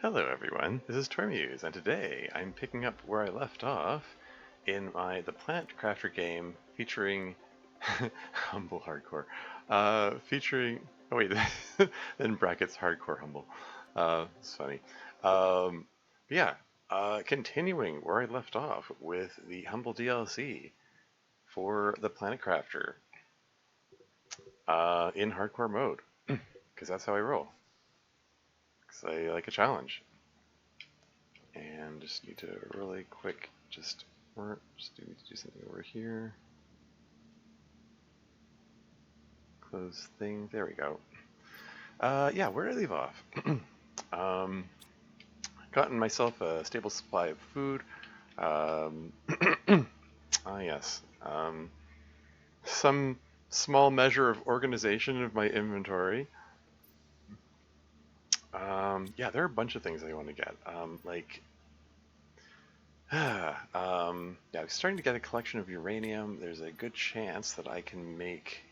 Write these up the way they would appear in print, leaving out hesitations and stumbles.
Hello everyone, this is Tormuse, and today I'm picking up where I left off in the Planet Crafter game featuring Humble Hardcore. Featuring, oh wait, in brackets Hardcore Humble. It's funny. But yeah, continuing where I left off with the Humble DLC for the Planet Crafter in Hardcore mode, because that's how I roll. Because I like a challenge. And just need to really quick, just need to do something over here. Close thing. There we go. Yeah, where did I leave off? Gotten myself a stable supply of food. Yes. Some small measure of organization of my inventory. Yeah, there are a bunch of things I want to get. Yeah, I'm starting to get a collection of uranium. There's a good chance that I can make,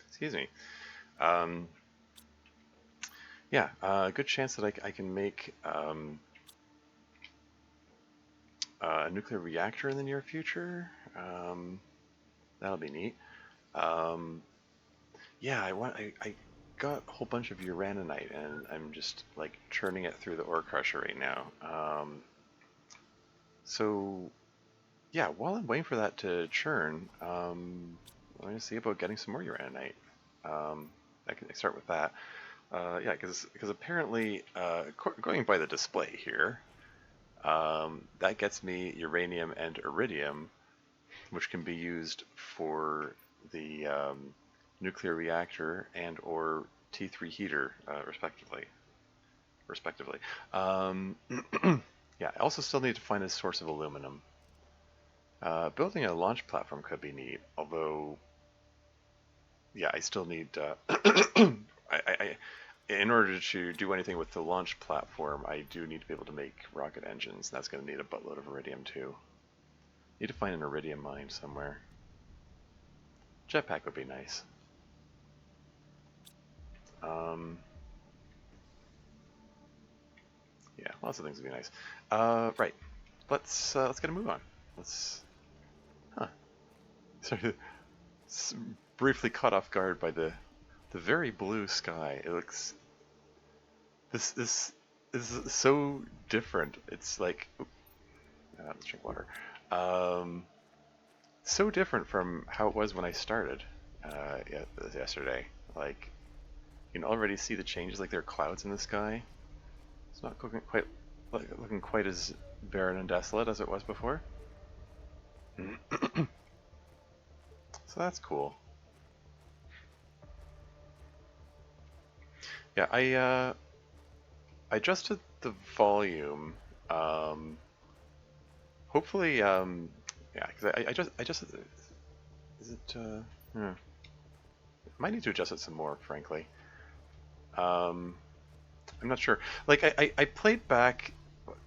excuse me. Yeah, a good chance that I can make a nuclear reactor in the near future. That'll be neat. Yeah, I got a whole bunch of uraninite, and I'm just like churning it through the ore crusher right now. So yeah, while I'm waiting for that to churn, I'm going to see about getting some more uraninite. I can start with that. Yeah, because apparently, going by the display here, that gets me uranium and iridium, which can be used for the nuclear reactor and or T3 heater, respectively. Yeah, I also still need to find a source of aluminum. Building a launch platform could be neat, although, yeah, I still need. In order to do anything with the launch platform, I do need to be able to make rocket engines. That's going to need a buttload of iridium too. Need to find an iridium mine somewhere. Jetpack would be nice. Yeah, lots of things would be nice. Right. Let's get a move on. Huh. Sorry, briefly caught off guard by the very blue sky. It looks. This is so different. It's like. Let's drink water. So different from how it was when I started yesterday. Like, you can already see the changes. Like, there are clouds in the sky. It's not looking quite as barren and desolate as it was before. So that's cool. Yeah, I adjusted the volume. Hopefully, yeah, because I just is it? I might need to adjust it some more, frankly. I'm not sure. Like, I played back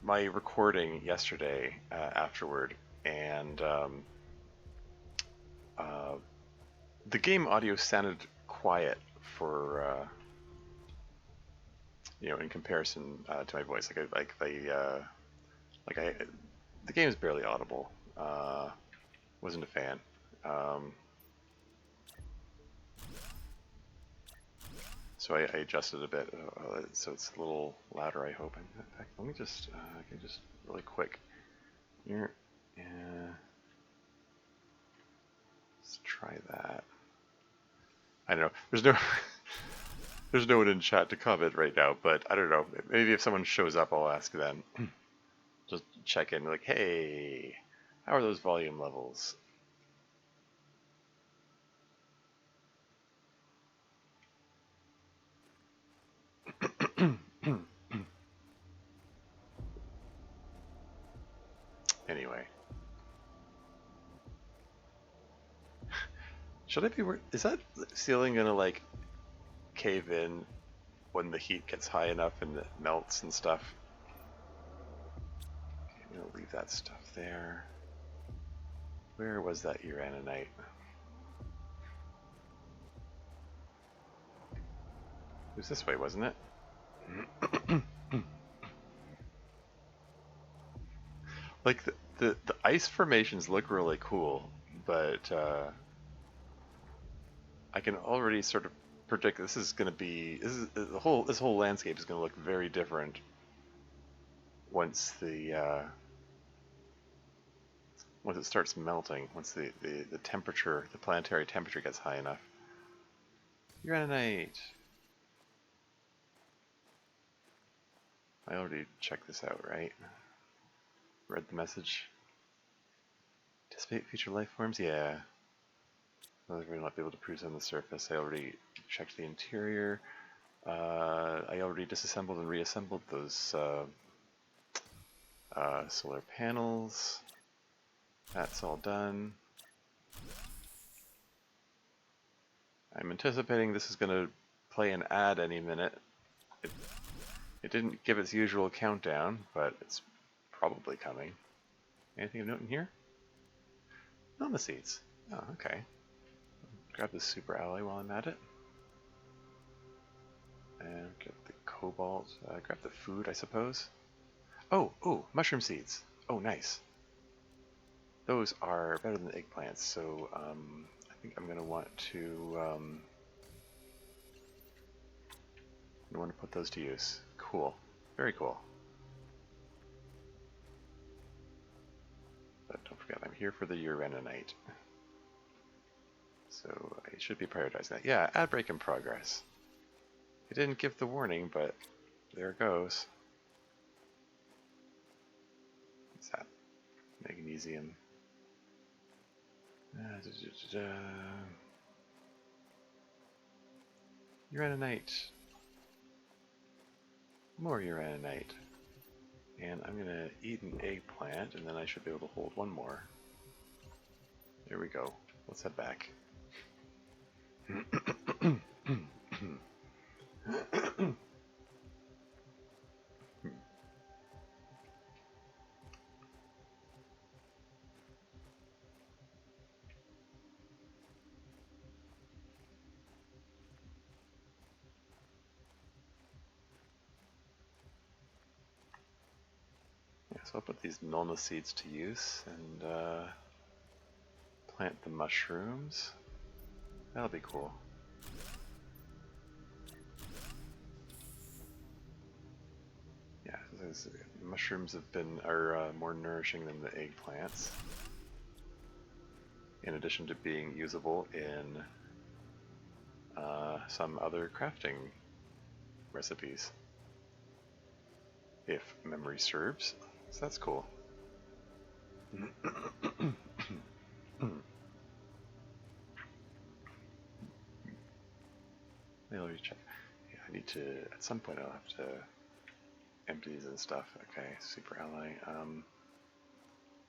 my recording yesterday afterward, and the game audio sounded quiet for in comparison to my voice. The game is barely audible. Wasn't a fan. So I adjusted a bit, so it's a little louder, I hope. In fact, let me just, I can just really quick here. Yeah. Let's try that. I don't know. There's no one in chat to comment right now, but I don't know. Maybe if someone shows up, I'll ask then. Just check in, like, hey, how are those volume levels? Anyway. Should I be worried? Is that ceiling gonna, like, cave in when the heat gets high enough and it melts and stuff? Okay, I'm gonna leave that stuff there. Where was that uraninite? was this way, wasn't it? Like the ice formations look really cool, but I can already sort of predict this is going to be this whole landscape is going to look very different once once it starts melting, once the temperature, the planetary temperature gets high enough. Uranite. I already checked this out, right? Read the message. Anticipate future life forms? Yeah. Those will not be able to cruise on the surface. I already checked the interior. I already disassembled and reassembled those solar panels. That's all done. I'm anticipating this is going to play an ad any minute. It didn't give its usual countdown, but it's probably coming. Anything of note in here? Noma seeds. Oh, okay. Grab the super alloy while I'm at it. And get the cobalt. Grab the food, I suppose. Oh, mushroom seeds. Oh, nice. Those are better than eggplants, so I think I'm going to want to put those to use. Cool. Very cool. But don't forget, I'm here for the uraninite. So I should be prioritizing that. Yeah, ad break in progress. It didn't give the warning, but there it goes. What's that? Magnesium. Uraninite. More uraninite. And I'm going to eat an eggplant, and then I should be able to hold one more. There we go. Let's head back. So I'll put these Nulna seeds to use and plant the mushrooms. That'll be cool. Yeah, mushrooms are more nourishing than the eggplants. In addition to being usable in some other crafting recipes, if memory serves. So that's cool. Maybe check. Yeah, I need to. At some point, I'll have to empty these and stuff. Okay, super ally.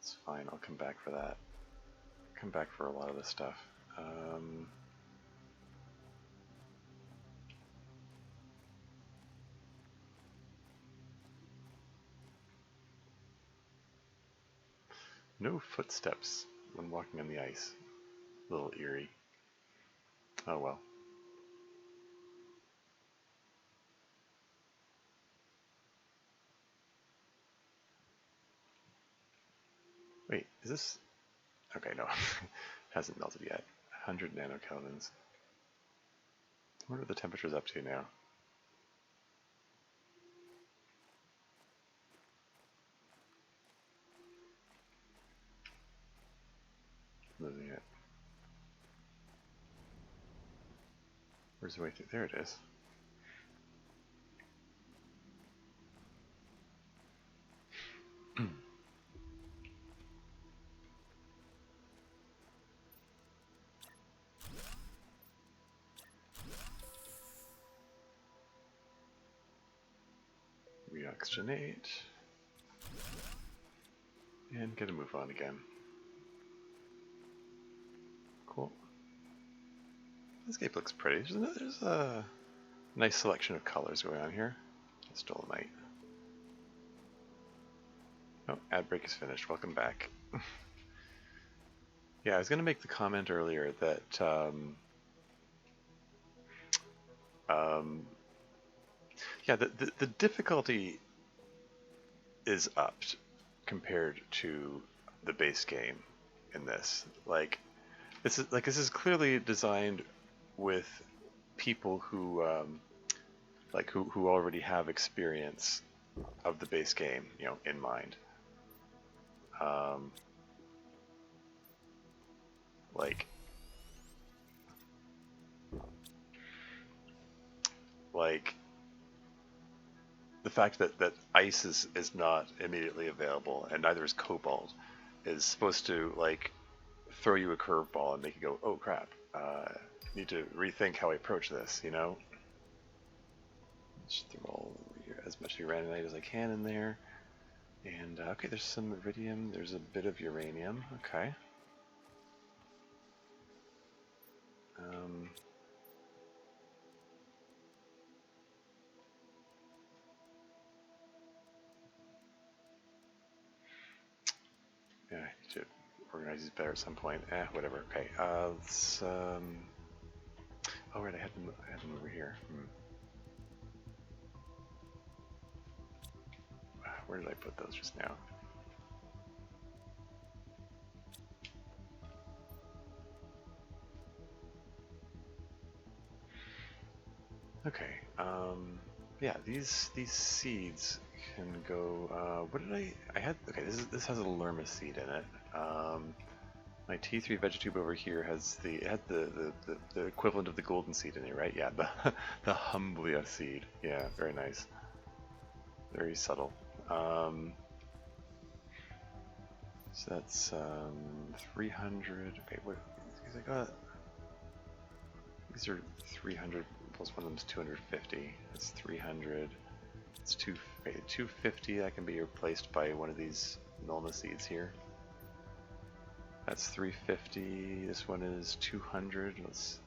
It's fine. I'll come back for that. Come back for a lot of this stuff. No footsteps when walking on the ice. A little eerie. Oh well. Wait, is this... Okay, no. It hasn't melted yet. 100 nanokelvins. What are the temperatures up to now? Losing it. Where's the way through? There it is. Reoxygenate. And get a move on again. Cool. Landscape looks pretty. There's a nice selection of colors going on here. It's dolomite. Oh, ad break is finished. Welcome back. Yeah, I was going to make the comment earlier that Yeah, the difficulty is upped compared to the base game in this. This is clearly designed with people who who already have experience of the base game, in mind. Um, like like the fact that ice is not immediately available and neither is cobalt is supposed to throw you a curveball and make you go, oh crap, need to rethink how I approach this, Just throw as much uranite as I can in there. And okay, there's some iridium, there's a bit of uranium, okay. Um, yeah, I need to organize these better at some point. Whatever. Okay. Let's. Oh right, I had them over here. Where did I put those just now? Okay. Yeah, these seeds can go. What did I had? Okay, this has a lerma seed in it. My T3 vegetube over here it had the equivalent of the golden seed in it, right? Yeah, the humblia seed. Yeah, very nice. Very subtle. So that's 300. Okay, what? Because I got these are 300 plus one of them is 250. That's 300. It's 250. That can be replaced by one of these Nulna seeds here. That's 350. This one is 200. Let's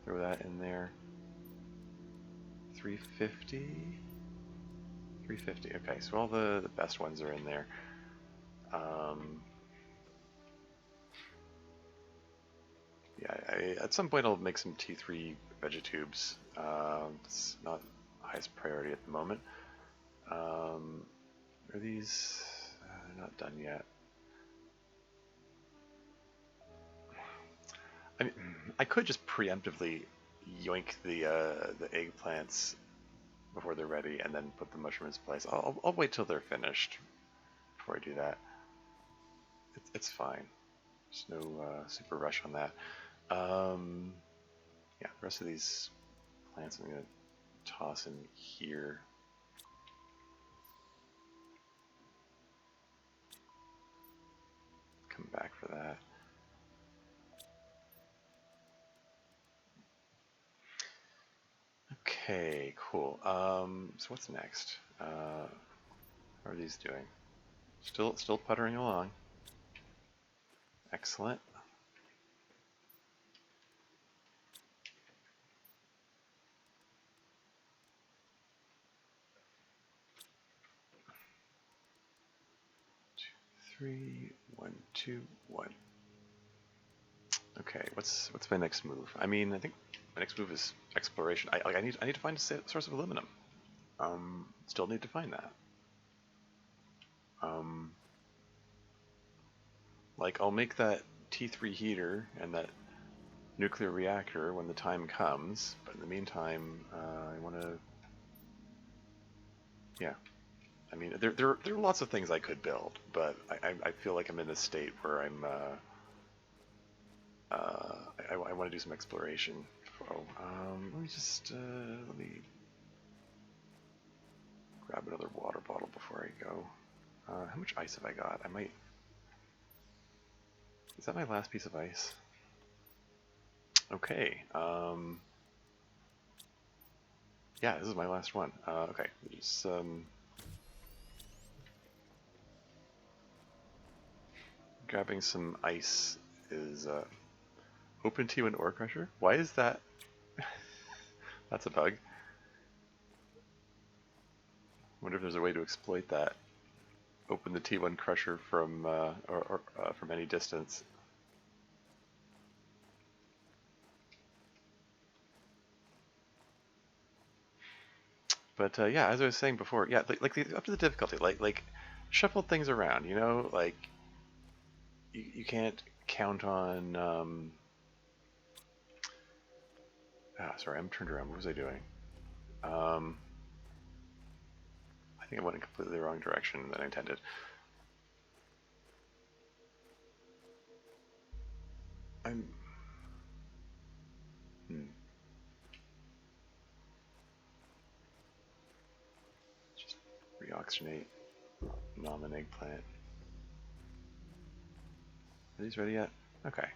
throw that in there. 350. 350. Okay, so all the best ones are in there. Yeah, at some point I'll make some T3 vegetubes. It's not highest priority at the moment. Are these not done yet? I mean, I could just preemptively yoink the eggplants before they're ready and then put the mushrooms in place. I'll wait till they're finished before I do that. It's fine. There's no super rush on that. Yeah, the rest of these plants I'm going to toss in here. Come back for that. Okay, cool. So what's next? How are these doing? Still puttering along. Excellent. Three, 1, 2, 1. Okay, what's my next move? I mean, I think my next move is exploration. I need to find a source of aluminum. Still need to find that. I'll make that T3 heater and that nuclear reactor when the time comes, but in the meantime, I want to. Yeah, I mean, there are lots of things I could build, but I feel like I'm in a state where I want to do some exploration. Oh, let me just let me grab another water bottle before I go. How much ice have I got? I might. Is that my last piece of ice? Okay. Yeah, this is my last one. Okay, just grabbing some ice is open T1 ore crusher. Why is that? That's a bug. Wonder if there's a way to exploit that. Open the T1 crusher from from any distance. But yeah, as I was saying before, yeah, up to the difficulty, shuffle things around. You know, like you can't count on. Sorry, I'm turned around. What was I doing? Um, I think I went in completely the wrong direction than I intended. I'm. Hmm. Just reoxygenate, nom an eggplant. Are these ready yet? Okay.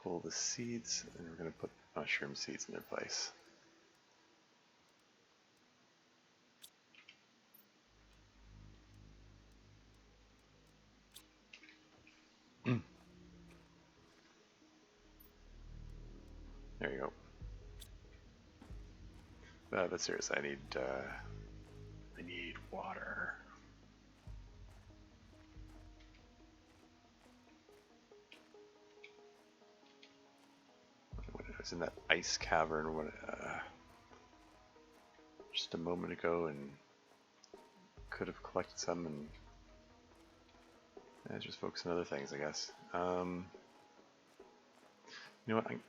Pull the seeds, and we're going to put mushroom seeds in their place. There you go. But seriously, I need water. When I was in that ice cavern just a moment ago, and could have collected some, and just focus on other things, I guess. You know what? I'm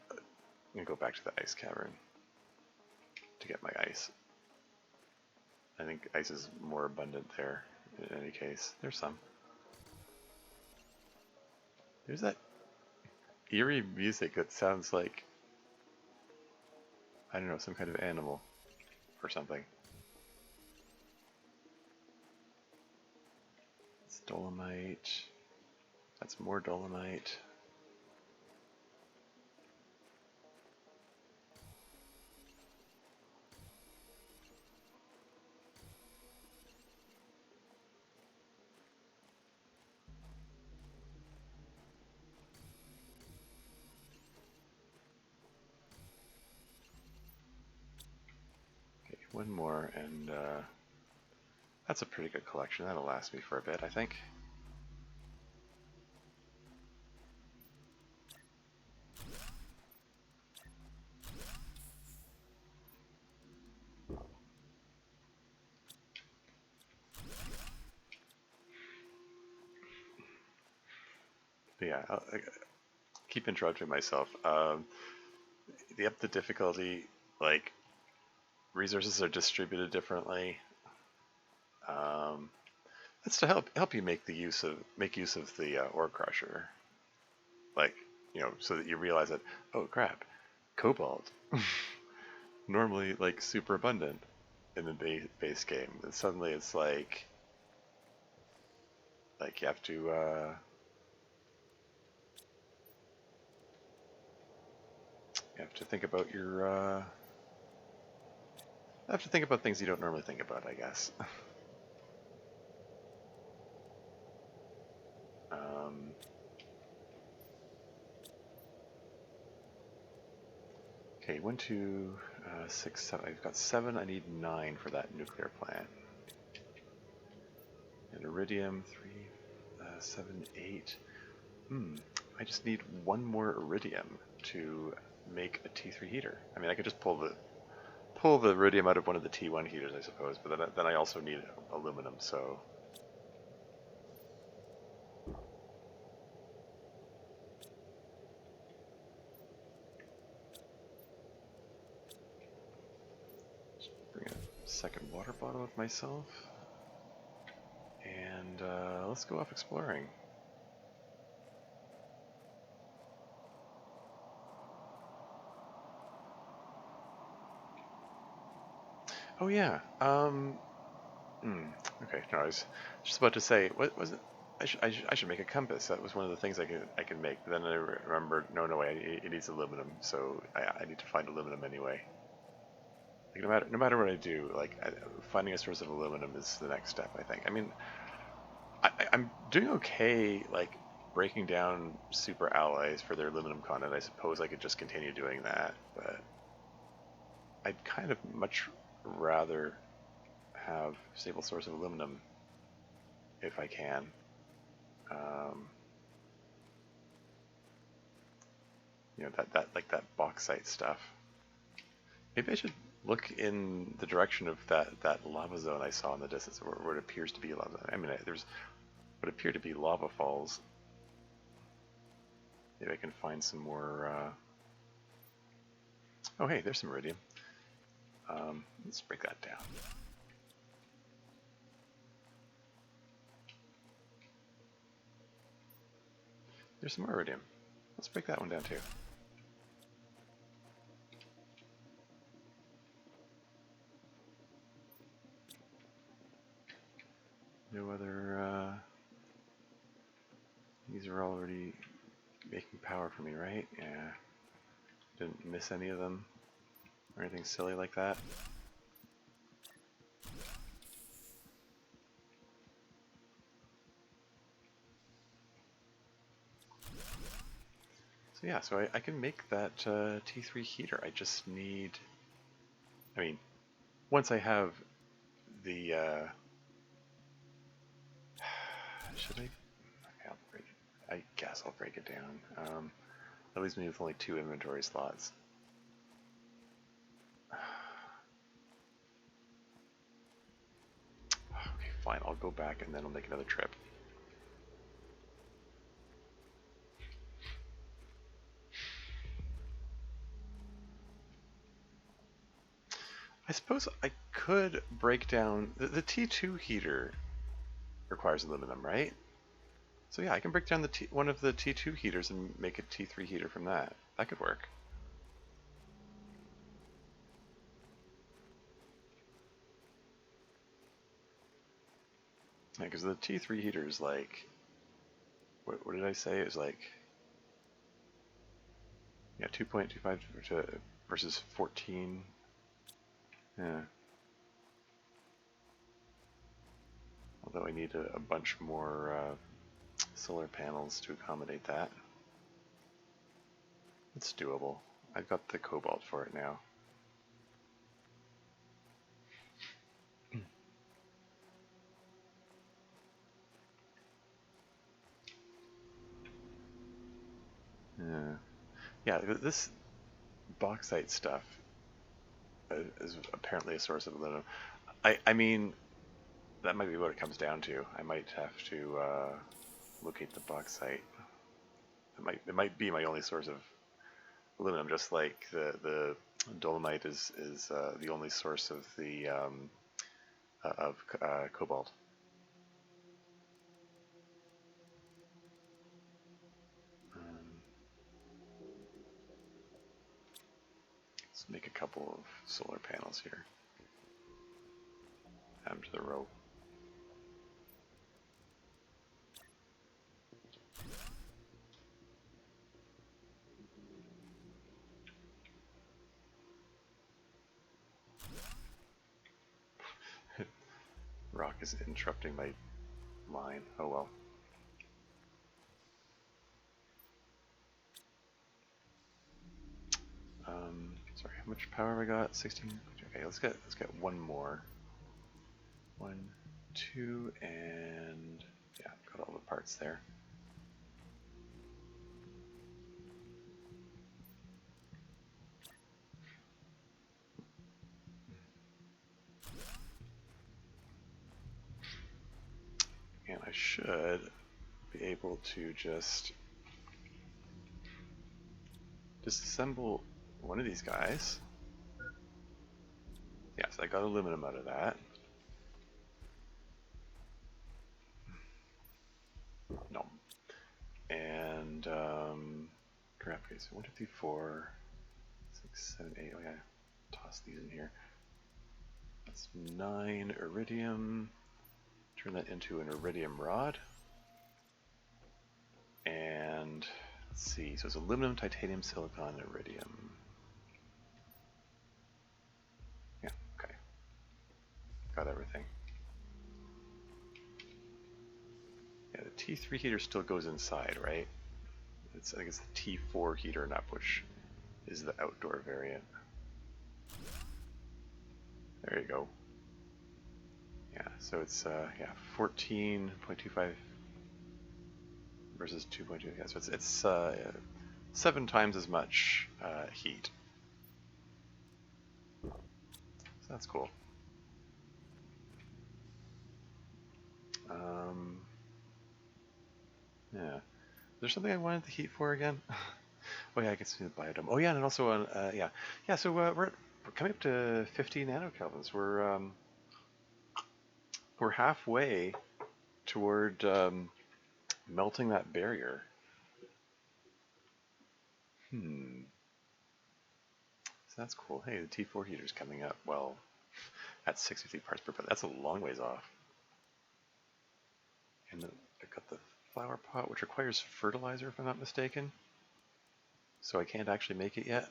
gonna go back to the ice cavern to get my ice. I think ice is more abundant there. In any case, there's some. There's that eerie music that sounds like, I don't know, some kind of animal or something. It's dolomite. That's more dolomite. Okay, one more, and that's a pretty good collection. That'll last me for a bit, I think. But yeah, I keep interrupting myself. Up the difficulty, like resources are distributed differently. That's to help you make use of the ore crusher, like so that you realize that, oh crap, cobalt normally like super abundant in the base game, and suddenly it's like you have to think about your have to think about things you don't normally think about, I guess. um, okay, 1, 2, 6, 7. I've got 7. I need 9 for that nuclear plant. And iridium 3, 7, 8. I just need one more iridium to make a T3 heater. I mean, I could just pull the iridium out of one of the T1 heaters, I suppose, but then I also need aluminum, so. Just bring a second water bottle with myself, and let's go off exploring. Oh yeah. Okay. No, I was just about to say, what was it? I should make a compass. That was one of the things I could make. But then I remembered, no way, it needs aluminum, so I need to find aluminum anyway. Like no matter what I do, like finding a source of aluminum is the next step, I think. I mean, I'm doing okay, like breaking down super alloys for their aluminum content. I suppose I could just continue doing that, but I'd kind of much rather have a stable source of aluminum if I can. Um, You know, that like that bauxite stuff. Maybe I should look in the direction of that lava zone I saw in the distance, where it appears to be lava. I mean, there's what appear to be lava falls. Maybe I can find some more. Oh, hey, there's some iridium. Let's break that down. There's some more iridium. Let's break that one down too. No other. These are already making power for me, right? Yeah. Didn't miss any of them or anything silly like that. So yeah, so I can make that T3 heater. I just need, I mean, once I have the, should I? Okay, I'll break it. I guess I'll break it down. That leaves me with only 2 inventory slots. Okay, fine. I'll go back and then I'll make another trip. I suppose I could break down the T2 heater requires aluminum, right? So yeah, I can break down one of the T2 heaters and make a T3 heater from that. That could work. Yeah, because the T3 heater is like, what did I say? It was like, yeah, 2.25 versus 14. Yeah. Although I need a bunch more solar panels to accommodate that. It's doable. I've got the cobalt for it now. Yeah. Yeah, this bauxite stuff is apparently a source of aluminum. I mean, that might be what it comes down to. I might have to locate the bauxite. It might be my only source of aluminum, just like the dolomite is the only source of the cobalt. Let's make a couple of solar panels here. Add them to the row. Rock is interrupting my line. Oh well. Sorry, how much power have I got? 16. Okay, let's get one more. 1, 2, and yeah, got all the parts there. And I should be able to just disassemble one of these guys. Yes, I got aluminum out of that. No. And, crap, okay, so 1, 2, 3, 4, 6, 7, 8, oh yeah, toss these in here. That's 9 iridium. Turn that into an iridium rod. And, let's see, so it's aluminum, titanium, silicon, iridium. Yeah, okay. Got everything. Yeah, the T3 heater still goes inside, right? I think it's the T4 heater and up, which is the outdoor variant. There you go. Yeah, so it's yeah, 14.25 versus 2.2. Yeah, so it's 7 times as much heat. So that's cool. Yeah. Is there something I wanted the heat for again? Oh yeah, I can see the biodome. Oh yeah, and also on yeah, yeah. So we're coming up to 50 nanokelvins. We're halfway toward melting that barrier. So that's cool. Hey, the T4 heater's coming up. Well, at 63 parts per billion. That's a long ways off. And then I've got the flower pot, which requires fertilizer, if I'm not mistaken. So I can't actually make it yet.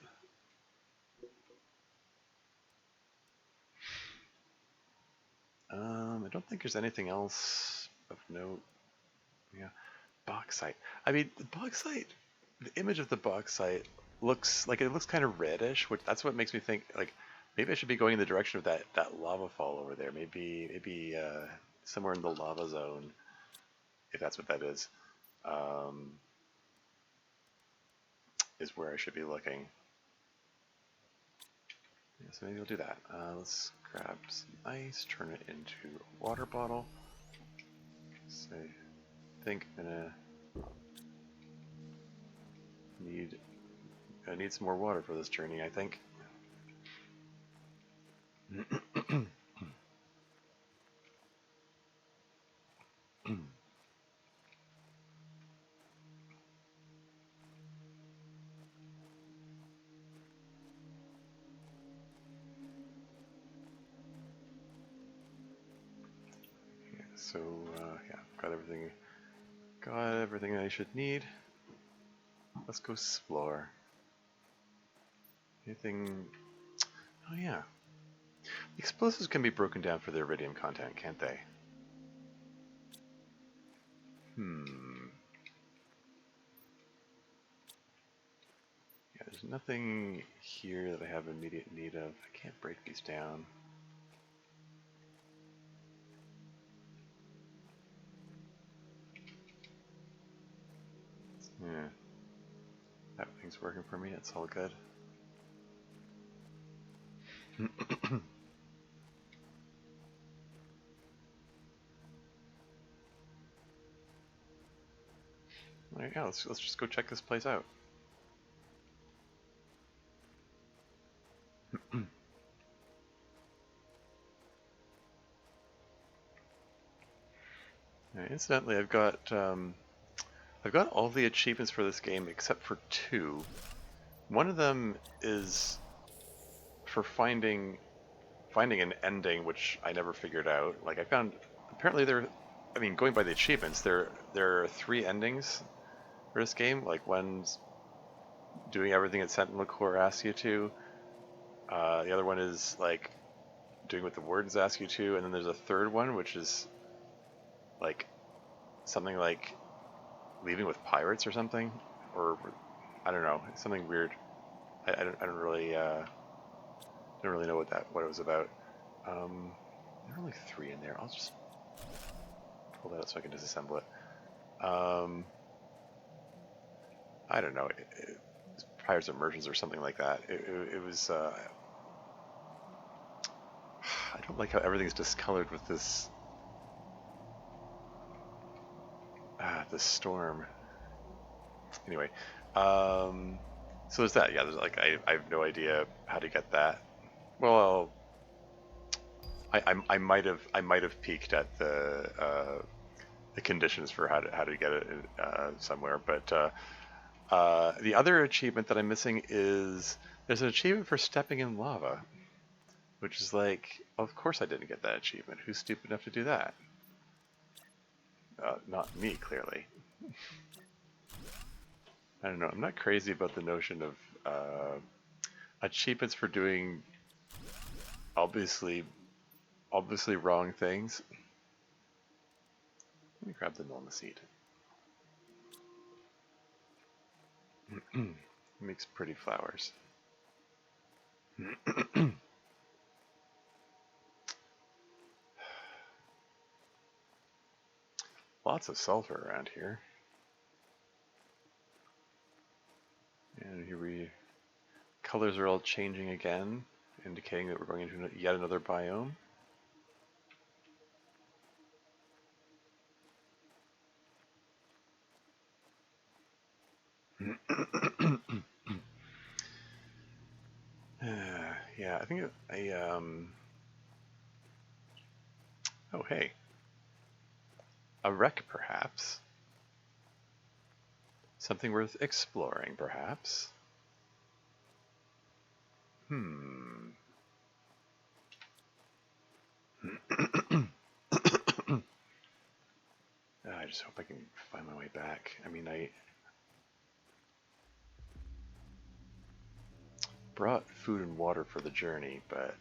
I don't think there's anything else of note. Yeah, bauxite. I mean, the bauxite. The image of the bauxite looks like it looks kind of reddish, which that's what makes me think like maybe I should be going in the direction of that lava fall over there. Maybe somewhere in the lava zone, if that's what that is where I should be looking. Yeah, so maybe I'll do that. Let's grab some ice, turn it into a water bottle. So I think I'm gonna need some more water for this journey, I think. Yeah, so yeah, got everything I should need. Let's go explore. Anything? Oh yeah, explosives can be broken down for their iridium content, can't they? Yeah, there's nothing here that I have immediate need of. I can't break these down. Yeah, everything's working for me. It's all good. All right, yeah, let's just go check this place out. Yeah, incidentally, I've got all the achievements for this game except for 2. One of them is for finding an ending, which I never figured out. Like I found, apparently I mean, going by the achievements, there are 3 endings for this game. Like one's doing everything that Sentinel Core asks you to. The other one is like doing what the wardens ask you to, and then there's a third one, which is like something like leaving with pirates or something, or I don't know, something weird. I don't really know what it was about. There are only 3 in there. I'll just pull that out so I can disassemble it. I don't know. Pirates Immersions or something like that. It was. I don't like how everything's discolored with this. This storm. Anyway, so there's that. Yeah, there's like I have no idea how to get that. Well, I might have peeked at the conditions for how to get it somewhere, but the other achievement that I'm missing is there's an achievement for stepping in lava, which is like, of course I didn't get that achievement. Who's stupid enough to do that? Not me, clearly. I don't know. I'm not crazy about the notion of achievements for doing obviously wrong things. Let me grab the Nulma seed. Makes pretty flowers. Lots of sulfur around here. And here we colors are all changing again, indicating that we're going into yet another biome. Yeah, I think oh hey, a wreck perhaps. Something worth exploring perhaps. I just hope I can find my way back. I mean, I brought food and water for the journey, but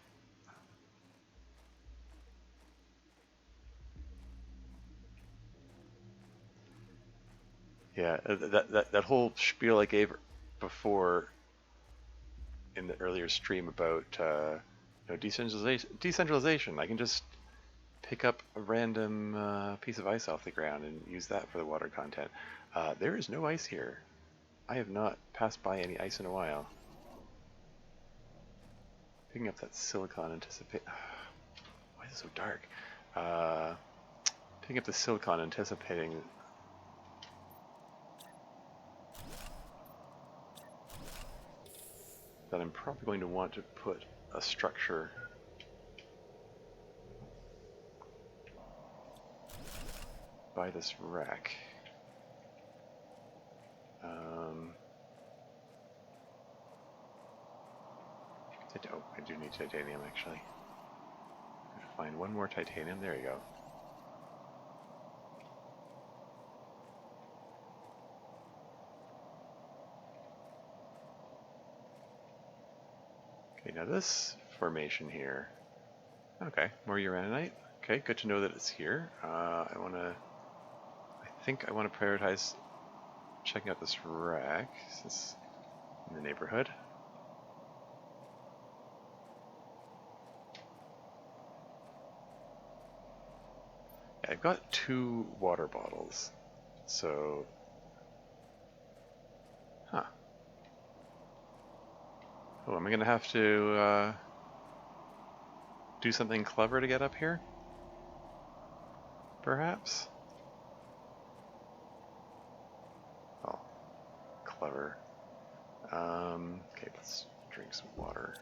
yeah, that whole spiel I gave before in the earlier stream about decentralization. I can just pick up a random piece of ice off the ground and use that for the water content. There is no ice here. I have not passed by any ice in a while. Picking up that silicon anticipate. Why is it so dark? Picking up the silicon anticipating that I'm probably going to want to put a structure by this wreck. I do need titanium actually. Find one more titanium. There you go. Okay, now this formation here. Okay, more uraninite. Okay, good to know that it's here. I think I want to prioritize checking out this wreck. This is in the neighborhood. Yeah, I've got 2 water bottles, so oh, am I gonna have to do something clever to get up here? Perhaps? Oh, clever. Okay, let's drink some water.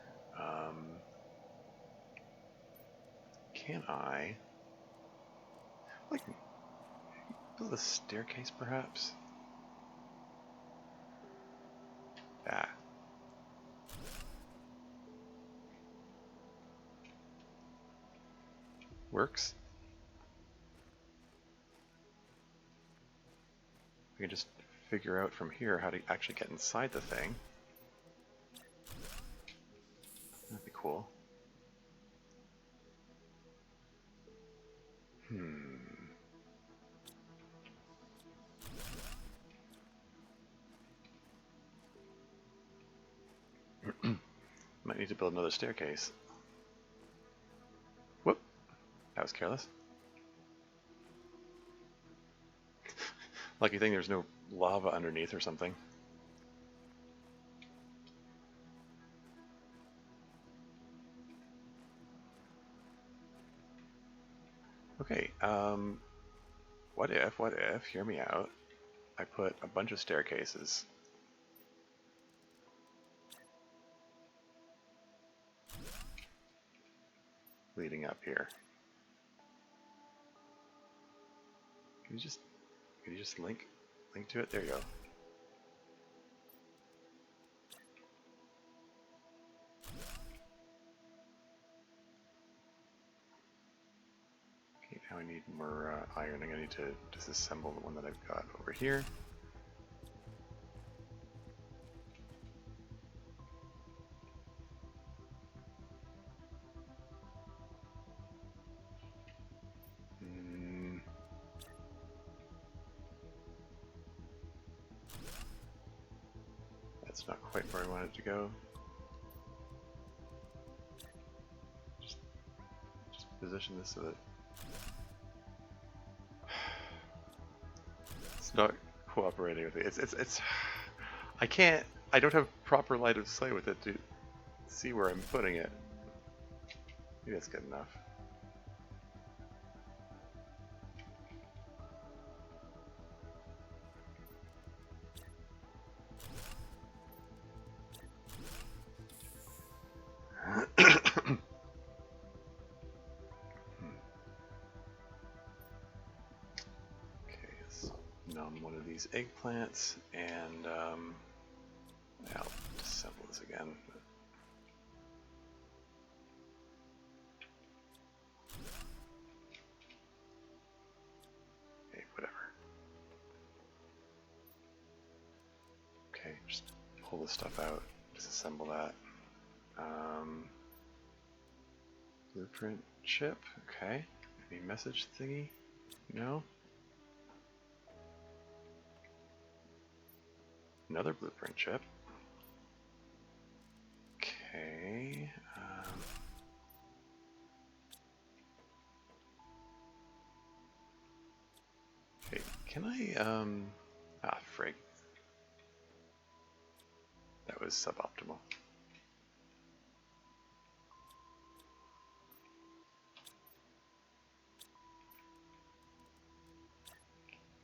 Can I, like, build a staircase perhaps? Ah. Works. I can just figure out from here how to actually get inside the thing. That'd be cool. Might need to build another staircase. Whoop! That was careless. Lucky thing there's no lava underneath or something. Okay, what if, hear me out, I put a bunch of staircases leading up here. Can you just link to it? There you go. Okay, now I need more iron. I'm gonna need to disassemble the one that I've got over here. That's not quite where I wanted to go. Just position this so that it's not cooperating with me. It's I can't I don't have proper line of sight with it to see where I'm putting it. Maybe that's good enough. Okay, let's numb one of these eggplants, and I'll disassemble this again. Okay, whatever. Okay, just pull this stuff out, disassemble that. Blueprint chip, okay. Any message thingy? No? Another blueprint chip. Okay. Okay, can I, frig. That was suboptimal.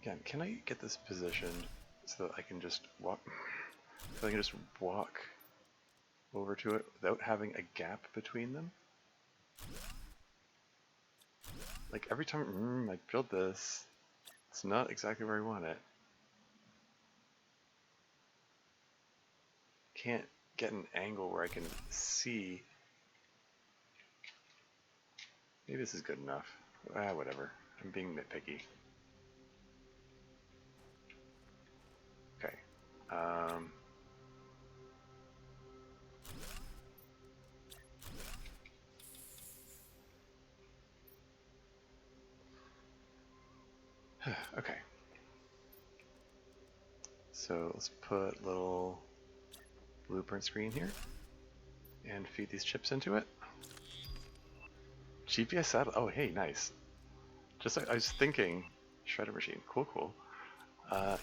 Again, can I get this positioned so that I can just walk, over to it without having a gap between them? Like every time I build this, it's not exactly where I want it. Can't get an angle where I can see. Maybe this is good enough. Whatever. I'm being nitpicky. Okay. Okay. So let's put little blueprint screen here and feed these chips into it. GPS satellite. Oh, hey, nice. Just I was thinking, shredder machine. Cool, cool.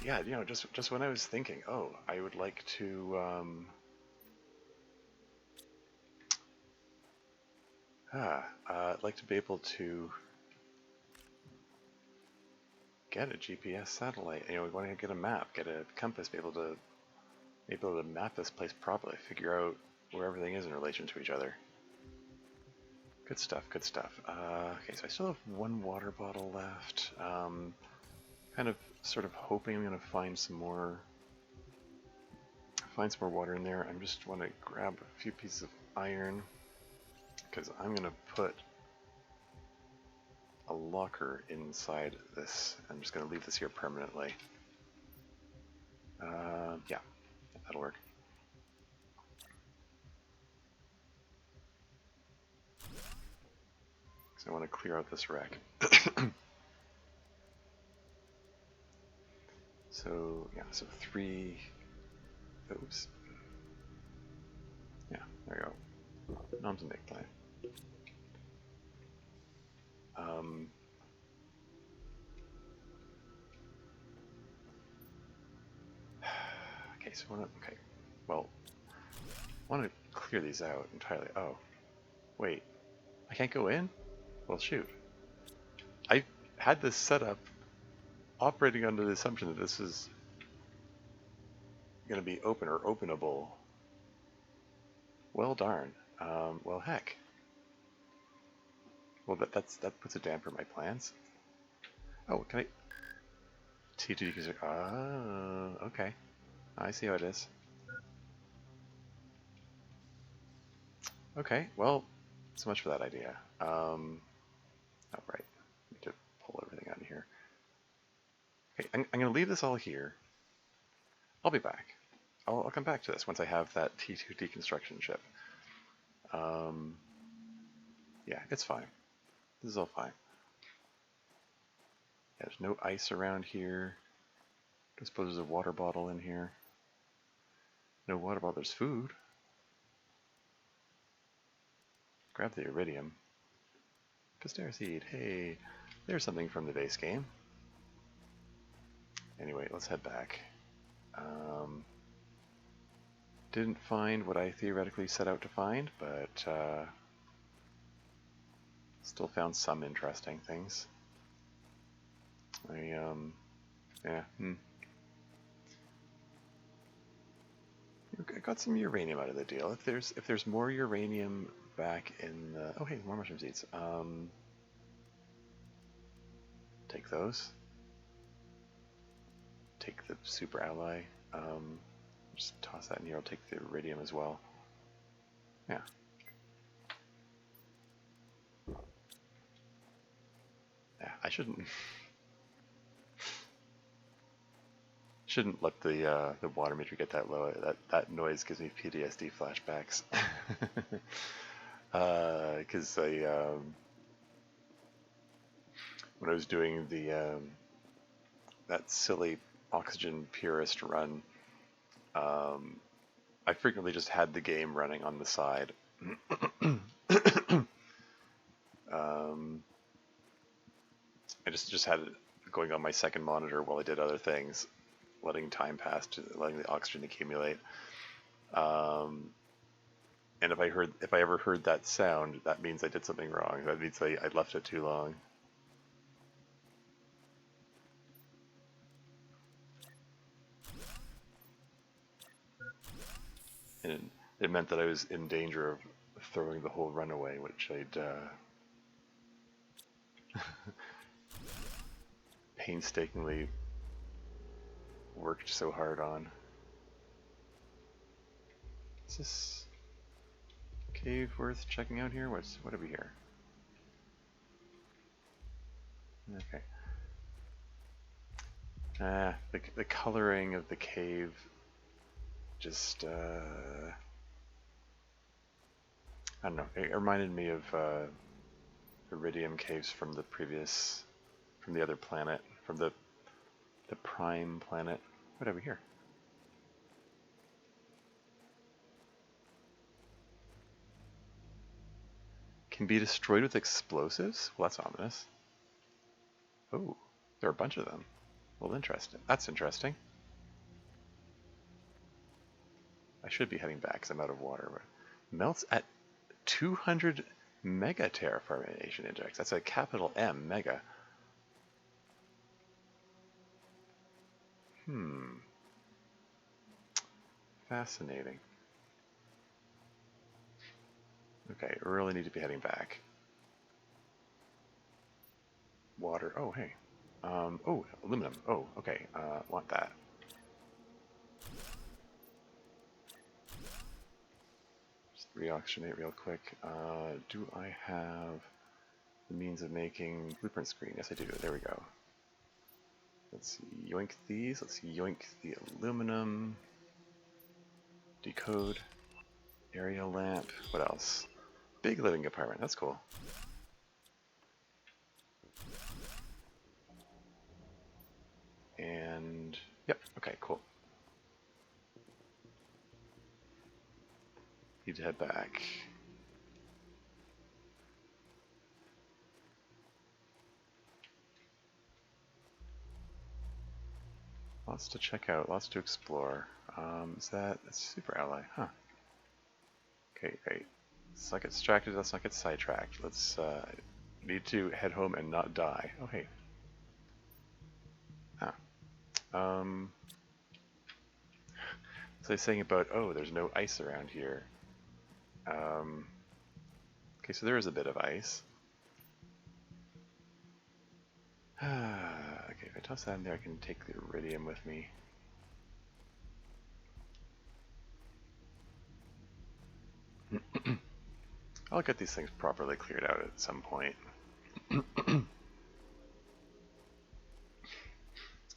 Yeah, you know, just when I was thinking, oh, I would like to. I'd like to be able to get a GPS satellite. You know, we want to get a map, get a compass, be able to map this place properly, figure out where everything is in relation to each other. Good stuff, good stuff. Okay, so I still have one water bottle left. Kind of, sort of hoping I'm gonna find some more water in there. I just want to grab a few pieces of iron because I'm gonna put a locker inside this. I'm just gonna leave this here permanently. Yeah, that'll work. So I want to clear out this rack. So yeah, so 3. Oops. Yeah, there you go. Nom's a big plan. Okay, so okay. Well, I want to clear these out entirely. Oh, wait, I can't go in? Well, shoot. I had this set up operating under the assumption that this is going to be open or openable. Well, darn. Well, heck. Well, that puts a damper in my plans. Oh, can I? T2 user. Oh, okay. I see how it is. Okay, well, so much for that idea. Oh, right. Need to pull everything out of here. Okay, I'm going to leave this all here. I'll be back. I'll come back to this once I have that T2 deconstruction chip. Yeah, it's fine. This is all fine. Yeah, there's no ice around here. I suppose there's a water bottle in here. No water bottle, there's food. Grab the iridium. Castera seed, hey, there's something from the base game. Anyway, let's head back. Didn't find what I theoretically set out to find, but still found some interesting things. Yeah. I got some uranium out of the deal. If there's more uranium back in the... Oh, hey, more mushroom seeds. Take those. Take the super ally. Just toss that in here. I'll take the iridium as well. Yeah. Yeah, I shouldn't let the water meter get that low. That noise gives me PTSD flashbacks. Because when I was doing the that silly oxygen purist run, I frequently just had the game running on the side. I just had it going on my second monitor while I did other things, letting time pass, letting the oxygen accumulate. And if I ever heard that sound, that means I did something wrong. That means I left it too long. And it meant that I was in danger of throwing the whole run away, which I'd painstakingly worked so hard on. Is this cave worth checking out here? What have we here? Okay. The coloring of the cave just I don't know. It reminded me of iridium caves from the other planet, from the prime planet. What have we here? Can be destroyed with explosives? Well, that's ominous. Oh, there are a bunch of them. Well, interesting. That's interesting. I should be heading back because I'm out of water. But melts at 200 mega terraformation index. That's a capital M, mega. Fascinating. Okay, really need to be heading back. Water. Oh, hey. Oh, aluminum. Oh, okay. Want that. Just reoxygenate real quick. Do I have the means of making blueprint screen? Yes, I do. There we go. Let's yoink these. Let's yoink the aluminum. Decode. Area lamp. What else? Big living apartment. That's cool. And yep. Okay. Cool. Need to head back. Lots to check out. Lots to explore. That's super ally? Huh. Okay. Great. Let's not get distracted. Let's not get sidetracked. Let's need to head home and not die. Oh hey. Huh. So they're saying about, oh, there's no ice around here. Okay, so there is a bit of ice. Okay, if I toss that in there, I can take the iridium with me. I'll get these things properly cleared out at some point.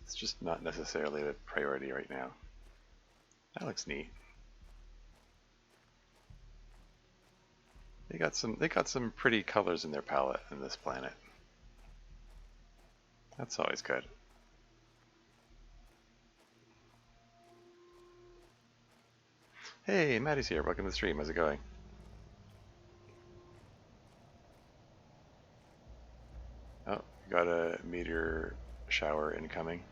It's just not necessarily a priority right now. That looks neat. They got some pretty colors in their palette in this planet. That's always good. Hey, Maddie's here. Welcome to the stream. How's it going? Oh, got a meteor shower incoming.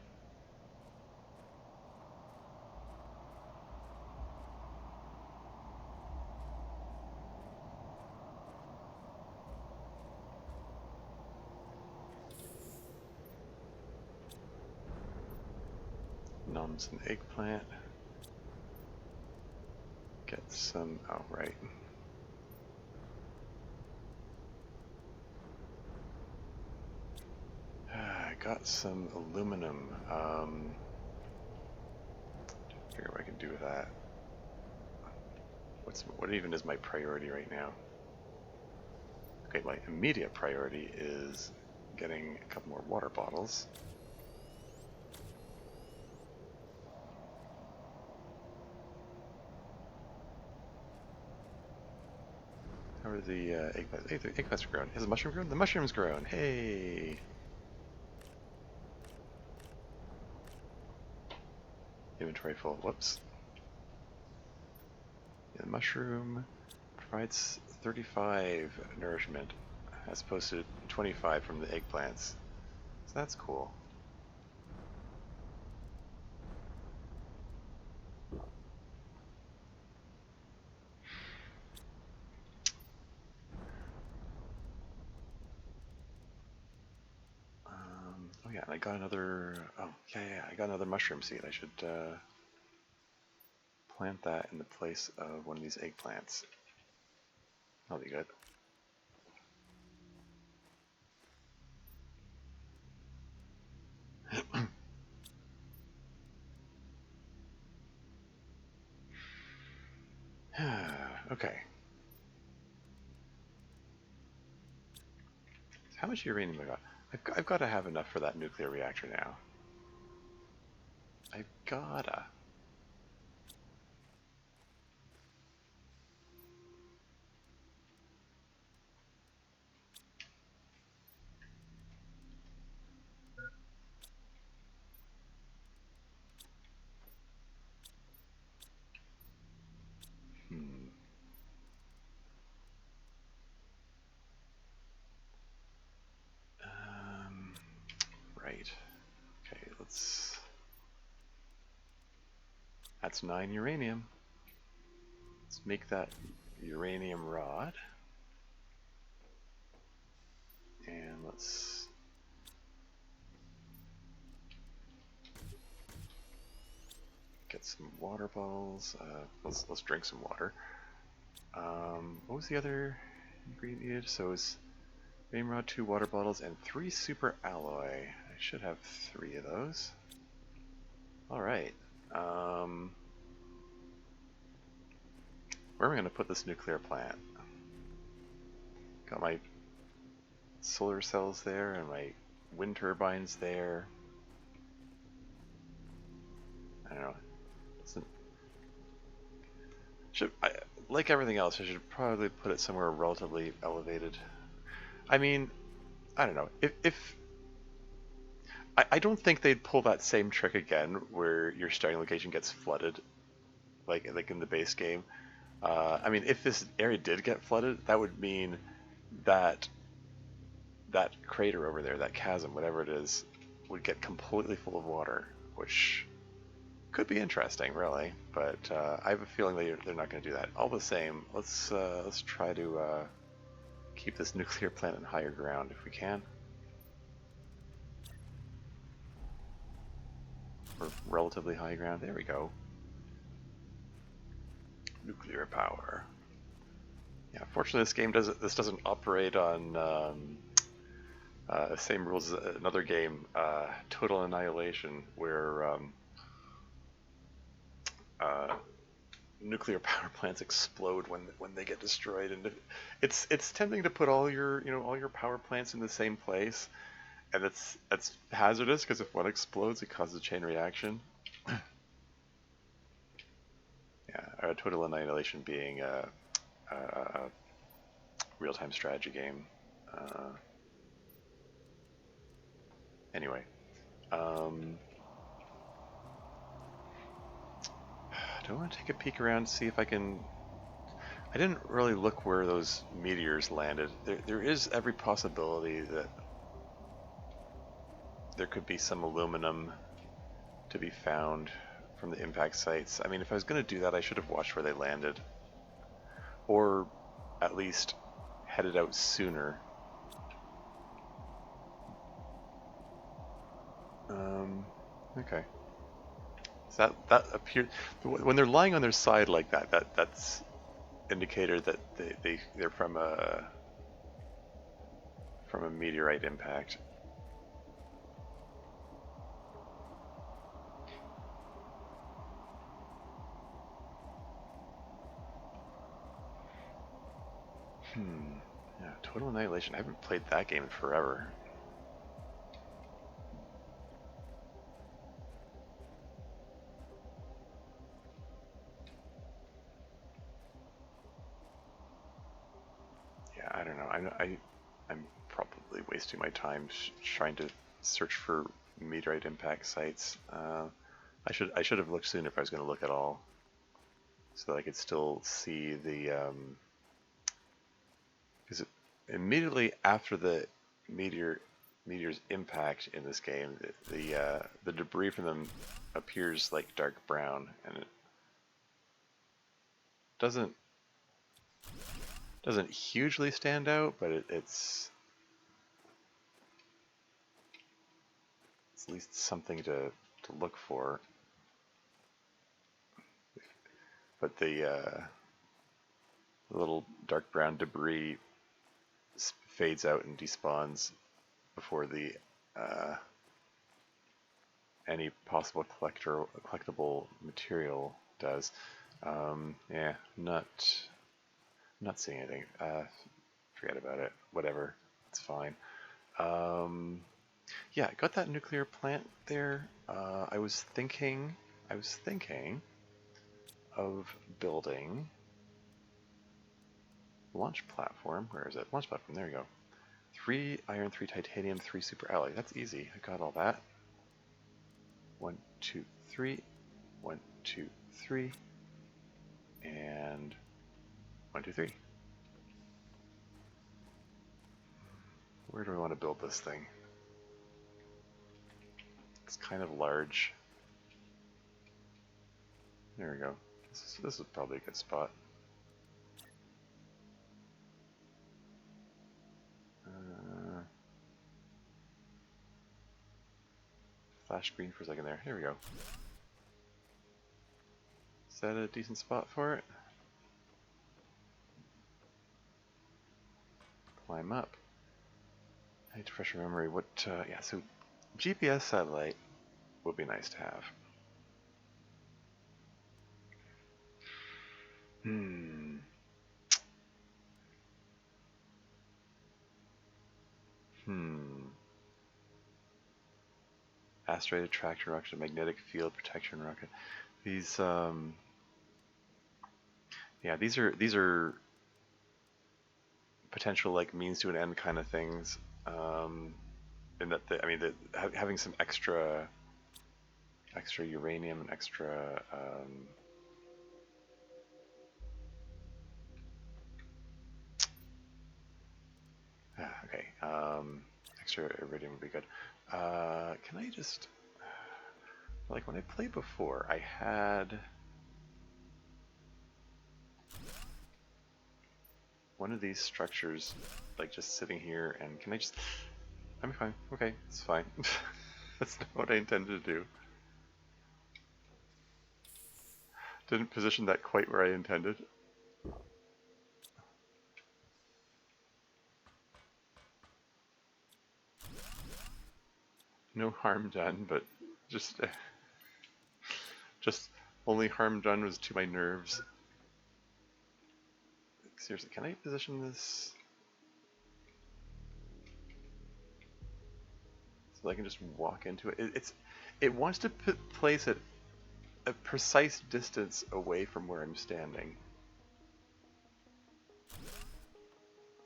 Some eggplant. Get some, oh right. I got some aluminum. Figure what I can do with that. What even is my priority right now? Okay, my immediate priority is getting a couple more water bottles. How are the eggplants? Hey, the eggplants are grown. Has the mushroom grown? The mushroom's grown. Hey! Inventory full. Whoops. Yeah, the mushroom provides 35 nourishment as opposed to 25 from the eggplants. So that's cool. Oh yeah, and I got another. Oh yeah, I got another mushroom seed. I should plant that in the place of one of these eggplants. That'll be good. Okay. How much uranium I got? I've got to have enough for that nuclear reactor now. I've gotta. Hmm. Right. Okay, let's. That's 9 uranium. Let's make that uranium rod. And let's get some water bottles. Let's drink some water. What was the other ingredient needed? So it's vein rod, 2 water bottles, and 3 super alloy. I should have 3 of those. All right. Where am I going to put this nuclear plant? Got my solar cells there and my wind turbines there. I don't know. Like everything else, I should probably put it somewhere relatively elevated. I mean, I don't know. If I don't think they'd pull that same trick again, where your starting location gets flooded, like in the base game. I mean, if this area did get flooded, that would mean that that crater over there, that chasm, whatever it is, would get completely full of water, which could be interesting, really. But I have a feeling they're not going to do that. All the same, let's try to keep this nuclear plant in higher ground if we can, or relatively high ground. There we go. Nuclear power. Yeah, fortunately, this doesn't operate on the same rules as another game, Total Annihilation, where nuclear power plants explode when they get destroyed, and it's tempting to put all your power plants in the same place, and it's hazardous because if one explodes, it causes a chain reaction. Yeah, Total Annihilation being a real-time strategy game. Anyway, do I want to take a peek around, see if I can... I didn't really look where those meteors landed. There is every possibility that there could be some aluminum to be found from the impact sites. I mean, if I was going to do that, I should have watched where they landed. Or at least headed out sooner. Okay. That appears when they're lying on their side like that. That's indicator that they're from a meteorite impact. Hmm. Yeah, Total Annihilation. I haven't played that game in forever. Yeah, I don't know. I'm probably wasting my time trying to search for meteorite impact sites. I should have looked sooner if I was going to look at all, so that I could still see the because immediately after the meteor's impact in this game, the debris from them appears like dark brown, and it doesn't hugely stand out, but it's at least something to look for. But the little dark brown debris fades out and despawns before the uh, any possible collectible material does. Yeah, not seeing anything. Forget about it. Whatever, it's fine. Um, yeah, got that nuclear plant there. I was thinking of building launch platform. Where is it? Launch platform. There you go. 3 iron, 3 titanium, 3 super alloy. That's easy. I got all that. 1, 2, 3. 1, 2, 3. And 1, 2, 3. Where do we want to build this thing? It's kind of large. There we go. This is probably a good spot. Flash green for a second there. Here we go. Is that a decent spot for it? Climb up. I need to refresh my memory. What? Yeah. So GPS satellite would be nice to have. Hmm. Hmm. Asteroid attraction rocket, magnetic field protection rocket. These yeah, these are potential like means to an end kind of things. In that I mean having some extra uranium and extra okay, extra iridium would be good. Can I just like when I played before, I had one of these structures like just sitting here, and can I just? I'm fine. Okay, it's fine. That's not what I intended to do. Didn't position that quite where I intended. No harm done, but just just only harm done was to my nerves. Seriously, can I position this so I can just walk into it? It wants to place it a precise distance away from where I'm standing.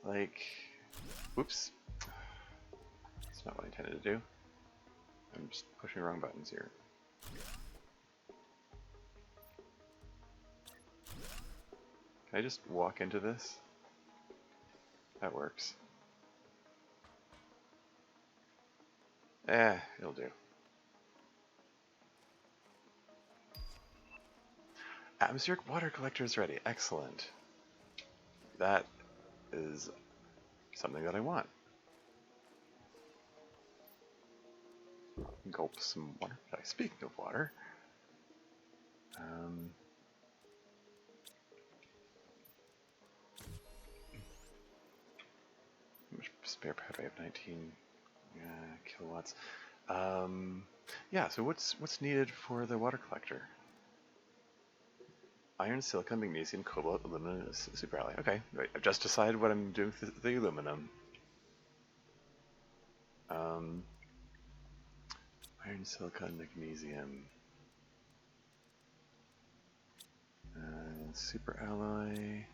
Like, whoops. That's not what I intended to do. I'm just pushing the wrong buttons here. Can I just walk into this? That works. It'll do. Atmospheric water collector is ready. Excellent. That is something that I want. Gulp some water. Speaking of water, spare battery of 19 kilowatts. Yeah, so what's needed for the water collector? Iron, silicon, magnesium, cobalt, aluminum, super alloy. Okay, right. I've just decided what I'm doing with the aluminum. Iron, silicon, magnesium, super alloy,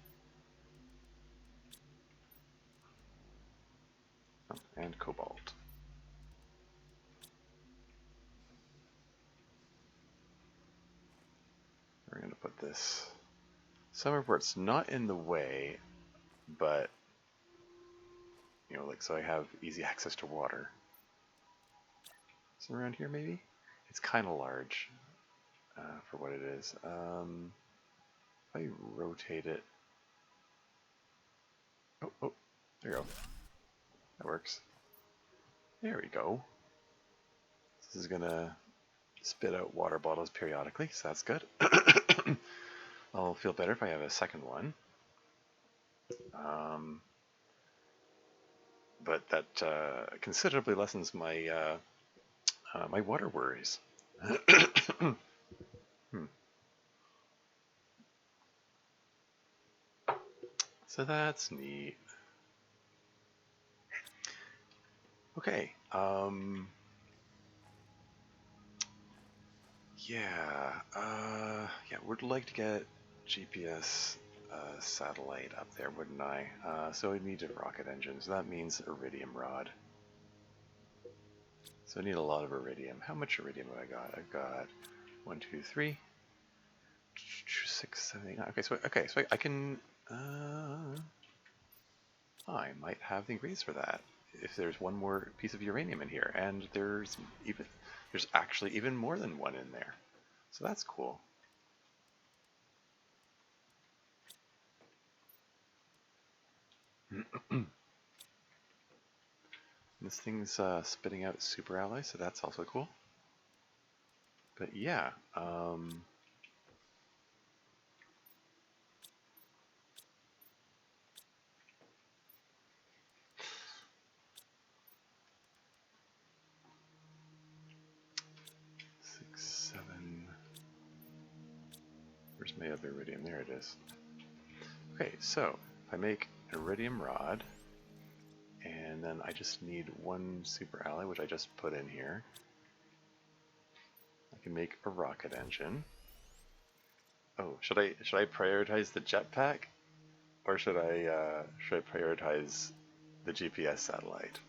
and cobalt. We're going to put this somewhere where it's not in the way, but, you know, like so I have easy access to water. Somewhere around here, maybe? It's kind of large for what it is. If I rotate it... Oh, there you go. That works. There we go. This is going to spit out water bottles periodically, so that's good. I'll feel better if I have a second one. But that considerably lessens my my water worries. So that's neat. Okay. Yeah, would like to get GPS satellite up there, wouldn't I? So I need a rocket engine, so that means iridium rod. So I need a lot of iridium. How much iridium have I got? I've got 1, 2, 3, 6, 7, 8, 9. Okay, so I can. I might have the ingredients for that if there's one more piece of uranium in here, and there's actually even more than one in there. So that's cool. This thing's spitting out super alloy, so that's also cool. But yeah, 6, 7. Where's my other iridium? There it is. Okay, so if I make an iridium rod, and then I just need one super alloy, which I just put in here. I can make a rocket engine. Oh, should I prioritize the jetpack, or should I prioritize the GPS satellite?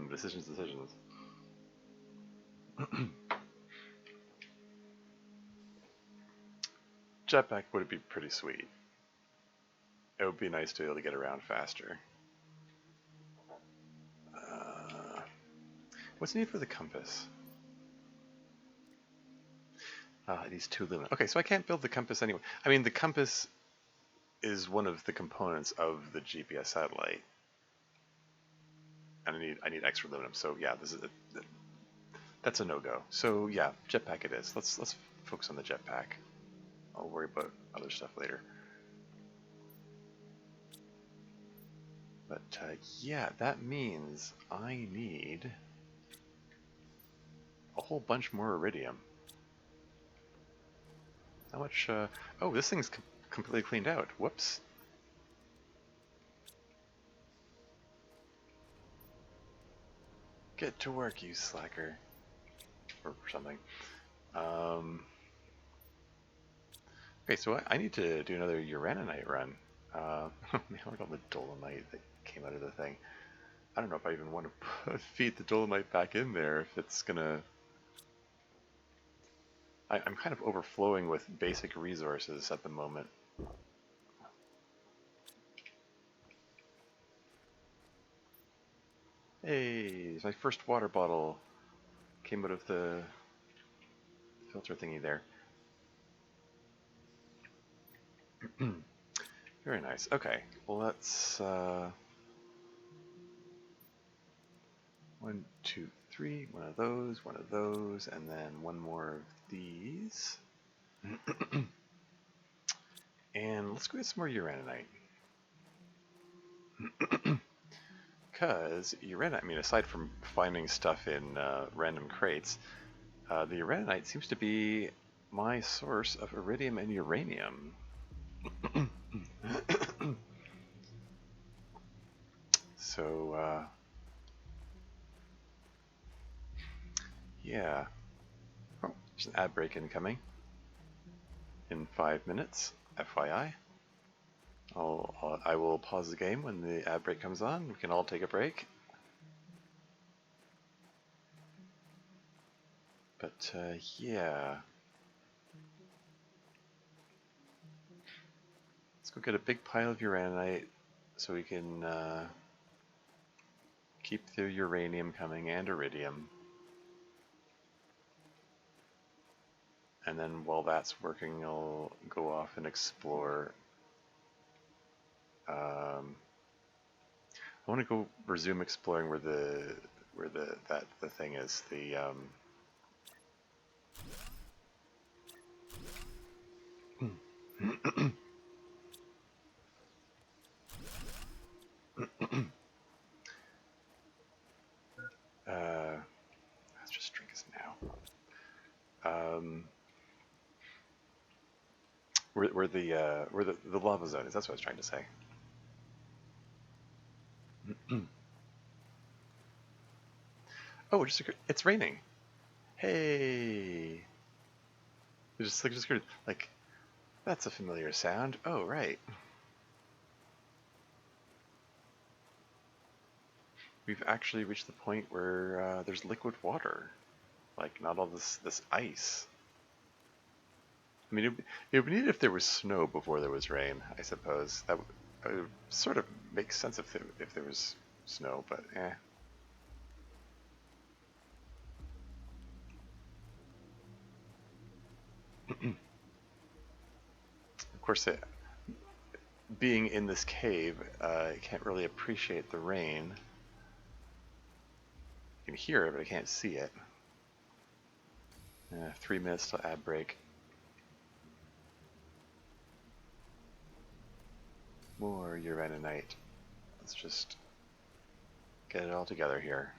Decisions. Jetpack would be pretty sweet. It would be nice to be able to get around faster. What's needed for the compass? It needs 2 aluminum. Okay, so I can't build the compass anyway. I mean, the compass is one of the components of the GPS satellite, and I need extra aluminum. So yeah, that's a no-go. So yeah, jetpack it is. Let's focus on the jetpack. I'll worry about other stuff later. But yeah, that means I need a whole bunch more iridium. How much? Oh, this thing's completely cleaned out. Whoops. Get to work, you slacker. Or something. Okay, so I need to do another uraninite run. Look at all the dolomite that came out of the thing. I don't know if I even want to feed the dolomite back in there, if it's gonna... I'm kind of overflowing with basic resources at the moment. Hey, my first water bottle came out of the filter thingy there. Very nice. Okay, well let's 1, 2, 3, one of those, and then one more of these. And let's go get some more uraninite. Because uraninite, I mean, aside from finding stuff in random crates, the uraninite seems to be my source of iridium and uranium. So, yeah. Oh, there's an ad break incoming in 5 minutes, FYI. I will pause the game when the ad break comes on. We can all take a break. But, yeah. Let's go get a big pile of uraninite so we can keep the uranium coming and iridium. And then while that's working, I'll go off and explore. I want to go resume exploring where the thing is. Let's just drink this now. Where the lava zone is. That's what I was trying to say. Oh, it's raining. Hey, it just like that's a familiar sound. Oh, right. We've actually reached the point where there's liquid water, like not all this ice. I mean, it would be neat if there was snow before there was rain. I suppose that would sort of make sense if there was snow, but eh. Of course, being in this cave, I can't really appreciate the rain. I can hear it, but I can't see it. 3 minutes till ad break. More uraninite. Let's just get it all together here.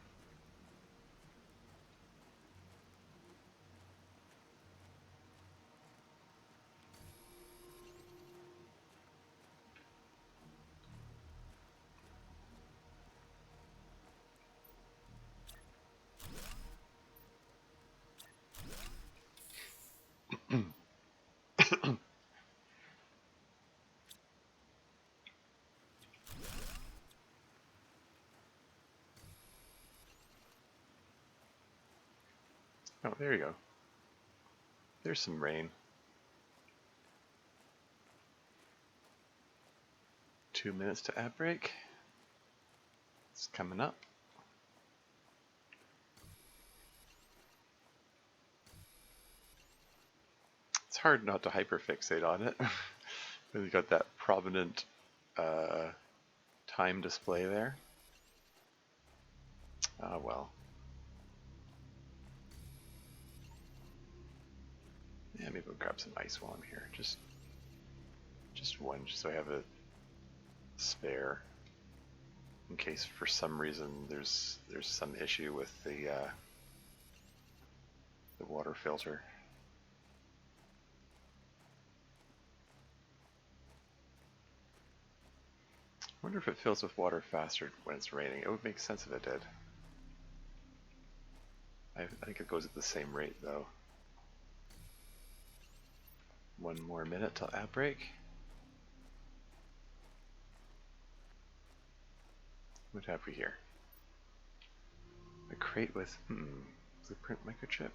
Oh, there you go. There's some rain. 2 minutes to ad break. It's coming up. It's hard not to hyperfixate on it. When you got that prominent time display there. Oh well. Yeah, maybe we'll grab some ice while I'm here. Just one, just so I have a spare in case for some reason there's some issue with the water filter. I wonder if it fills with water faster when it's raining. It would make sense if it did. I think it goes at the same rate though. 1 more minute till ad break. What have we here? A crate with blueprint microchip.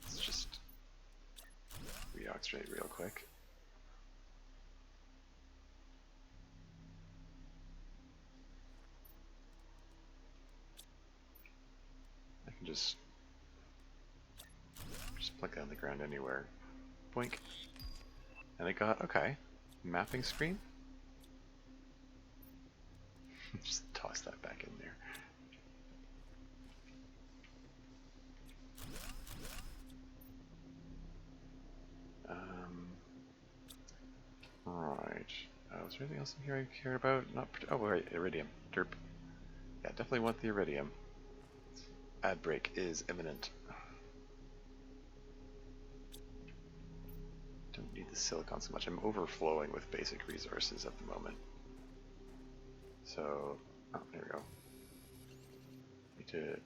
Let's just reoxygenate real quick. I can just plug it on the ground anywhere. Boink. And I got, okay, mapping screen. Just toss that back in there. Is there anything else in here I care about? Not. Oh, right, iridium. Derp. Yeah, definitely want the iridium. Ad break is imminent. Don't need the silicon so much. I'm overflowing with basic resources at the moment. So, oh, there we go. Need to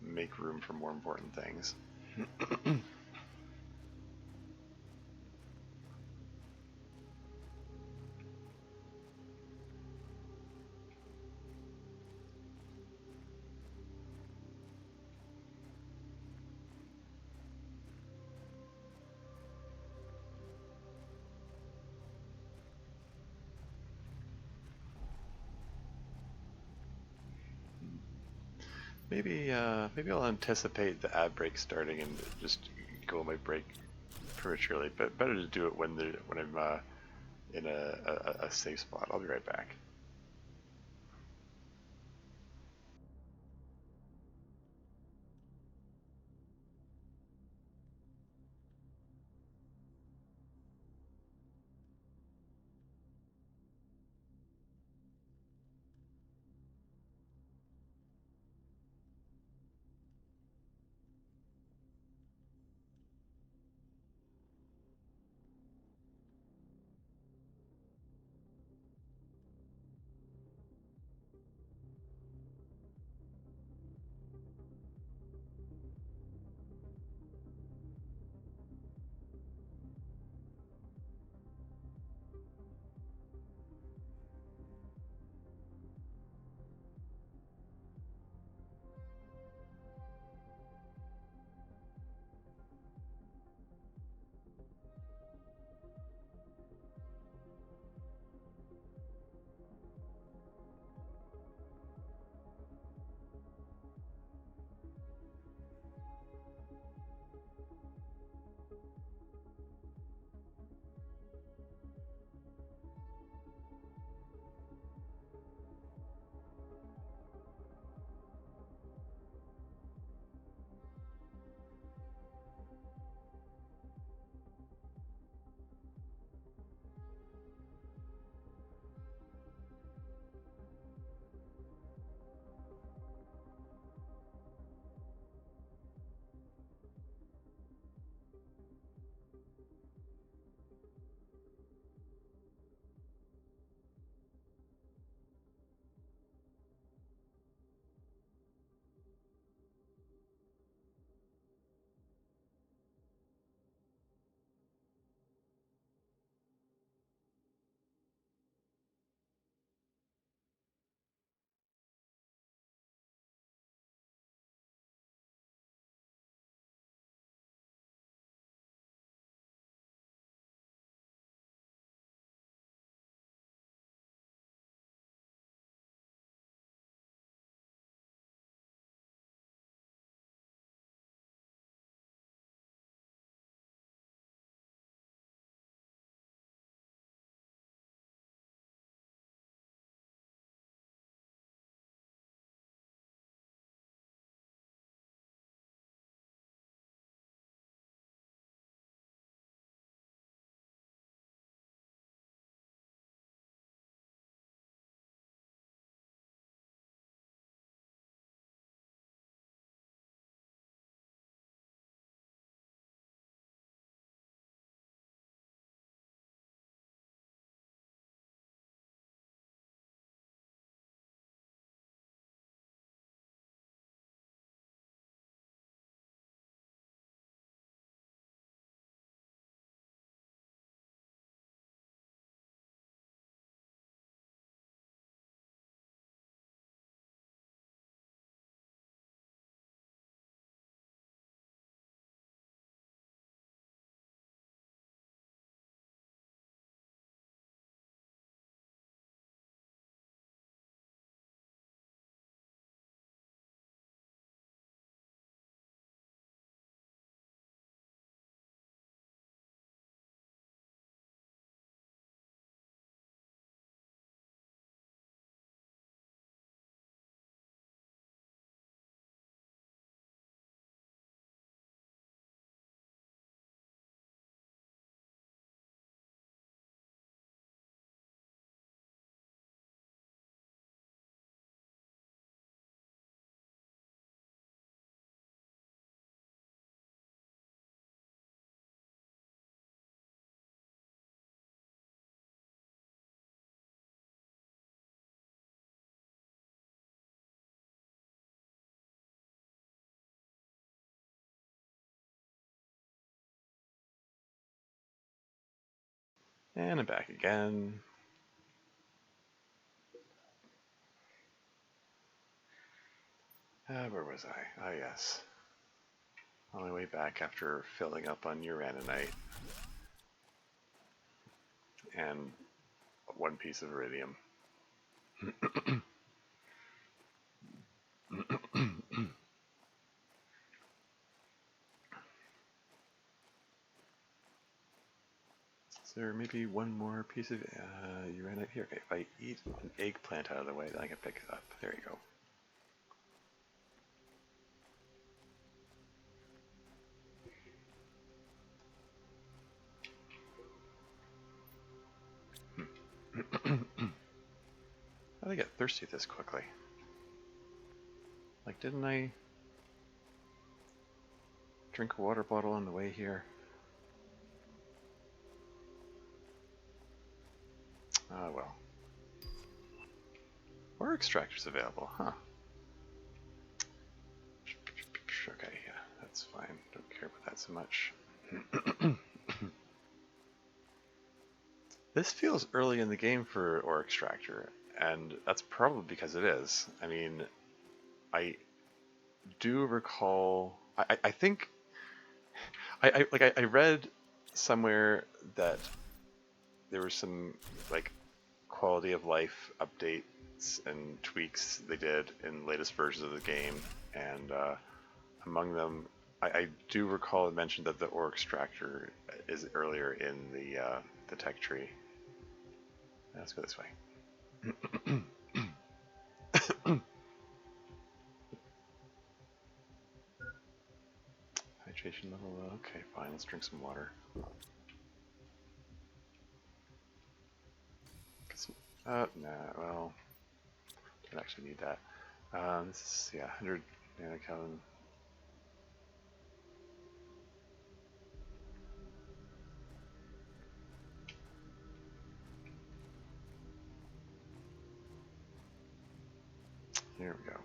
make room for more important things. Maybe I'll anticipate the ad break starting and just go on my break prematurely. But better to do it when I'm in a safe spot. I'll be right back. And I'm back again. Where was I? Oh, yes. On my way back after filling up on uraninite and one piece of iridium. Is there maybe one more piece of uraninite here? Okay, if I eat an eggplant out of the way, then I can pick it up. There you go. How did I get thirsty this quickly? Like, didn't I drink a water bottle on the way here? Ah, well. Ore extractors available, huh? Okay, yeah, that's fine. Don't care about that so much. This feels early in the game for ore extractor, and that's probably because it is. I mean, I do recall. I think I read somewhere that there were some like quality of life updates and tweaks they did in latest versions of the game, and among them, I do recall it mentioned that the ore extractor is earlier in the tech tree. Let's go this way. Hydration level. Okay, fine. Let's drink some water. Nah. Well, don't actually need that. This is 100 nanocalin. Here we go.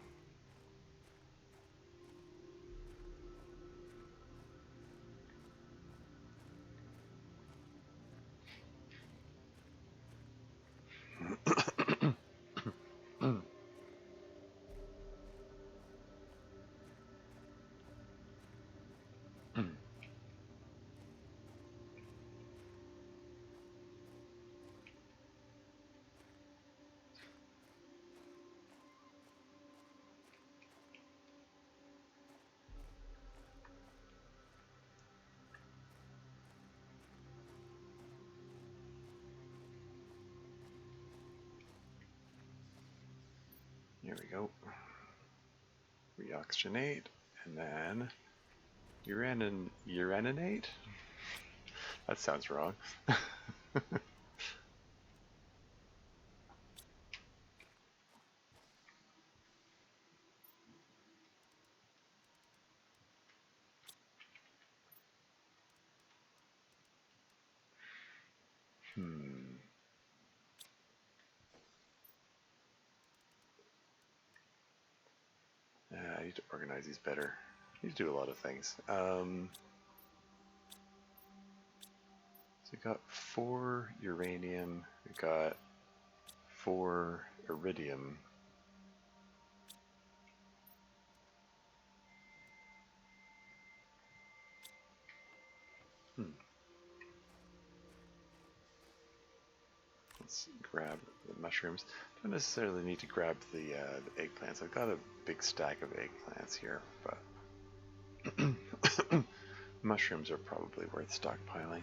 Here we go. Reoxygenate, and then uraninate? That sounds wrong. I need to organize these better. I need to do a lot of things. So we got 4 uranium, we got 4 iridium. Let's grab the mushrooms. Don't necessarily need to grab the eggplants. I've got a big stack of eggplants here, but mushrooms are probably worth stockpiling.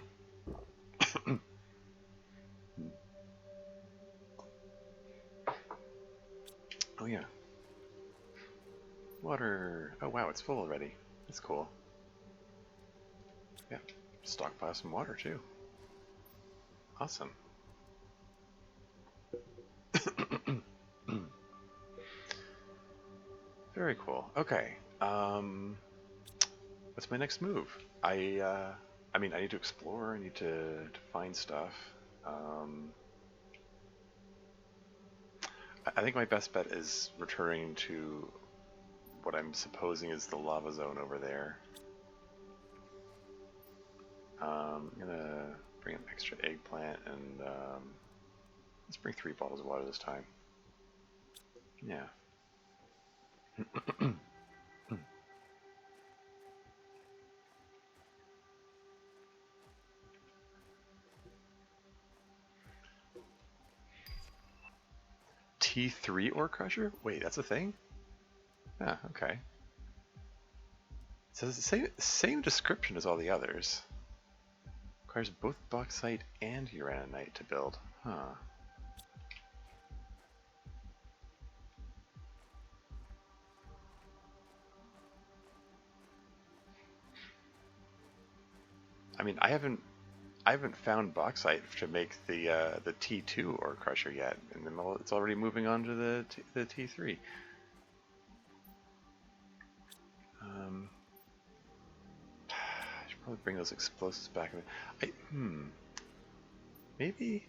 Oh yeah. Water. Oh wow, it's full already. That's cool. Yeah, stockpile some water too. Awesome. Very cool. Okay. What's my next move? I mean, I need to explore. I need to find stuff. I think my best bet is returning to what I'm supposing is the lava zone over there. I'm gonna bring an extra eggplant and let's bring 3 bottles of water this time. Yeah. T3 ore crusher? Wait, that's a thing? Ah, okay. So it's the same description as all the others. Requires both bauxite and uraninite to build. Huh. I mean, I haven't found bauxite to make the T2 ore crusher yet, and then it's already moving on to the T3. I should probably bring those explosives back. Maybe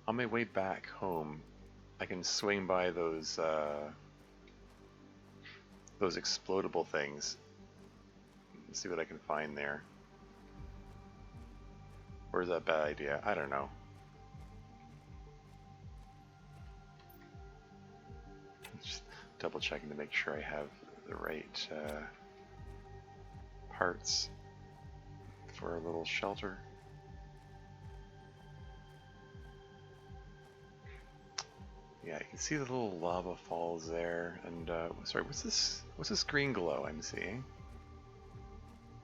on my way back home, I can swing by those explodable things and see what I can find there. Or is that a bad idea? I don't know. Just double checking to make sure I have the right parts for a little shelter. Yeah, you can see the little lava falls there. And sorry, what's this green glow I'm seeing?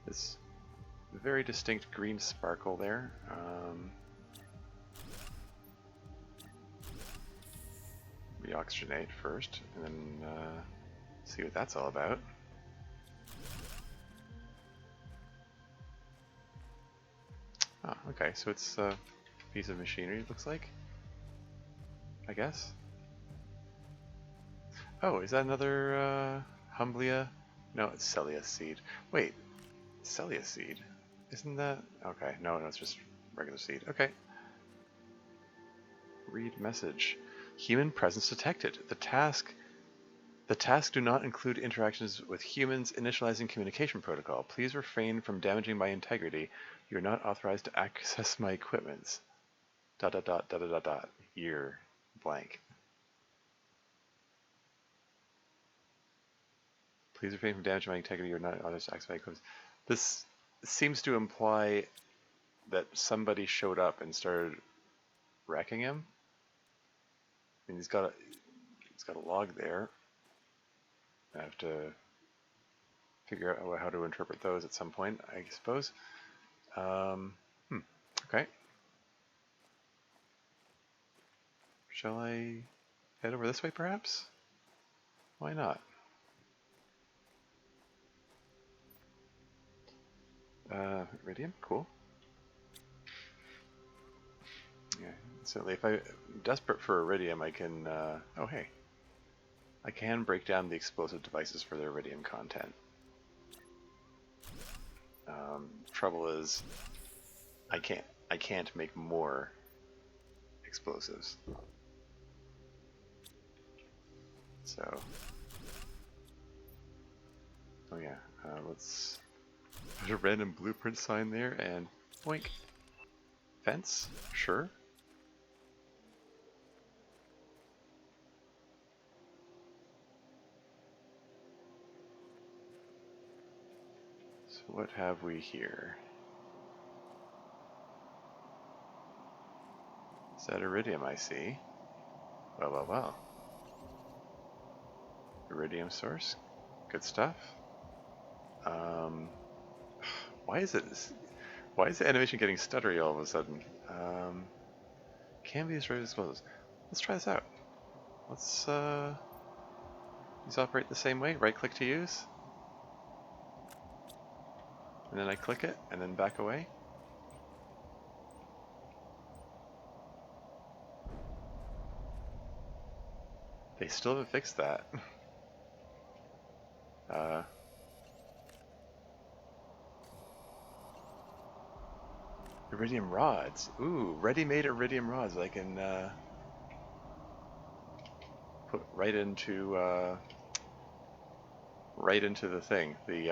This very distinct green sparkle there. Reoxygenate first, and then see what that's all about. Oh, okay, so it's a piece of machinery, it looks like. I guess. Oh, is that another Humblia? No, it's Celia seed. Wait, Celia seed? Isn't that... Okay, no, it's just regular seed. Okay. Read message. Human presence detected. The task do not include interactions with humans. Initializing communication protocol. Please refrain from damaging my integrity. You are not authorized to access my equipments. ... Year blank. Please refrain from damaging my integrity. You are not authorized to access my equipment. This seems to imply that somebody showed up and started wrecking him. I mean, he's got a log there. I have to figure out how to interpret those at some point, I suppose. Okay. Shall I head over this way, perhaps? Why not? Iridium, cool. Yeah, certainly. If I'm desperate for iridium, I can. Oh, hey. I can break down the explosive devices for their iridium content. Trouble is, I can't make more explosives. So, oh yeah, let's. There's a random blueprint sign there, and boink. Fence? Sure. So what have we here? Is that iridium I see? Well, well, well. Iridium source. Good stuff. Why is the animation getting stuttery all of a sudden? Can be destroyed with explosives. Let's try this out. Let's these operate the same way. Right click to use. And then I click it and then back away. They still haven't fixed that. Iridium rods. Ooh, ready-made iridium rods I can put right into the thing, the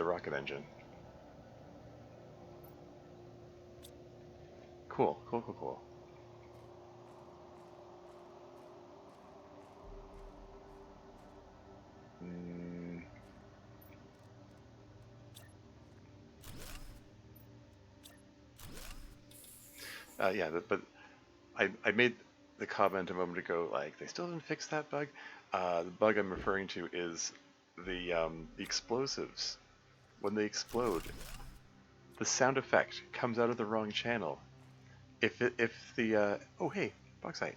rocket engine. cool, cool, cool, cool. Mm, yeah, but I made the comment a moment ago, like they still didn't fix that bug. The bug I'm referring to is the explosives. When they explode, the sound effect comes out of the wrong channel. If the oh hey, bauxite.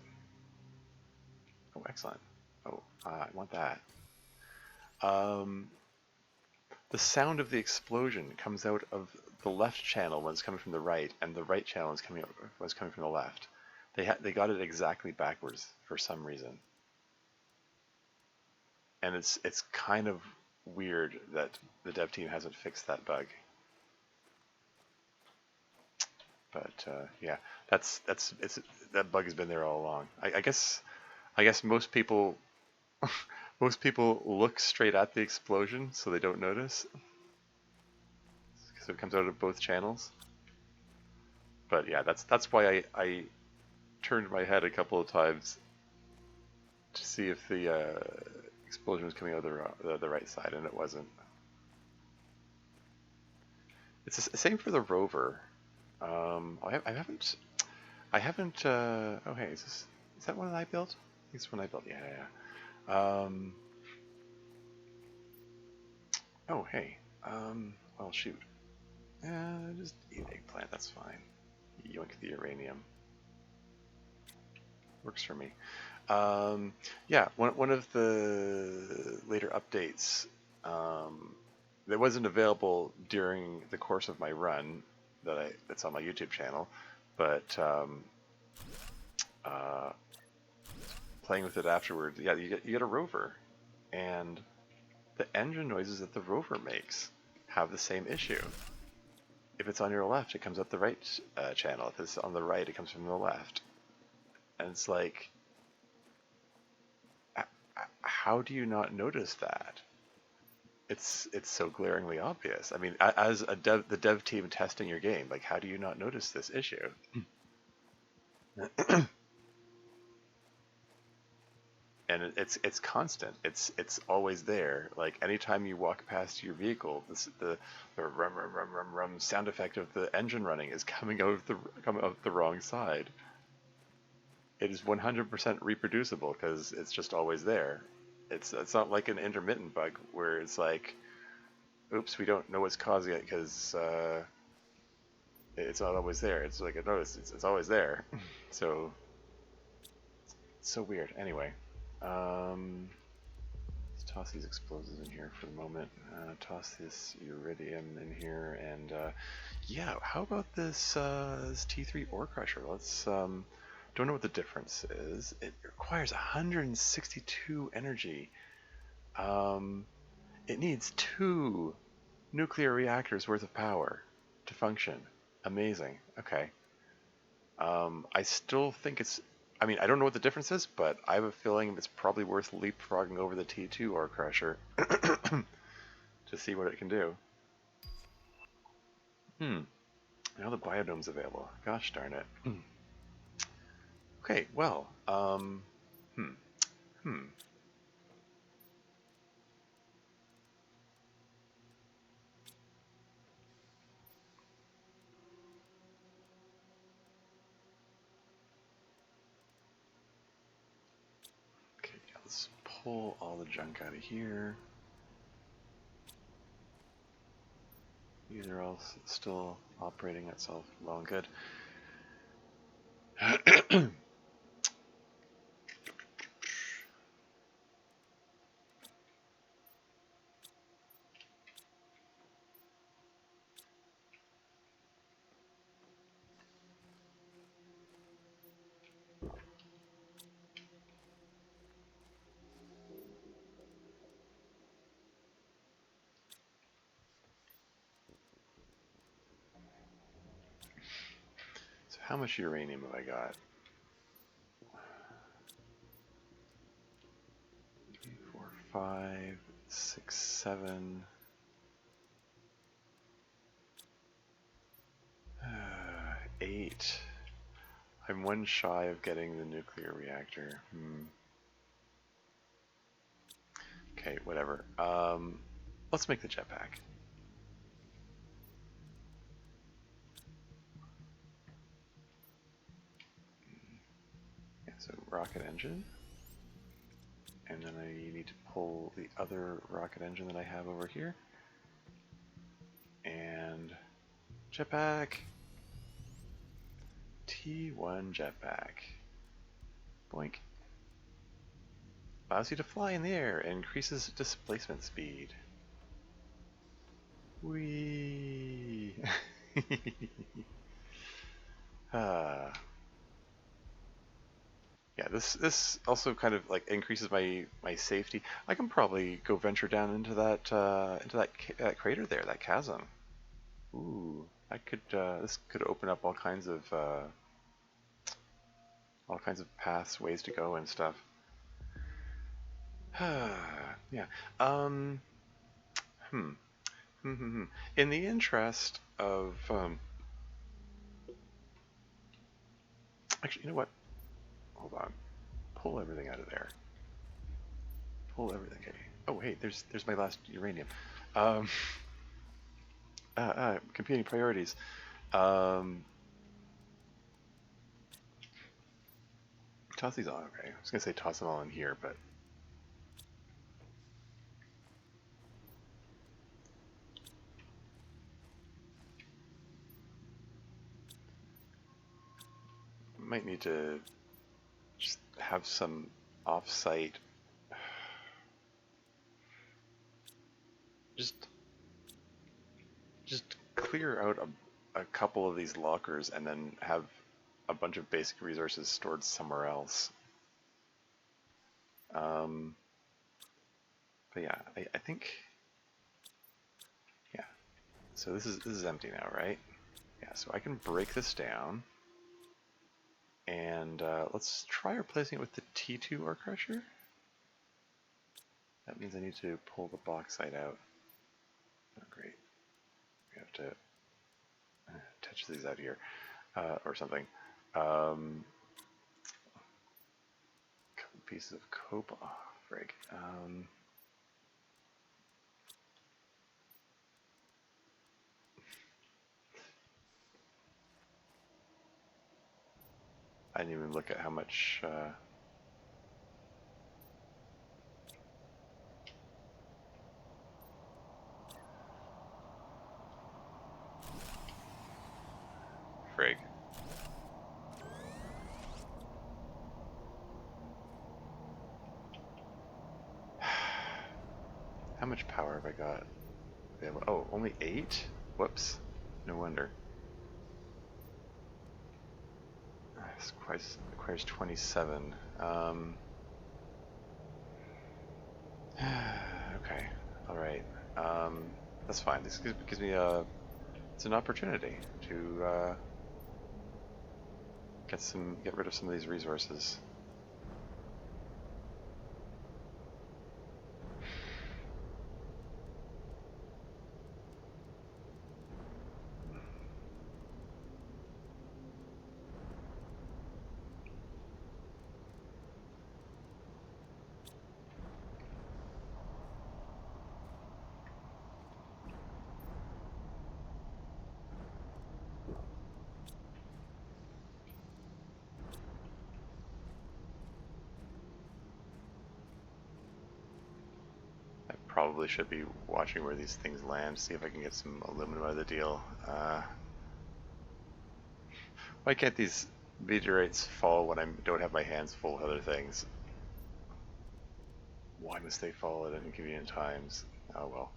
Oh, excellent. Oh, I want that. Um, the sound of the explosion comes out of the left channel when it's coming from the right, and the right channel is coming was coming from the left. They got it exactly backwards for some reason, and it's kind of weird that the dev team hasn't fixed that bug. But yeah, it's that bug has been there all along. I guess most people most people look straight at the explosion so they don't notice because it comes out of both channels. But yeah, that's why I turned my head a couple of times to see if the explosion was coming out of the right side, and it wasn't. It's the same for the rover. I haven't. Oh hey, is that one that I built? I think it's one I built. Yeah, yeah. Oh hey. Well shoot. Just eat an eggplant. That's fine. Yoink the uranium. Works for me. Yeah, one of the later updates that wasn't available during the course of my run that's on my YouTube channel, but uh, playing with it afterward, yeah, you get a rover, and the engine noises that the rover makes have the same issue. If it's on your left, it comes up the right channel. If it's on the right, it comes from the left, and it's like, how do you not notice that? It's so glaringly obvious. I mean, as the dev team testing your game, like how do you not notice this issue? And it's constant. It's always there. Like anytime you walk past your vehicle, the rum rum rum rum rum sound effect of the engine running is coming out the wrong side. It is 100% reproducible because it's just always there. It's not like an intermittent bug where it's like, oops, we don't know what's causing it because it's not always there. It's like no, it's always there. So it's so weird. Anyway, let's toss these explosives in here for the moment. Toss this iridium in here, and yeah, how about this T3 ore crusher? Let's don't know what the difference is. It requires 162 energy. It needs 2 nuclear reactors worth of power to function. Amazing. Okay. I still think it's. I mean, I don't know what the difference is, but I have a feeling it's probably worth leapfrogging over the T2 ore crusher to see what it can do. Now the biodome's available. Gosh darn it. Okay, well, hmm, hmm. Okay, yeah, let's pull all the junk out of here. These are all still operating itself well and good. So how much uranium have I got? 4, 5, 6, 7. 8. I'm one shy of getting the nuclear reactor. Okay, whatever. Let's make the jetpack. Yeah, so rocket engine. And then I need to pull the other rocket engine that I have over here. And jetpack. T1 jetpack. Boink. Allows you to fly in the air and increases displacement speed. Whee! uh, yeah, this also kind of like increases my safety. I can probably go venture down into that crater there, that chasm. Ooh, I could this could open up all kinds of paths, ways to go and stuff. Yeah. Um. Hmm. In the interest of actually, you know what? Hold on. Pull everything out of there. Pull everything. Okay. Oh, hey, there's my last uranium. Um. Competing priorities. Um. Toss these on. Okay. I was gonna say toss them all in here, but might need to just have some off-site. Just just clear out a couple of these lockers and then have a bunch of basic resources stored somewhere else. Um, but yeah, I think yeah. So this is empty now, right? Yeah. So I can break this down, and let's try replacing it with the T2 ore crusher. That means I need to pull the bauxite out. Oh, great. We have to touch these out here or something. Couple pieces of cope. Oh, frig. I didn't even look at how much. Frig. How much power have I got? Oh, only 8? Whoops. No wonder. This requires 27. Okay. Alright. That's fine. This gives me it's an opportunity to get rid of some of these resources. I probably should be watching where these things land, see if I can get some aluminum out of the deal. Why can't these meteorites fall when I don't have my hands full of other things? Why must they fall at inconvenient times? Oh well.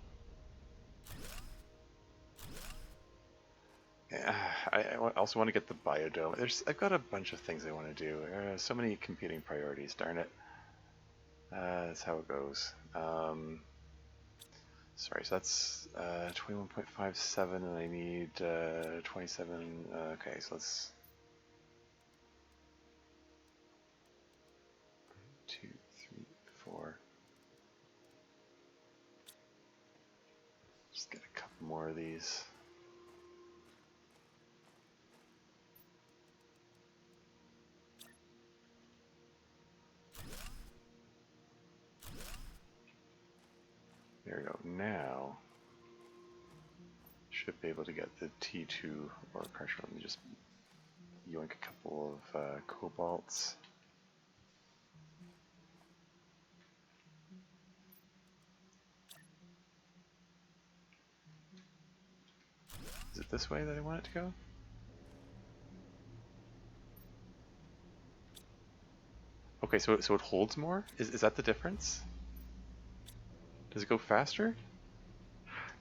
Yeah, I also want to get the biodome. I've got a bunch of things I want to do. So many competing priorities, darn it. That's how it goes. Sorry, so that's 21.57 and I need 27. Okay, so let's 2, 3, 4. Just get a couple more of these. There we go. Now, should be able to get the T2 or pressure. Let me just yoink a couple of cobalts. Is it this way that I want it to go? Okay, so it holds more? Is that the difference? Does it go faster?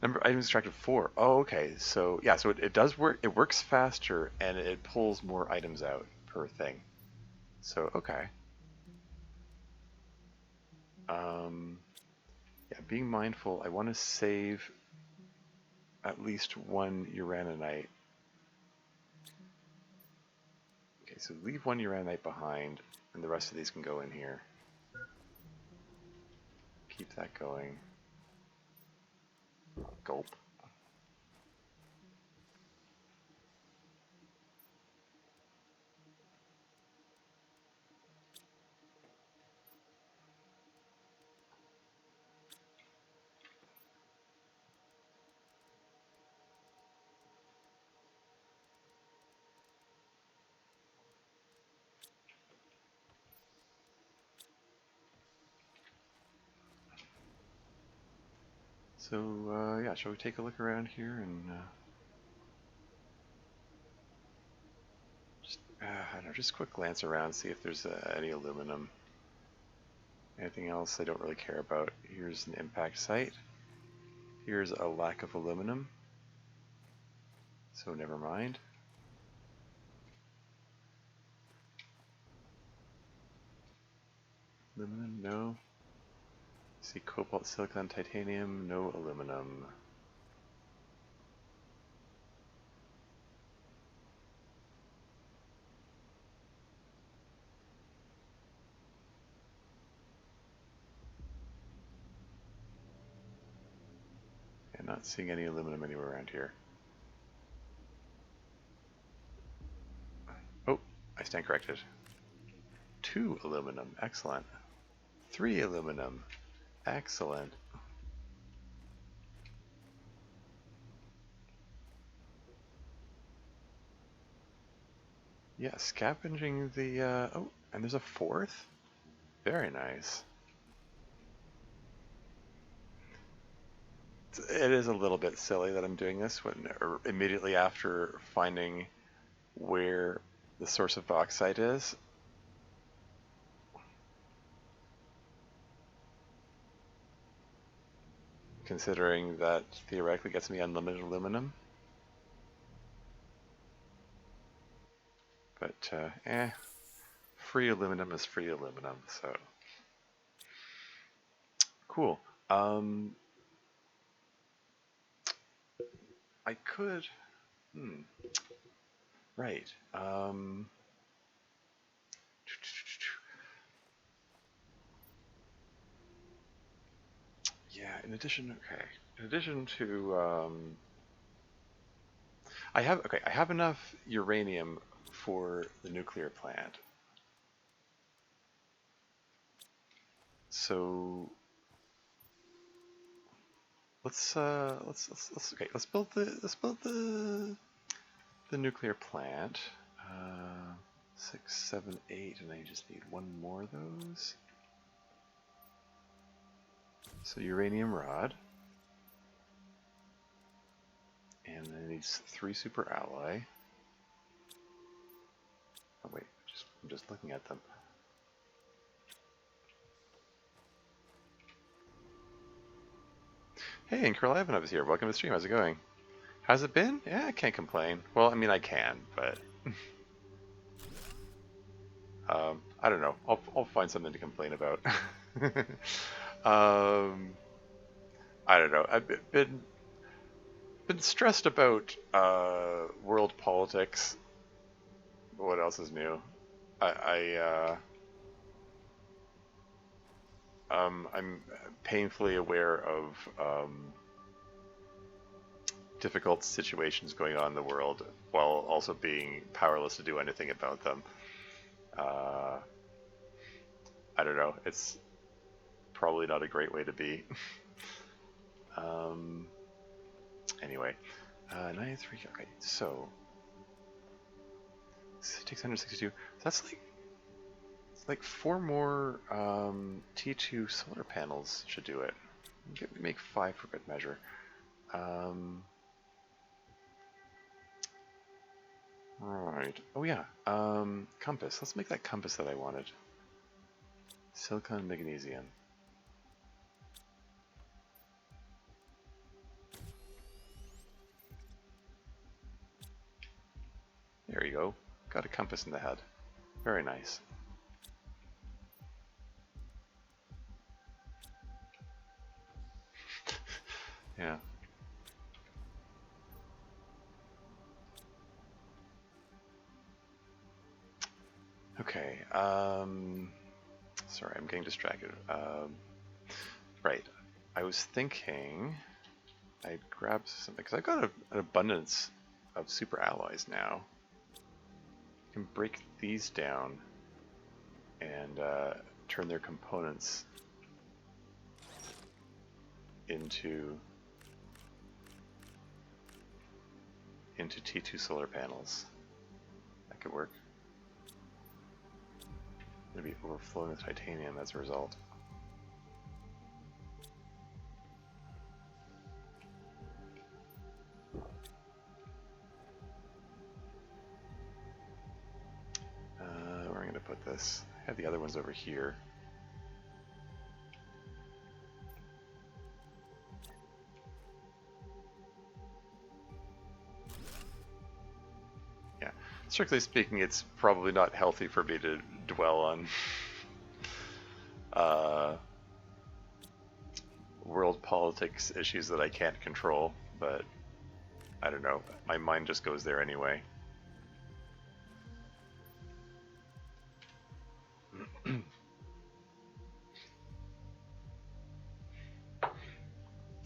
Number items extracted 4. Oh, okay. So yeah, so it does work. It works faster and it pulls more items out per thing. So okay. Yeah, being mindful. I want to save at least one uraninite. Okay, so leave one uraninite behind, and the rest of these can go in here. Keep that going. Gulp. So yeah, shall we take a look around here and just I don't know, just quick glance around, see if there's any aluminum. Anything else I don't really care about. Here's an impact site. Here's a lack of aluminum. So never mind. Aluminum, no. See cobalt, silicon, titanium, no aluminum. And not seeing any aluminum anywhere around here. Oh, I stand corrected. 2 aluminum, excellent. 3 aluminum, excellent. Yeah, scavenging the, oh, and there's a 4th? Very nice. It is a little bit silly that I'm doing this when immediately after finding where the source of bauxite is. Considering that theoretically gets me unlimited aluminum. But, free aluminum is free aluminum, so. Cool. I could, right. Yeah, in addition, okay. In addition to, I have enough uranium for the nuclear plant. So let's build the nuclear plant. 6, 7, 8, and I just need one more of those. So uranium rod. And then these 3 super alloy. Oh wait, I'm just looking at them. Hey, and Curl Ivanov is here. Welcome to the stream. How's it going? How's it been? Yeah, I can't complain. Well, I mean, I can, but I don't know. I'll find something to complain about. I don't know. I've been stressed about world politics. What else is new? I'm painfully aware of difficult situations going on in the world, while also being powerless to do anything about them. I don't know. It's probably not a great way to be. Um, anyway, 93. Okay, so it takes 162. So that's like four more T2 solar panels should do it. Make 5 for good measure. Right. Oh yeah. Compass. Let's make that compass that I wanted. Silicon magnesium. There you go. Got a compass in the head. Very nice. Yeah. Okay. Sorry, I'm getting distracted. Right. I was thinking I'd grab something because I've got an abundance of super alloys now. I can break these down and turn their components into T2 solar panels. That could work. It'll be overflowing with titanium as a result. Where am I going to put this? I have the other ones over here. Yeah, strictly speaking, it's probably not healthy for me to dwell on world politics issues that I can't control, but I don't know. My mind just goes there anyway.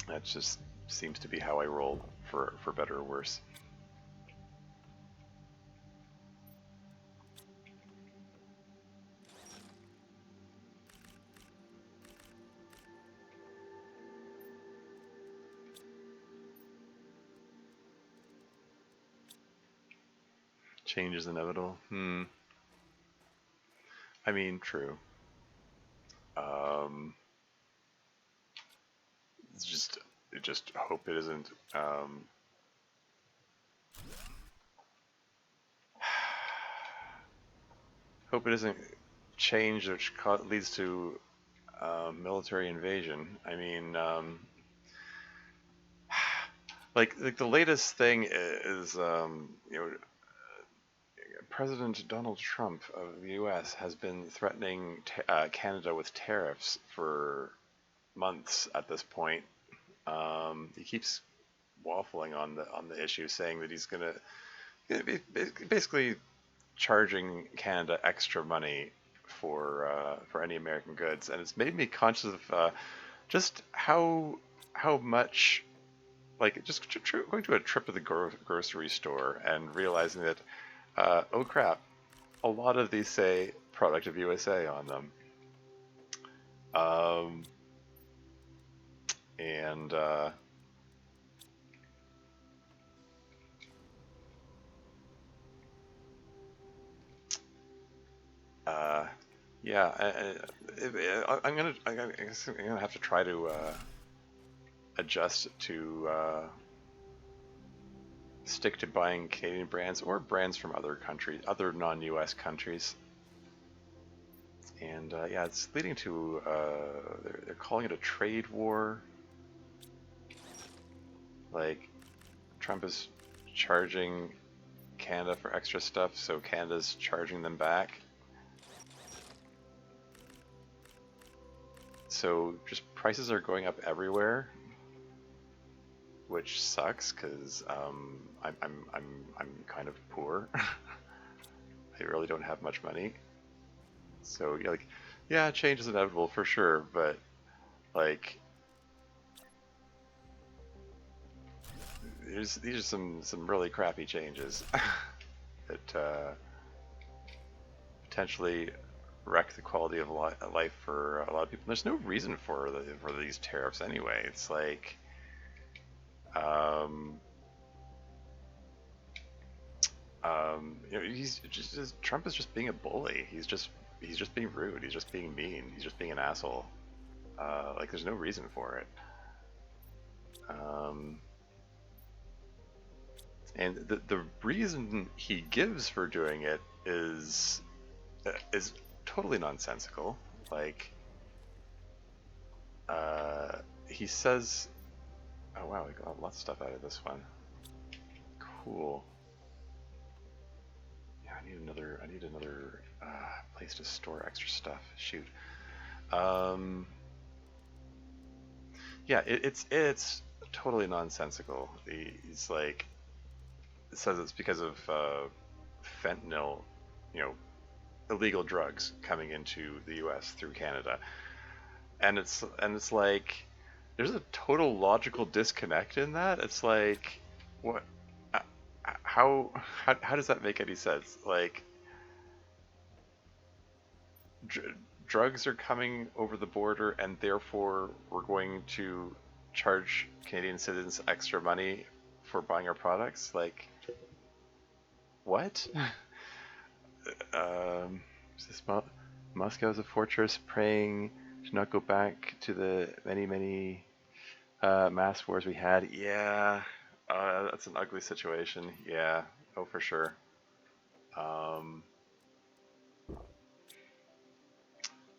That just seems to be how I roll, for better or worse. Change is inevitable. I mean, true. It's just hope it isn't. Hope it isn't change which leads to military invasion. I mean, like the latest thing is, President Donald Trump of the U.S. has been threatening Canada with tariffs for months at this point. He keeps waffling on the issue, saying that he's gonna be basically charging Canada extra money for any American goods, and it's made me conscious of just how much, like, just going to a trip to the grocery store and realizing that oh crap, a lot of these say product of USA on them. And yeah, I guess I'm gonna have to try to adjust to stick to buying Canadian brands or brands from other countries, other non-US countries. And yeah, it's leading to they're calling it a trade war. Like, Trump is charging Canada for extra stuff, so Canada's charging them back. So just prices are going up everywhere, which sucks because I'm kind of poor. I really don't have much money. So yeah, like, yeah, change is inevitable for sure, but like, these are some really crappy changes that potentially wreck the quality of life for a lot of people. There's no reason for these tariffs anyway. It's like, Um, he's just Trump is just being a bully. He's just being rude. He's just being mean. He's just being an asshole. Like there's no reason for it. Um, and the reason he gives for doing it is totally nonsensical. Like he says, "Oh wow, we got lots of stuff out of this one. Cool. Yeah, I need another place to store extra stuff. Shoot. Um, yeah, it's totally nonsensical. He's like, it says it's because of fentanyl, you know, illegal drugs coming into the U.S. through Canada, and it's like there's a total logical disconnect in that. It's like, what? uh, how does that make any sense? Like, dr- drugs are coming over the border, and therefore we're going to charge Canadian citizens extra money for buying our products. Like, what? Is this Moscow is a fortress, praying to not go back to the many mass wars we had. Yeah, that's an ugly situation. Yeah, oh for sure. Um,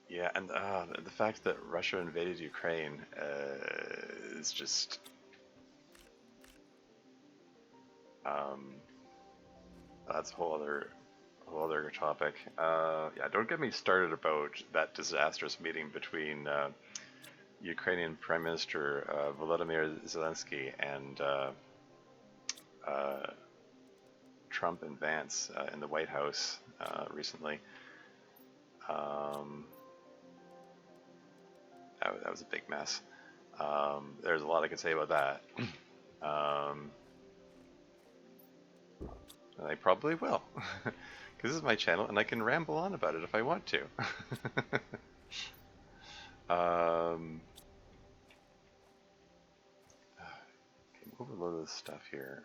yeah, and the fact that Russia invaded Ukraine is just um, that's a whole other topic. Yeah, don't get me started about that disastrous meeting between Ukrainian Prime Minister Volodymyr Zelensky and uh, Trump and Vance in the White House recently. Um, that was a big mess. There's a lot I can say about that. Um, and I probably will. Because this is my channel and I can ramble on about it if I want to. um, okay, overload this stuff here.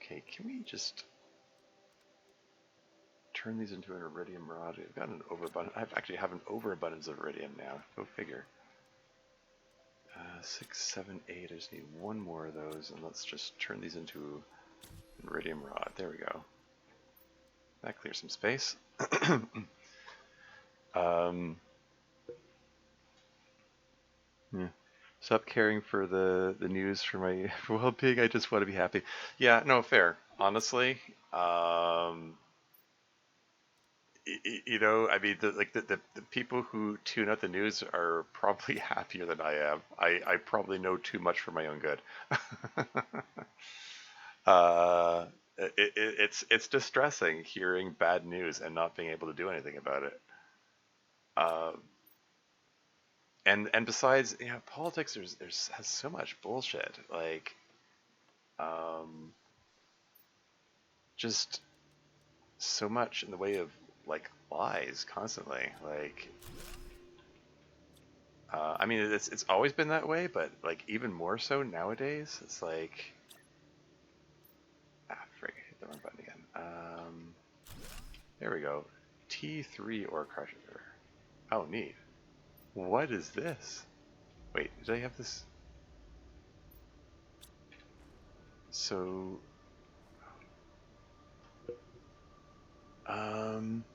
Okay, can we just turn these into an iridium rod? I've got an overabundance. I actually have an overabundance of iridium now. Go figure. 6, 7, 8. I just need one more of those, and let's just turn these into an iridium rod. There we go. That clears some space. um, yeah. Stop caring for the news for my well-being. I just want to be happy. Yeah, no, fair. Honestly, I mean, the people who tune out the news are probably happier than I am. I probably know too much for my own good. uh, it's distressing hearing bad news and not being able to do anything about it. Uh, and besides, politics has so much bullshit. Like, um, just so much in the way of like lies constantly. Like, I mean, it's always been that way, but like even more so nowadays. It's like, frig, I hit the wrong button again. There we go. T3 ore crusher. Oh, neat. What is this? Wait, did I have this? So,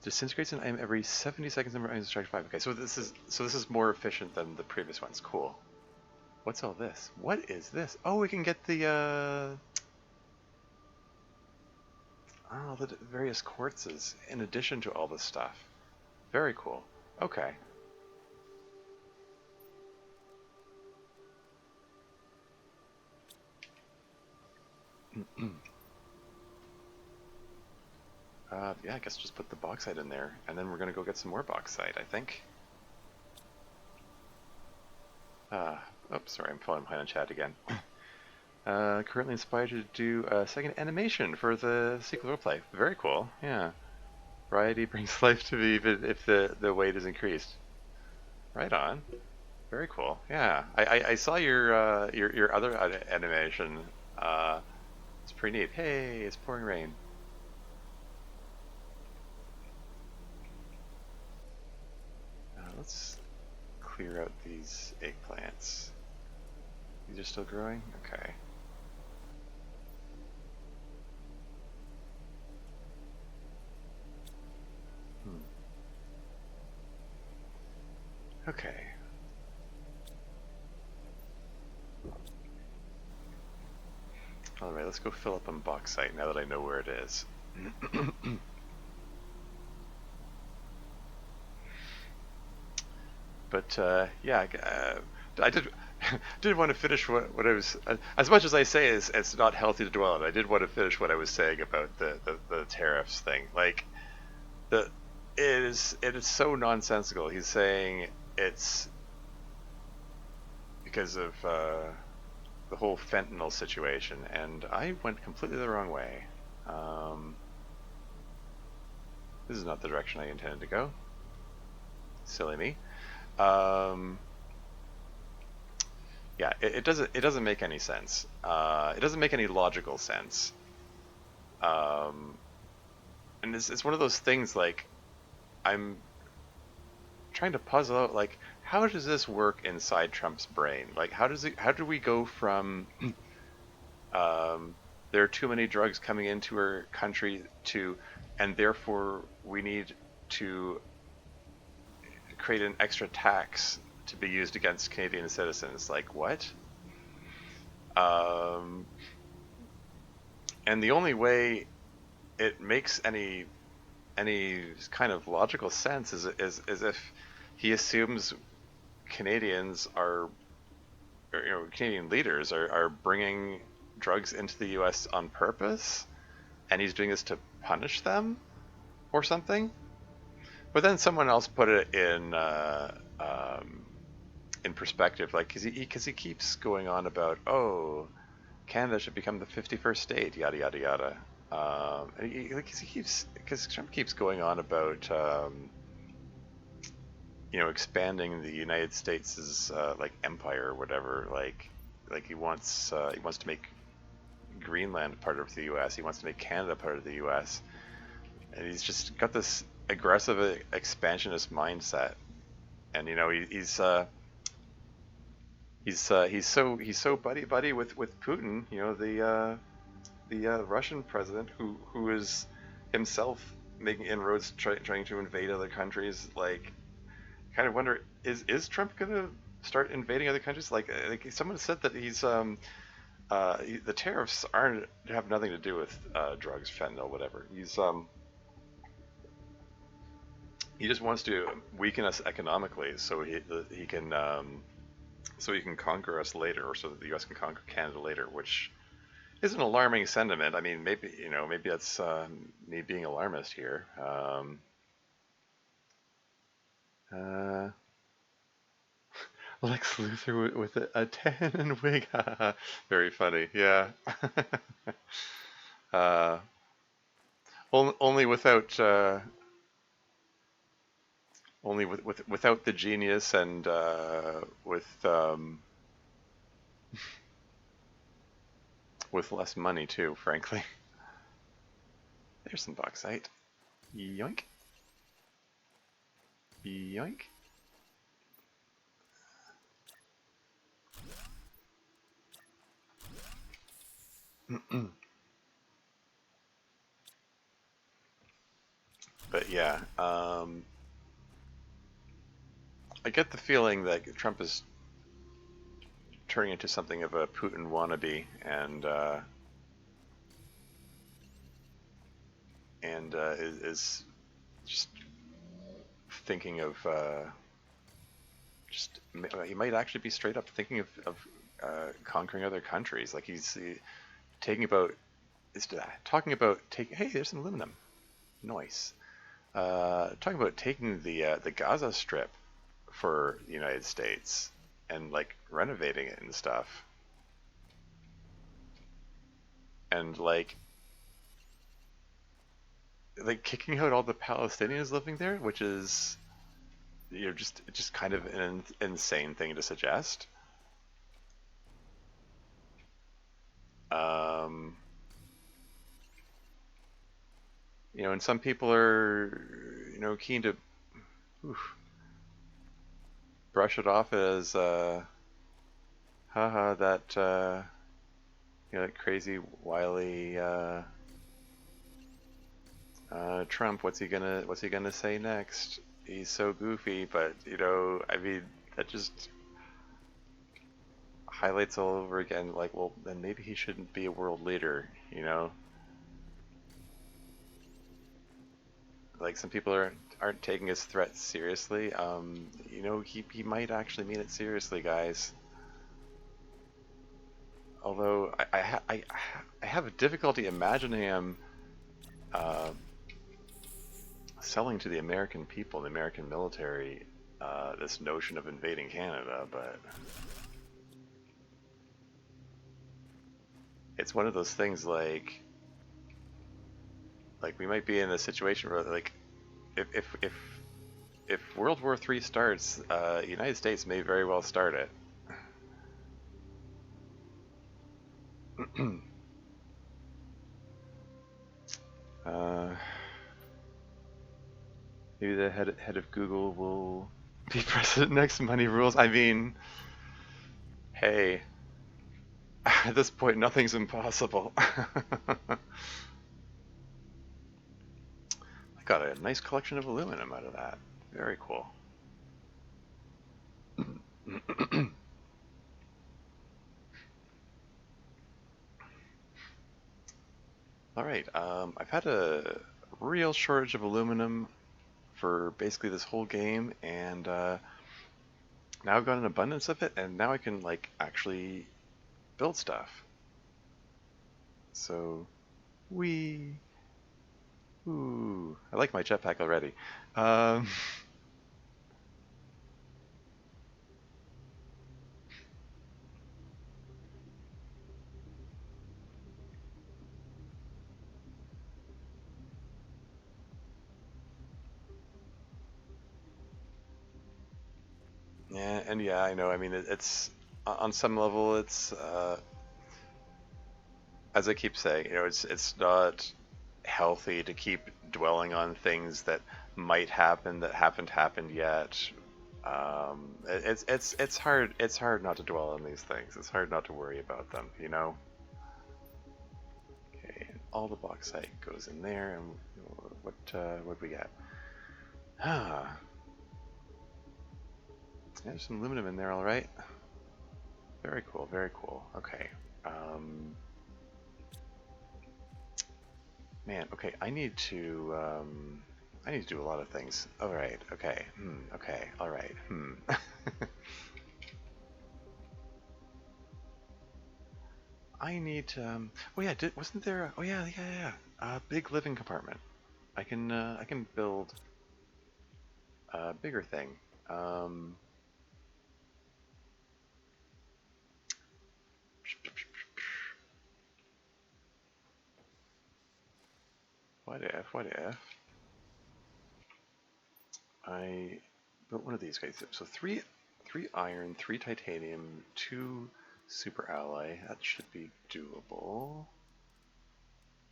disintegrates an item every 70 seconds. Number of items strike 5. Okay, so this is more efficient than the previous ones. Cool. What's all this? What is this? Oh, we can get the the various quartzes in addition to all this stuff. Very cool. Okay. Yeah, I guess just put the bauxite in there, and then we're gonna go get some more bauxite, I think. Oops, sorry, I'm falling behind on chat again. Currently inspired to do a second animation for the sequel roleplay. Very cool, yeah. Variety brings life to me even if the weight is increased. Right on. Very cool. Yeah, I saw your other animation. Uh, it's pretty neat. Hey, it's pouring rain. Let's clear out these eggplants. These are still growing? Okay. Hmm. Okay. Alright, let's go fill up on bauxite now that I know where it is. But yeah, I did did want to finish what I was. As much as I say it's not healthy to dwell on, I did want to finish what I was saying about the tariffs thing. Like the it is so nonsensical. He's saying it's because of the whole fentanyl situation, and I went completely the wrong way. Um, this is not the direction I intended to go. Silly me. Um, yeah, it doesn't make any sense. It doesn't make any logical sense. Um, and it's one of those things like I'm trying to puzzle out like how does this work inside Trump's brain? Like how do we go from um, there are too many drugs coming into our country to and therefore we need to create an extra tax to be used against Canadian citizens. Like what? Um, and the only way it makes any kind of logical sense is if he assumes Canadians are, or, Canadian leaders are bringing drugs into the U.S. on purpose, and he's doing this to punish them or something. But then someone else put it in perspective, like because he keeps going on about Canada should become the 51st state, yada yada yada. And he keeps because Trump keeps going on about expanding the United States' like empire or whatever. Like he wants to make Greenland part of the U.S. He wants to make Canada part of the U.S. And he's just got this aggressive expansionist mindset. And he's so buddy buddy with Putin. The Russian president who is himself making inroads, trying to invade other countries. Like, kind of wonder is Trump gonna start invading other countries? Like someone said that the tariffs aren't have nothing to do with drugs, fentanyl, whatever. He just wants to weaken us economically so he can conquer us later, or so that the U.S. can conquer Canada later, which is an alarming sentiment. I mean, maybe that's me being alarmist here. Uh, Lex Luthor with a tan and wig, very funny. Yeah. uh, only without the genius and with less money too, frankly. There's some bauxite. Yoink. Yoink. But yeah, I get the feeling that Trump is turning into something of a Putin wannabe, and is just thinking of just he might actually be straight up thinking of conquering other countries. Like he's taking about is talking about taking. Hey, there's some aluminum. Nice. Talking about taking the Gaza Strip for the United States and like renovating it and stuff, and like kicking out all the Palestinians living there, which is just kind of an insane thing to suggest. Um, and some people are, keen to oof, brush it off as, haha, that crazy, wily Trump. What's he gonna say next? He's so goofy, but I mean, that just highlights all over again. Like, well, then maybe he shouldn't be a world leader. Like some people aren't taking his threats seriously. He might actually mean it seriously, guys. Although I have a difficulty imagining him uh, selling to the American people, the American military, this notion of invading Canada, but it's one of those things like we might be in a situation where like if World War III starts, United States may very well start it. uh, Maybe the head of Google will be president next. Money rules. I mean, hey, at this point, nothing's impossible. I got a nice collection of aluminum out of that. Very cool. All right, I've had a real shortage of aluminum for basically this whole game, and now I've got an abundance of it, and now I can like actually build stuff. So, we, ooh, I like my jetpack already. Um, yeah, and yeah, I know. I mean, it's on some level, it's as I keep saying, it's not healthy to keep dwelling on things that might happen that haven't happened yet. It's hard not to dwell on these things. It's hard not to worry about them. Okay, and all the bauxite goes in there, and what we got? Ah, yeah, there's some aluminum in there, all right. Very cool, very cool. Okay. Um, Man, okay, I need to do a lot of things. All right, okay, okay, all right, I need, oh yeah, wasn't there, oh yeah, yeah, yeah, a big living compartment. I can build a bigger thing. Um, what if I built one of these guys? So three iron, three titanium, two super alloy. That should be doable.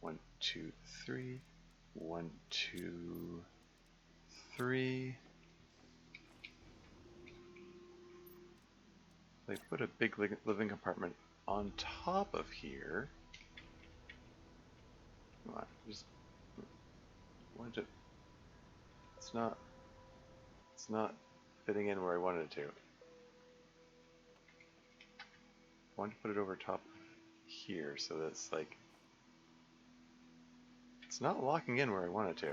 1, 2, 3. 1, 2, 3. They put a big living compartment on top of here. Come on, just wanted to. It's not. It's not fitting in where I wanted it to. I wanted to put it over top here so that it's like. It's not locking in where I want it to.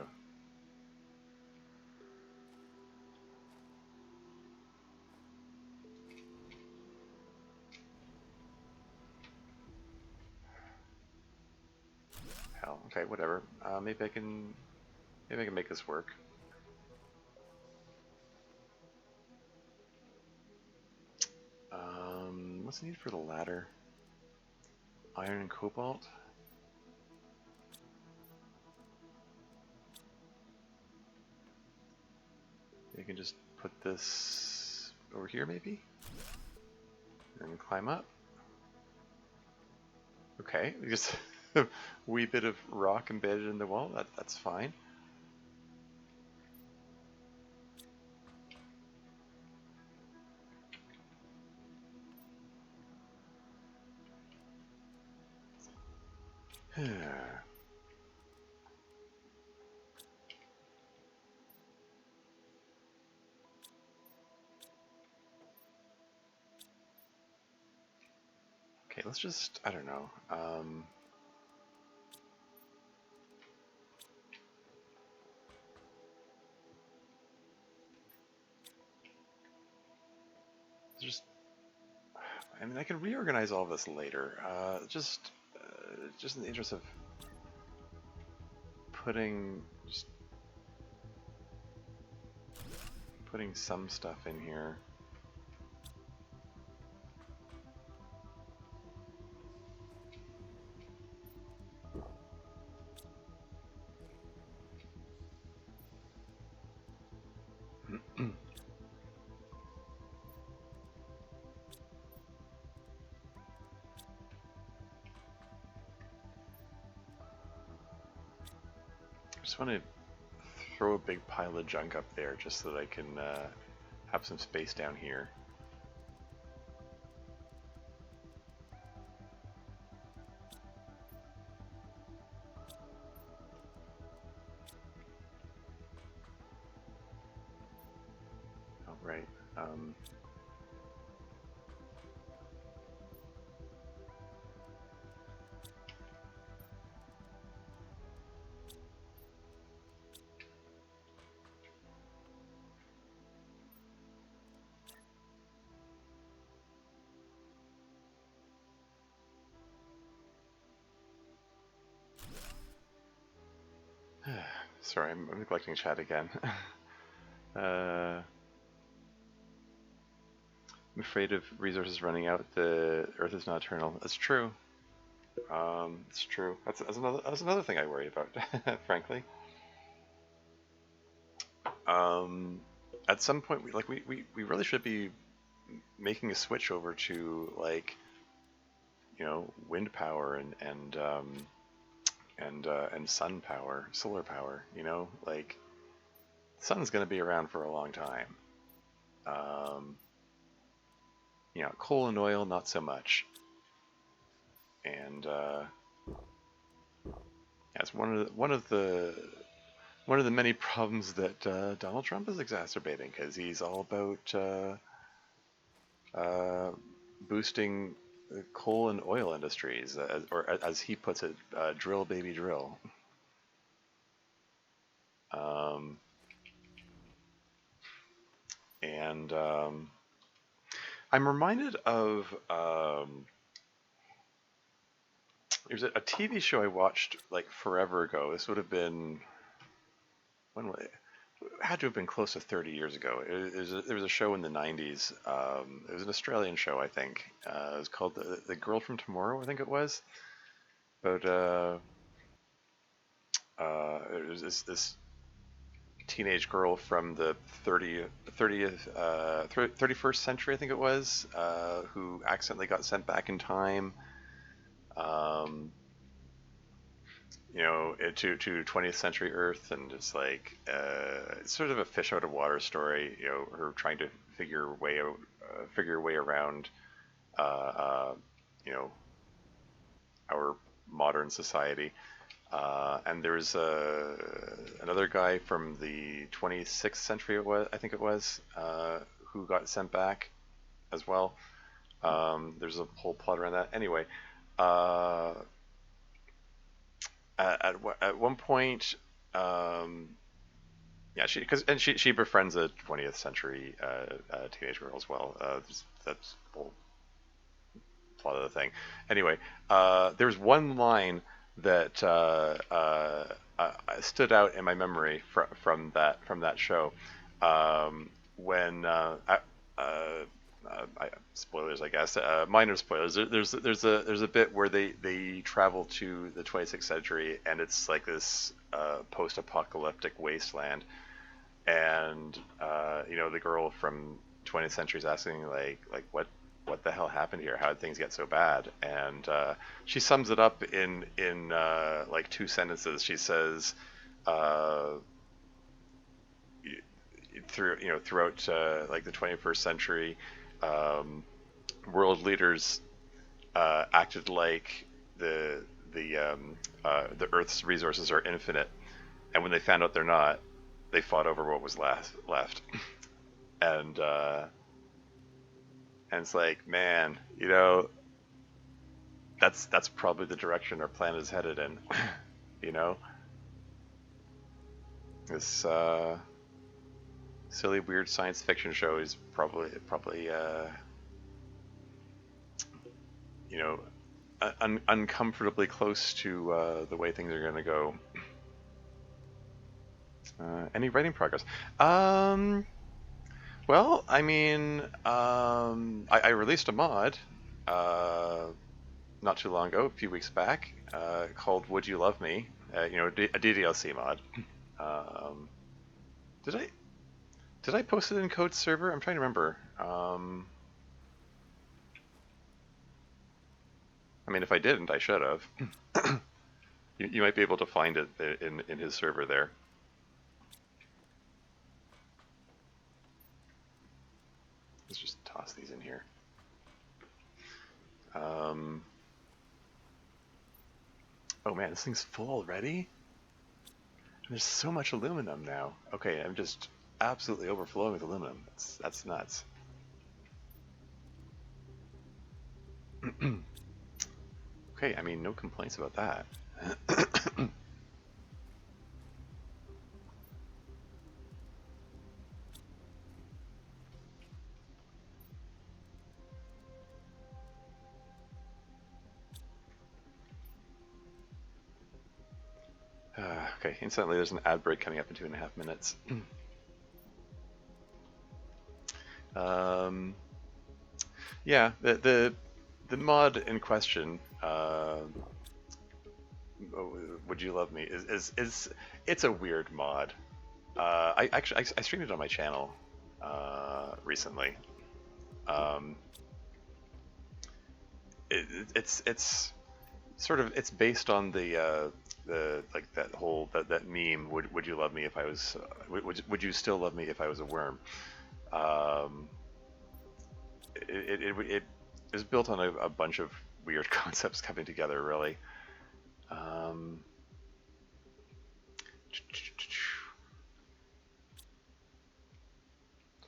Hell, okay, whatever. Maybe I can. Maybe I can make this work. What's the need for the ladder? Iron and cobalt. You can just put this over here maybe, and climb up. Okay, just a wee bit of rock embedded in the wall. That's fine. Okay, let's just, I don't know. Just, I mean, I can reorganize all this later. Just in the interest of putting, just putting some stuff in here. I just want to throw a big pile of junk up there just so that I can have some space down here. All right. Sorry, I'm neglecting chat again. I'm afraid of resources running out. The Earth is not eternal. That's true. It's true. That's another thing I worry about, frankly. At some point, we really should be making a switch over to like, you know, wind power and sun power, solar power. You know, like, the sun's going to be around for a long time. You know, coal and oil, not so much. And that's one of the many problems that Donald Trump is exacerbating, because he's all about boosting the coal and oil industries, or as he puts it, drill baby drill. And I'm reminded of there's a TV show I watched like forever ago. This would have been when it had to have been close to 30 years ago. There was a show in the 90s. It was an Australian show, I think. It was called the Girl from Tomorrow, I think it was. But it was this teenage girl from the 31st century, I think it was, who accidentally got sent back in time, you know, to 20th century Earth, and it's like it's sort of a fish out of water story, you know, her trying to figure her way around, you know, our modern society. And there's another guy from the 26th century, I think it was, who got sent back as well. There's a whole plot around that. Anyway, at one point, yeah, she befriends a 20th century teenage girl as well. That's the whole plot of the thing. Anyway, there's one line that stood out in my memory from that show, when spoilers, I guess, minor spoilers. There's a bit where they travel to the 26th century, and it's like this post-apocalyptic wasteland, and the girl from 20th century is asking like what the hell happened here? How did things get so bad? And she sums it up in like two sentences. She says, uh, throughout like the 21st century, um, world leaders acted like the the Earth's resources are infinite, and when they found out they're not, they fought over what was left. and and it's like, man, that's probably the direction our planet is headed in. you know, this silly, weird science fiction show is probably you know uncomfortably close to the way things are going to go. Any writing progress? Um, well, I mean, I released a mod uh, not too long ago, a few weeks back, called "Would You Love Me?" A DDLC mod. Um, did I post it in Code Server? I'm trying to remember. I mean, if I didn't, I should have. You might be able to find it in his server there. Let's just toss these in here. Oh man, this thing's full already? There's so much aluminum now. Okay, I'm just absolutely overflowing with aluminum. That's nuts. Okay, I mean, no complaints about that. Okay, incidentally, there's an ad break coming up in 2.5 minutes. Yeah, the mod in question, "Would You Love Me?" is it's a weird mod. I streamed it on my channel recently. Um, it's sort of it's based on the like that meme. Would you love me if I was would you still love me if I was a worm? Um, it is built on a bunch of weird concepts coming together, really. Um,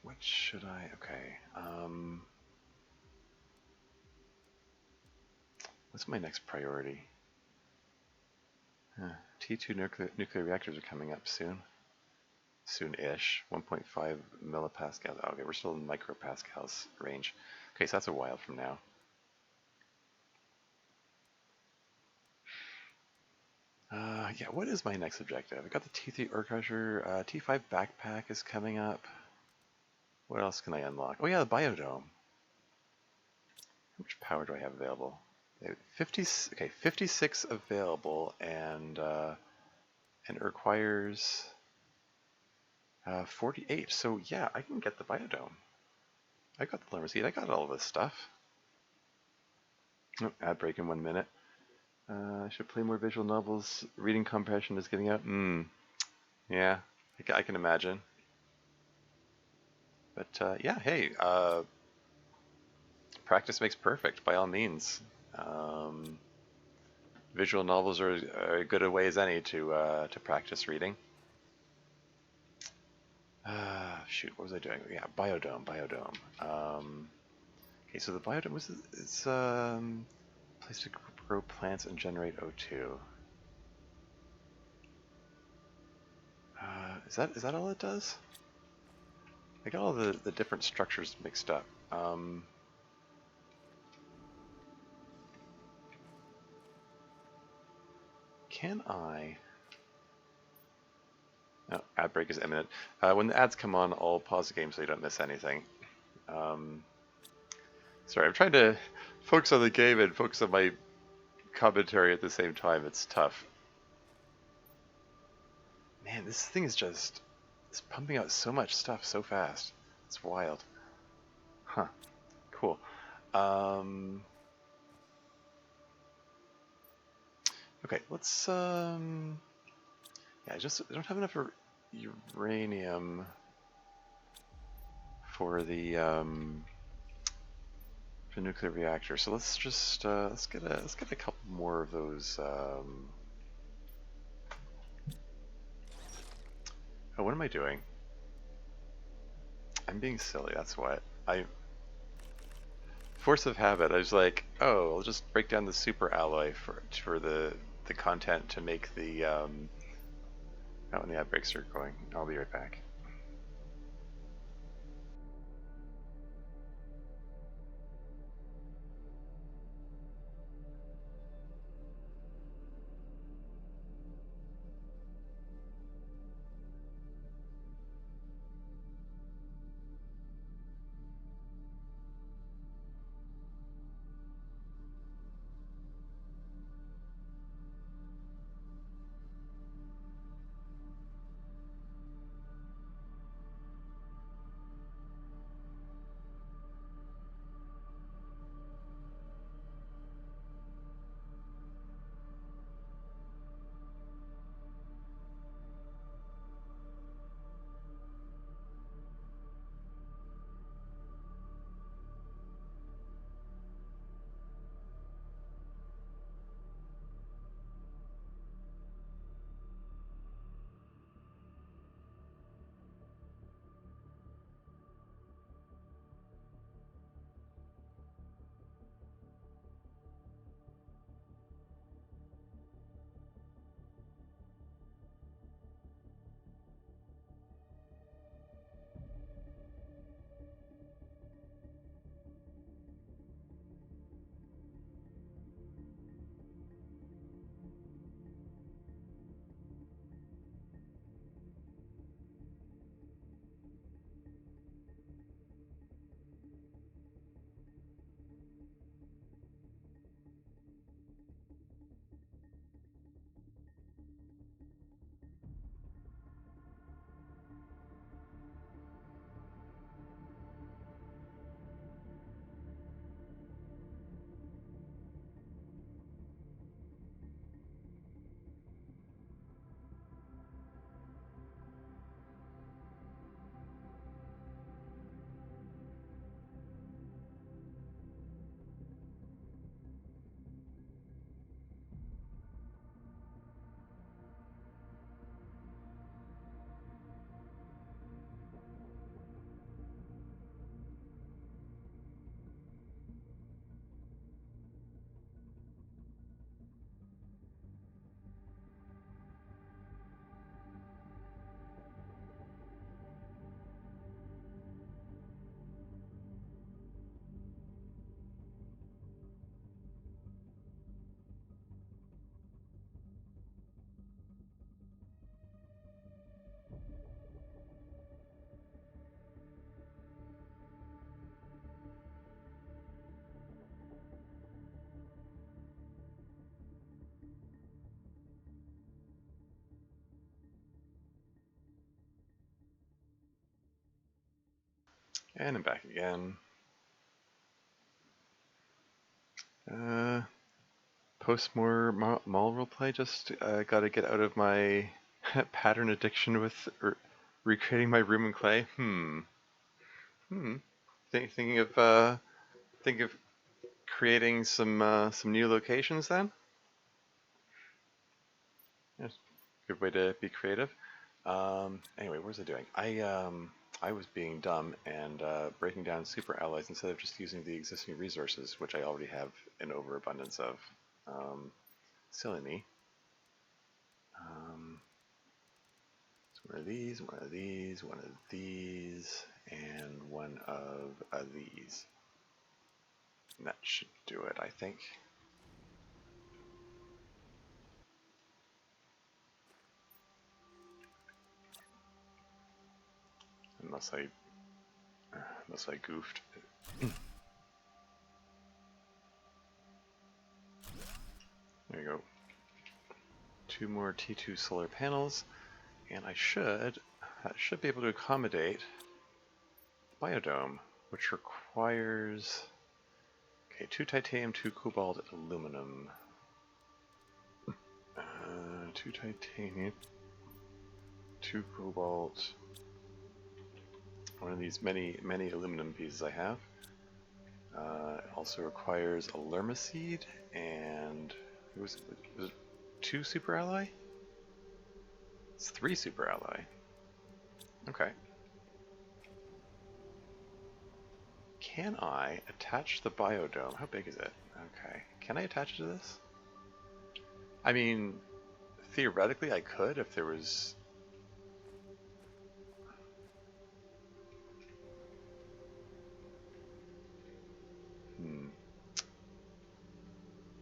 what should I? Okay. What's my next priority? T2 nuclear reactors are coming up soon. Soon-ish. 1.5 millipascals. Okay, we're still in micropascals range. Okay, so that's a while from now. Yeah, what is my next objective? I got the T3 ore crusher. T5 backpack is coming up. What else can I unlock? Oh yeah, the biodome. How much power do I have available? 50. Okay, 56 available, and it requires 48. So yeah, I can get the biodome. I got the lemur seed. I got all this stuff. Oh, ad break in 1 minute. I should play more visual novels. Reading comprehension is getting out. Yeah, I can imagine. But yeah, hey, practice makes perfect, by all means. Visual novels are as good a way as any to practice reading. Shoot, what was I doing? Yeah, biodome. Okay, so the biodome is place to grow plants and generate O2. Is that all it does? I got all the different structures mixed up. Can I? No, ad break is imminent. When the ads come on, I'll pause the game so you don't miss anything. Sorry, I'm trying to focus on the game and focus on my commentary at the same time. It's tough. Man, this thing is just It's pumping out so much stuff so fast. It's wild. Huh. Cool. Um, okay, let's yeah, I don't have enough uranium for the nuclear reactor. So let's just let's get a couple more of those. Oh, what am I doing? I'm being silly. That's what I. Force of habit. I was like, oh, I'll just break down the super alloy for the content to make the oh, when the ad breaks are going. I'll be right back. And I'm back again. Uh, Post more mall roleplay. Just gotta get out of my pattern addiction with recreating my room in clay. Hmm. Thinking of think of creating some new locations then. Yes, good way to be creative. Anyway, what was I doing? I was being dumb and breaking down super alloys instead of just using the existing resources, which I already have an overabundance of. Um, Silly me. Um, so one of these, one of these, one of these, and one of these. And that should do it, I think. Unless I goofed. There you go. 2 more T2 solar panels, and I should that should be able to accommodate biodome, which requires, okay, 2 titanium, 2 cobalt, aluminum. 2 titanium, 2 cobalt, one of these many aluminum pieces I have. It also requires a lerma seed and was it 2 super alloy? It's 3 super alloy. Okay. Can I attach the biodome? How big is it? Okay. Can I attach it to this? I mean, theoretically I could if there was...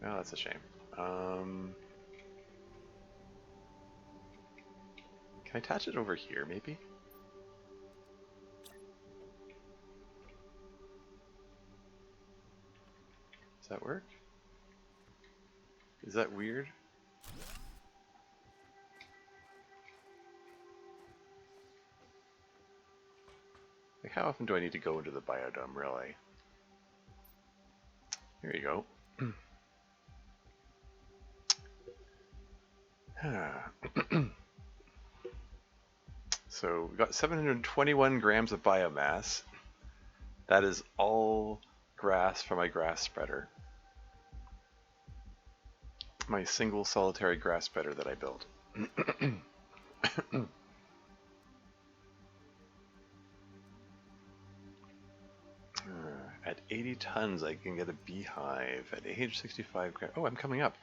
Oh, that's a shame. Can I attach it over here, maybe? Does that work? Is that weird? Like, how often do I need to go into the biodome, really? Here you go. So we got 721 grams of biomass. That is all grass from my grass spreader. My single solitary grass spreader that I built. At 80 tons, I can get a beehive. At 865 grams, oh, I'm coming up.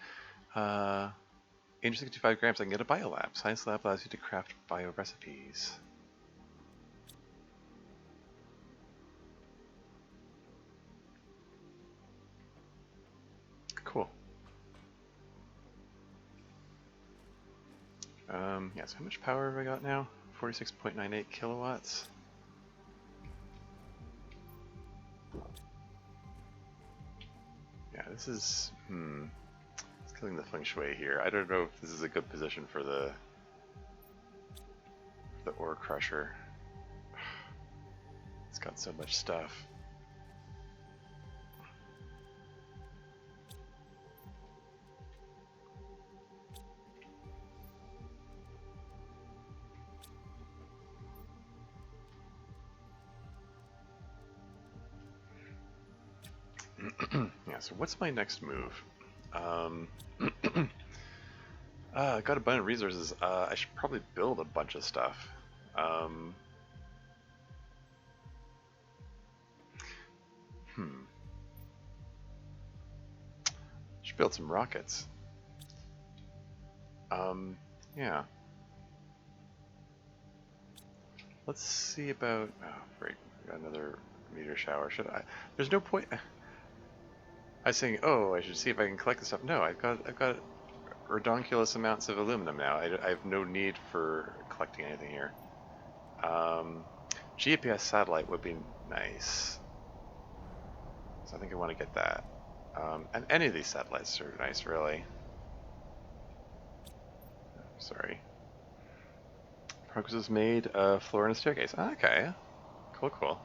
865 grams, I can get a biolab. Science lab allows you to craft bio recipes. Cool. Yeah, so how much power have I got now? 46.98 kilowatts. Yeah, this is, it's killing the feng shui here. I don't know if this is a good position for the ore crusher. It's got so much stuff. Yeah, so what's my next move? I got abundant resources. I should probably build a bunch of stuff. Should build some rockets. Yeah. Let's see about... Oh, great. We got another meteor shower. Should I? There's no point... I was saying, oh, I should see if I can collect the stuff. No, I've got redonkulous amounts of aluminum now. I have no need for collecting anything here. GPS satellite would be nice. So I think I want to get that. And any of these satellites are nice, really. Sorry. Progress was made. Floor and a staircase. Okay. Cool.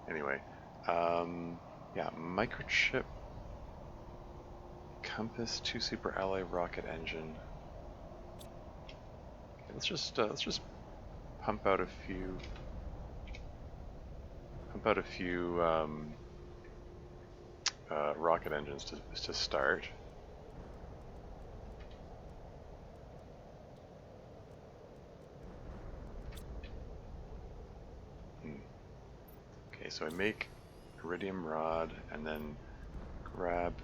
Anyway, yeah, microchip, compass, 2 super alloy rocket engine. Okay, let's just pump out a few rocket engines to start. Okay, so I make iridium rod and then grab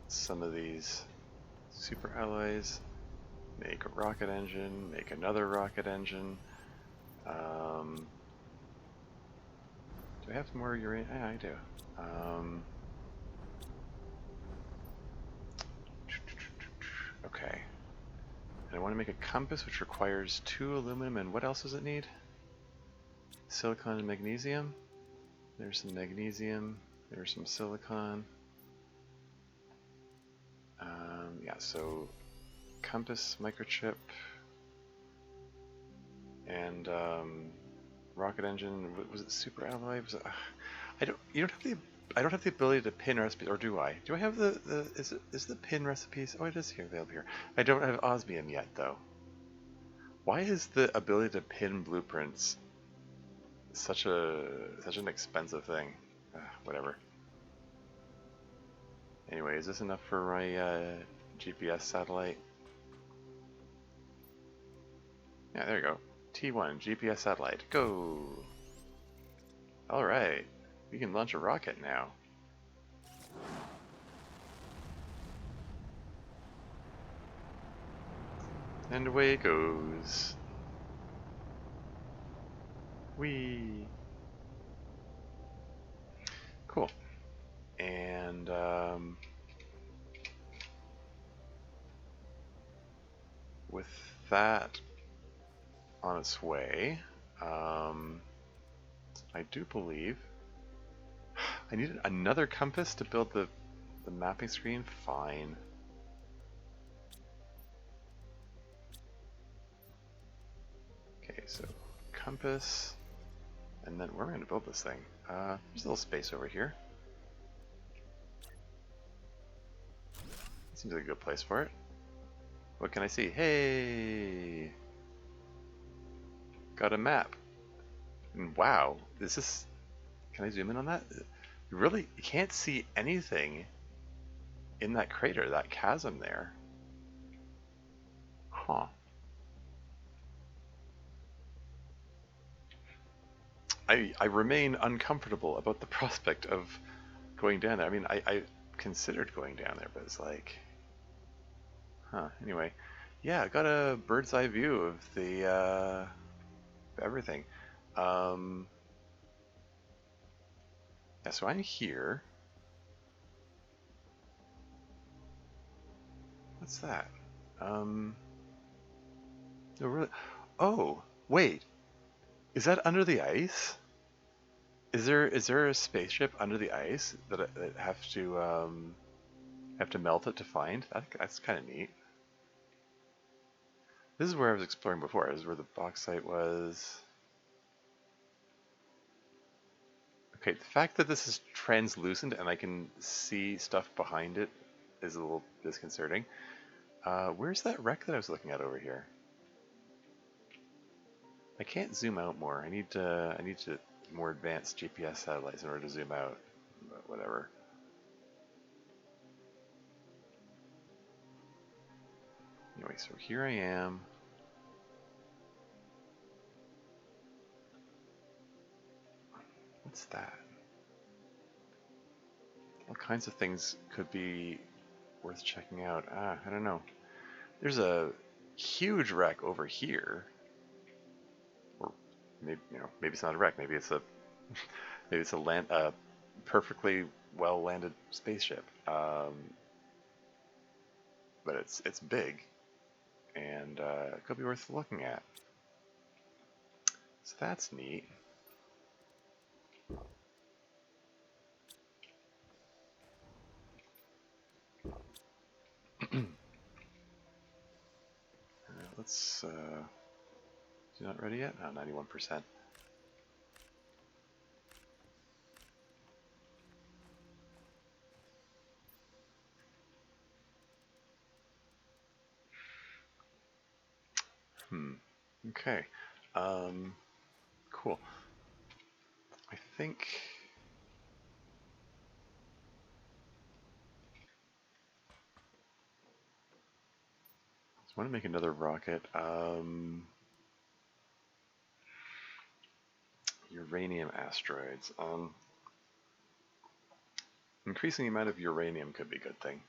some of these super alloys, make a rocket engine, make another rocket engine. Do I have some more uranium? Yeah, I do. Okay. And I want to make a compass which requires 2 aluminum, and what else does it need? Silicon and magnesium. There's some magnesium. There's some silicon. Yeah, so compass microchip and rocket engine. Was it super alloy? Was it, I don't. You don't have the. I don't have the ability to pin recipes, or do I? Do I have the? Is the pin recipes? Oh, it is here. Available here. I don't have osmium yet, though. Why is the ability to pin blueprints such an expensive thing? Whatever. Anyway, is this enough for my GPS satellite? Yeah, there you go. T1 GPS satellite. Go. All right, we can launch a rocket now. And away it goes. Whee! Cool. And with that on its way, I do believe I needed another compass to build the mapping screen. Fine. Okay, so compass, and then where am I going to build this thing? There's a little space over here. Seems like a good place for it. What can I see? Hey! Got a map. And wow, is this... Can I zoom in on that? You really can't see anything in that crater, that chasm there. Huh. I remain uncomfortable about the prospect of going down there. I mean, I considered going down there, but it's like... Huh, anyway. Yeah, I got a bird's eye view of the, everything. Yeah, so I'm here. What's that? Oh, really? Oh, wait. Is that under the ice? Is there a spaceship under the ice that I have to melt it to find? I think that's kind of neat. This is where I was exploring before. This is where the bauxite was. Okay, the fact that this is translucent and I can see stuff behind it is a little disconcerting. Where's that wreck that I was looking at over here? I can't zoom out more. I need to more advanced GPS satellites in order to zoom out. But whatever. Anyway, so here I am. What's that? All kinds of things could be worth checking out. I don't know. There's a huge wreck over here. Or maybe, maybe it's not a wreck. Maybe it's a maybe it's a perfectly well landed spaceship. But it's big, and it could be worth looking at. So that's neat. Let's. Is he not ready yet? No, 91%. Okay. Cool. I think. I want to make another rocket. Uranium asteroids. Increasing the amount of uranium could be a good thing.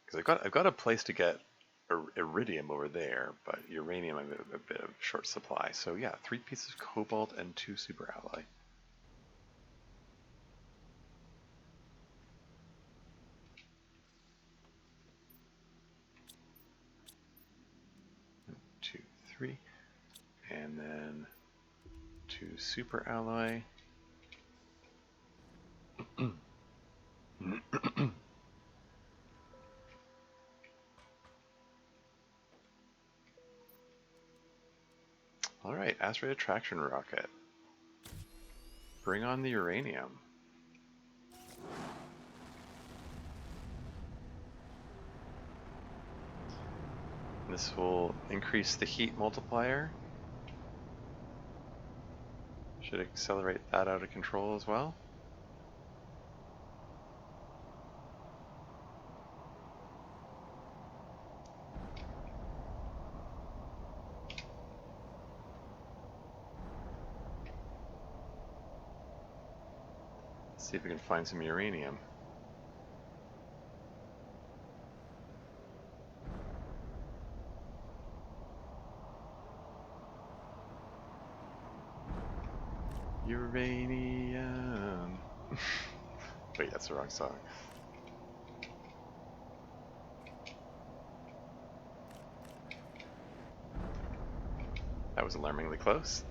Because I've got a place to get iridium over there, but uranium I'm a bit of short supply. So yeah, 3 pieces of cobalt and 2 super alloy. One, 2, 3, and then 2 super alloy. asteroid attraction rocket. Bring on the uranium. This will increase the heat multiplier. Should accelerate that out of control as well. Let's see if we can find some uranium. Uranium. Wait, that's the wrong song. That was alarmingly close.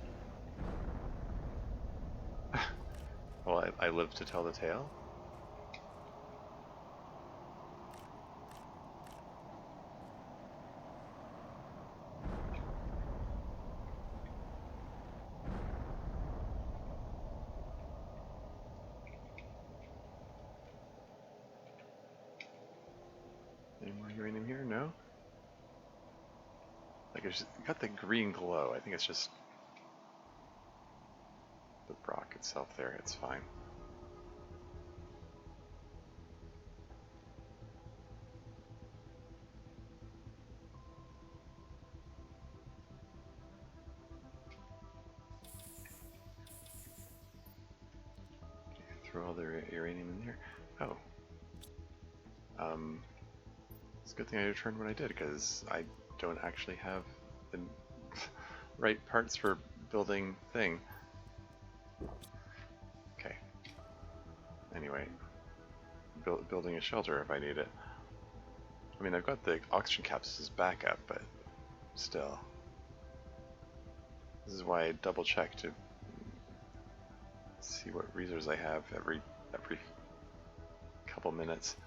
Well, I live to tell the tale. Any more uranium here? No? Like, it's got the green glow. I think it's just the rock itself there. It's fine. Throw all the uranium in there. Oh. It's a good thing I returned what I did, because I don't actually have the right parts for building thing. Okay. Anyway, building a shelter if I need it. I mean, I've got the oxygen caps as backup, but still. This is why I double check to see what reserves I have every couple minutes.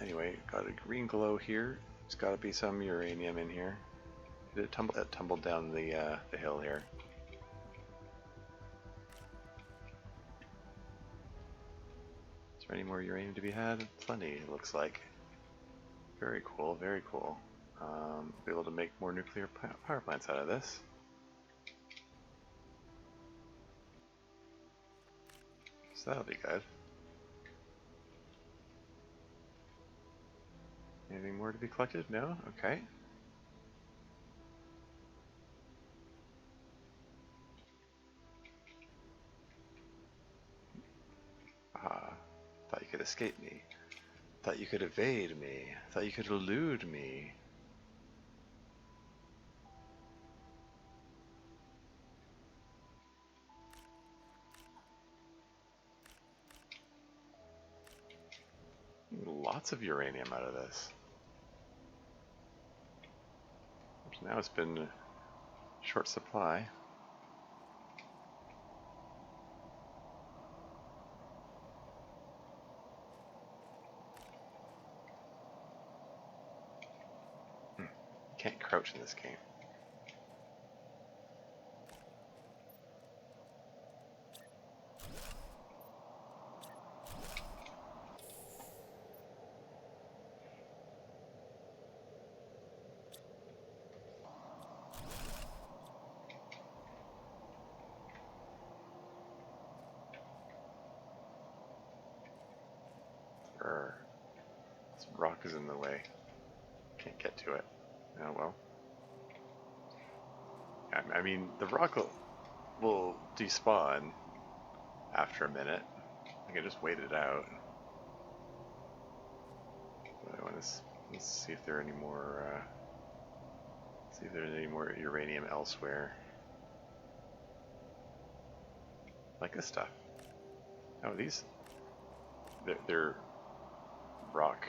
Anyway, got a green glow here. There's got to be some uranium in here. It tumbled down the hill here. Is there any more uranium to be had? Plenty, it looks like. Very cool, very cool. Be able to make more nuclear power plants out of this. So that'll be good. Anything more to be collected? No? Okay. Ah, thought you could escape me. Thought you could evade me. Thought you could elude me. Lots of uranium out of this. Now it's been short supply. Can't crouch in this game. This rock is in the way. Can't get to it. Oh well. I mean, the rock will despawn after a minute. I can just wait it out. But let's see if there are any more. See if there's any more uranium elsewhere. Like this stuff. Oh, these. They're rock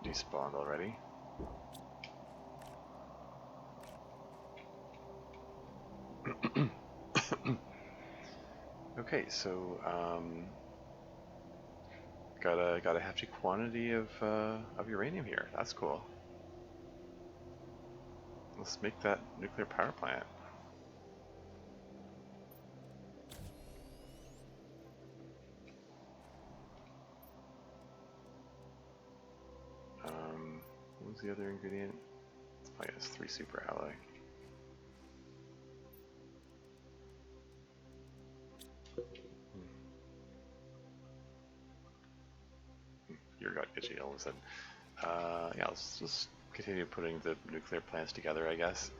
despawned already. Okay, so got a hefty quantity of uranium here. That's cool. Let's make that nuclear power plant. the other ingredient? Oh yeah, it's 3 super alloy. Your got itchy all of a sudden. Yeah, let's just continue putting the nuclear plants together, I guess.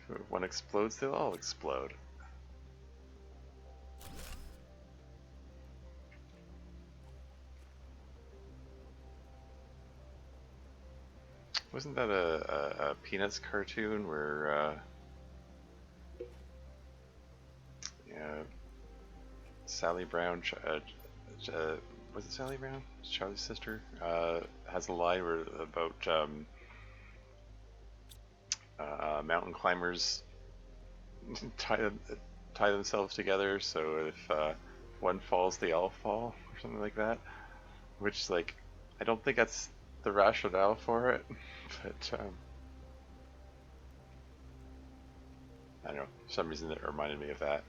If one explodes, they'll all explode. Wasn't that a Peanuts cartoon where, yeah, Sally Brown, was it Sally Brown? Charlie's sister? Has a line where about mountain climbers tie themselves together, so if one falls, they all fall, or something like that. Which, like, I don't think that's the rationale for it, but I don't know. For some reason, it reminded me of that.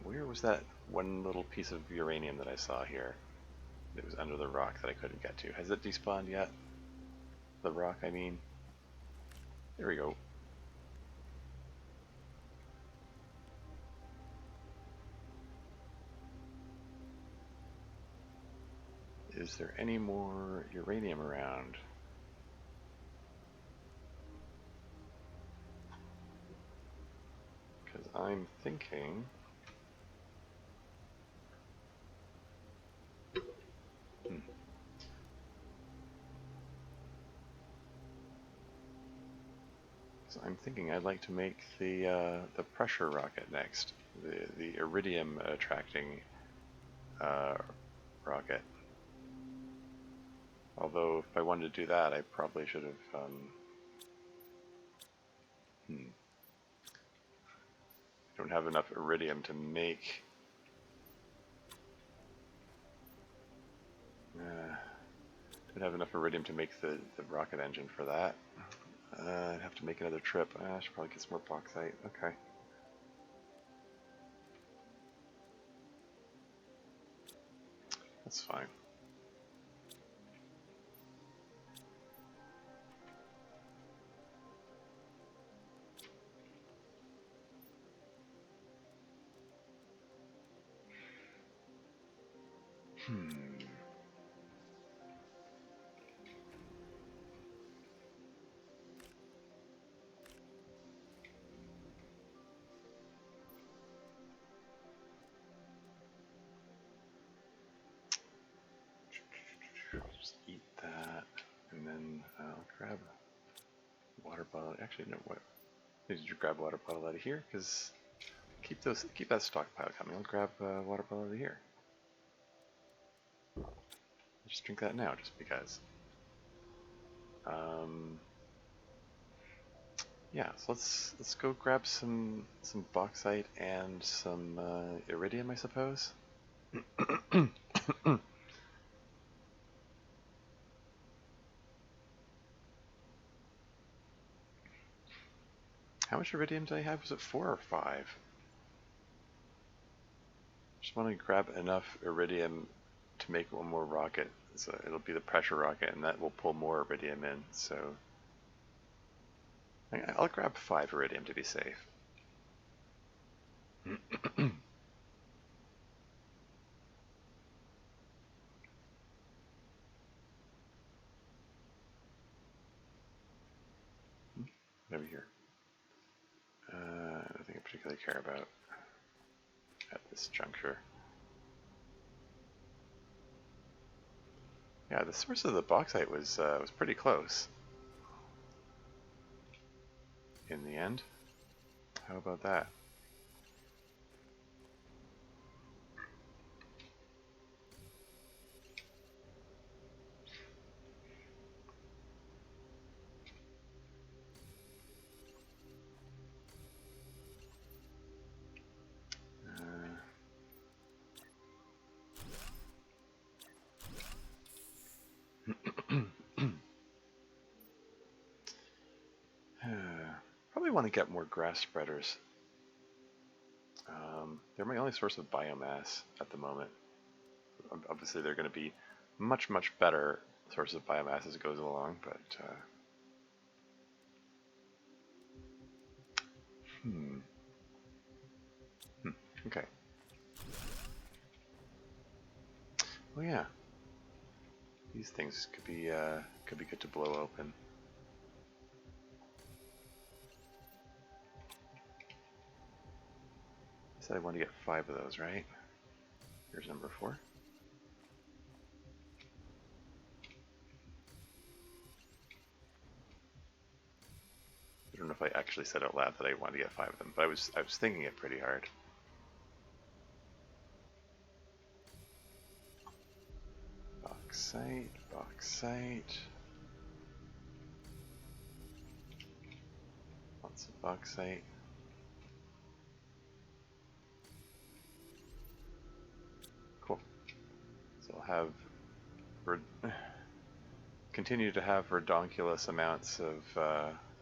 Where was that one little piece of uranium that I saw here? It was under the rock that I couldn't get to. Has it despawned yet? The rock, I mean. There we go. Is there any more uranium around? Because I'm thinking... So I'm thinking I'd like to make the pressure rocket next, the iridium attracting rocket. Although if I wanted to do that, I probably should have. I don't have enough iridium to make. Don't have enough iridium to make the rocket engine for that. I'd have to make another trip. I should probably get some more bauxite. Okay. That's fine. I'll just eat that, and then I'll grab a water bottle. Actually, no, what? Did you grab a water bottle out of here? Because keep that stockpile coming. I'll grab a water bottle out of here. Just drink that now, just because. Yeah, so let's go grab some bauxite and some iridium, I suppose. How much iridium did I have? Was it 4 or 5? Just want to grab enough iridium to make one more rocket. So it'll be the pressure rocket, and that will pull more iridium in. So I'll grab 5 iridium to be safe. Over here. Nothing I particularly care about at this juncture. Yeah, the source of the bauxite was pretty close. In the end, how about that? Probably want to get more grass spreaders. They're my only source of biomass at the moment. Obviously, they're going to be much, much better sources of biomass as it goes along, but okay. Oh yeah, these things could be good to blow open. I said I want to get 5 of those, right? Here's number 4. I don't know if I actually said out loud that I wanted to get 5 of them, but I was thinking it pretty hard. Bauxite, bauxite. Lots of bauxite. Cool. So I'll have continue to have redonkulous amounts of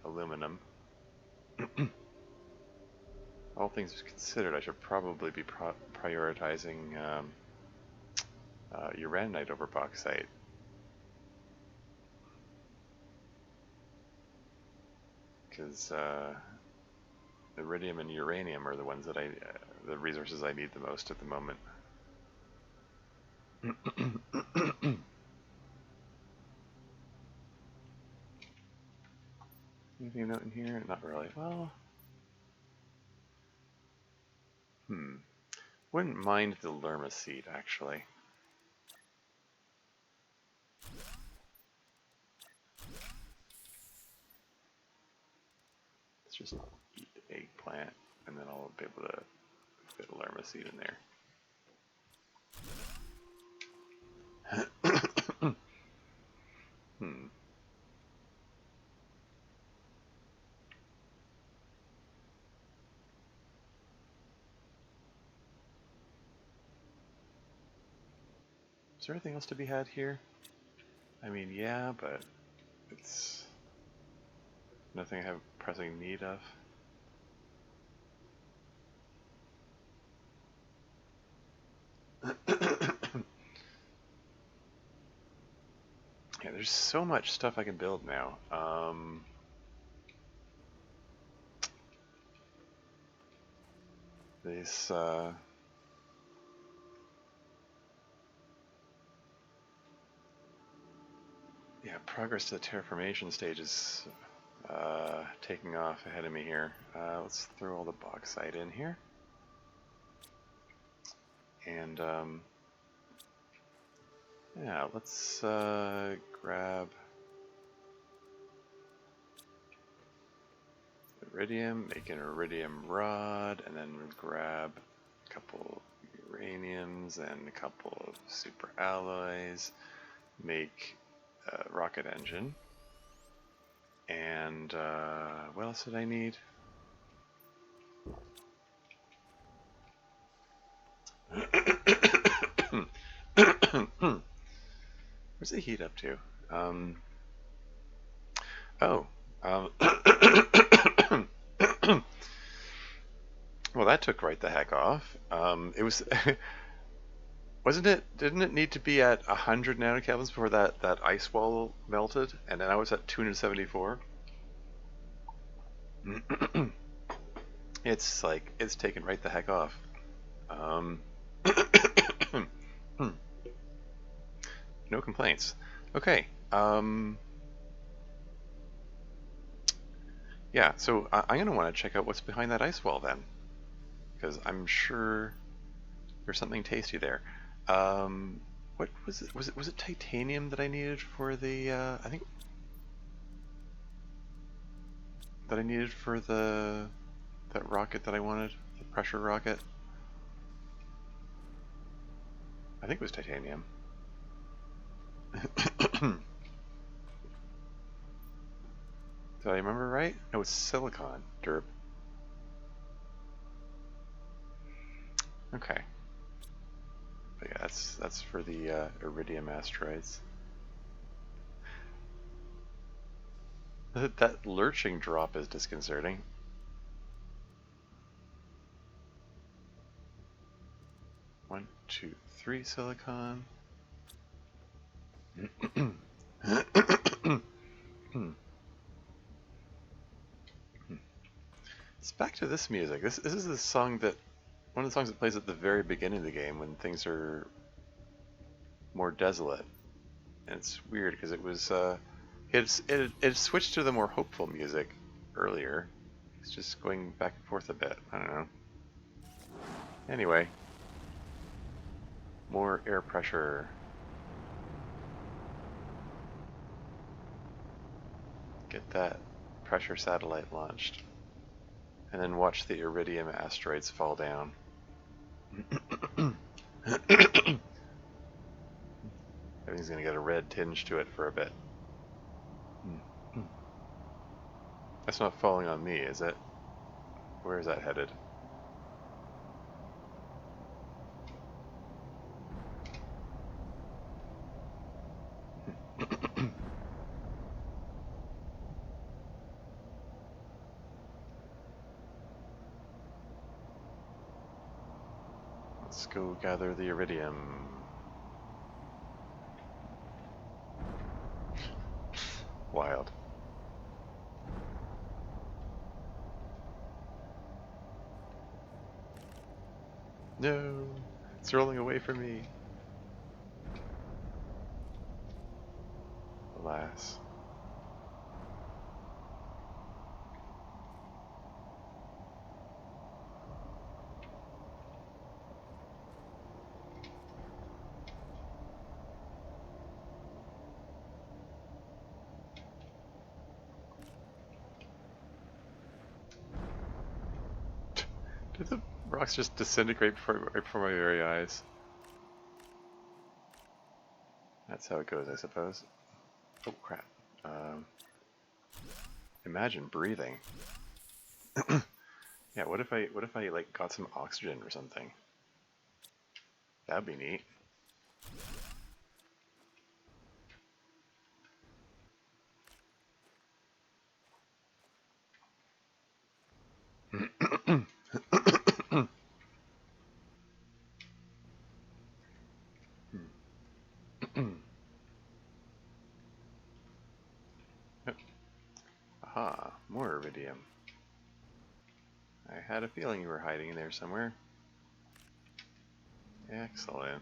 aluminum. All things considered, I should probably be prioritizing uraninite over bauxite. Because iridium and uranium are the ones that the resources I need the most at the moment. Anything out in here? Not really. Well, wouldn't mind the lerma seed actually. Let's just eat the eggplant, and then I'll be able to fit a lerma seed in there. Is there anything else to be had here? I mean, yeah, but it's nothing I have pressing need of. Yeah, there's so much stuff I can build now. This yeah, progress to the terraformation stage is taking off ahead of me here. Let's throw all the bauxite in here. And yeah, let's grab iridium, make an iridium rod, and then grab a couple uraniums and a couple of super alloys, make a rocket engine. And what else did I need? Where's the heat up to? Well, that took right the heck off. It was, wasn't it? Didn't it need to be at 100 nanokelvins before that ice wall melted? And then I was at 274. It's like it's taken right the heck off. No complaints. Okay. Yeah, so I'm going to want to check out what's behind that ice wall then, because I'm sure there's something tasty there. What was it? Was it titanium that I needed for the? I think that I needed for that rocket that I wanted, the pressure rocket. I think it was titanium. Did I remember right? No, it's silicon. Derp. Okay. But yeah, that's for the iridium asteroids. That lurching drop is disconcerting. One, two, three silicon. It's back to this music. This is the song that one of the songs that plays at the very beginning of the game when things are more desolate. And it's weird because it switched to the more hopeful music earlier. It's just going back and forth a bit. I don't know. Anyway, more air pressure. Get that pressure satellite launched. And then watch the iridium asteroids fall down. Everything's gonna get a red tinge to it for a bit. That's not falling on me, is it? Where is that headed? Let's go gather the iridium. Wild. No! It's rolling away from me. Alas. Did the rocks just disintegrate right before my very eyes? That's how it goes, I suppose. Oh crap. Imagine breathing. Yeah, what if I like got some oxygen or something? That'd be neat. Aha, more iridium. I had a feeling you were hiding in there somewhere. Excellent.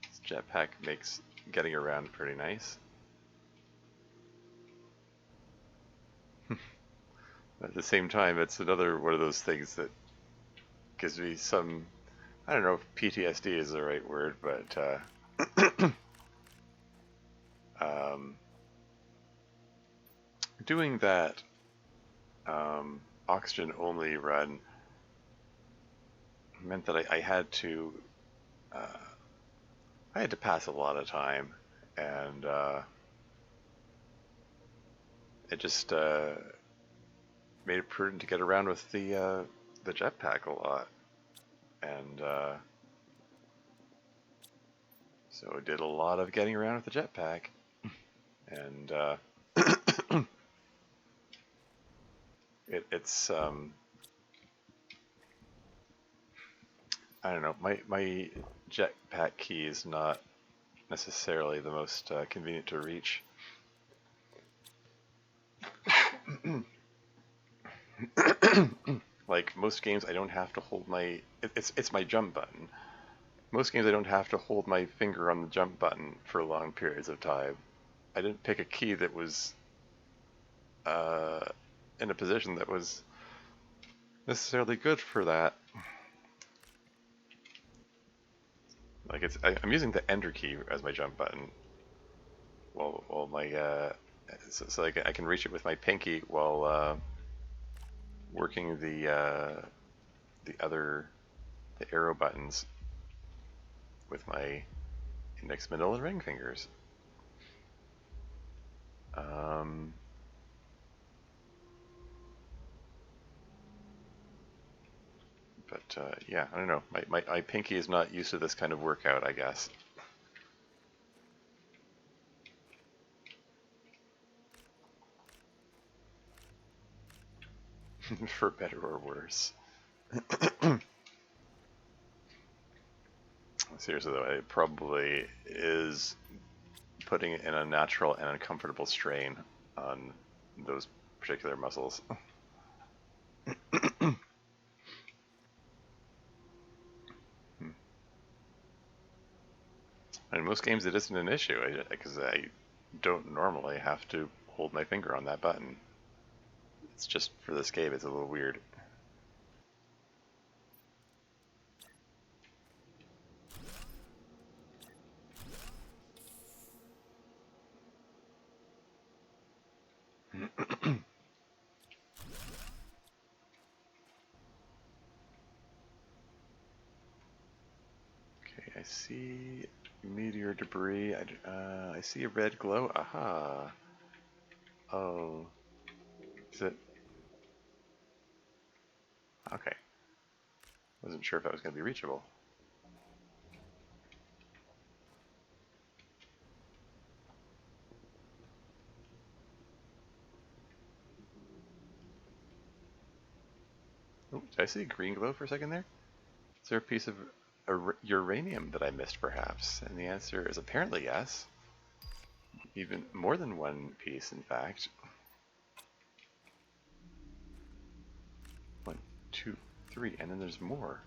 This jetpack makes getting around pretty nice. But at the same time, it's another one of those things that gives me some, I don't know if PTSD is the right word, but doing that oxygen only run meant that I had to pass a lot of time, and it just made it prudent to get around with the jetpack a lot, and so I did a lot of getting around with the jetpack, and it's I don't know, my jetpack key is not necessarily the most convenient to reach. Like most games, I don't have to hold my it's my jump button. Most games I don't have to hold my finger on the jump button for long periods of time. I didn't pick a key that was in a position that was necessarily good for that. Like I'm using the enter key as my jump button. While my so I can reach it with my pinky while working the arrow buttons with my index, middle, and ring fingers. But yeah, I don't know. My pinky is not used to this kind of workout, I guess. For better or worse. Seriously though, it probably is putting it in a natural and uncomfortable strain on those particular muscles. In most games, it isn't an issue because I don't normally have to hold my finger on that button. It's just for this game, it's a little weird. Okay, I see meteor debris. I see a red glow. Aha. Oh. Is it? Okay. Wasn't sure if that was going to be reachable. Oh, did I see a green glow for a second there? Is there a piece of uranium that I missed, perhaps? And the answer is apparently yes. Even more than one piece, in fact. 1, 2, 3, and then there's more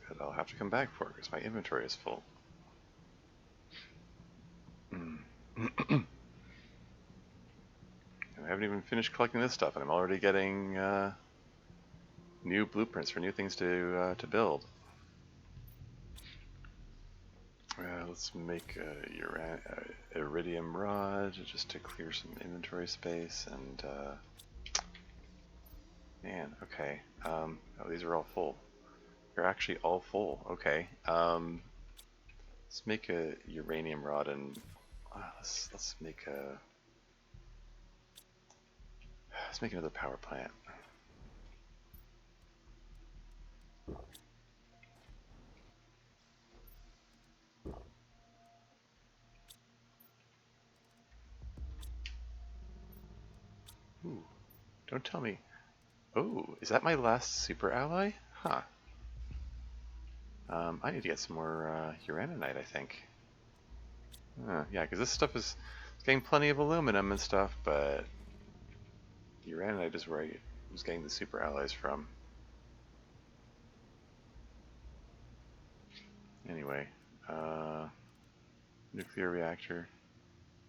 that I'll have to come back for because my inventory is full. I haven't even finished collecting this stuff, and I'm already getting new blueprints for new things to build. Let's make a iridium rod just to clear some inventory space, and man, okay. Oh, these are all full. They're actually all full. Okay. Let's make a uranium rod, and let's make another power plant. Ooh, don't tell me. Oh, is that my last super ally? Huh. I need to get some more uraninite, I think. Yeah, because this stuff is getting plenty of aluminum and stuff, but uraninite is where I was getting the super alloys from. Anyway, nuclear reactor.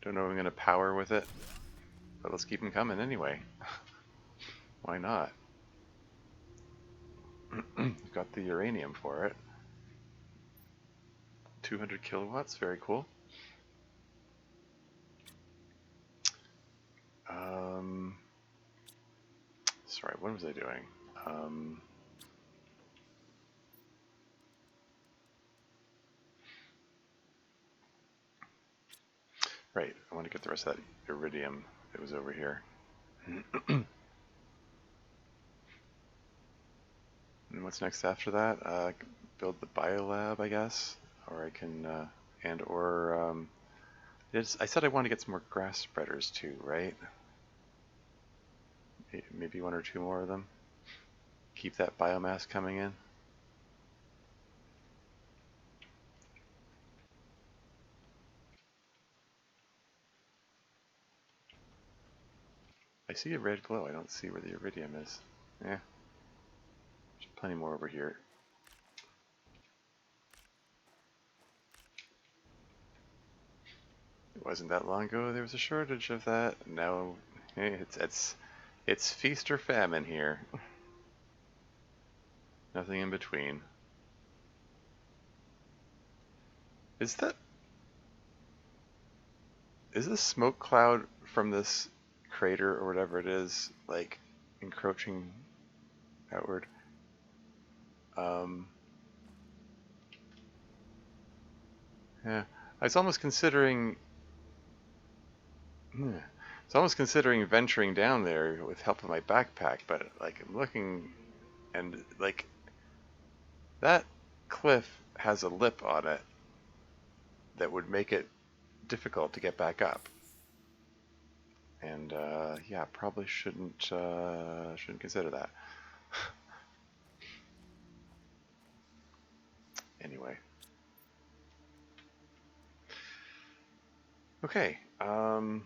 Don't know if I'm going to power with it, but let's keep them coming anyway. Why not? We've got the uranium for it. 200 kilowatts, very cool. Sorry, what was I doing? Right, I want to get the rest of that iridium that was over here. And what's next after that? Build the biolab, I guess, or I can, I said I want to get some more grass spreaders too, right? Maybe 1 or 2 more of them. Keep that biomass coming in. I see a red glow. I don't see where the iridium is. Yeah. There's plenty more over here. It wasn't that long ago there was a shortage of that. Now it's feast or famine here. Nothing in between. Is this smoke cloud from this crater or whatever it is, like, encroaching outward? Yeah, I was almost considering. Venturing down there with help of my backpack, but like I'm looking, and like that cliff has a lip on it that would make it difficult to get back up. And yeah, probably shouldn't consider that. Anyway, Okay. So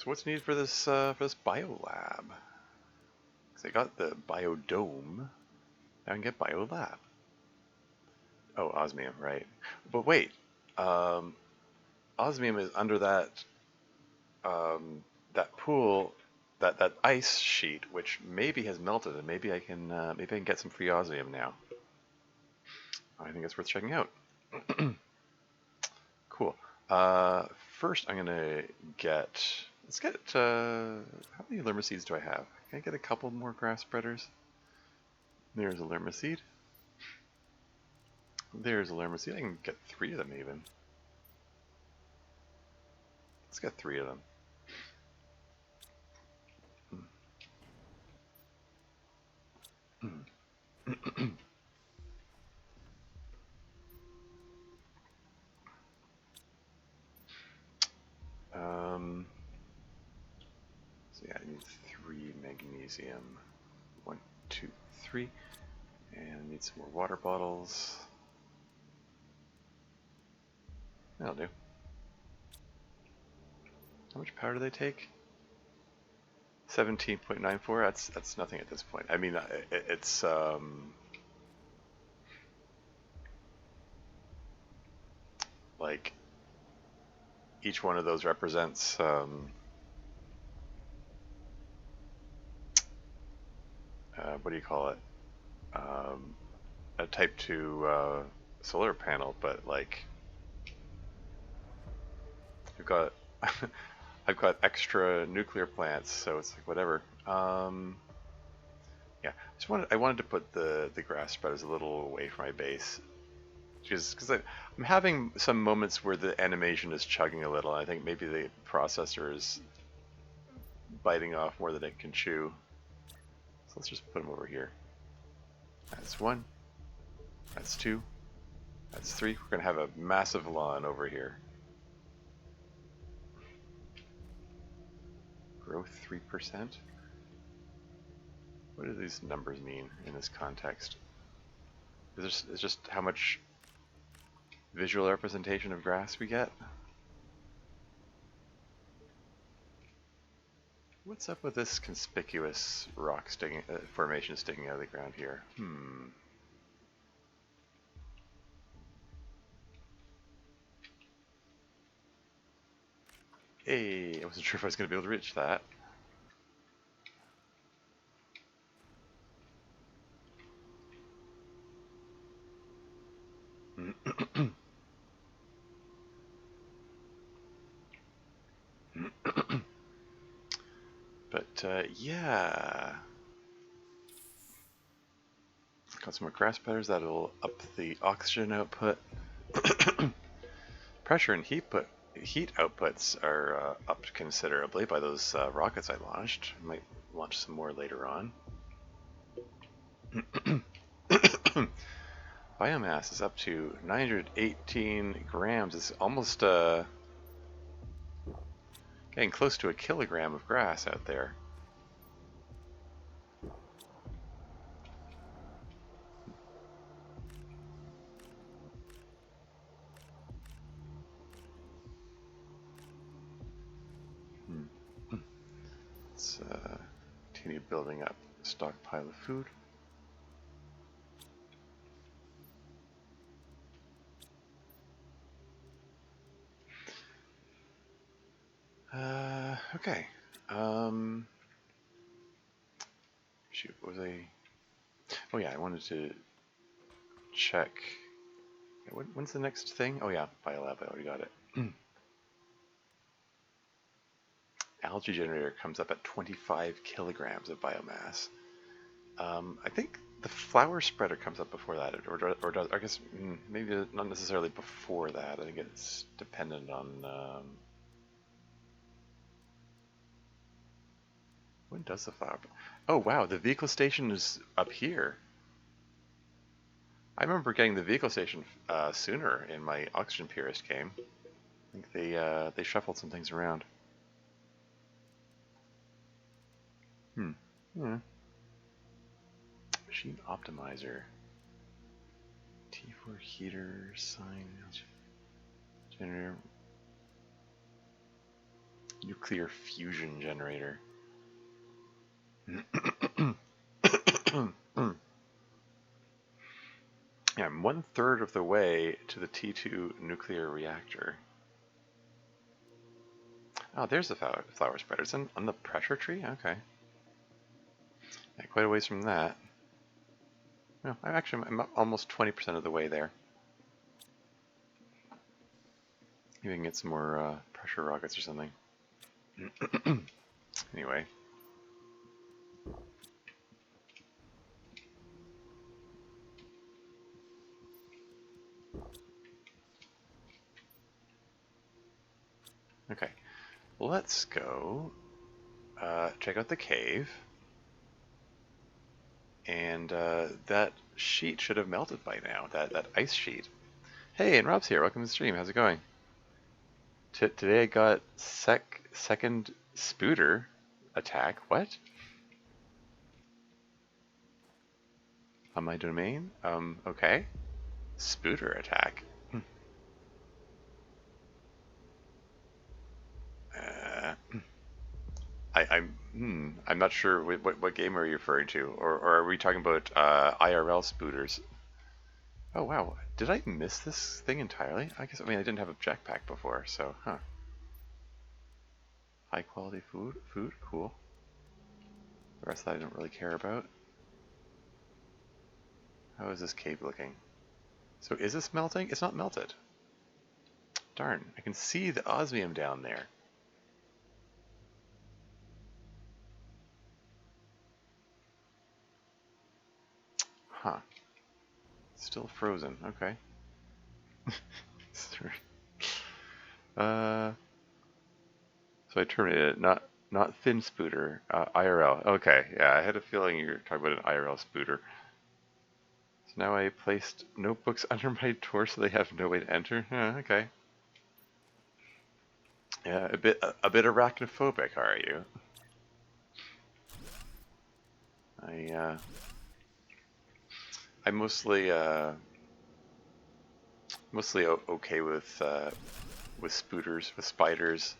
what's needed for this bio lab? Because I got the biodome. Now I can get bio lab. Oh, osmium, right? But wait, um, osmium is under that pool, that ice sheet, which maybe has melted, and maybe I can get some free osmium now. I think it's worth checking out. Cool. Uh, First, I'm gonna get. Let's get. How many lerma seeds do I have? Can I get a couple more grass spreaders? There's a lerma seed. There's a lerma seed. I can get 3 of them even. Let's get 3 of them. Um, so yeah, I need 3 magnesium. 1, 2, 3. And I need some more water bottles. That'll do. How much power do they take? 17.94. That's nothing at this point. I mean, it's like each one of those represents what do you call it? Um, a Type 2 solar panel, but like I've got I've got extra nuclear plants, so it's like whatever. Yeah, I wanted to put the grass spreaders a little away from my base, just because I'm having some moments where the animation is chugging a little. And I think maybe the processor is biting off more than it can chew. So let's just put them over here. That's 1. That's 2. That's 3. We're gonna have a massive lawn over here. Growth 3%. What do these numbers mean in this context? It's just how much visual representation of grass we get. What's up with this conspicuous rock formation sticking out of the ground here? Hey, I wasn't sure if I was going to be able to reach that. But yeah, got some more grass spreaders that'll up the oxygen output. Pressure and heat outputs are upped considerably by those rockets I launched. I might launch some more later on. Biomass is up to 918 grams. It's almost getting close to a kilogram of grass out there. Let's continue building up a stockpile of food. Okay. Shoot, what was I? Oh yeah, I wanted to check. When's the next thing? Oh yeah, Biolab, I already got it. Algae generator comes up at 25 kilograms of biomass. I think the flower spreader comes up before that, or does, I guess maybe not necessarily before that. I think it's dependent on when does the flower. Oh wow, the vehicle station is up here. I remember getting the vehicle station sooner in my oxygen purist game. I think they shuffled some things around. Yeah. Machine optimizer. T4 heater sign. Generator. Nuclear fusion generator. Yeah, I'm 1/3 of the way to the T2 nuclear reactor. Oh, there's the flower spreader. It's on the pressure tree? Okay. Yeah, quite a ways from that. No, I'm almost 20% of the way there. Maybe we can get some more pressure rockets or something. Anyway. Okay. Let's go check out the cave. And that sheet should have melted by now, that ice sheet. Hey, and Rob's here. Welcome to the stream. How's it going? Today I got second spooter attack. What? On my domain? Okay. Spooter attack. Uh, I'm not sure what game are you referring to, or are we talking about IRL spooters? Oh wow, did I miss this thing entirely? I mean I didn't have a jetpack before, so huh. High quality food, cool. The rest of that I don't really care about. How is this cave looking? So is this melting? It's not melted. Darn, I can see the osmium down there. Huh. Still frozen, okay. So I terminated it, not thin spooter, IRL. Okay, yeah, I had a feeling you were talking about an IRL spooter. So now I placed notebooks under my door so they have no way to enter. Okay. Yeah, a bit arachnophobic, are you? I'm mostly okay with spooters, with spiders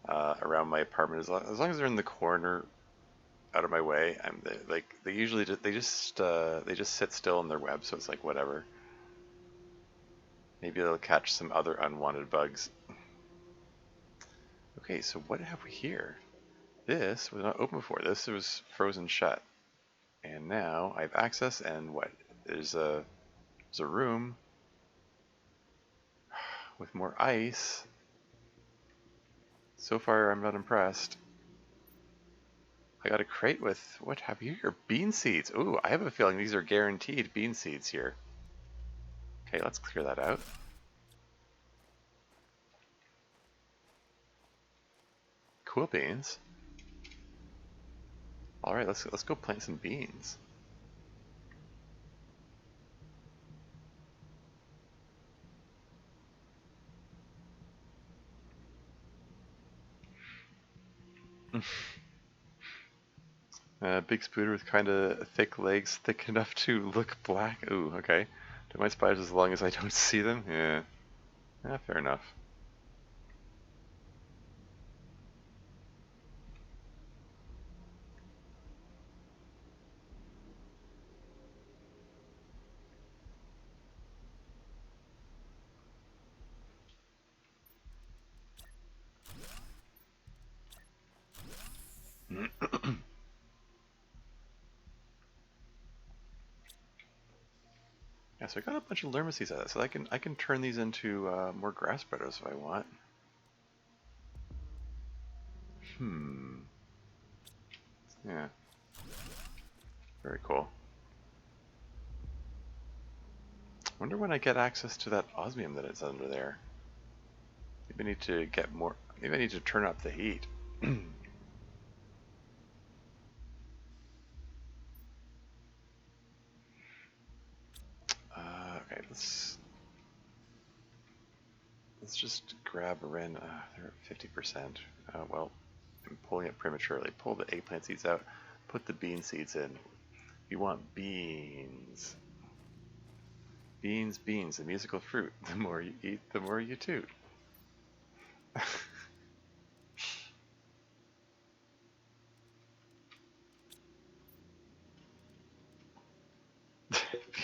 around my apartment as long as they're in the corner out of my way. They usually they just sit still in their web, so it's like whatever. Maybe they'll catch some other unwanted bugs. Okay, so what have we here? This was not open before. This was frozen shut, and now I have access. And what? There's a room with more ice. So far, I'm not impressed. I got a crate with, what have you here? Bean seeds. Ooh, I have a feeling these are guaranteed bean seeds here. Okay, let's clear that out. Cool beans. All right, let's go plant some beans. Big spooter with kind of thick legs, thick enough to look black. Ooh, okay. Do my spiders as long as I don't see them? Yeah. Yeah, fair enough. Yeah, so I got a bunch of lerma-seeds out of that, so I can turn these into more grass spreaders if I want. Yeah. Very cool. Wonder when I get access to that osmium that is under there. Maybe I need to get more. Maybe I need to turn up the heat. Okay, let's just grab a random. They're at 50%. Well, I'm pulling it prematurely. Pull the eggplant seeds out. Put the bean seeds in. You want beans. Beans, beans, a musical fruit. The more you eat, the more you toot.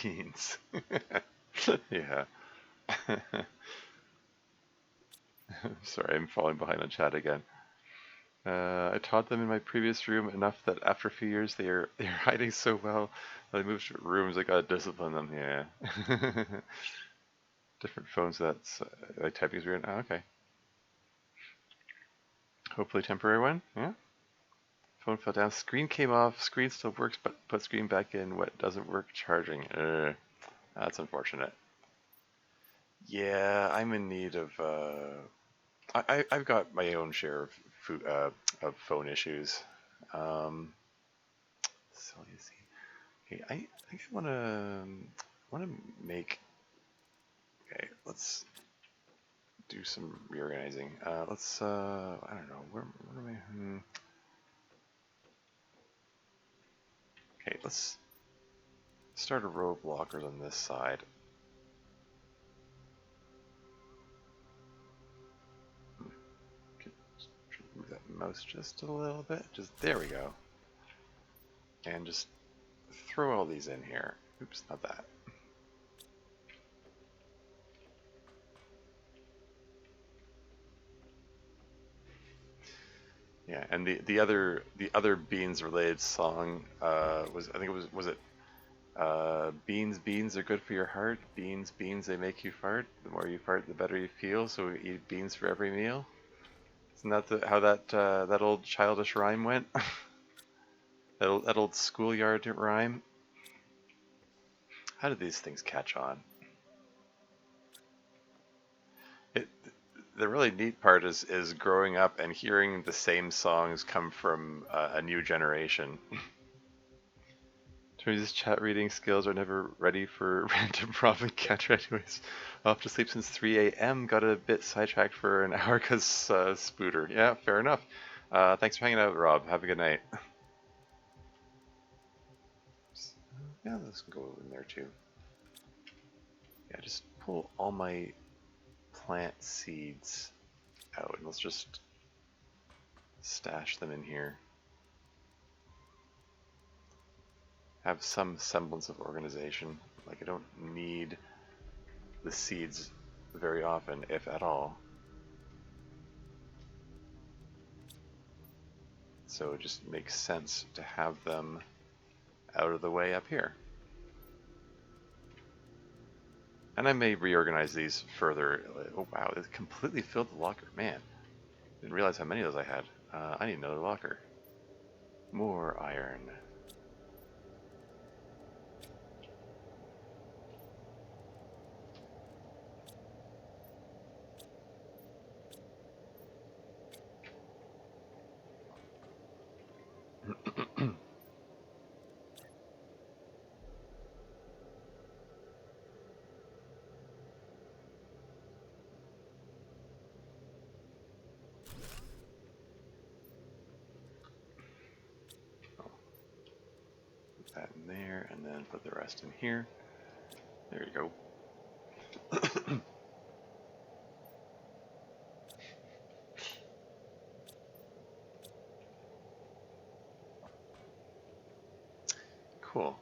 Beans. Yeah. Sorry, I'm falling behind on chat again. I taught them in my previous room enough that after a few years they're hiding so well. I moved to rooms. I gotta discipline them. Yeah. Different phones. That's like typing is weird. Oh, okay. Hopefully temporary one. Yeah. Phone fell down. Screen came off. Screen still works, but put screen back in. What doesn't work? Charging. That's unfortunate. Yeah, I'm in need of. I've got my own share of of phone issues. Um, so let's see. Okay, I think I want to make. Okay, let's do some reorganizing. Let's. I don't know. Where am I? Okay, let's start a row of blockers on this side. Move that mouse just a little bit. Just there we go. And just throw all these in here. Oops, not that. Yeah, and the other beans related song was, I think it was it beans beans are good for your heart, beans beans they make you fart, the more you fart the better you feel, so we eat beans for every meal. Isn't that how that old childish rhyme went? that old schoolyard rhyme. How did these things catch on? It, the really neat part is growing up and hearing the same songs come from a new generation. Terry's chat reading skills are never ready for random profit catcher anyways. I'll have to sleep since 3 a.m. Got a bit sidetracked for an hour because Spooter. Yeah, fair enough. Thanks for hanging out, Rob. Have a good night. Yeah, this can go in there too. Yeah, just pull all my plant seeds out and let's just stash them in here. Have some semblance of organization. Like I don't need the seeds very often, if at all. So it just makes sense to have them out of the way up here. And I may reorganize these further. Oh wow, it completely filled the locker. Man, didn't realize how many of those I had. I need another locker. More iron. Put that in there, and then put the rest in here. There you go. Cool.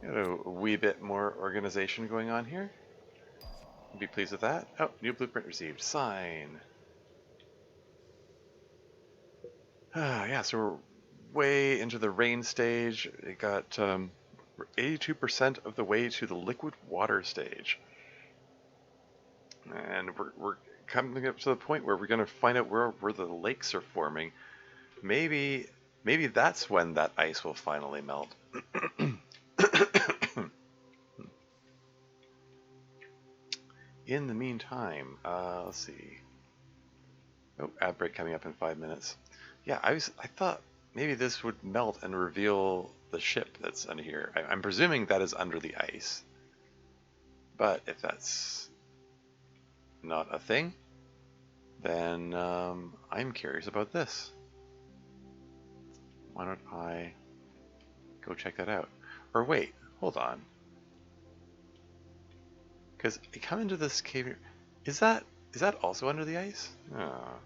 Got a wee bit more organization going on here. Be pleased with that. Oh, new blueprint received. Sign. Yeah, so we're way into the rain stage. It got 82% of the way to the liquid water stage. And we're coming up to the point where we're going to find out where the lakes are forming. Maybe that's when that ice will finally melt. In the meantime, let's see. Oh, ad break coming up in 5 minutes. Yeah, I thought maybe this would melt and reveal the ship that's under here. I'm presuming that is under the ice. But if that's not a thing, then I'm curious about this. Why don't I go check that out? Or wait, hold on. Because I come into this cave here. Is that Is that also under the ice? Oh.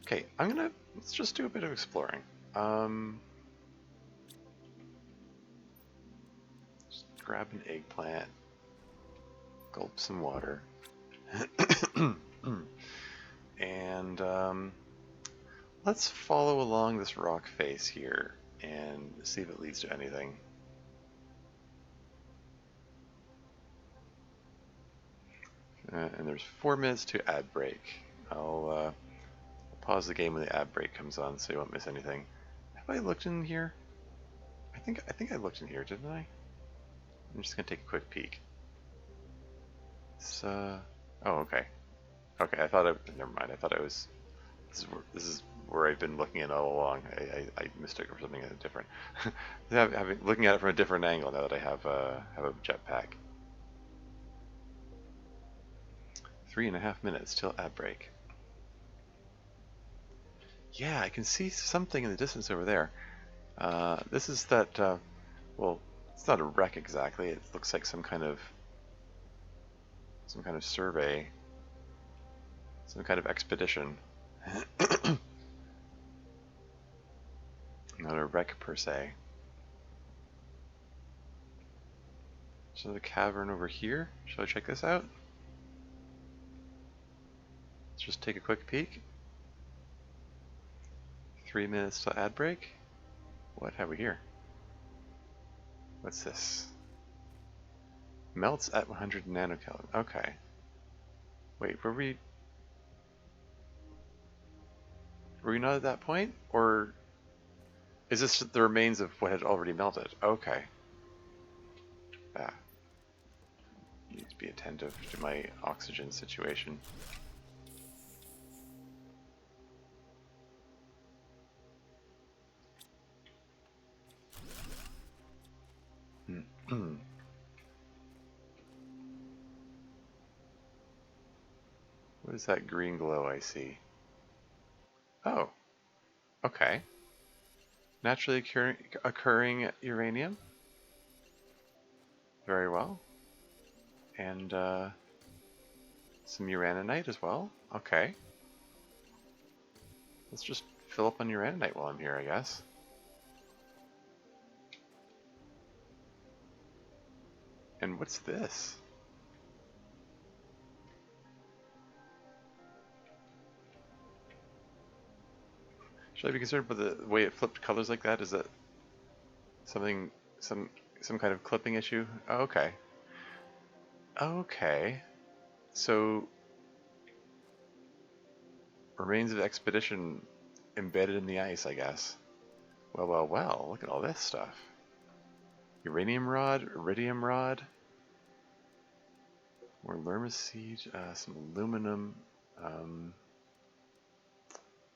Okay, let's just do a bit of exploring. Just grab an eggplant, gulp some water, and let's follow along this rock face here and see if it leads to anything. And there's 4 minutes to ad break. I'll pause the game when the ad break comes on so you won't miss anything. Have I looked in here? I think I looked in here, didn't I? I'm just gonna take a quick peek. It's oh, okay. Okay, I thought never mind. I thought I was. This is where I've been looking at all along. I mistook it for something different. Looking at it from a different angle now that I have a jetpack. 3.5 minutes till ad break. Yeah, I can see something in the distance over there. This is that. Well, it's not a wreck exactly. It looks like some kind of survey, some kind of expedition. Not a wreck per se. So the cavern over here. Shall I check this out? Let's just take a quick peek. 3 minutes till ad break. What have we here? What's this? Melts at 100 nanokelvin. Okay. Wait, were we not at that point? Or is this the remains of what had already melted? Okay. Ah. Need to be attentive to my oxygen situation. What is that green glow I see? Oh, okay. Naturally occurring uranium. Very well. And some uraninite as well. Okay. Let's just fill up on uraninite while I'm here, I guess. And what's this? Should I be concerned with the way it flipped colors like that? Is that something, some kind of clipping issue? Oh, okay. Okay. So, remains of expedition embedded in the ice, I guess. Well, well, well, look at all this stuff. Uranium rod, iridium rod, more lerma seed, some aluminum.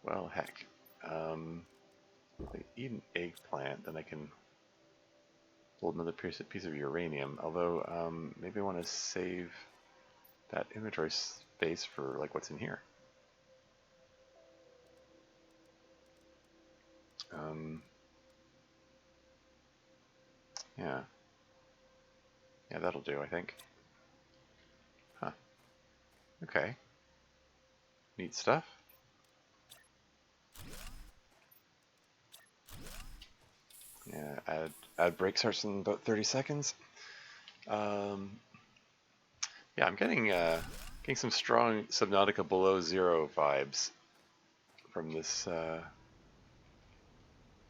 Well, heck. If I eat an eggplant, then I can hold another piece of uranium. Although, maybe I want to save that inventory space for like what's in here. Yeah. Yeah, that'll do, I think. Huh. Okay. Neat stuff. Yeah, ad break starts in about 30 seconds. Yeah, I'm getting some strong Subnautica below zero vibes from this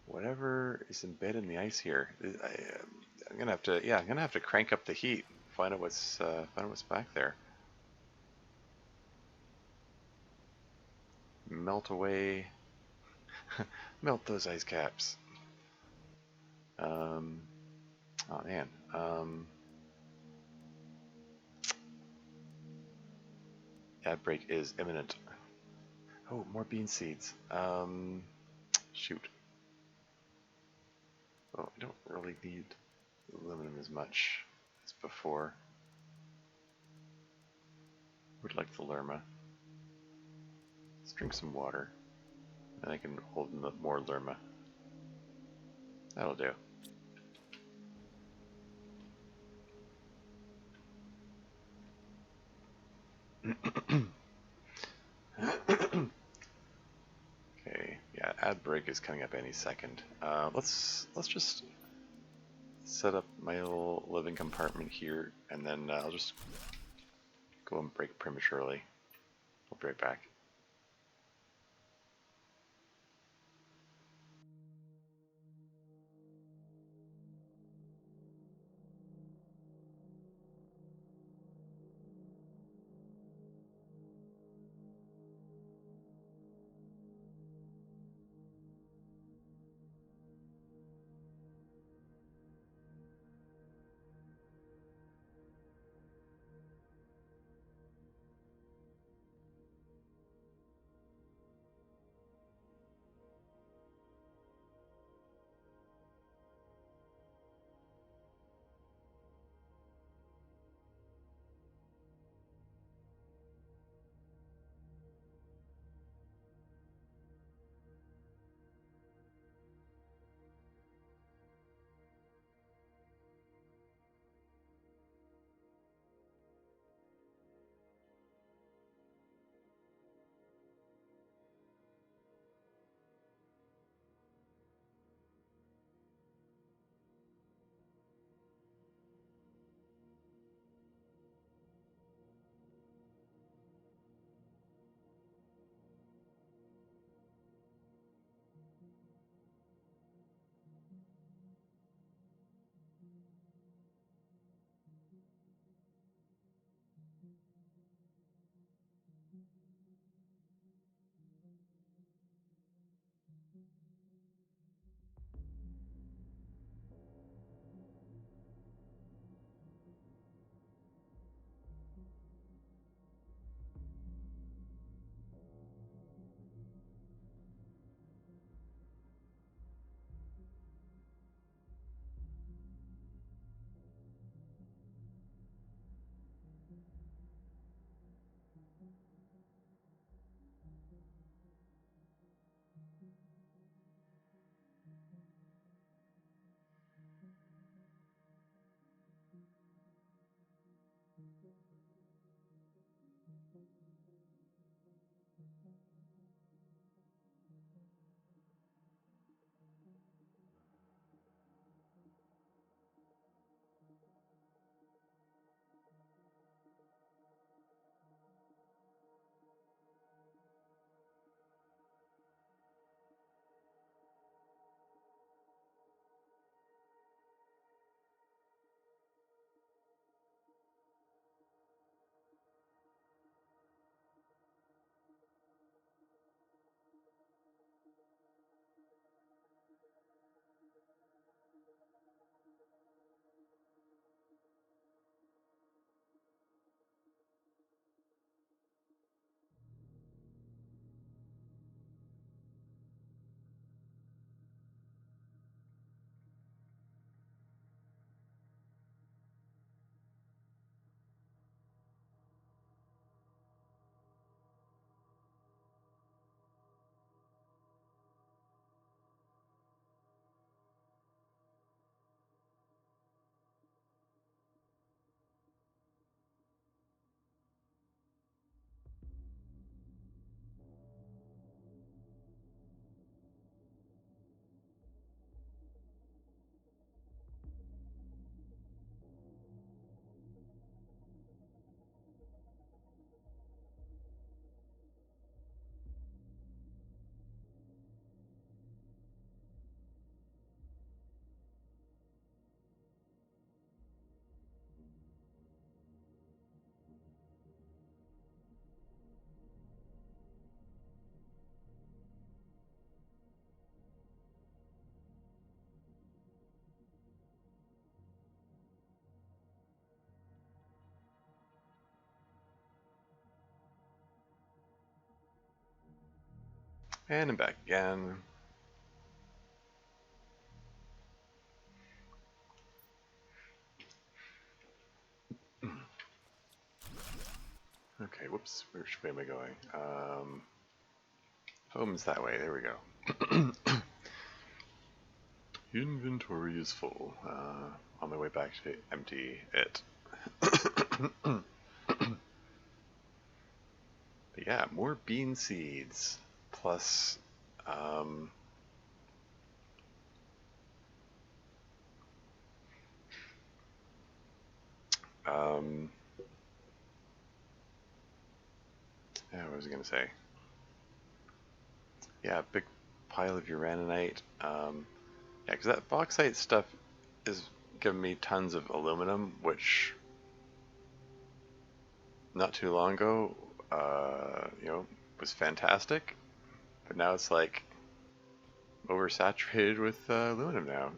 whatever is embedded in the ice here. I'm gonna have to crank up the heat, find out what's back there. Melt away, melt those ice caps. Oh man. Ad break is imminent. Oh, more bean seeds. Shoot. Oh, I don't really need aluminum as much as before. Would like the lerma. Let's drink some water. Then I can hold more lerma. That'll do. bad break is coming up any second. Let's just set up my little living compartment here, and then I'll just go and break prematurely. I'll be right back. And I'm back again. Okay, whoops, which way am I going? Home's that way, there we go. Inventory is full. On my way back to empty it. But yeah, more bean seeds. Plus, Um, yeah, what was I gonna say? Yeah, big pile of uraninite. Yeah, because that bauxite stuff is giving me tons of aluminum, which not too long ago, was fantastic. But now it's like oversaturated with aluminum now.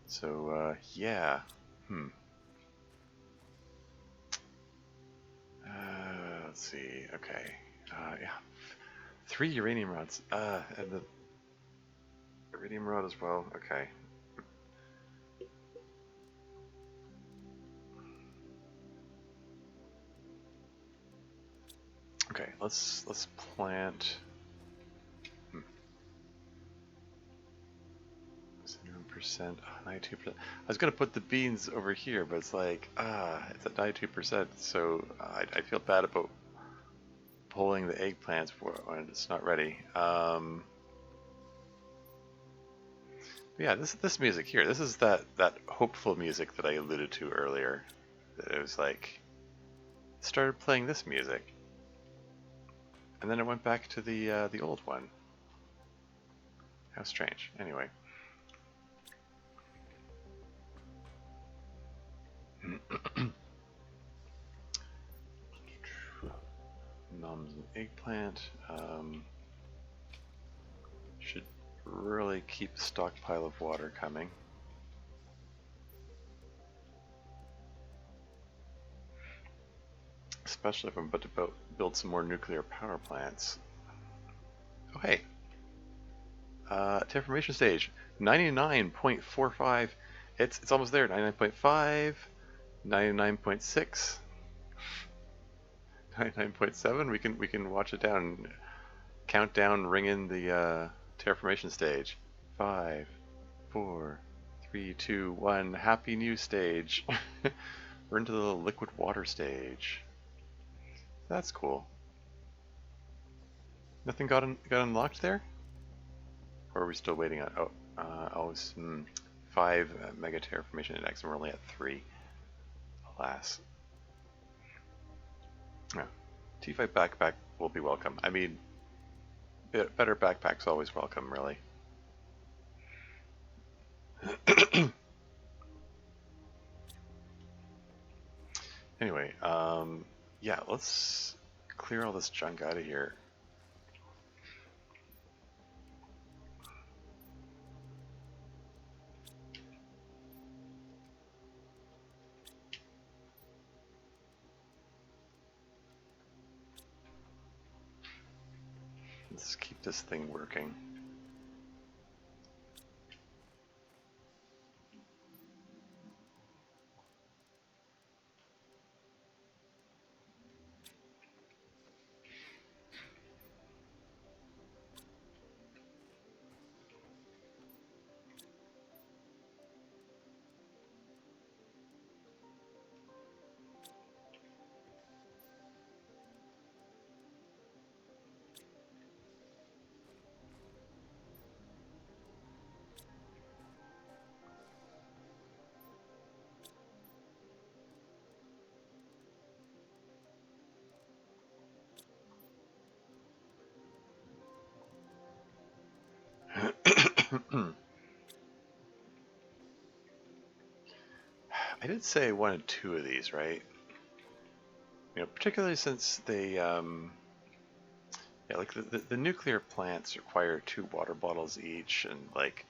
So yeah, hmm. Let's see. Okay. Yeah, 3 uranium rods. And the iridium rod as well. Okay. Okay. Let's plant. 71%, 92%. I was gonna put the beans over here, but it's like, it's at 92%. So I feel bad about pulling the eggplants when it's not ready. Yeah, this music here. This is that hopeful music that I alluded to earlier. It was like started playing this music, and then it went back to the old one. How strange. Anyway. Noms and eggplant. Should really keep a stockpile of water coming. Especially if I'm about to build some more nuclear power plants. Oh hey, terraformation stage, 99.45. It's almost there. 99.5, 99.6, 99.7. We can watch it down. Count down, ring in the terraformation stage. 5, 4, 3, 2, 1. Happy new stage. We're into the liquid water stage. That's cool. Nothing got unlocked there? Or are we still waiting on? Always 5 mega terraformation index, and we're only at 3. Alas. Yeah. T5 backpack will be welcome. I mean, better backpacks always welcome, really. Anyway, yeah, let's clear all this junk out of here. Let's keep this thing working. I did say I wanted 2 of these, right? Particularly since they, yeah, like the nuclear plants require 2 water bottles each, and like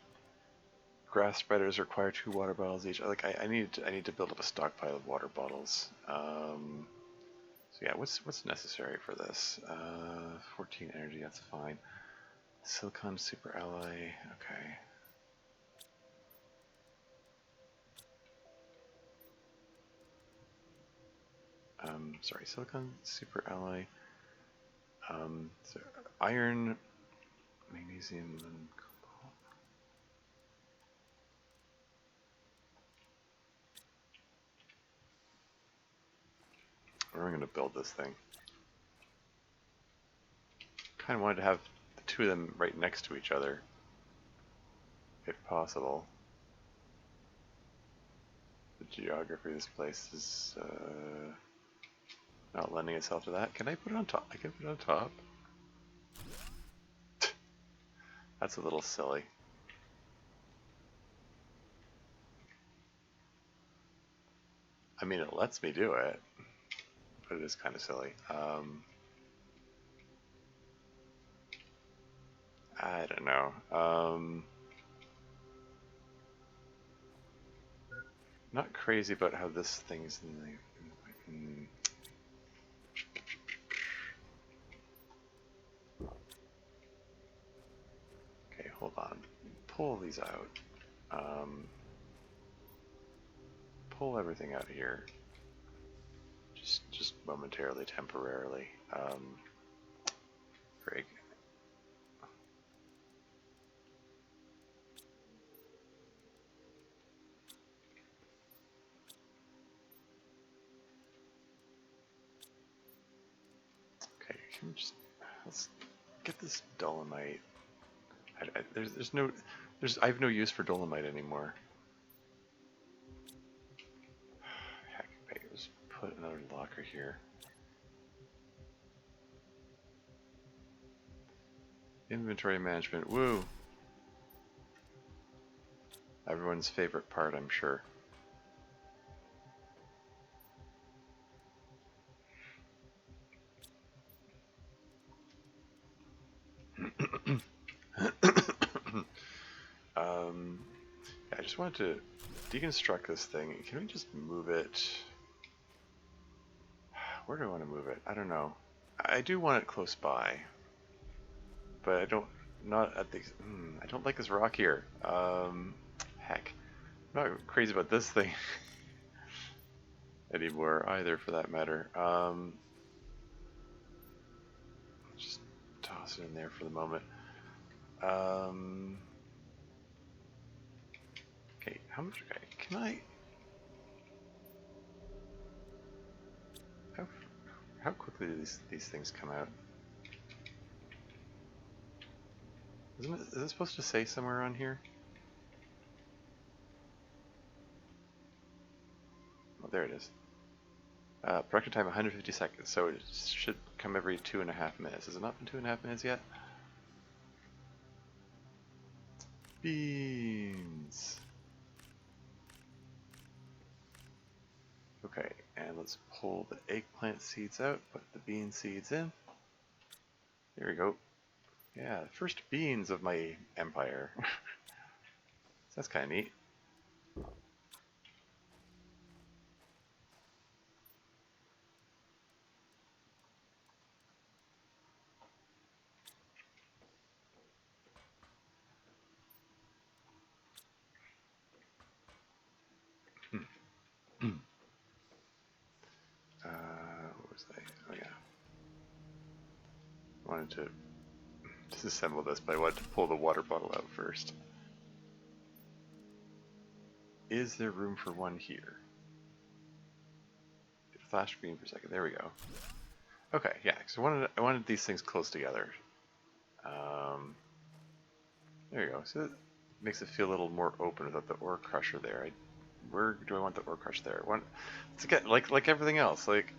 grass spreaders require 2 water bottles each. Like I need to build up a stockpile of water bottles. So yeah, what's necessary for this? 14 energy, that's fine. Silicon super alloy, okay. Sorry, silicon super alloy. So iron, magnesium, and cobalt. Where am I going to build this thing? Kind of wanted to have the 2 of them right next to each other, if possible. The geography of this place is not lending itself to that. Can I put it on top? I can put it on top. That's a little silly. I mean, it lets me do it, but it is kind of silly. I don't know. Not crazy about how this thing's in the. Okay, hold on. Pull these out. Pull everything out of here. Just momentarily, temporarily. Greg. Okay, can we just let's get this dolomite. I have no use for dolomite anymore. Heck, I could just put another locker here. Inventory management, woo! Everyone's favorite part, I'm sure. I just wanted to deconstruct this thing. Can we just move it? Where do I want to move it? I don't know. I do want it close by, but I don't. Not at the. I don't like this rock here. Heck, I'm not crazy about this thing anymore either, for that matter. Just toss it in there for the moment. Okay, how much? Okay, can I? How quickly do these things come out? Is it supposed to say somewhere on here? Oh, there it is. Production time 150 seconds, so it should come every 2.5 minutes. Has it not been 2.5 minutes yet? Beans. Okay, and let's pull the eggplant seeds out, put the bean seeds in. There we go. Yeah, first beans of my empire. That's kind of neat. What was I? Oh yeah. I wanted to disassemble this, but I wanted to pull the water bottle out first. Is there room for one here? Flash beam per second. There we go. Okay, yeah. So I wanted these things close together. There you go. So that makes it feel a little more open without the ore crusher there. Where do I want the ore crusher there? It's again like everything else. Like,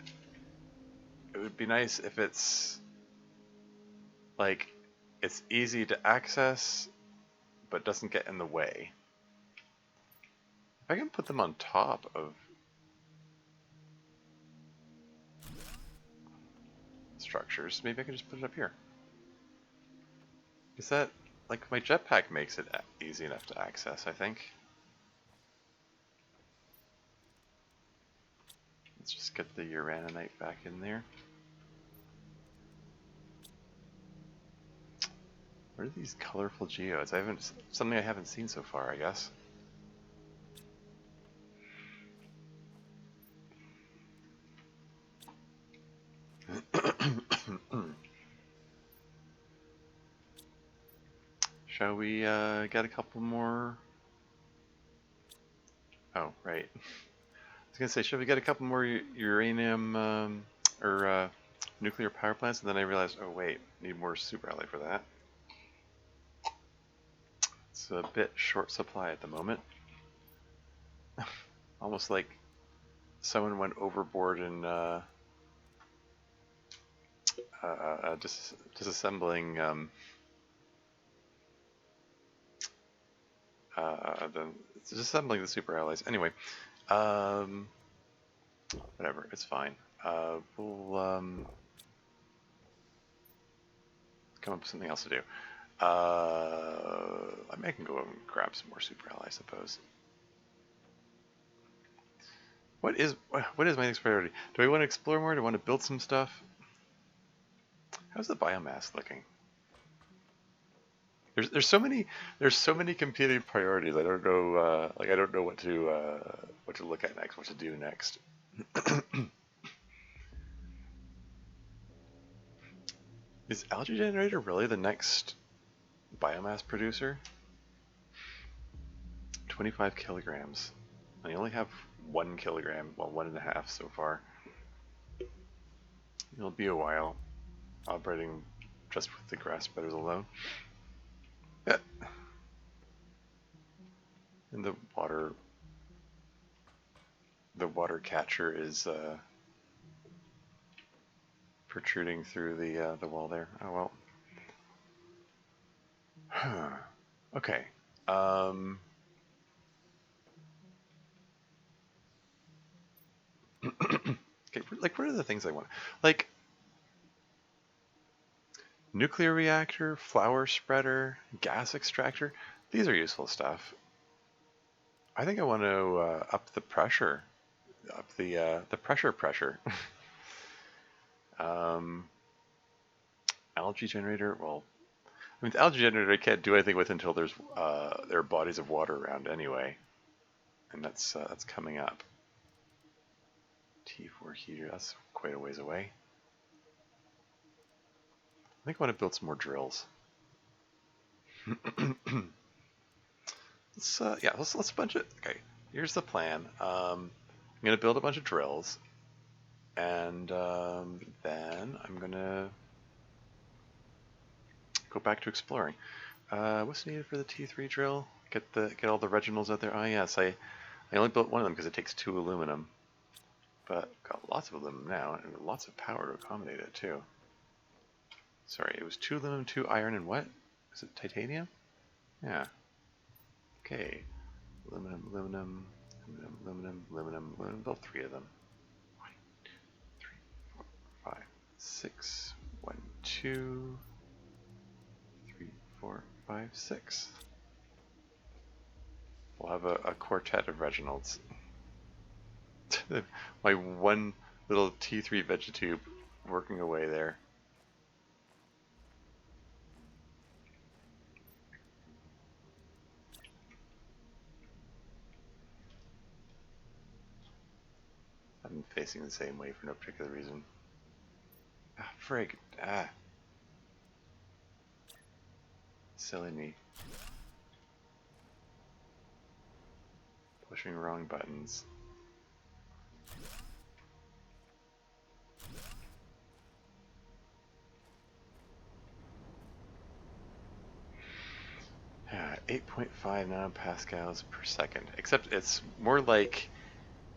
it would be nice if it's like it's easy to access, but doesn't get in the way. If I can put them on top of structures, maybe I can just put it up here. Is that like my jetpack makes it easy enough to access, I think. Let's just get the uraninite back in there. What are these colorful geodes? Something I haven't seen so far, I guess. Shall we get a couple more? Oh, right. I was gonna say, should we get a couple more uranium or nuclear power plants? And then I realized, oh wait, need more super ally for that. It's a bit short supply at the moment. Almost like someone went overboard in disassembling the disassembling the super allies. Anyway, um, whatever, it's fine. We'll come up with something else to do. I mean, I can go and grab some more super allies, I suppose. What is my next priority? Do I want to explore more? Do I want to build some stuff? How's the biomass looking? There's so many competing priorities. I don't know I don't know what to look at next, what to do next. Is algae generator really the next biomass producer? 25 kilograms. I only have 1 kilogram, well, 1.5 so far. It'll be a while operating just with the grass spreaders alone. Yeah. And the water catcher is protruding through the wall there. Oh well. Okay. Okay, like what are the things I want? Like nuclear reactor, flower spreader, gas extractor. These are useful stuff. I think I want to up the pressure, up the pressure. Algae generator. Well, I mean, the algae generator I can't do anything with until there are bodies of water around anyway, and that's coming up. T4 heater. That's quite a ways away. I think I want to build some more drills. Let's bunch it. Okay, here's the plan. I'm gonna build a bunch of drills, and then I'm gonna go back to exploring. What's needed for the T3 drill? Get all the Reginalds out there. Oh yes, I only built one of them because it takes 2 aluminum, but got lots of them now and lots of power to accommodate it too. Sorry, it was 2 aluminum, 2 iron, and what? Is it titanium? Yeah. Okay. Aluminum. Build 3 of them. 1, 3, 4, 5, 6. 1, 2, 3, 4, 5, 6. We'll have a quartet of Reginalds. My one little T3 vegetube working away there. I'm facing the same way for no particular reason. Ah, frig. Ah. Silly me. Pushing wrong buttons. Yeah, 8.5 nanopascals per second. Except it's more like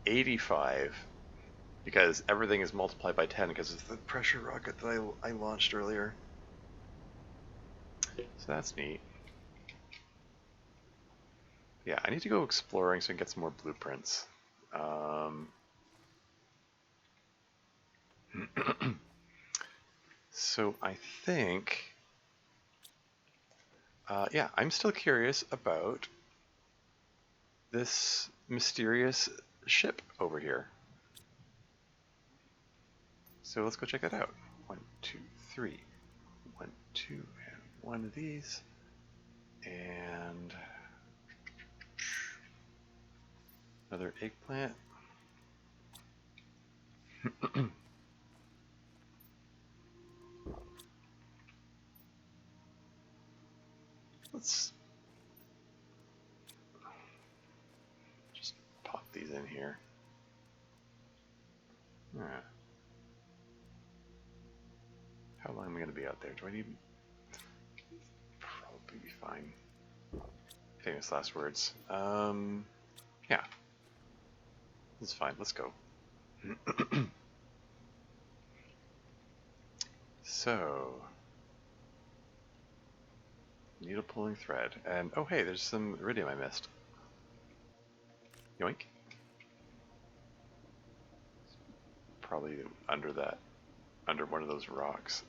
85 because everything is multiplied by 10 because it's the pressure rocket that I launched earlier. So that's neat. Yeah, I need to go exploring so I can get some more blueprints. So I think, yeah, I'm still curious about this mysterious ship over here. So let's go check it out. 1, 2, 3. 1, 2, and 1 of these. And another eggplant. Let's just pop these in here. Yeah. How long am I going to be out there? Do I need... Probably be fine. Famous last words. Yeah. It's fine. Let's go. So, needle pulling thread, and oh hey, there's some iridium I missed. Yoink. Probably under that, under one of those rocks.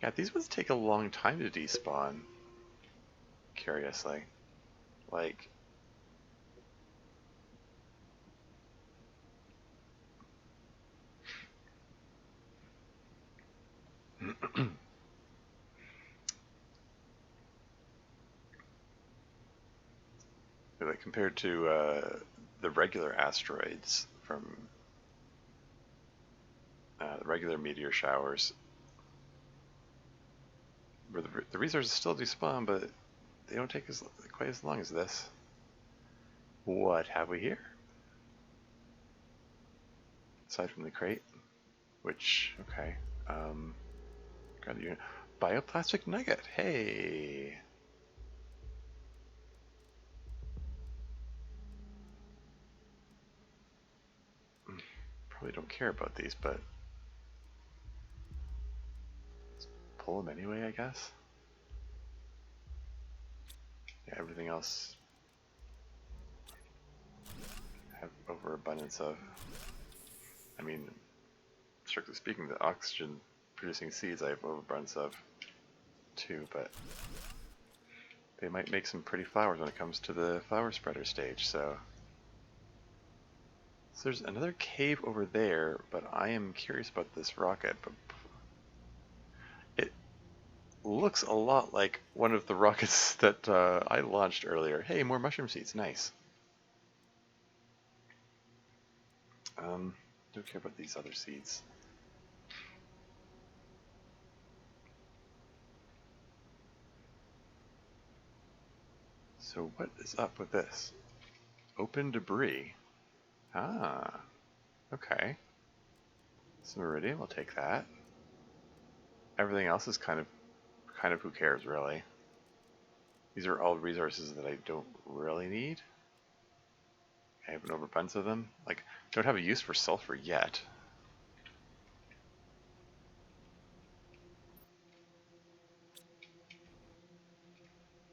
Yeah, these ones take a long time to despawn. Curiously, like. Like compared to the regular asteroids from the regular meteor showers, where the resources still despawn, but they don't take quite as long as this. What have we here? Aside from the crate, which, okay, got the unit. Bioplastic nugget, hey! Probably don't care about these, but let's pull them anyway, I guess. Yeah, everything else I have overabundance of. I mean, strictly speaking, the oxygen producing seeds I have overabundance of too, but they might make some pretty flowers when it comes to the flower spreader stage, so. So there's another cave over there, but I am curious about this rocket. But it looks a lot like one of the rockets that I launched earlier. Hey, more mushroom seeds, nice. Don't care about these other seeds. So what is up with this? Open debris. Ah, okay. Some iridium, we'll take that. Everything else is kind of who cares, really. These are all resources that I don't really need. I have an overabundance of them. Like, don't have a use for sulfur yet.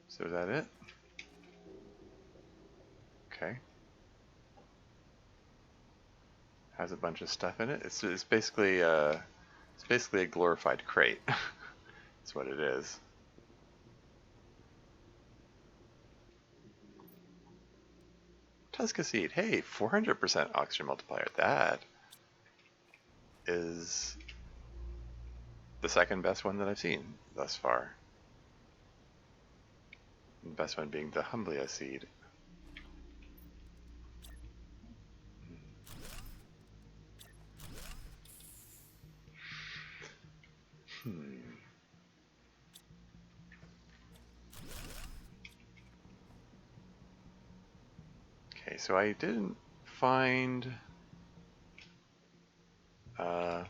So is that it? Okay. Has a bunch of stuff in it. It's basically a glorified crate. That's what it is. Tusca seed. Hey, 400% oxygen multiplier. That is the second best one that I've seen thus far. The best one being the Humblia seed. Okay, so I didn't find the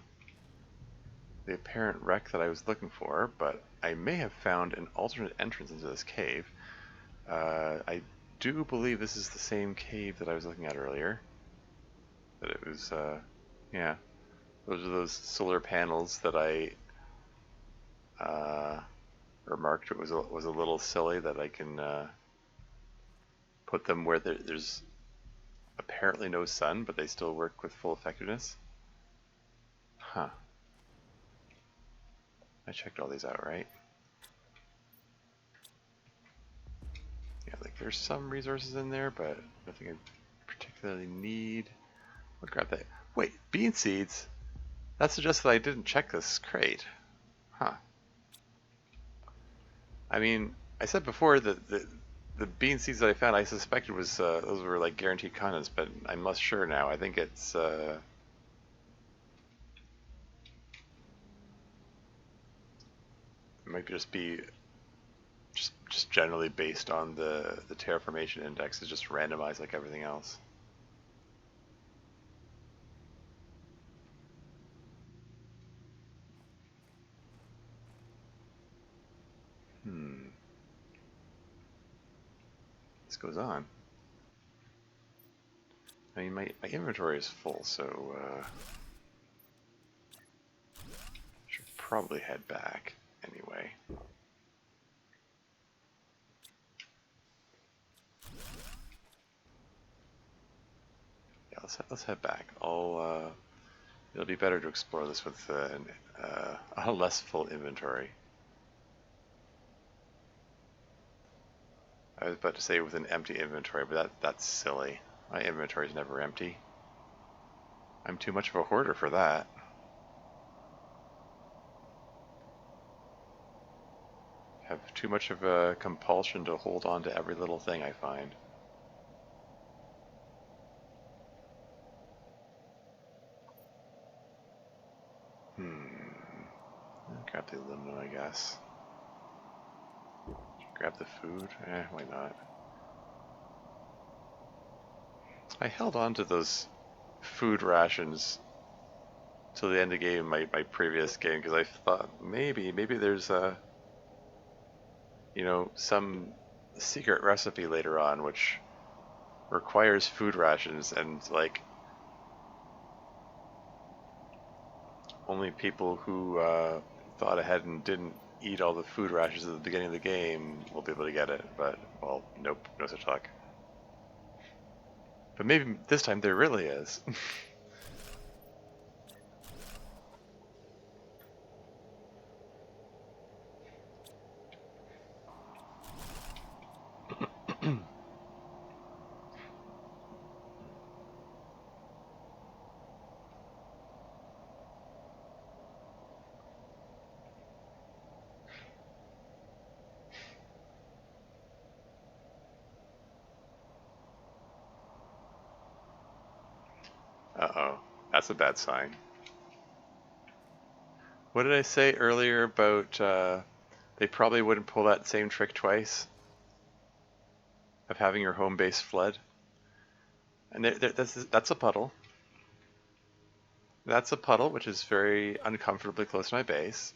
apparent wreck that I was looking for, but I may have found an alternate entrance into this cave. I do believe this is the same cave that I was looking at earlier. That it was, yeah. Those are those solar panels that I remarked it was a little silly that I can put them where there's apparently no sun, but they still work with full effectiveness. Huh. I checked all these out, right? Yeah, like there's some resources in there, but nothing I particularly need. I'll grab that. Wait, bean seeds? That suggests that I didn't check this crate. Huh. I mean, I said before that the bean seeds that I found I suspected was those were like guaranteed contents, but I'm less sure now. I think it's it might just be just generally based on the terraformation index is just randomized like everything else. This goes on. I mean, my inventory is full, so should probably head back anyway. Yeah, let's head back. It'll be better to explore this with a less full inventory. I was about to say with an empty inventory, but that's silly. My inventory is never empty. I'm too much of a hoarder for that. Have too much of a compulsion to hold on to every little thing I find. Grab the aluminum, I guess. Grab the food? Why not? I held on to those food rations till the end of the game, my previous game, because I thought maybe there's some secret recipe later on which requires food rations, and like only people who thought ahead and didn't eat all the food rations at the beginning of the game will be able to get it. But well, nope, no such luck. But maybe this time there really is. Uh-oh, that's a bad sign. What did I say earlier about they probably wouldn't pull that same trick twice of having your home base flood? And that's a puddle. That's a puddle which is very uncomfortably close to my base,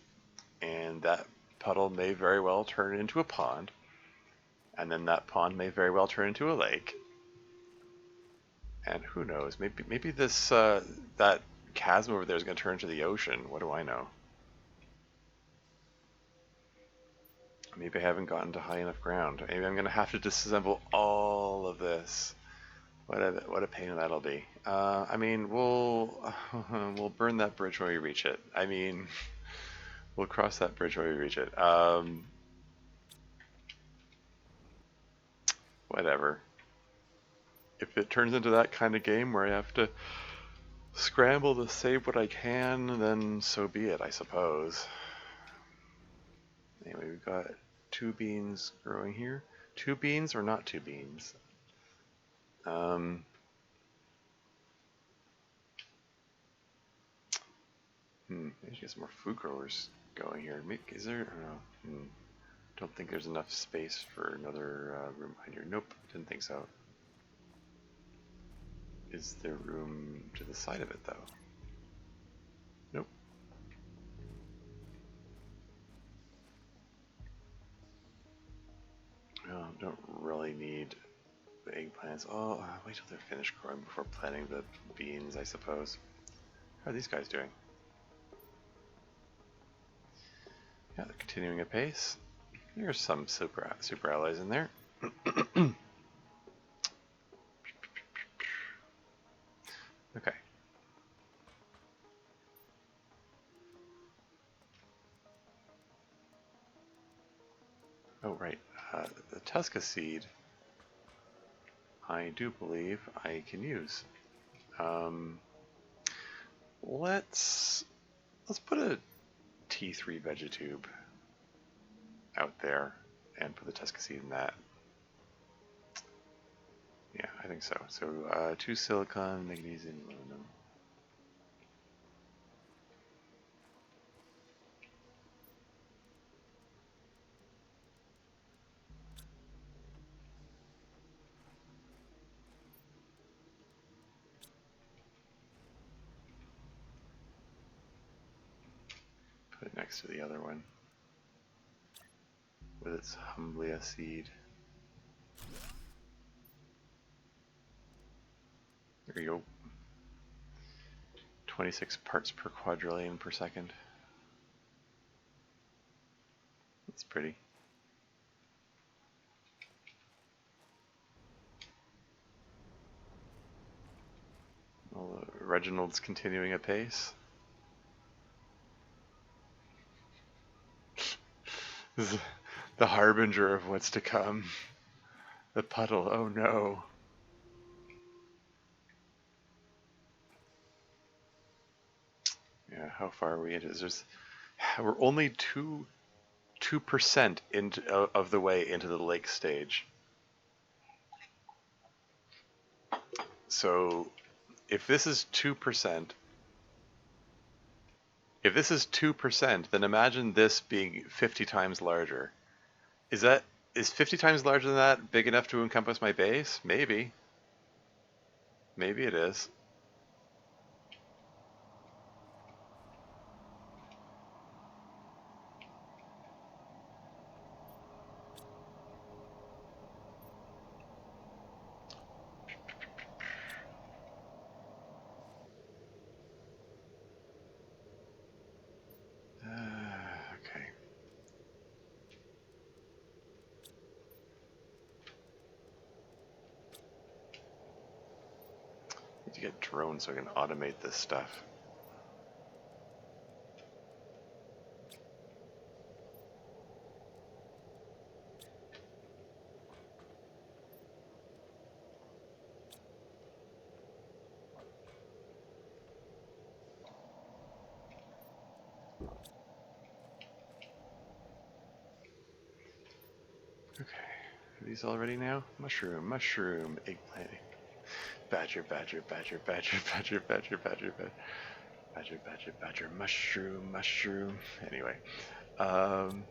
and that puddle may very well turn into a pond, and then that pond may very well turn into a lake. And who knows? Maybe this that chasm over there is going to turn into the ocean. What do I know? Maybe I haven't gotten to high enough ground. Maybe I'm going to have to disassemble all of this. What a pain that'll be. I mean, we'll burn that bridge when we reach it. I mean, we'll cross that bridge when we reach it. Whatever. If it turns into that kind of game where I have to scramble to save what I can, then so be it, I suppose. Anyway, we've got 2 beans growing here. 2 beans or not 2 beans? Maybe get some more food growers going here. Is there? Don't think there's enough space for another room behind here. Nope, didn't think so. Is there room to the side of it though? Nope. Don't really need the eggplants. Oh, wait till they're finished growing before planting the beans, I suppose. How are these guys doing? Yeah, they're continuing apace. There's some super allies in there. Okay. Oh, right. The Tusca seed, I do believe I can use. Let's put a T3 Vegetube out there and put the Tusca seed in that. Yeah, I think so. So 2 silicon, magnesium, aluminum. Put it next to the other one with its Humblia seed. There you go. 26 parts per quadrillion per second. That's pretty. Well, Reginald's continuing apace. This is the harbinger of what's to come. The puddle, oh no. Yeah, how far are we into this? We're only 2% into of the way into the lake stage. So if this is 2%, then imagine this being 50 times larger. Is 50 times larger than that big enough to encompass my base? Maybe. Maybe it is. Okay. Need to get drones so I can automate this stuff. Okay. Are these all ready now? Mushroom, mushroom, eggplant. Badger, badger, badger, badger, badger, badger, badger, badger. Badger, badger, badger, mushroom, mushroom. Anyway, um,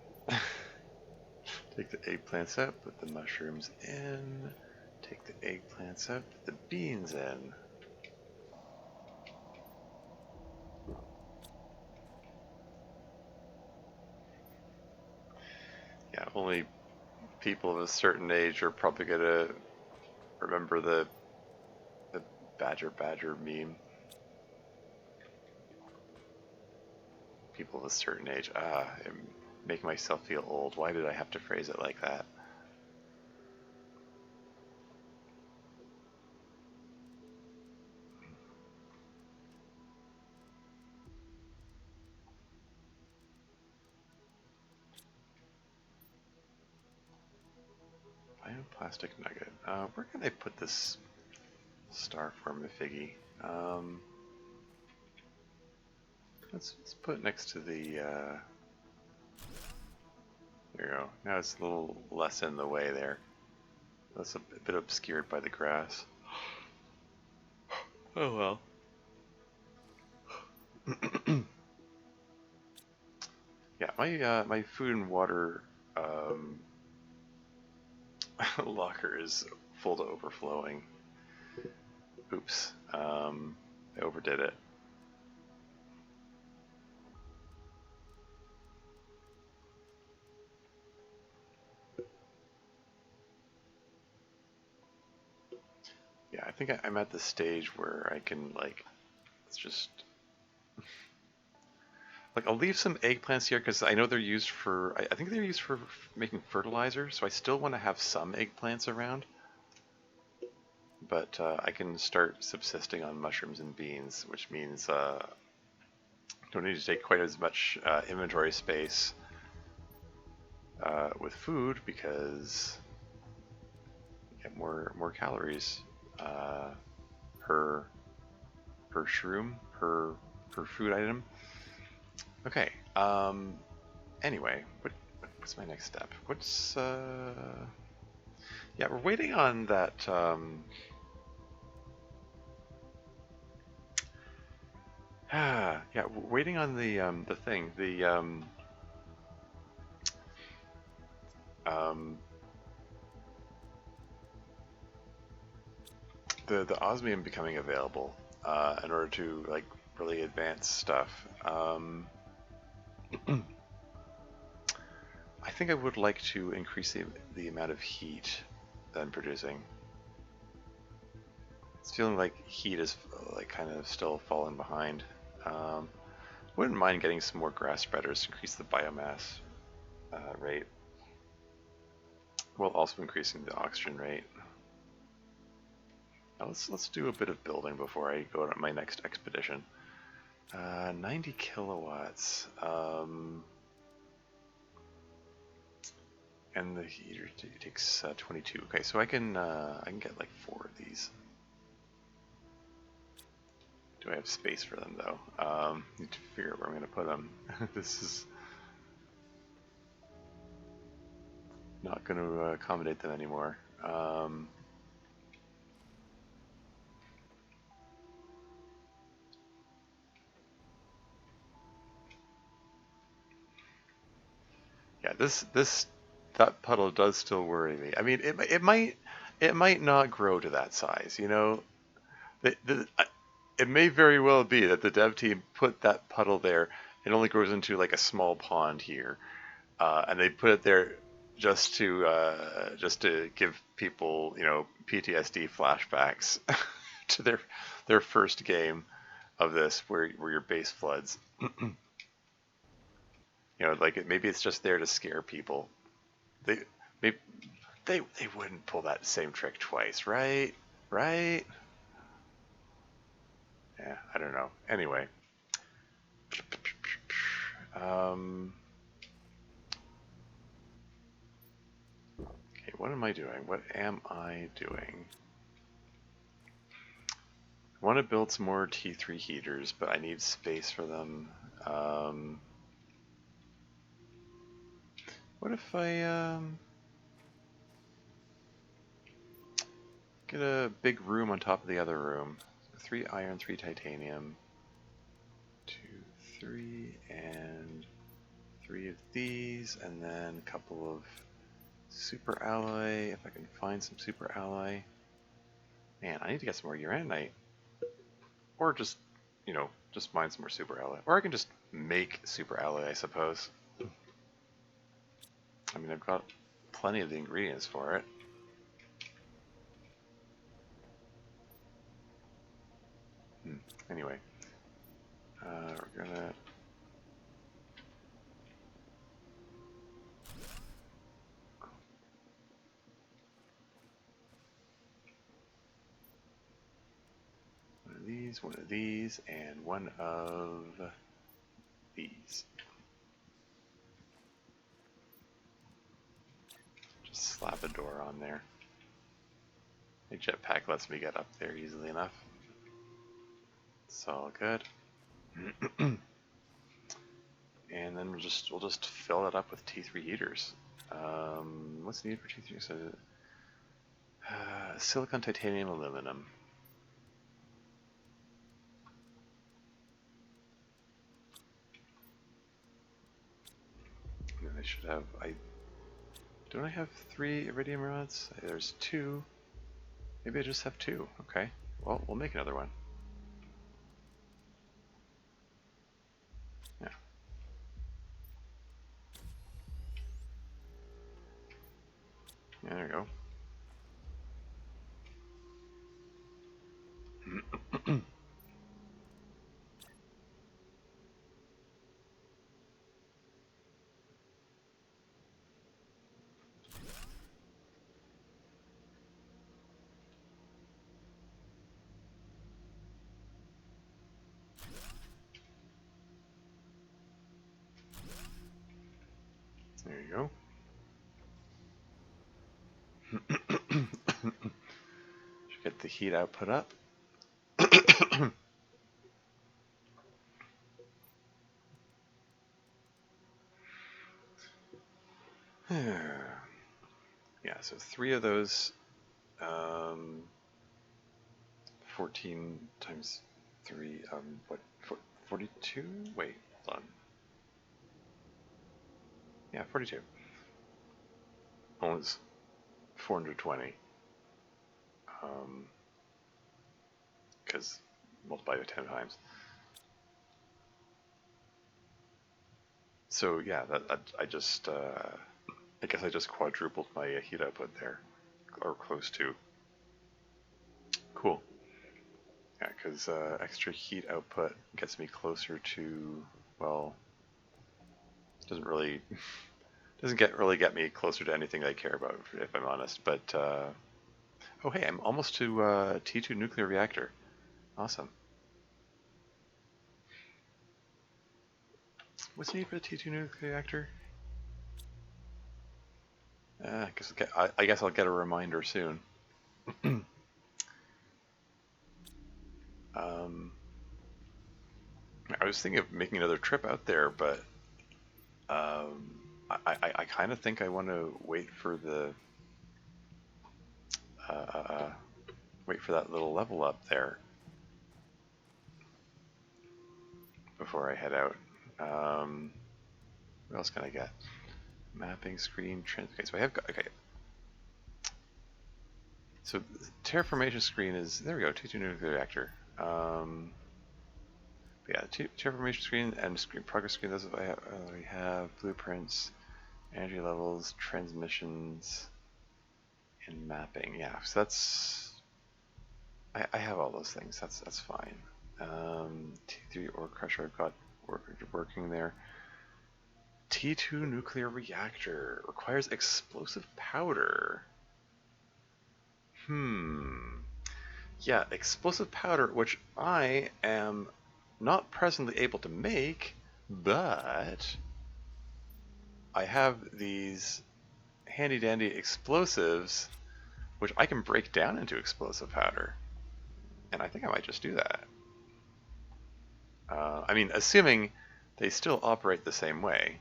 take the eggplants out, put the mushrooms in. Take the eggplants out, put the beans in. Yeah, only people of a certain age are probably gonna remember the badger badger meme. People of a certain age. I'm making myself feel old. Why did I have to phrase it like that? Bioplastic nugget. Where can I put this star formifiggy? Let's put it next to the. There you go. Now it's a little less in the way there. That's a bit obscured by the grass. Oh well. Yeah, my food and water locker is full to overflowing. Oops, I overdid it. Yeah, I think I'm at the stage where I can like, let's just like I'll leave some eggplants here because I know they're used for. I think they're used for making fertilizer, so I still want to have some eggplants around. But I can start subsisting on mushrooms and beans, which means don't need to take quite as much inventory space with food because you get more calories per shroom per food item. Okay. Anyway, what's my next step? What's yeah, we're waiting on that. Yeah, we're waiting on the thing, the osmium becoming available in order to like really advance stuff. I think I would like to increase the amount of heat that I'm producing. It's feeling like heat is like kind of still falling behind. Um, wouldn't mind getting some more grass spreaders to increase the biomass rate, while also increasing the oxygen rate. Now let's do a bit of building before I go on my next expedition. 90 kilowatts. And the heater takes 22. Okay, so I can get like 4 of these. Do I have space for them though? Need to figure out where I'm going to put them. This is not going to accommodate them anymore. Yeah, that puddle does still worry me. I mean, it might not grow to that size. You know, it may very well be that the dev team put that puddle there. It only grows into like a small pond here, and they put it there just to give people, you know, PTSD flashbacks to their first game of this, where your base floods. You know, like maybe it's just there to scare people. They maybe they wouldn't pull that same trick twice, right? Right? Yeah, I don't know. Anyway, um, okay, what am I doing? What am I doing? I want to build some more T3 heaters, but I need space for them. What if I get a big room on top of the other room? 3 iron, 3 titanium, 2, 3, and 3 of these, and then a couple of super alloy, if I can find some super alloy. Man, I need to get some more uranite. Or just, you know, just mine some more super alloy. Or I can just make super alloy, I suppose. I mean, I've got plenty of the ingredients for it. Anyway, we're gonna... one of these, and one of these. Just slap a door on there. The jetpack lets me get up there easily enough. It's all good. And then we'll just fill it up with T3 heaters. What's needed for T3? So, silicon, titanium, aluminum. And I should have. Don't I have 3 iridium rods? There's 2. Maybe I just have 2. Okay. Well, we'll make another one. Yeah. Yeah, there we go. There you go. Should get the heat output up. Yeah, so 3 of those, 14 times 3, what, 42? Wait, hold on. Yeah, 42. Almost 420. Because multiply by 10 times. So yeah, I just, I guess I just quadrupled my heat output there, or close to. Cool. Yeah, because extra heat output gets me closer to, well, doesn't really really get me closer to anything I care about, if I'm honest. But oh hey, I'm almost to T2 nuclear reactor. Awesome. What's needed for the T2 nuclear reactor? I guess I'll get a reminder soon. I was thinking of making another trip out there, but I kind of think I want to uh, wait for that little level up there before I head out. What else can I get? Mapping screen. Okay, so I have. Okay. So terraformation screen is there. We go. T2 nuclear reactor. Yeah, terraformation screen and screen progress screen. Those I have. We have blueprints, energy levels, transmissions, and mapping. Yeah, so that's. I have all those things. That's fine. T3 ore crusher. I've got working there. T2 nuclear reactor requires explosive powder. Yeah, explosive powder, which I am not presently able to make, but I have these handy dandy explosives, which I can break down into explosive powder. And I think I might just do that. I mean, assuming they still operate the same way.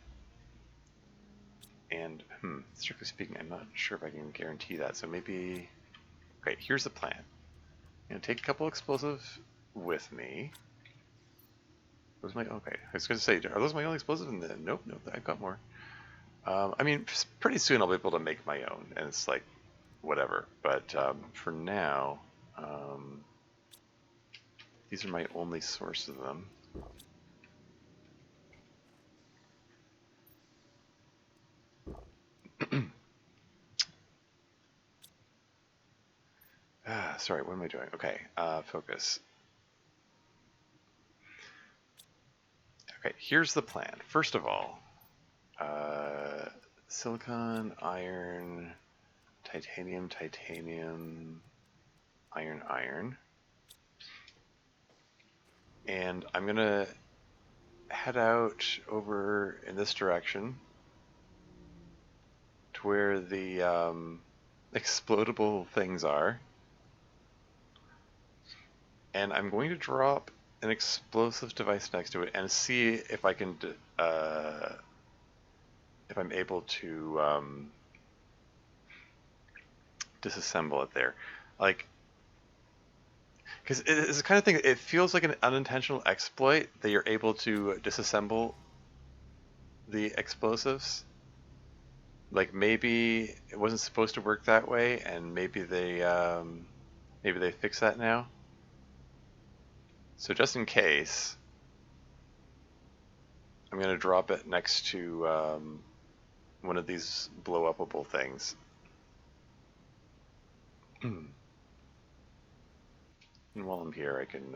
And, strictly speaking, I'm not sure if I can guarantee that. So maybe, okay, here's the plan. I'm gonna take a couple explosives with me. Okay, I was gonna say, are those my only explosives? And then, nope, I've got more. I mean, pretty soon I'll be able to make my own, and it's like, whatever. But for now, these are my only source of them. Sorry, what am I doing? Okay, focus. Okay, here's the plan. First of all, silicon, iron, titanium, iron. And I'm gonna head out over in this direction to where the explodable things are. And I'm going to drop an explosive device next to it and see if I can, if I'm able to disassemble it there. Like, because it's the kind of thing, it feels like an unintentional exploit that you're able to disassemble the explosives. Like maybe it wasn't supposed to work that way, and maybe they fix that now. So just in case, I'm going to drop it next to one of these blow-upable things. And while I'm here, I can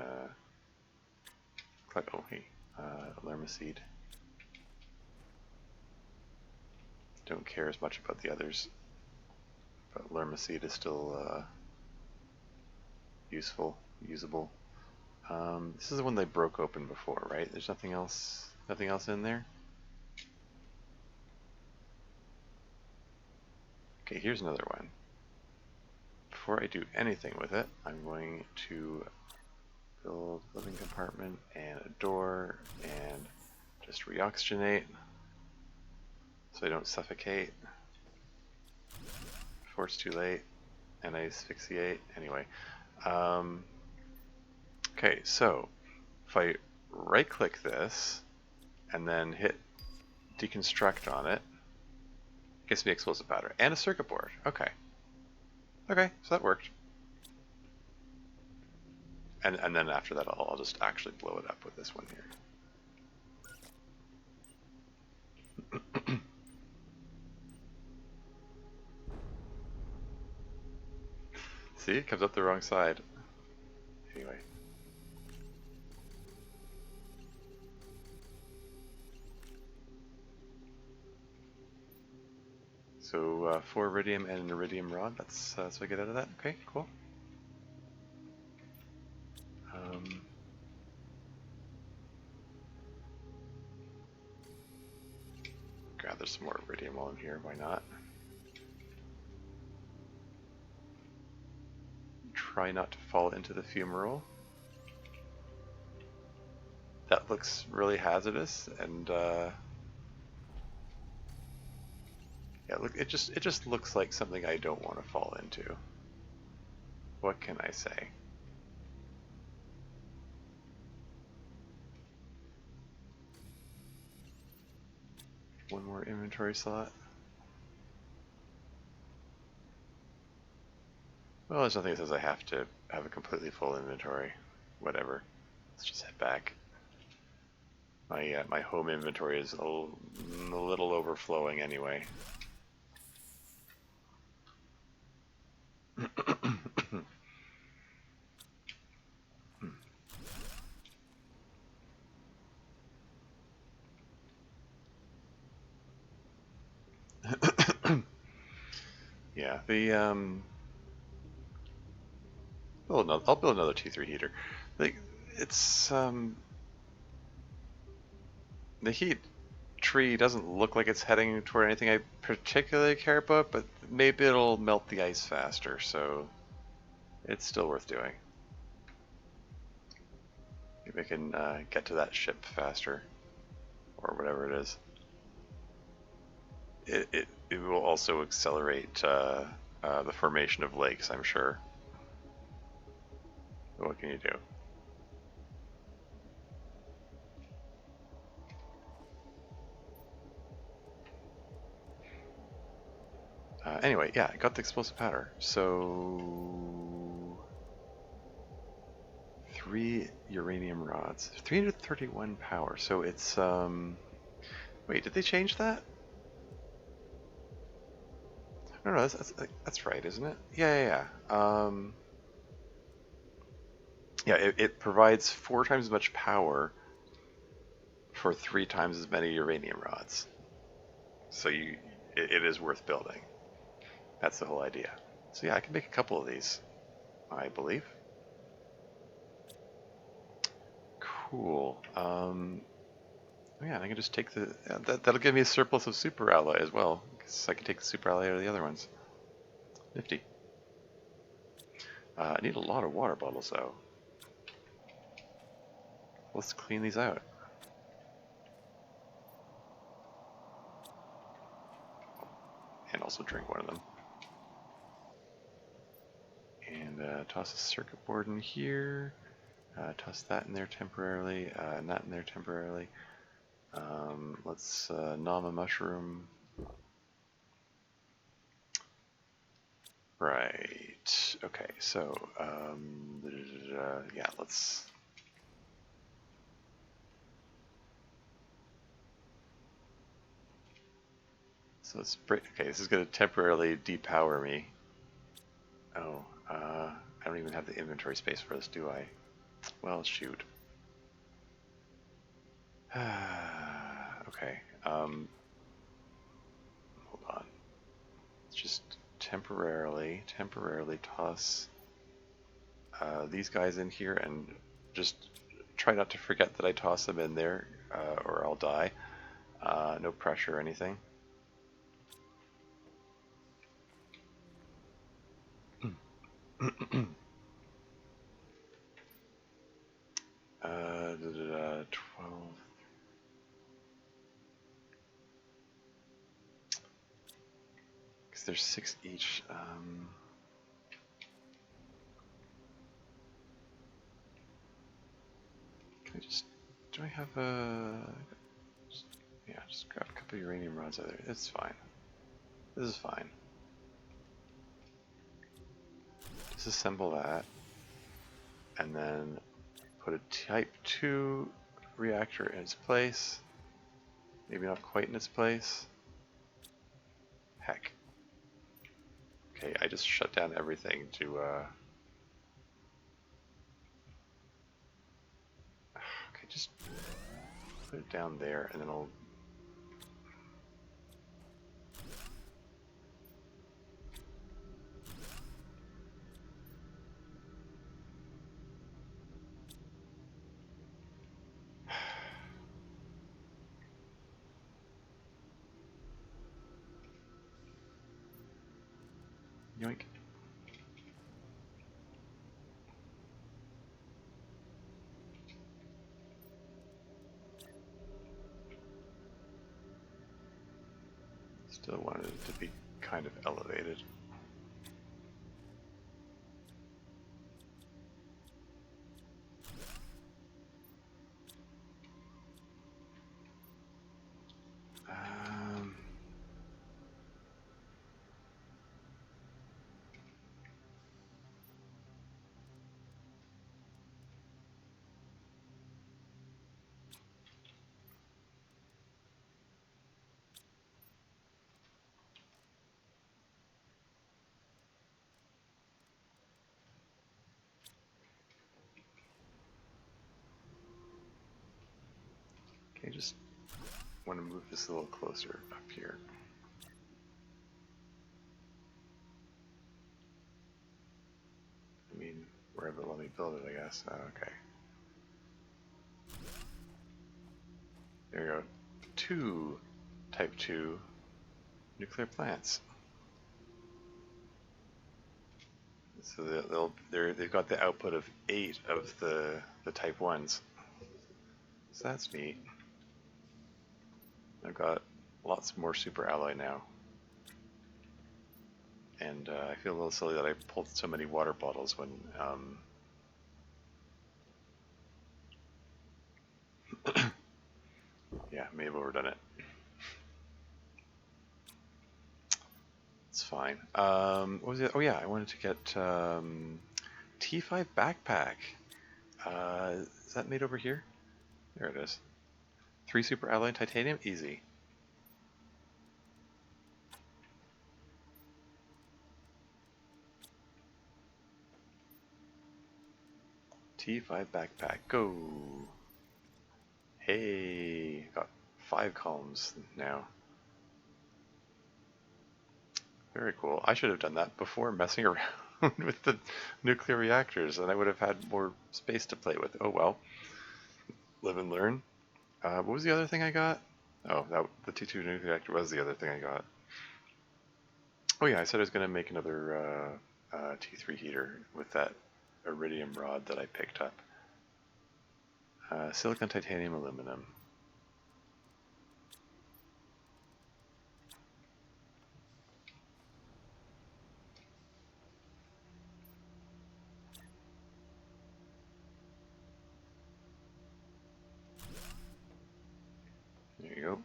collect. Oh, hey, lerma seed. Don't care as much about the others, but lerma seed is still usable. This is the one they broke open before, right? There's nothing else in there. Okay, here's another one. Before I do anything with it, I'm going to build a living compartment and a door and just reoxygenate so I don't suffocate before it's too late and I asphyxiate. Anyway, okay, so if I right click this and then hit deconstruct on it, it gives me explosive powder and a circuit board. Okay, so that worked. And then after that, I'll just actually blow it up with this one here. See, it comes up the wrong side. Anyway, So 4 iridium and an iridium rod. That's what I get out of that. Okay, cool. Gather some more iridium while I'm here. Why not? Try not to fall into the fumarole. That looks really hazardous, and yeah, look, it just looks like something I don't want to fall into. What can I say? One more inventory slot. Well, there's nothing that says I have to have a completely full inventory. Whatever. Let's just head back. My home inventory is a little overflowing anyway. Yeah, I'll build another T3 heater. Like, it's the heat tree doesn't look like it's heading toward anything I particularly care about, but maybe it'll melt the ice faster, so it's still worth doing. Maybe I can get to that ship faster, or whatever it is. It will also accelerate the formation of lakes, I'm sure. But what can you do? Anyway, yeah, I got the explosive powder. So 3 uranium rods, 331 power. So it's wait, did they change that? No, that's right, isn't it? Yeah. Yeah, it provides 4 times as much power for 3 times as many uranium rods. So it is worth building. That's the whole idea. So yeah, I can make a couple of these, I believe. Cool. Yeah, I can just take the that'll give me a surplus of super alloy as well, because I can take the super alloy out of the other ones. Nifty. I need a lot of water bottles though. Let's clean these out. And also drink one of them. And toss a circuit board in here. Toss that in there temporarily, and that in there temporarily. Let's nom a mushroom. Right. Okay, so, yeah, let's... So let's break... Okay, this is going to temporarily depower me. Oh, I don't even have the inventory space for this, do I? Well, shoot. Okay, hold on. Let's just temporarily toss these guys in here and just try not to forget that I toss them in there or I'll die. No pressure or anything. uh, 12. Because there's 6 each. Can I just... Do I have a... Yeah, just grab a couple of uranium rods out of there. It's fine. This is fine. Disassemble that. And then put a Type 2 reactor in its place. Maybe not quite in its place. Heck. Okay, I just shut down everything to okay, just put it down there and then I'll Yoink. Still wanted it to be kind of elevated. Okay, just want to move this a little closer up here. I mean, wherever let me build it, I guess. Oh, okay. There we go. 2 Type 2 nuclear plants. So they've got the output of 8 of the Type 1s. So that's neat. I've got lots more super alloy now. And I feel a little silly that I pulled so many water bottles when yeah, may have overdone it. It's fine. What was it? Oh yeah, I wanted to get T5 backpack. Is that made over here? There it is. 3 super alloy titanium, easy. T5 backpack, go! Hey, got 5 columns now. Very cool. I should have done that before messing around with the nuclear reactors, and I would have had more space to play with. Oh well. Live and learn. What was the other thing I got? Oh, the T2 nuclear reactor was the other thing I got. Oh yeah, I said I was going to make another T3 heater with that iridium rod that I picked up. Silicon, titanium, aluminum. There you go.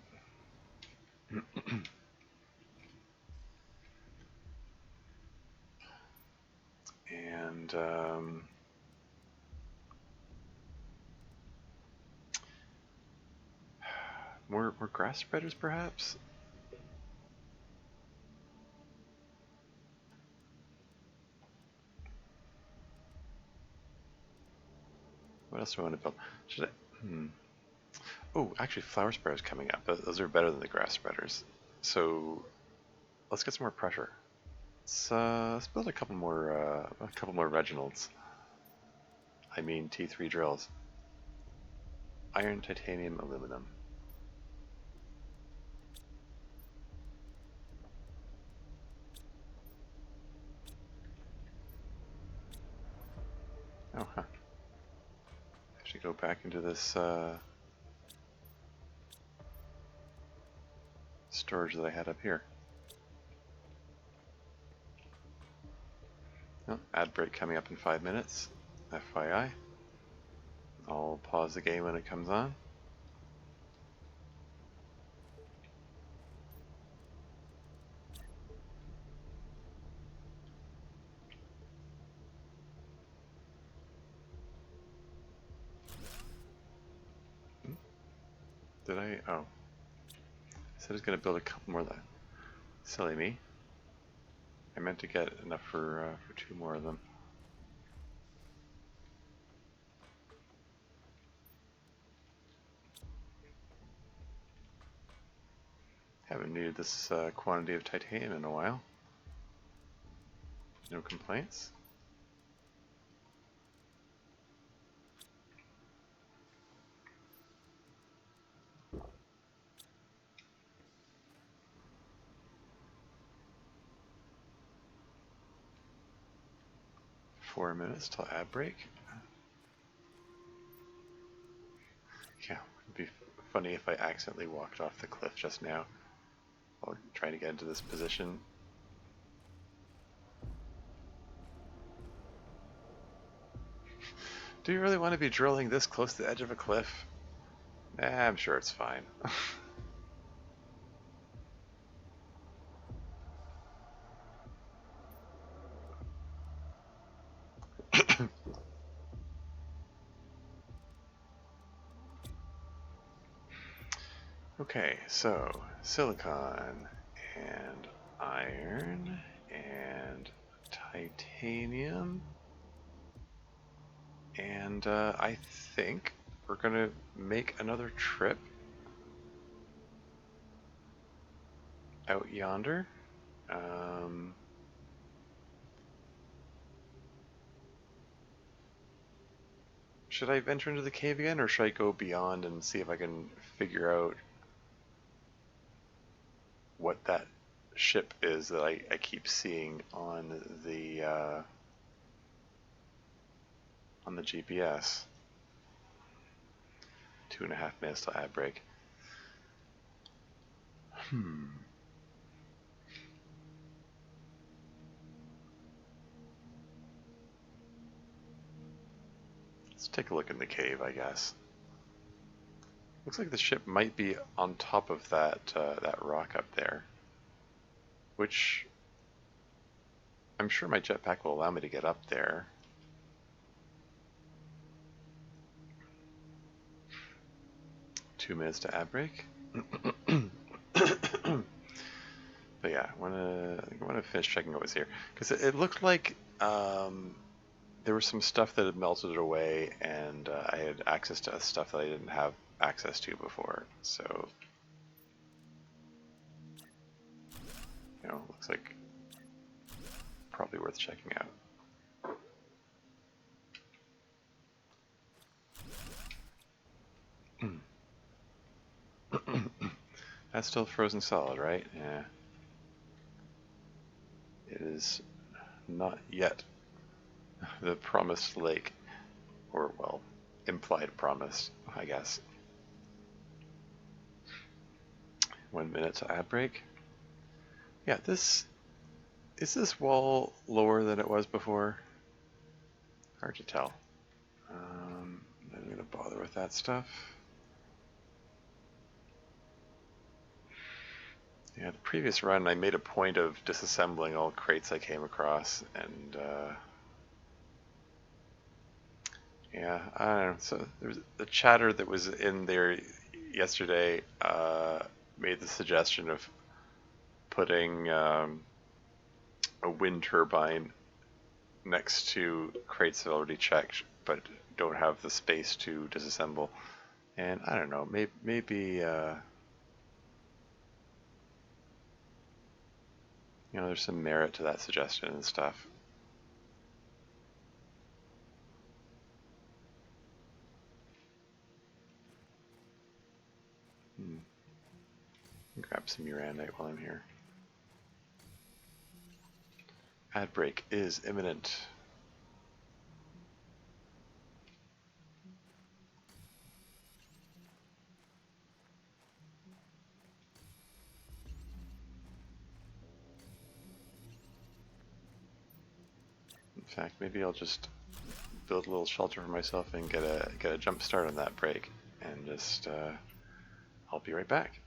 And more grass spreaders, perhaps. What else do I want to build? Should I? Oh, actually, flower spreaders coming up. Those are better than the grass spreaders. So let's get some more pressure. Let's build a couple more Reginalds. I mean T3 drills. Iron, titanium, aluminum. Oh, huh. I should go back into this storage that I had up here. Oh, ad break coming up in 5 minutes. FYI. I'll pause the game when it comes on. Did I? Oh. I said I was going to build a couple more of that. Silly me. I meant to get enough for 2 more of them. Haven't needed this quantity of titanium in a while. No complaints. 4 minutes till ad break. Yeah, it'd be funny if I accidentally walked off the cliff just now while trying to get into this position. Do you really want to be drilling this close to the edge of a cliff? I'm sure it's fine. Okay, so silicon and iron and titanium, and I think we're gonna make another trip out yonder. Um, should I venture into the cave again, or should I go beyond and see if I can figure out what that ship is that I keep seeing on the GPS? 2.5 minutes till ad break. Let's take a look in the cave, I guess. Looks like the ship might be on top of that rock up there, which I'm sure my jetpack will allow me to get up there. Two minutes to ad break. But yeah, I want to finish checking what was here because it looked like there was some stuff that had melted away, and I had access to stuff that I didn't have access to before. So, looks like probably worth checking out. That's still frozen solid, right? Yeah. It is not yet the promised lake, or well, implied promise, I guess. 1 minute to ad break. Yeah, is this wall lower than it was before? Hard to tell. I'm not going to bother with that stuff. Yeah, the previous run I made a point of disassembling all crates I came across, and yeah, I don't know. So there's the chatter that was in there yesterday made the suggestion of putting a wind turbine next to crates that already checked, but don't have the space to disassemble. And I don't know, maybe there's some merit to that suggestion and stuff. Grab some uranite while I'm here. Ad break is imminent. In fact, maybe I'll just build a little shelter for myself and get a jump start on that break, and just I'll be right back.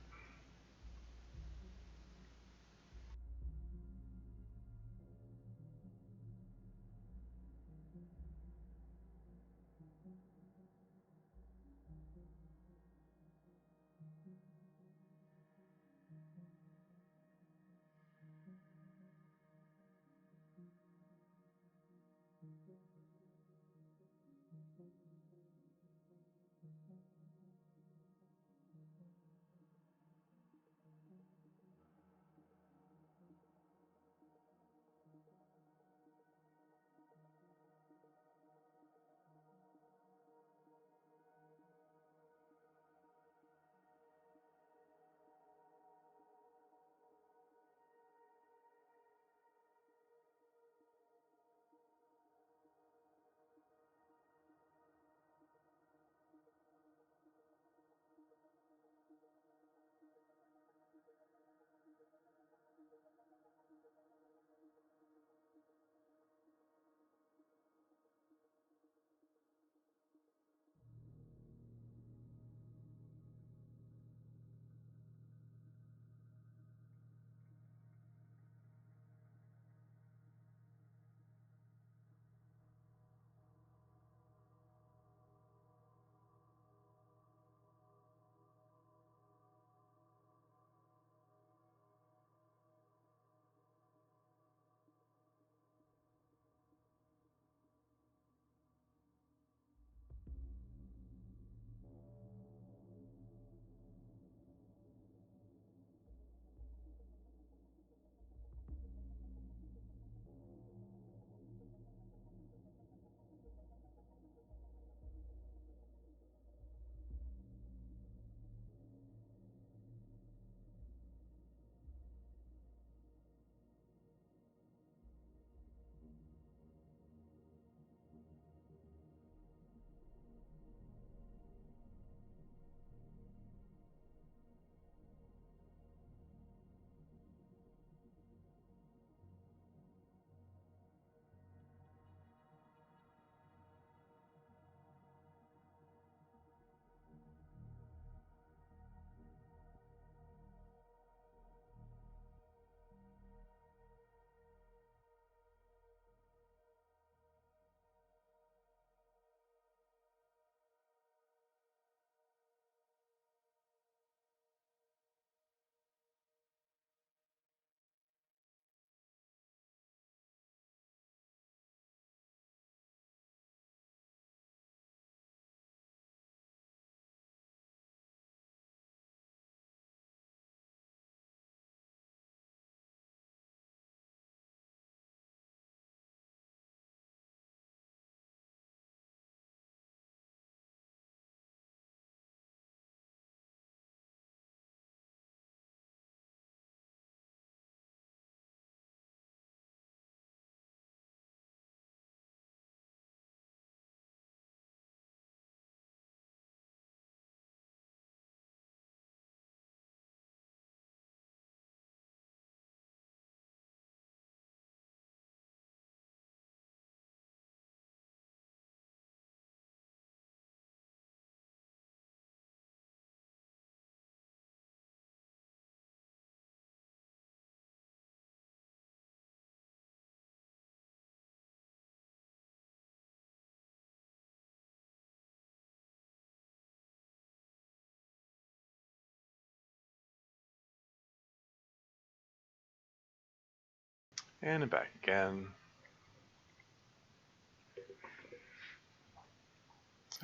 And back again.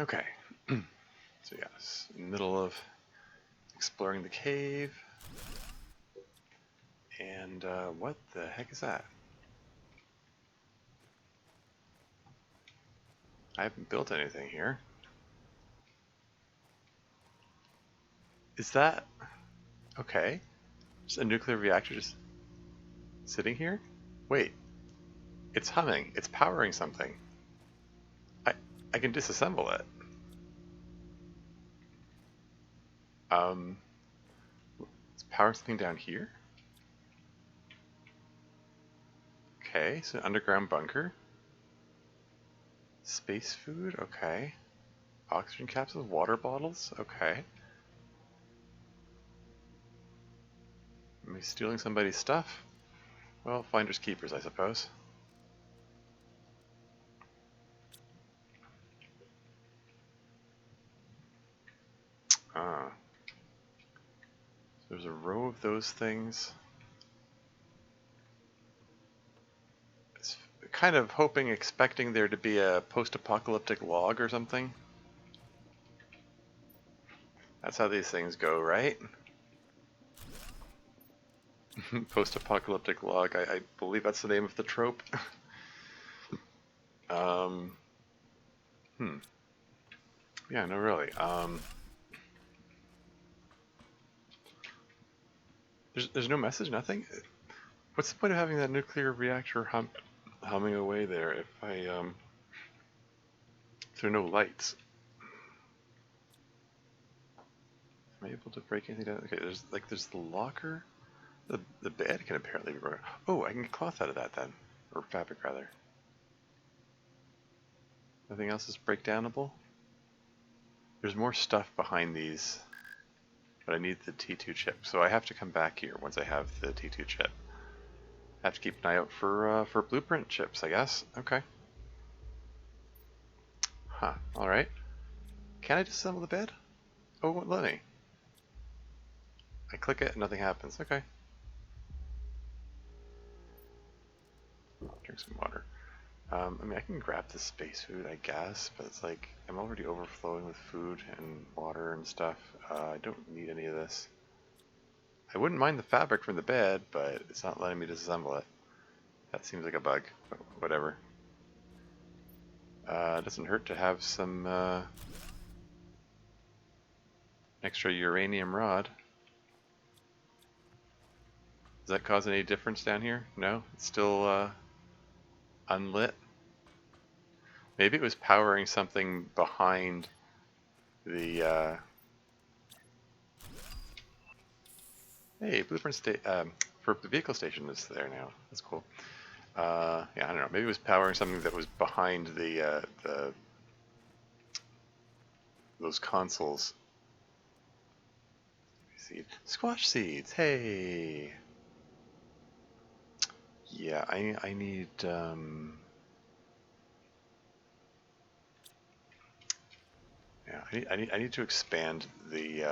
Okay. So yes, middle of exploring the cave. And what the heck is that? I haven't built anything here. Is that... okay. Just a nuclear reactor just sitting here? Wait. It's humming. It's powering something. I can disassemble it. Let's power something down here. Okay, so underground bunker. Space food, okay. Oxygen capsules, water bottles, okay. Am I stealing somebody's stuff? Well, finders keepers, I suppose. Ah. So there's a row of those things. It's kind of hoping, expecting there to be a post-apocalyptic log or something. That's how these things go, right? Post-apocalyptic log, I believe that's the name of the trope. Yeah, no, really. There's no message, nothing? What's the point of having that nuclear reactor humming away there if if there are no lights? Am I able to break anything down? Okay, there's the locker. The bed can apparently be broken. Oh, I can get cloth out of that then. Or fabric, rather. Nothing else is breakdownable? There's more stuff behind these, but I need the T2 chip. So I have to come back here once I have the T2 chip. I have to keep an eye out for blueprint chips, I guess. Okay. Huh, alright. Can I disassemble the bed? Oh, it won't let me. I click it and nothing happens. Okay. Drink some water. I mean, I can grab the space food, I guess, but it's like, I'm already overflowing with food and water and stuff. I don't need any of this. I wouldn't mind the fabric from the bed, but it's not letting me disassemble it. That seems like a bug, but whatever. Doesn't hurt to have some extra uranium rod. Does that cause any difference down here? No? It's still unlit? Maybe it was powering something behind the... Hey, blueprint for the vehicle station is there now. That's cool. Yeah, I don't know. Maybe it was powering something that was behind the those consoles. Squash seeds. Hey. Yeah, I need yeah, I need to expand the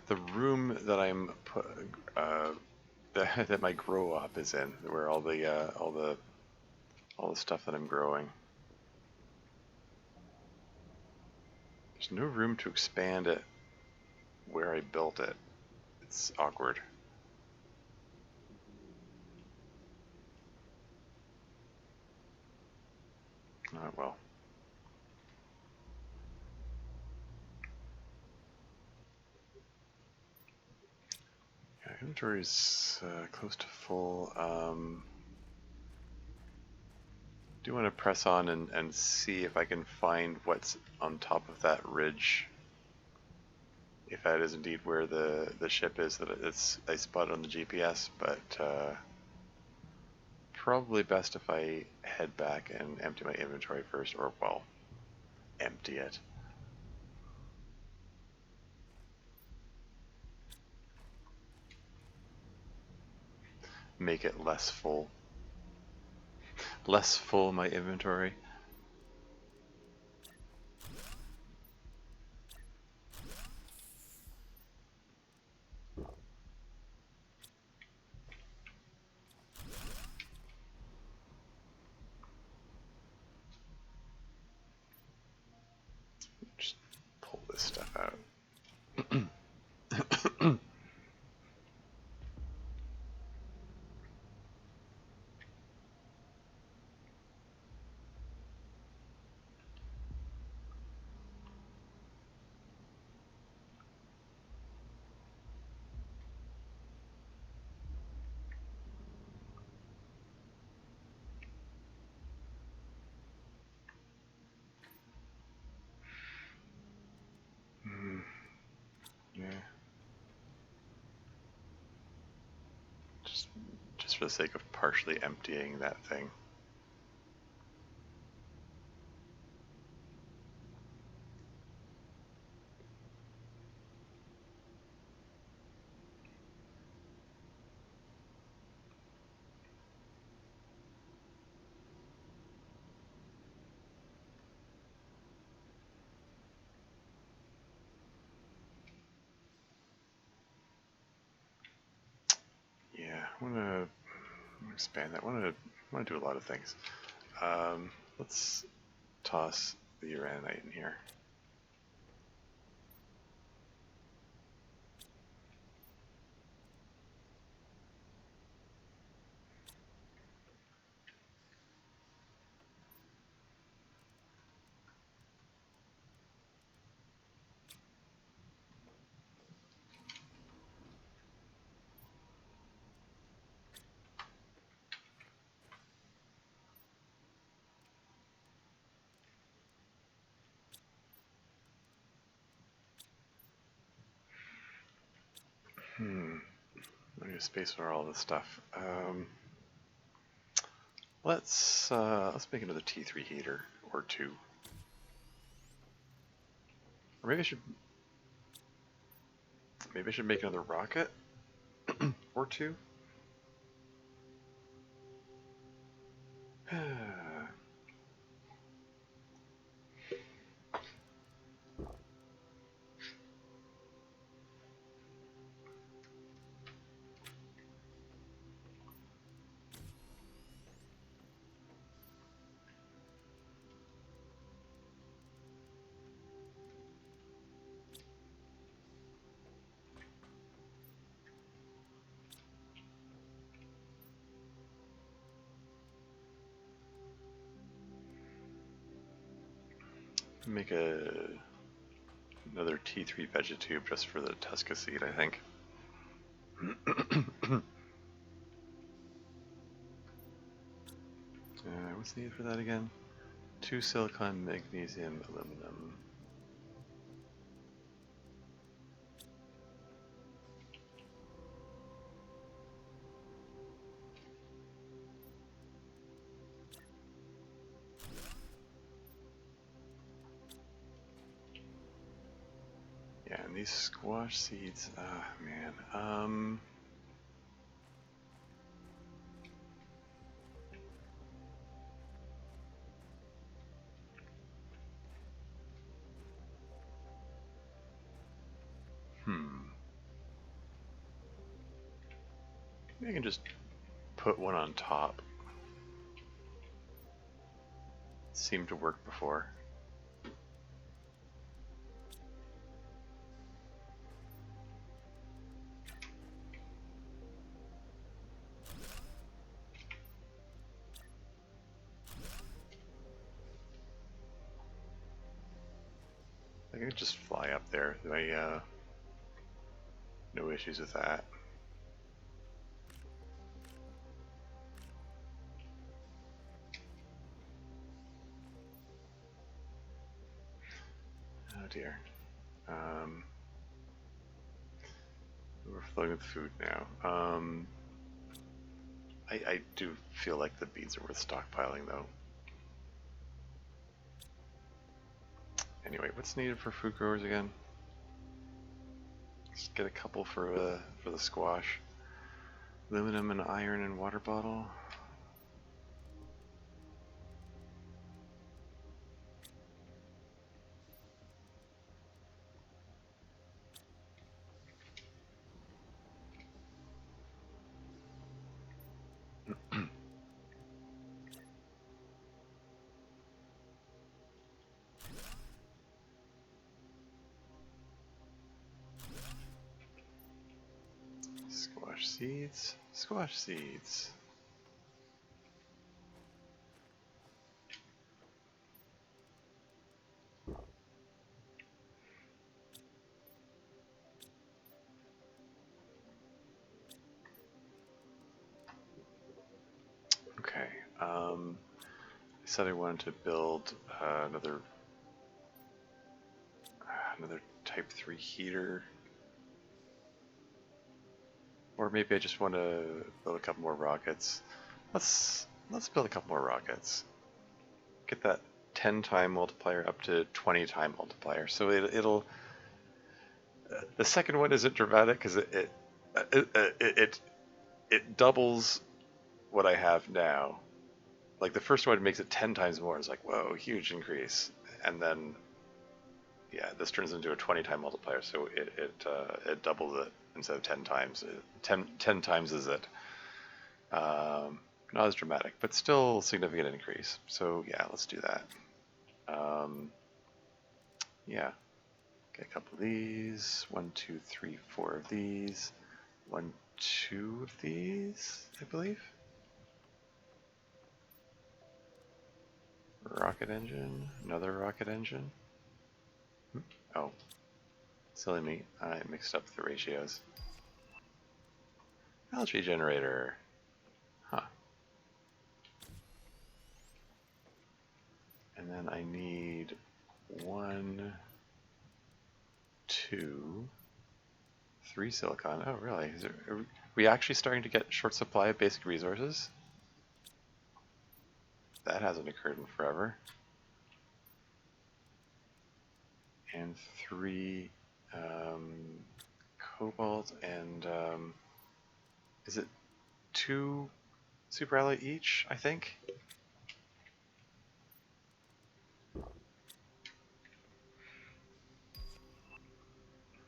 the room that I'm that my grow op is in, where all the stuff that I'm growing. There's no room to expand it where I built it. It's awkward. Well. Yeah, inventory is close to full. Do want to press on and see if I can find what's on top of that ridge. If that is indeed where the ship is that I spotted on the GPS, but probably best if I head back and empty my inventory first, or well, empty it. Make it less full. Less full my inventory. Just pull this stuff out. Yeah. Just for the sake of partially emptying that thing. Yeah, I want to expand that. I want to do a lot of things. Let's toss the uraninite in here. I need a space for all this stuff. Let's make another T3 heater or two. Or maybe I should make another rocket or two. Make another T3 vegetube just for the Tusca seed, I think. What's needed for that again? 2 silicon, magnesium, aluminum. Yeah, and these squash seeds, man. Maybe I can just put one on top. Seemed to work before. I can just fly up there. No issues with that. Oh dear. We're flowing with food now. I do feel like the beads are worth stockpiling though. Anyway, what's needed for food growers again? Let's get a couple for the squash. Aluminum and iron and water bottle. Squash seeds. Squash seeds. Okay. I said I wanted to build another Type 3 heater. Or maybe I just want to build a couple more rockets. Let's build a couple more rockets. Get that 10-time multiplier up to 20-time multiplier. So it'll the second one isn't dramatic because it doubles what I have now. Like the first one makes it 10 times more. It's like, whoa, huge increase. And then yeah, this turns into a 20-time multiplier, so it doubles it instead of 10 times. 10 times is it. Not as dramatic, but still significant increase. So yeah, let's do that. Yeah, get a couple of these. 1, 2, 3, 4 of these. 1, 2 of these, I believe. Rocket engine, another rocket engine. Oh, silly me, I mixed up the ratios. Algae generator. Huh. And then I need 1, 2, 3 silicon. Oh, really? Are we actually starting to get short supply of basic resources? That hasn't occurred in forever. And 3 cobalt and is it 2 super alloy each, I think?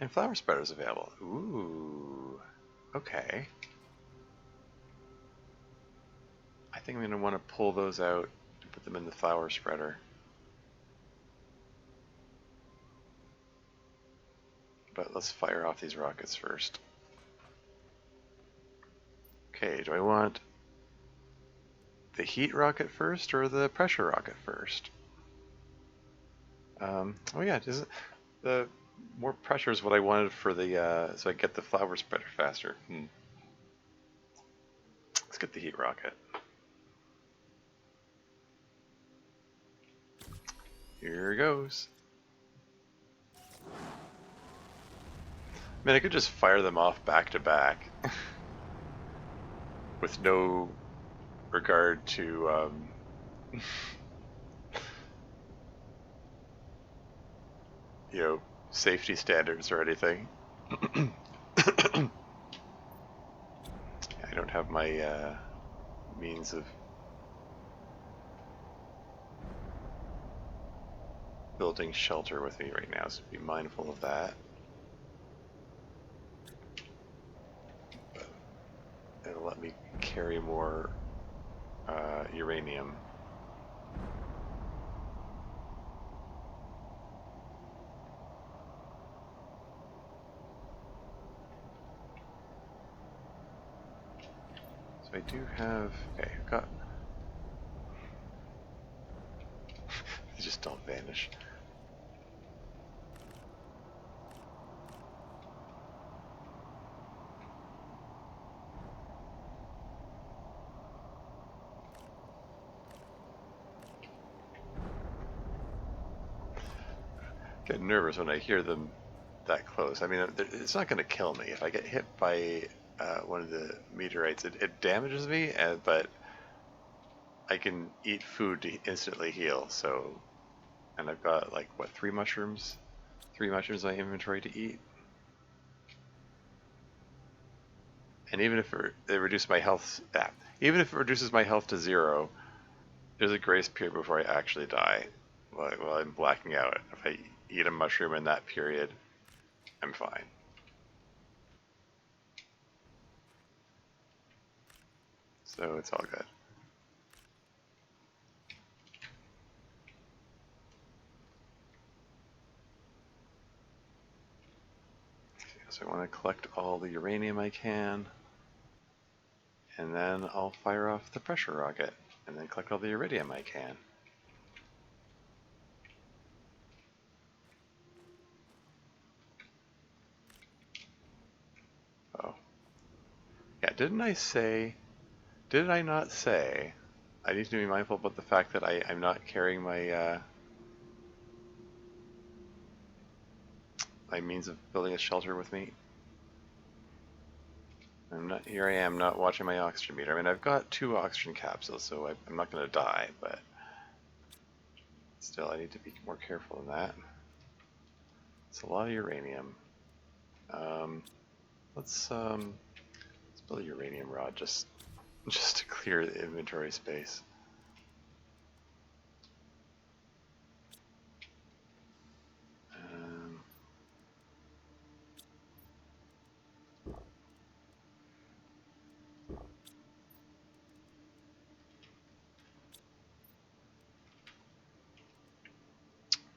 And flower spreaders available. Ooh, okay. I think I'm going to want to pull those out and put them in the flower spreader. But let's fire off these rockets first. Okay, do I want the heat rocket first or the pressure rocket first? Oh yeah, the more pressure is what I wanted for the so I get the flower spreader faster. Let's get the heat rocket. Here goes. I mean, I could just fire them off back to back with no regard to you know, safety standards or anything. I don't have my means of building shelter with me right now, so be mindful of that. But it'll let me carry more uranium. So I do have, okay, I've got, they just don't vanish. Get nervous when I hear them that close. I mean, it's not going to kill me. If I get hit by one of the meteorites, it damages me, but I can eat food to instantly heal. So, and I've got like what, 3 mushrooms? 3 mushrooms in my inventory to eat. And even if it reduces my health, even if it reduces my health to 0, there's a grace period before I actually die while I'm blacking out. If I eat a mushroom in that period, I'm fine. So it's all good. So I want to collect all the uranium I can. and then I'll fire off the pressure rocket, and then collect all the iridium I can. Oh. Yeah, did I not say I need to be mindful about the fact that I'm not carrying my my means of building a shelter with me? Here I am not watching my oxygen meter. I mean, I've got 2 oxygen capsules, so I'm not going to die, but still I need to be more careful than that. It's a lot of uranium. Let's build a uranium rod just to clear the inventory space.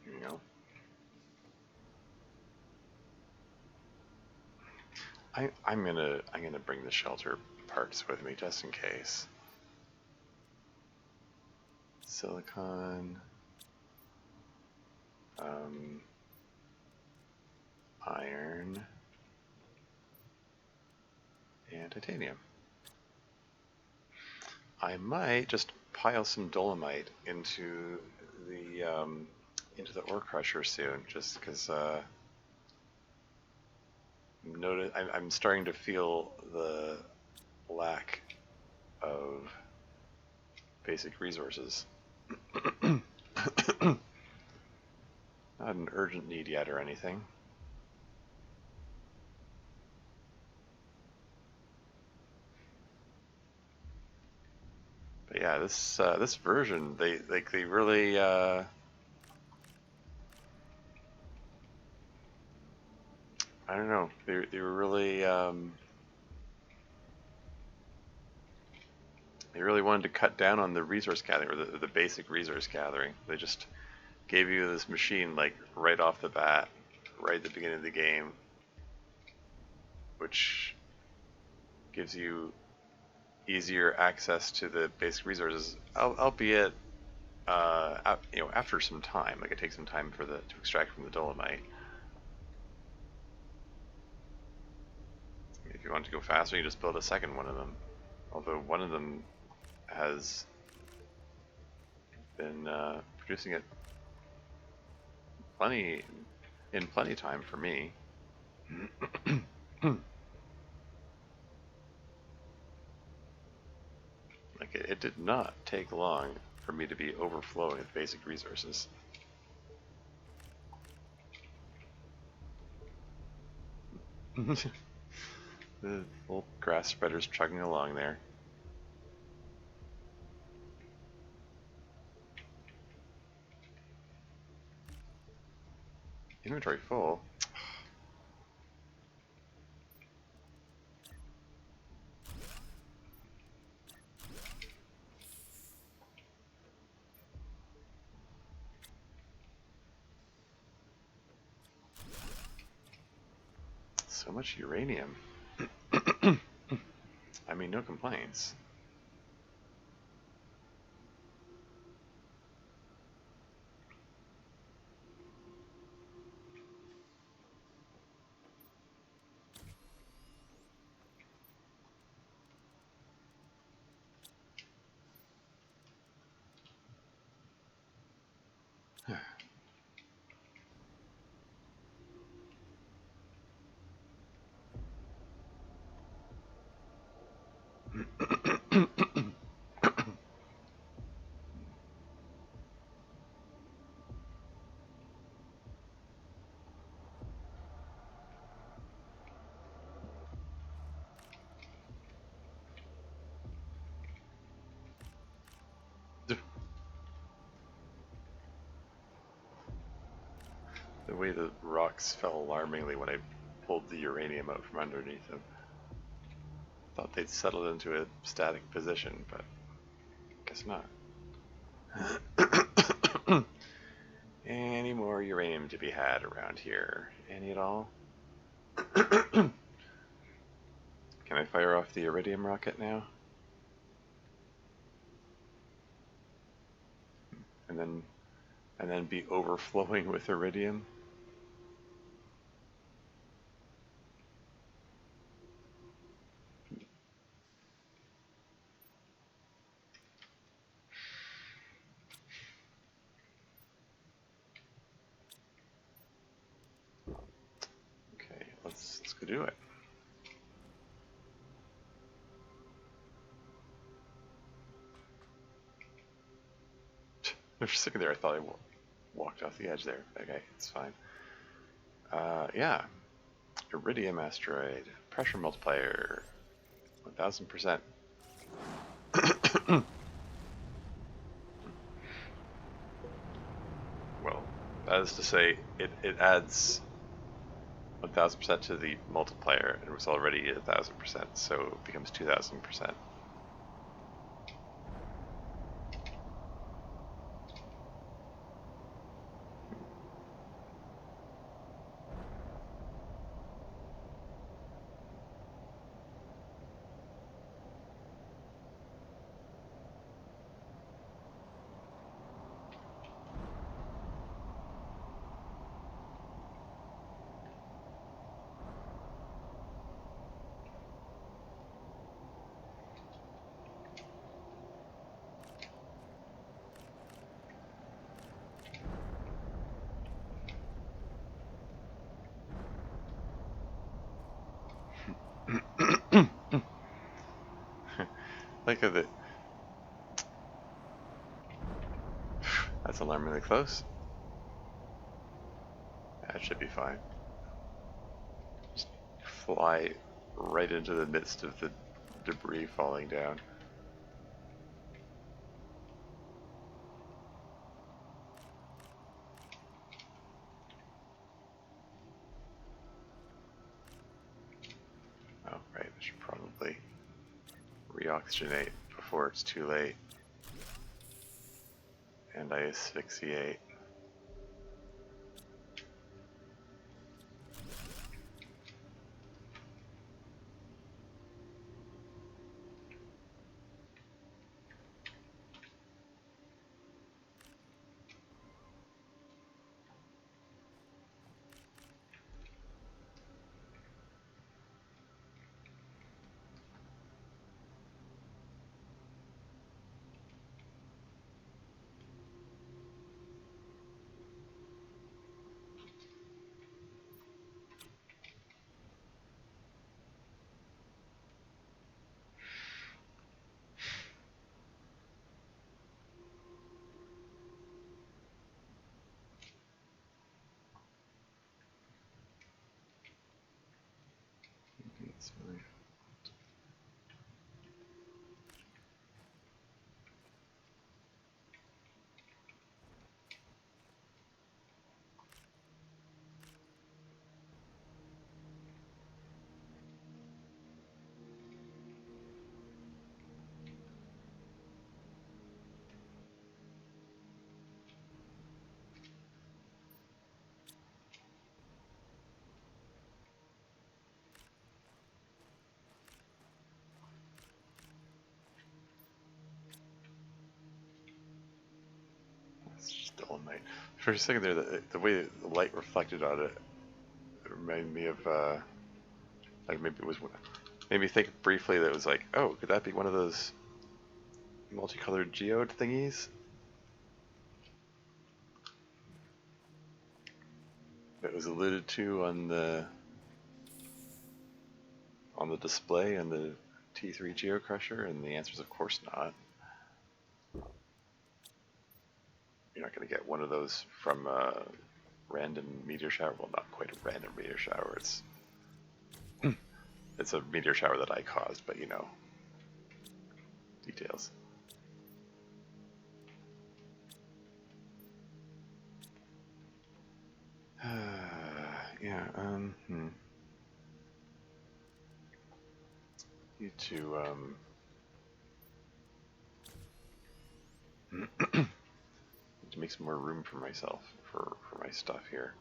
Here we go. I'm gonna bring the shelter parts with me just in case. Silicon, iron, and titanium. I might just pile some dolomite into the ore crusher soon, just because I'm starting to feel the lack of basic resources. Not an urgent need yet or anything. But yeah, this version, they really I don't know, they were really they really wanted to cut down on the resource gathering, or the basic resource gathering. They just gave you this machine like right off the bat, right at the beginning of the game, which gives you easier access to the basic resources, albeit after some time. Like, it takes some time to extract from the dolomite. If you want to go faster, you just build a second one of them. Although one of them has been producing it in plenty time for me. Like, it did not take long for me to be overflowing with basic resources. The little grass spreader's chugging along there. Inventory full. So much uranium. I mean, no complaints. The way the rocks fell alarmingly when I pulled the uranium out from underneath them. Thought they'd settled into a static position, but guess not. Any more uranium to be had around here? Any at all? Can I fire off the iridium rocket now? and then be overflowing with iridium. Okay, let's go do it. For a second there, I thought I walked off the edge there. Okay, it's fine. Yeah, iridium asteroid, pressure multiplier, 1000%. Well, that is to say, it adds 1000% to the multiplier, and it was already 1000%, so it becomes 2000%. Look at it. That's alarmingly close. That should be fine. Just fly right into the midst of the debris falling down. Oh, right, I should probably reoxygenate before it's too late. And I asphyxiate. It's really still a night. For a second there, the way the light reflected on it, it reminded me of, like maybe it was, made me think briefly that it was like, oh, could that be one of those multicolored geode thingies that was alluded to on the display in the T3 geocrusher? And the answer is of course not. You're not going to get one of those from a random meteor shower. Well, not quite a random meteor shower. It's a meteor shower that I caused, but you know, details. Yeah, need to make some more room for myself, for my stuff here,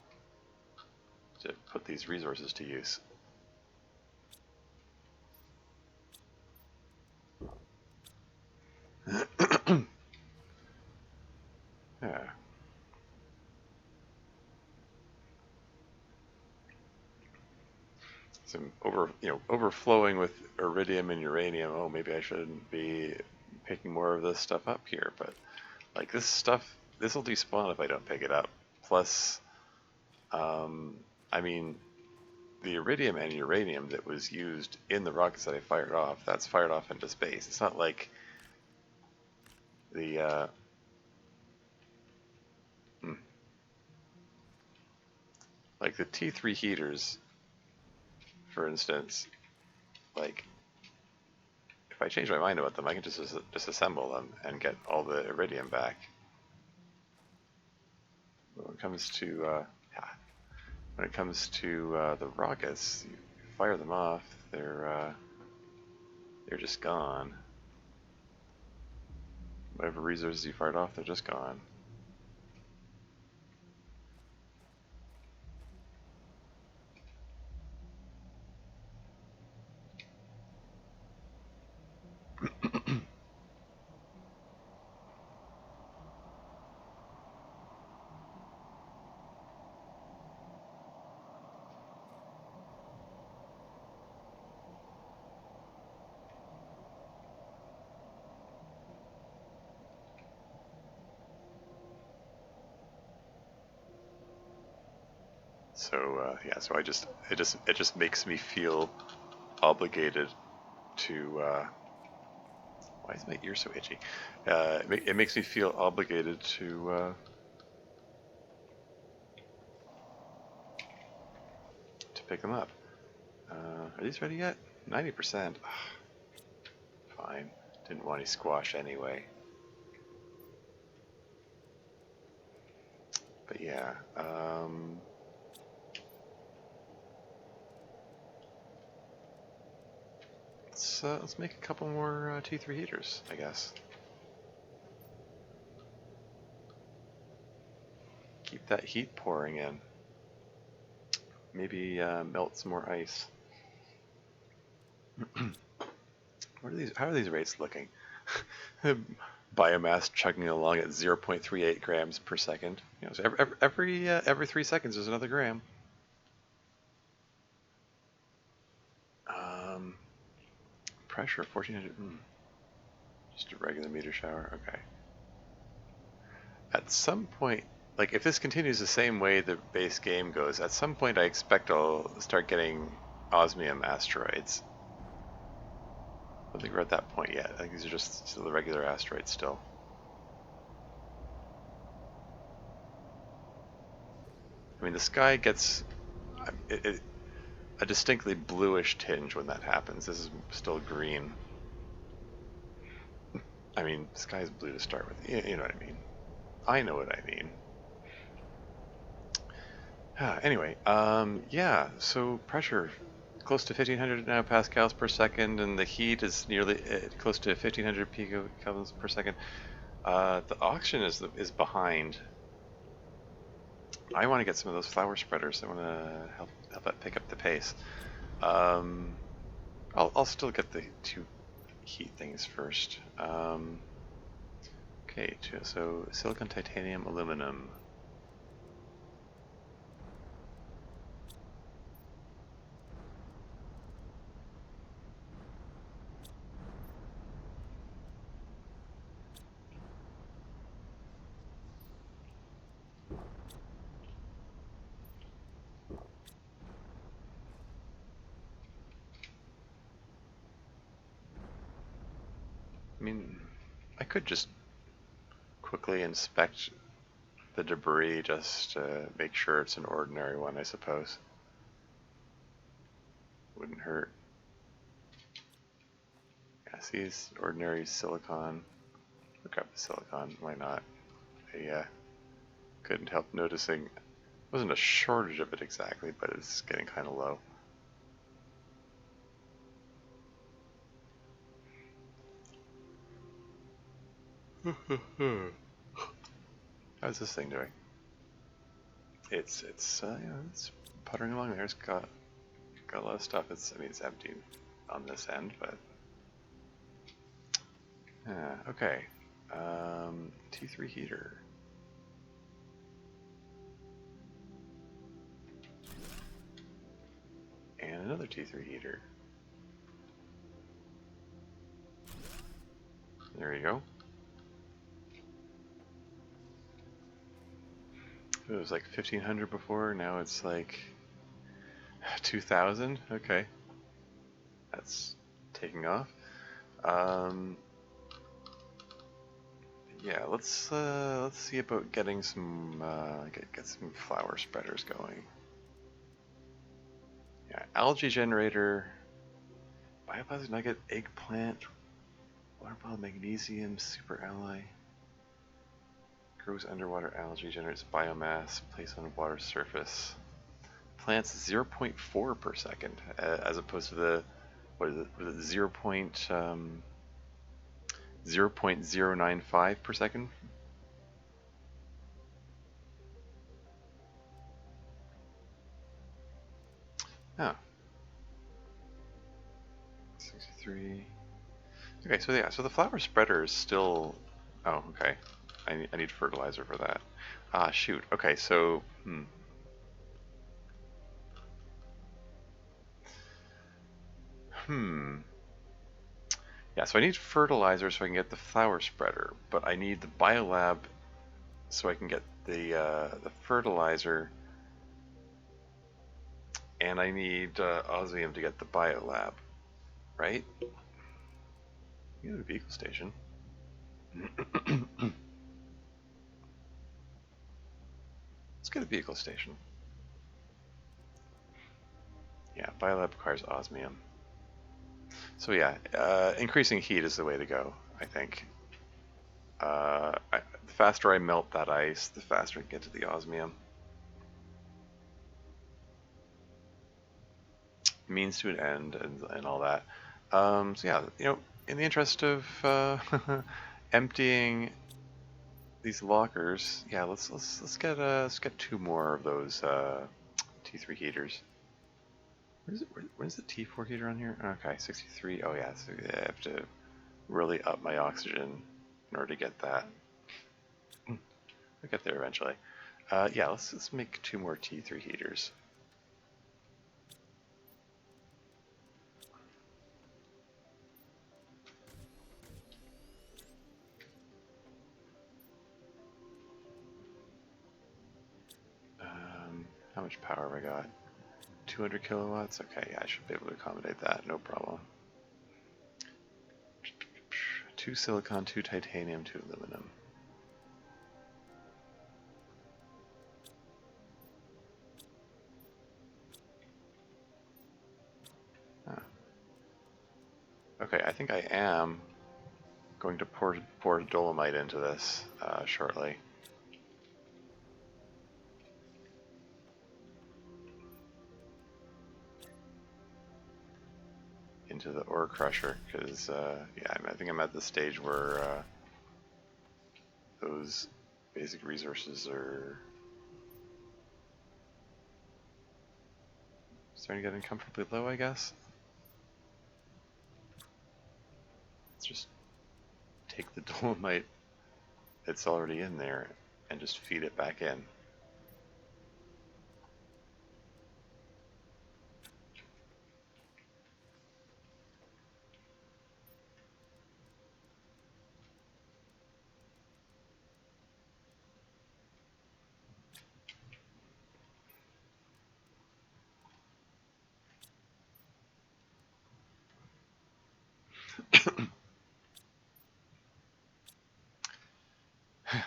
to put these resources to use. I'm overflowing with iridium and uranium. Oh, maybe I shouldn't be picking more of this stuff up here, but like this stuff, this will despawn if I don't pick it up. Plus, I mean, the iridium and uranium that was used in the rockets that I fired off, that's fired off into space. It's not like the like the T3 heaters, for instance. Like, if I change my mind about them, I can just disassemble them and get all the iridium back. But when it comes to the rockets, you fire them off, they're just gone. Whatever resources you fired off, they're just gone. So yeah, so it just makes me feel obligated to. Why is my ear so itchy? It makes me feel obligated to pick them up. Are these ready yet? 90%. Fine. Didn't want any squash anyway. But yeah. Let's make a couple more T3 heaters, I guess. Keep that heat pouring in. Maybe melt some more ice. What are these? How are these rates looking? Biomass chugging along at 0.38 grams per second. You know, so every 3 seconds there's another gram. Pressure 1400. Just a regular meter shower. Okay. At some point, like if this continues the same way the base game goes, at some point I expect I'll start getting osmium asteroids. I don't think we're at that point yet. I think these are just the regular asteroids still. I mean, the sky gets a distinctly bluish tinge when that happens. This is still green. I mean, the sky is blue to start with. You know what I mean. I know what I mean. Anyway, yeah, so pressure close to 1500 now pascals per second, and the heat is nearly close to 1500 picokelvins per second. The oxygen is behind. I want to get some of those flower spreaders. I want to help that pick up the pace. I'll still get the 2 heat things first. Okay, so silicon, titanium, aluminum. I mean, I could just quickly inspect the debris just to make sure it's an ordinary one, I suppose. Wouldn't hurt. Yeah, see, it's ordinary silicon. Look up the silicon, why not? I couldn't help noticing. It wasn't a shortage of it exactly, but it's getting kind of low. How's this thing doing? It's puttering along there. It's got a lot of stuff. I mean it's empty on this end, but okay. T3 heater. And another another T3 heater. There you go. It was like 1500 before, now it's like 2000. Okay. That's taking off. Yeah, let's see about getting some get some flower spreaders going. Yeah, algae generator, bioplastic nugget, eggplant, water bottle, magnesium, super ally. Grows underwater algae, generates biomass, placed on water surface. Plants 0.4 per second, as opposed to the, what is it, 0.095 per second? Oh. 63. Okay, so yeah, so the flower spreader is still, oh, okay. I need fertilizer for that. Ah, shoot. Okay, so, Yeah, so I need fertilizer so I can get the flower spreader, but I need the biolab so I can get the fertilizer, and I need osmium to get the biolab, right? You go to the vehicle station. Let's get a vehicle station. Yeah, biolab requires osmium. So yeah, increasing heat is the way to go, I think. The faster I melt that ice, the faster I get to the osmium. Means to an end and all that. So yeah, you know, in the interest of emptying these lockers, yeah, let's get 2 more of those T3 heaters. Where's the T4 heater on here? Okay, 63. Oh yeah, so I have to really up my oxygen in order to get that. I'll get there eventually. Yeah, let's make 2 more T3 heaters. How much power have I got? 200 kilowatts? Okay, yeah, I should be able to accommodate that, no problem. 2 silicon, 2 titanium, 2 aluminum. Huh. Okay, I think I am going to pour dolomite into this shortly. Into the ore crusher, because yeah, I think I'm at the stage where those basic resources are starting to get uncomfortably low, I guess. Let's just take the dolomite that's already in there and just feed it back in.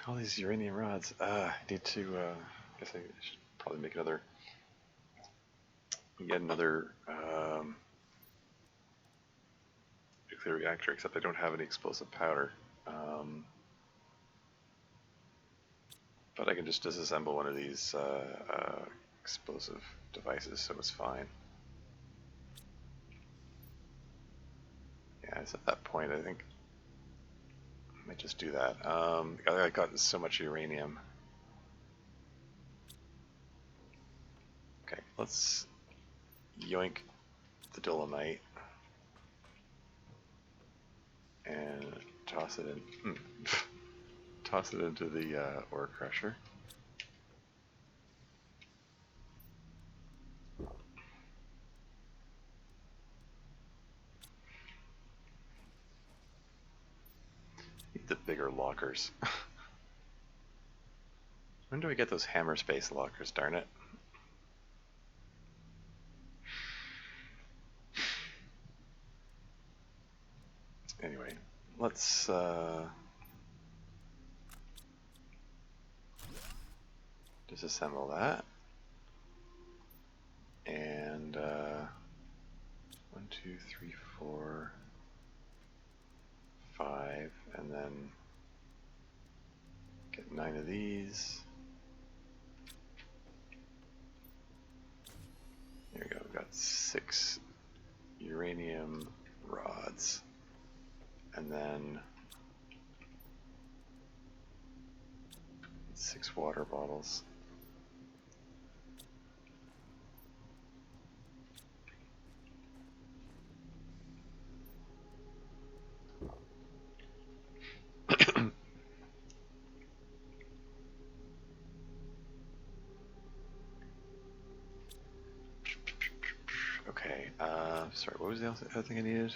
All these uranium rods. I need to. I guess I should probably make another. Get another nuclear reactor. Except I don't have any explosive powder. But I can just disassemble one of these explosive devices, so it's fine. Yeah, it's at that point. I think I might just do that. I got so much uranium. Okay, let's yoink the dolomite and toss it in. Toss it into the ore crusher. the bigger lockers. When do we get those hammer space lockers, darn it? Anyway, let's disassemble that. And 1, 2, 3, 4, 5, and then get 9 of these. There we go, we've got 6 uranium rods. And then 6 water bottles. Okay, sorry, what was the other thing I needed?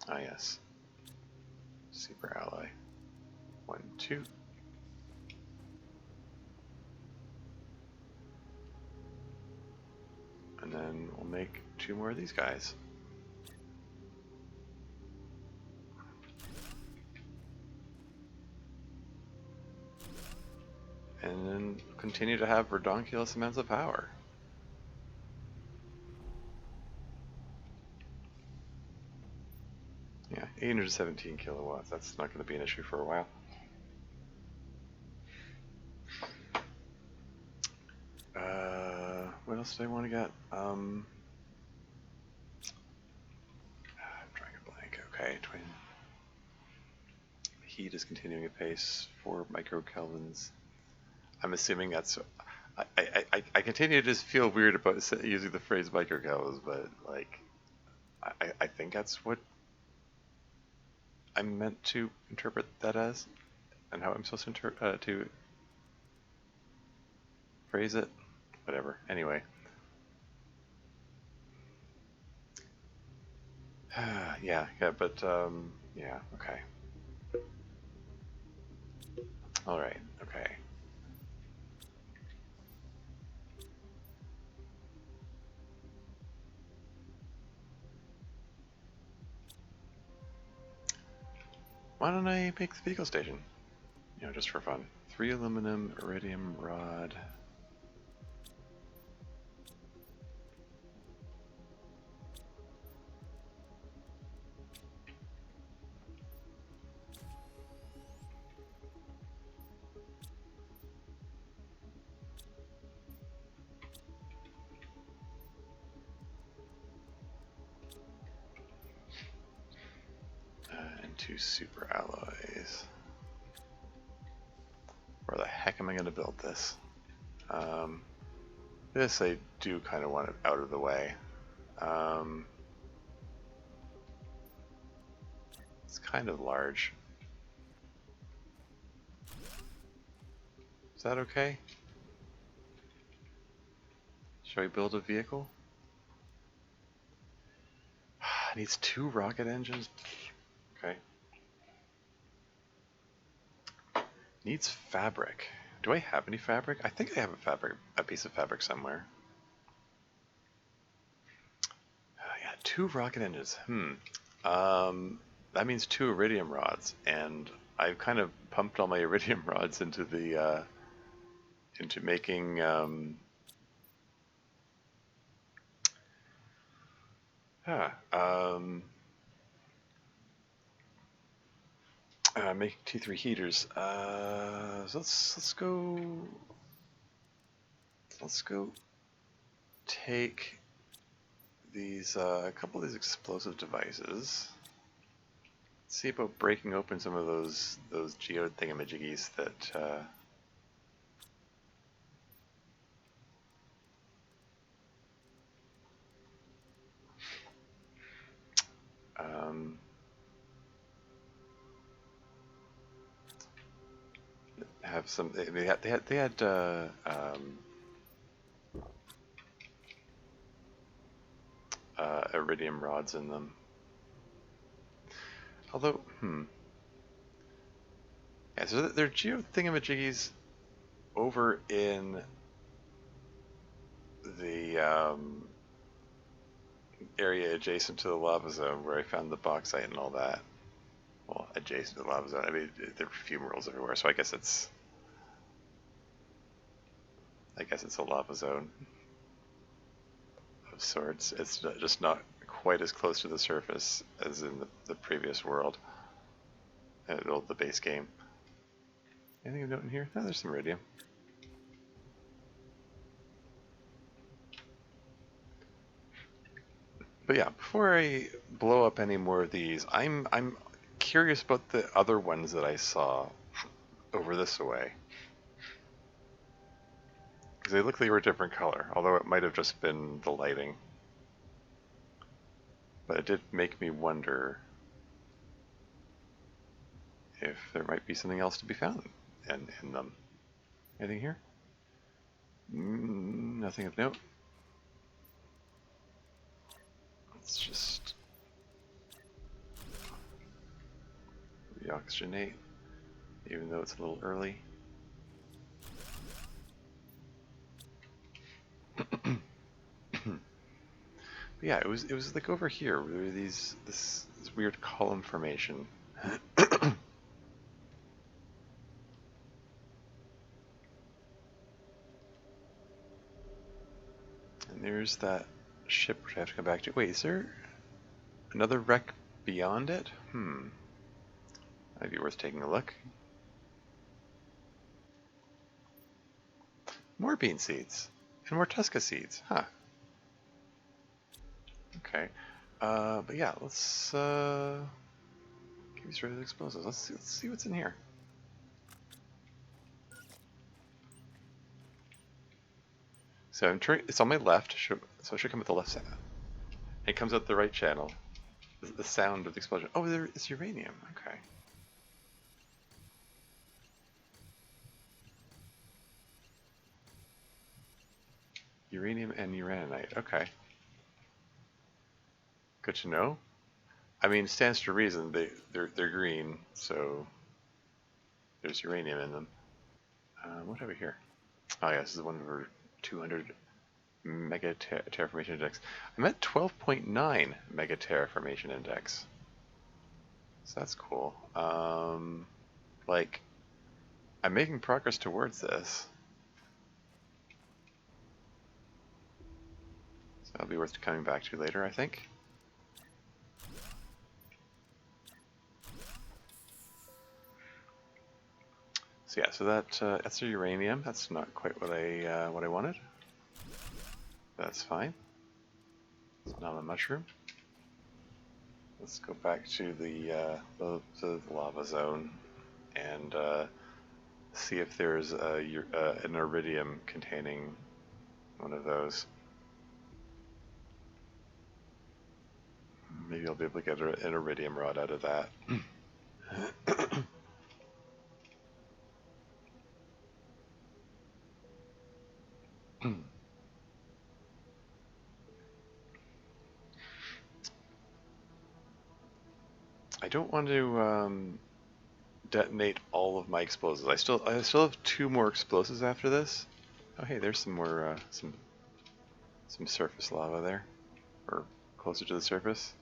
Ah, yes. Super ally. 1, 2. And then we'll make 2 more of these guys. And then continue to have redonkulous amounts of power. Yeah, 817 kilowatts. That's not going to be an issue for a while. What else do I want to get? I'm drawing a blank. Okay, heat is continuing at pace 4 microkelvins. I'm assuming that's. I continue to just feel weird about using the phrase microkelvins, but like, I think that's what I'm meant to interpret that as, and how I'm supposed to phrase it. Whatever. Anyway. yeah, but yeah, okay. All right, okay. Why don't I make the vehicle station? You know, just for fun. 3 aluminum, iridium rod. And 2 super alloys. Where the heck am I going to build this? This I do kind of want it out of the way. It's kind of large. Is that okay? Shall we build a vehicle? Needs 2 rocket engines. Okay. Needs fabric. Do I have any fabric? I think I have a piece of fabric somewhere. Yeah, 2 rocket engines. That means 2 iridium rods, and I've kind of pumped all my iridium rods into the into making making T3 heaters. So let's go take these a couple of these explosive devices. See about breaking open some of those geode thingamajiggies that have some. They had iridium rods in them. Although, Yeah, so they're geo thingamajiggies over in the area adjacent to the lava zone where I found the bauxite and all that. Well, adjacent to the lava zone. I mean, there are fumaroles everywhere, so I guess it's a lava zone of sorts. It's just not quite as close to the surface as in the previous world, the base game. Anything of note in here? Oh, there's some iridium. But yeah, before I blow up any more of these, I'm curious about the other ones that I saw over this way. Because they look like they were a different color, although it might have just been the lighting. But it did make me wonder if there might be something else to be found in them. Anything here? Nothing of note. Let's just reoxygenate, even though it's a little early. But yeah, it was like over here. There were this weird column formation. And there's that ship which I have to come back to. Wait, is there another wreck beyond it? Might be worth taking a look. More bean seeds. And more Tusca seeds. Huh. Okay. But yeah, let's get these ready to explosives. Let's see what's in here. So it's on my left, so it should come at the left side. It comes out the right channel. The sound of the explosion. Oh, it's uranium. Okay. Uranium and uraninite. Okay. Good to know. I mean, it stands to reason. They're green, so there's uranium in them. What over here? Oh yeah, this is one over 200 mega terraformation index. I'm at 12.9 mega terraformation index. So that's cool. Like, I'm making progress towards this. So that'll be worth coming back to later, I think. So yeah, so that's the uranium. That's not quite what I wanted. That's fine. It's not a mushroom. Let's go back to the lava zone and see if there's an iridium containing one of those. Maybe I'll be able to get an iridium rod out of that. I don't want to detonate all of my explosives. I still have 2 more explosives after this. Oh hey, there's some more some surface lava there, or closer to the surface.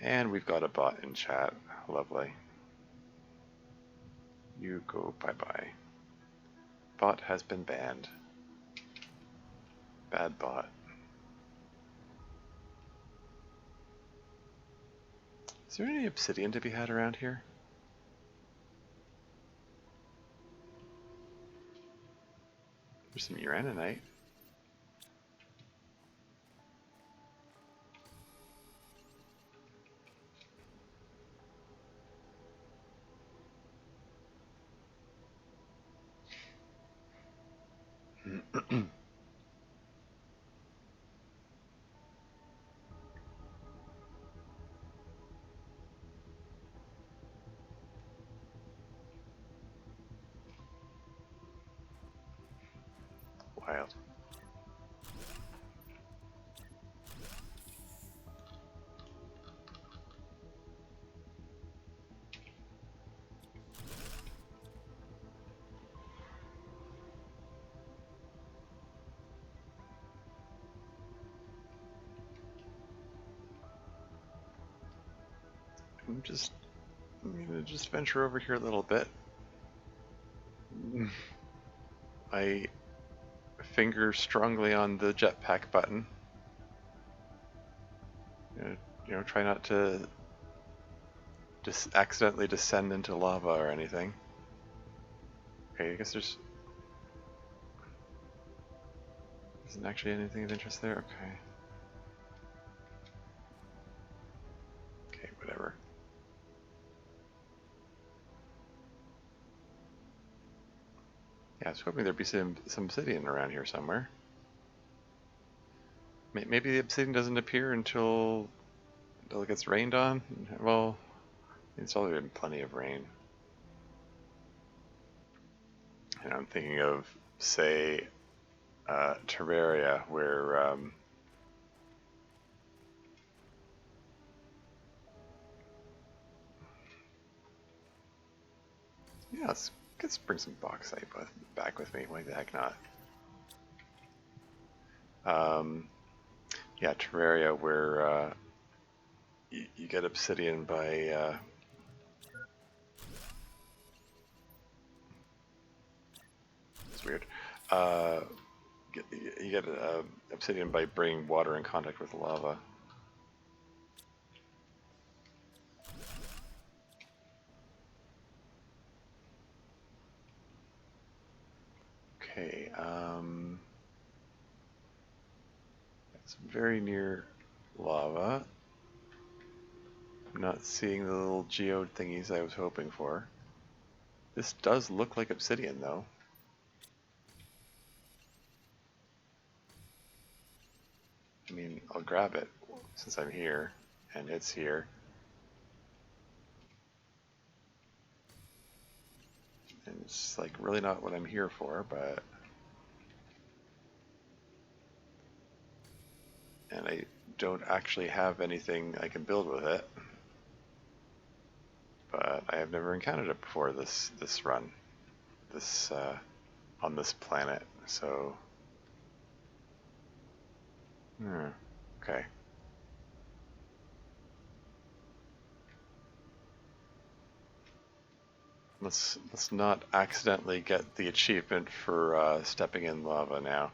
And we've got a bot in chat. Lovely. You go bye-bye. Bot has been banned. Bad bot. Is there any obsidian to be had around here? There's some uraninite. Wild. I'm gonna just venture over here a little bit. I finger strongly on the jetpack button. Try not to just accidentally descend into lava or anything. Okay, I guess there's isn't actually anything of interest there. Okay. Okay, whatever. Yeah, I was hoping there'd be some obsidian around here somewhere. Maybe the obsidian doesn't appear until it gets rained on. Well, it's already been plenty of rain. And I'm thinking of, say, Terraria, where yeah, let's bring some bauxite back with me. Why the heck not? Yeah, Terraria, where you get obsidian by it's weird. You get obsidian by bringing water in contact with lava. Okay, it's very near lava. I'm not seeing the little geode thingies I was hoping for. This does look like obsidian, though. I mean, I'll grab it since I'm here, and it's here. And it's like really not what I'm here for, but... And I don't actually have anything I can build with it. But I have never encountered it before this run. On this planet, so... okay. Let's not accidentally get the achievement for stepping in lava now.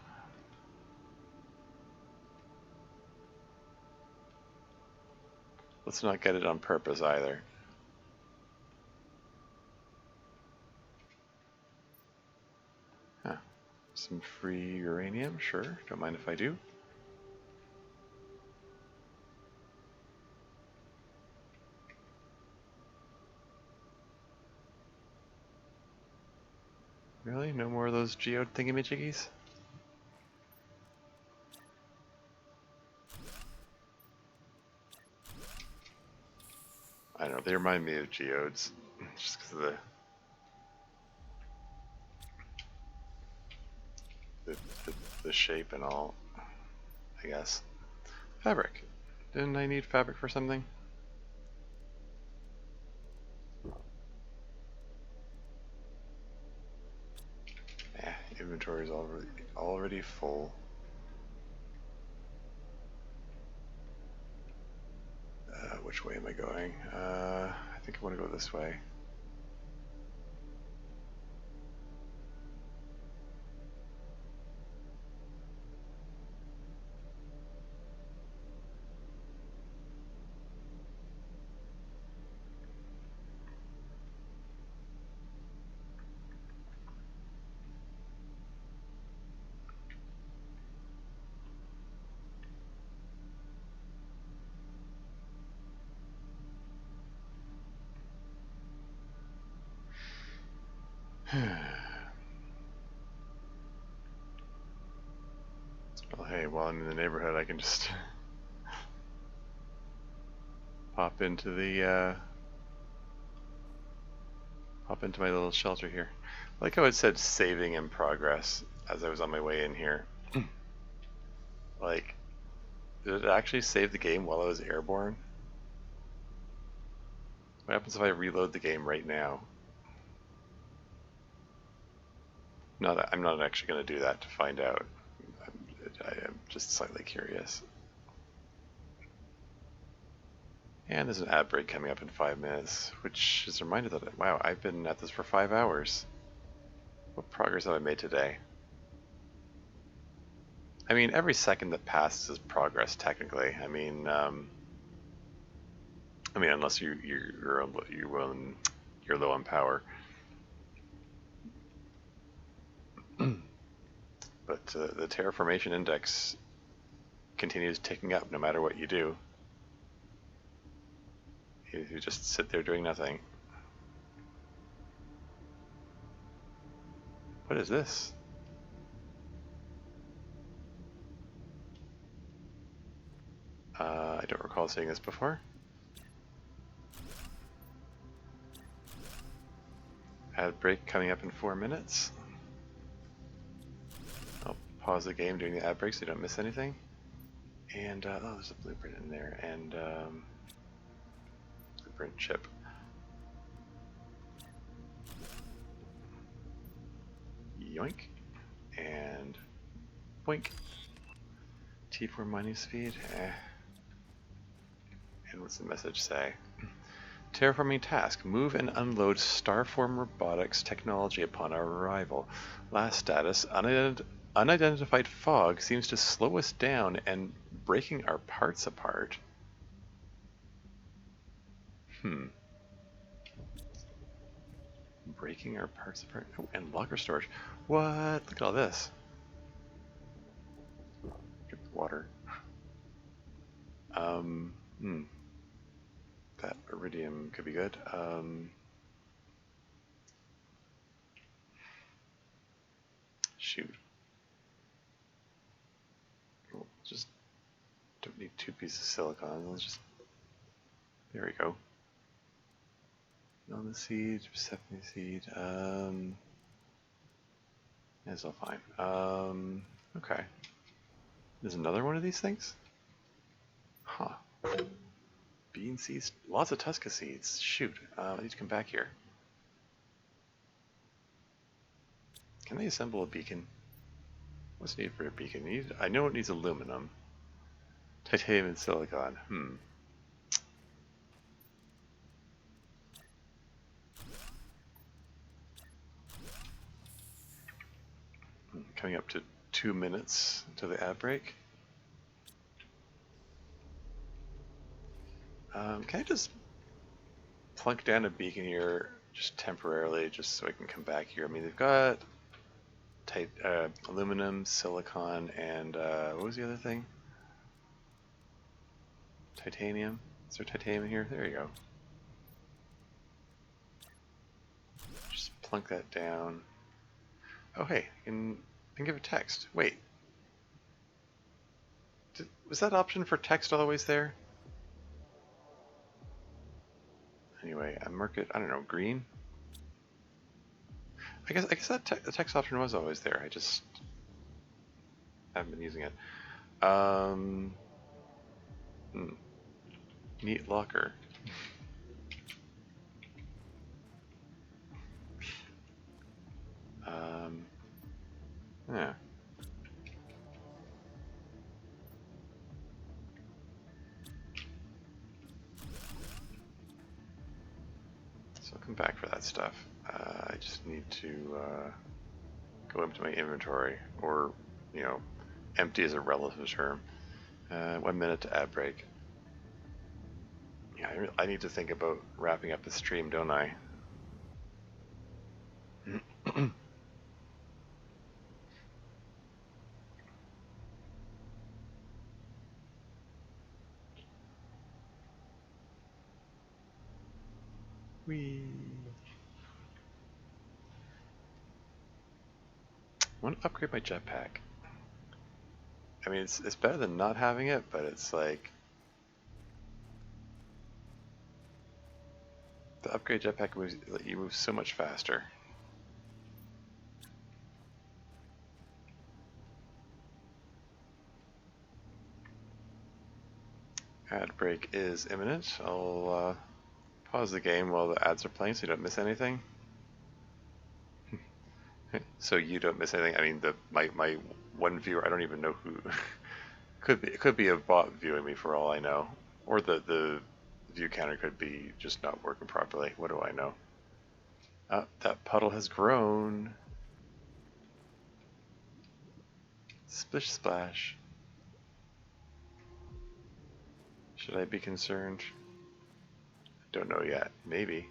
Let's not get it on purpose either. Huh. Some free uranium, sure. Don't mind if I do. Really? No more of those geode thingamajiggies? I don't know, they remind me of geodes. Just because of the shape and all, I guess. Fabric. Didn't I need fabric for something? Inventory is already full. Which way am I going? I think I want to go this way. Well, hey, while I'm in the neighborhood, I can just hop into my little shelter here. Like how it said saving in progress as I was on my way in here. Like, did it actually save the game while I was airborne? What happens if I reload the game right now? I'm not actually going to do that to find out. I am just slightly curious. And there's an ad break coming up in 5 minutes, which is a reminder that, wow, I've been at this for 5 hours. What progress have I made today? I mean, every second that passes is progress, technically. I mean, unless you're low on power. But the terraformation index continues ticking up no matter what you do. You just sit there doing nothing. What is this? I don't recall seeing this before. Ad break coming up in 4 minutes. I'll pause the game during the ad break so you don't miss anything. And, oh, there's a blueprint in there, and, blueprint chip. Yoink. And boink. T4 mining speed. And what's the message say? Terraforming task. Move and unload Starform robotics technology upon our arrival. Last status. Unidentified fog seems to slow us down and breaking our parts apart. Breaking our parts apart. Oh, and locker storage. What? Look at all this. Drink water. That iridium could be good. Shoot. We'll just don't need 2 pieces of silicon. Let's just. There we go. On the seed, Persephone seed. That's all fine. Okay. There's another one of these things? Huh. Bean seeds? Lots of Tusca seeds. Shoot. I need to come back here. Can I assemble a beacon? What's needed for a beacon? I know it needs aluminum. Titanium and silicon. Coming up to 2 minutes to the ad break. Can I just plunk down a beacon here just temporarily, just so I can come back here? I mean, they've got aluminum, silicon, and what was the other thing? Titanium. Is there titanium in here? There you go. Just plunk that down. Oh, hey, I can give it text. Wait. Was that option for text always there? Anyway, I mark it, I don't know, green? I guess that the text option was always there. I just haven't been using it. Neat locker. Yeah. So I'll come back for that stuff. I just need to go into my inventory, or, you know, empty is a relative term. 1 minute to ad break. Yeah, I need to think about wrapping up the stream, don't I? Whee! I want to upgrade my jetpack. I mean, it's better than not having it, but it's like the upgrade jetpack moves you move so much faster. Ad break is imminent. I'll pause the game while the ads are playing so you don't miss anything. So you don't miss anything. I mean, my one viewer, I don't even know who. It could be a bot viewing me for all I know, or the view counter could be just not working properly. What do I know? Oh, that puddle has grown. Splish splash. Should I be concerned? Don't know yet. Maybe.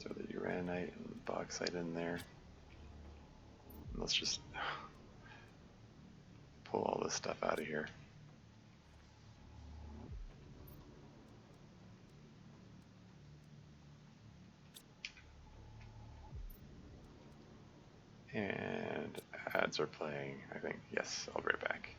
Throw the uranite and bauxite in there. And let's just pull all this stuff out of here. And ads are playing, I think. Yes, I'll be right back.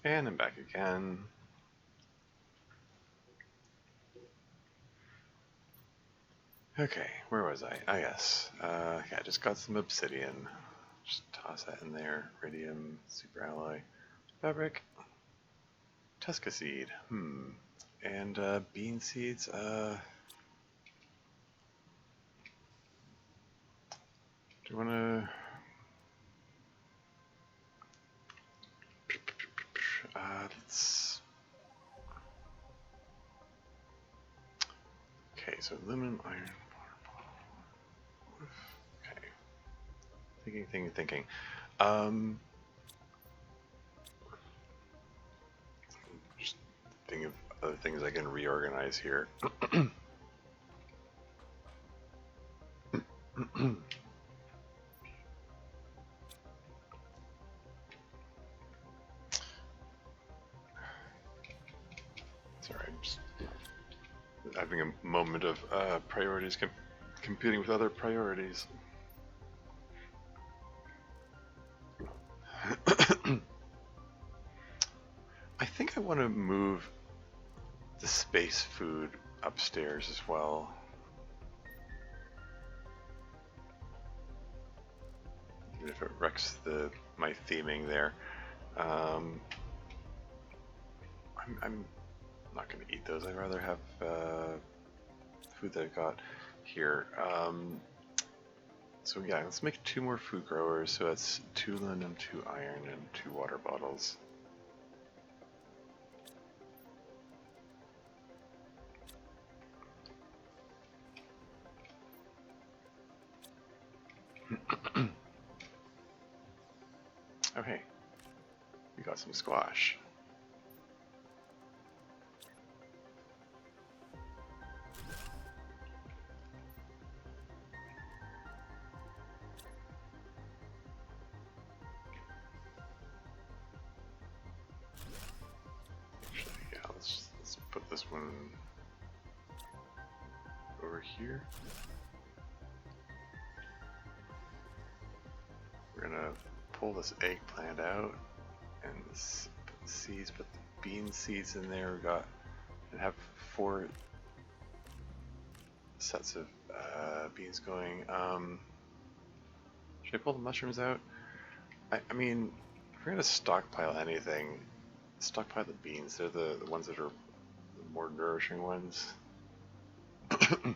And I'm back again. Okay, where was I? Ah, yes. Yeah, I just got some obsidian. Just toss that in there. Iridium, super alloy, fabric, Tusca seed. And bean seeds. Do you want to? Let's. Okay, so aluminum, iron. Okay. Thinking. Just thinking of other things I can reorganize here. Sorry, having a moment of priorities competing with other priorities. I think I want to move the space food upstairs as well. Even if it wrecks my theming there. I'm not going to eat those. I'd rather have food that I got here. So yeah, let's make 2 more food growers. So that's 2 aluminum, 2 iron, and 2 water bottles. Oh hey, we got some squash. Actually, yeah, let's put this one over here. We're gonna pull this eggplant out and the seeds, put the bean seeds in there. We got and have 4 sets of beans going. Should I pull the mushrooms out? I mean, if we're gonna stockpile anything, stockpile the beans. They're the ones that are the more nourishing ones. I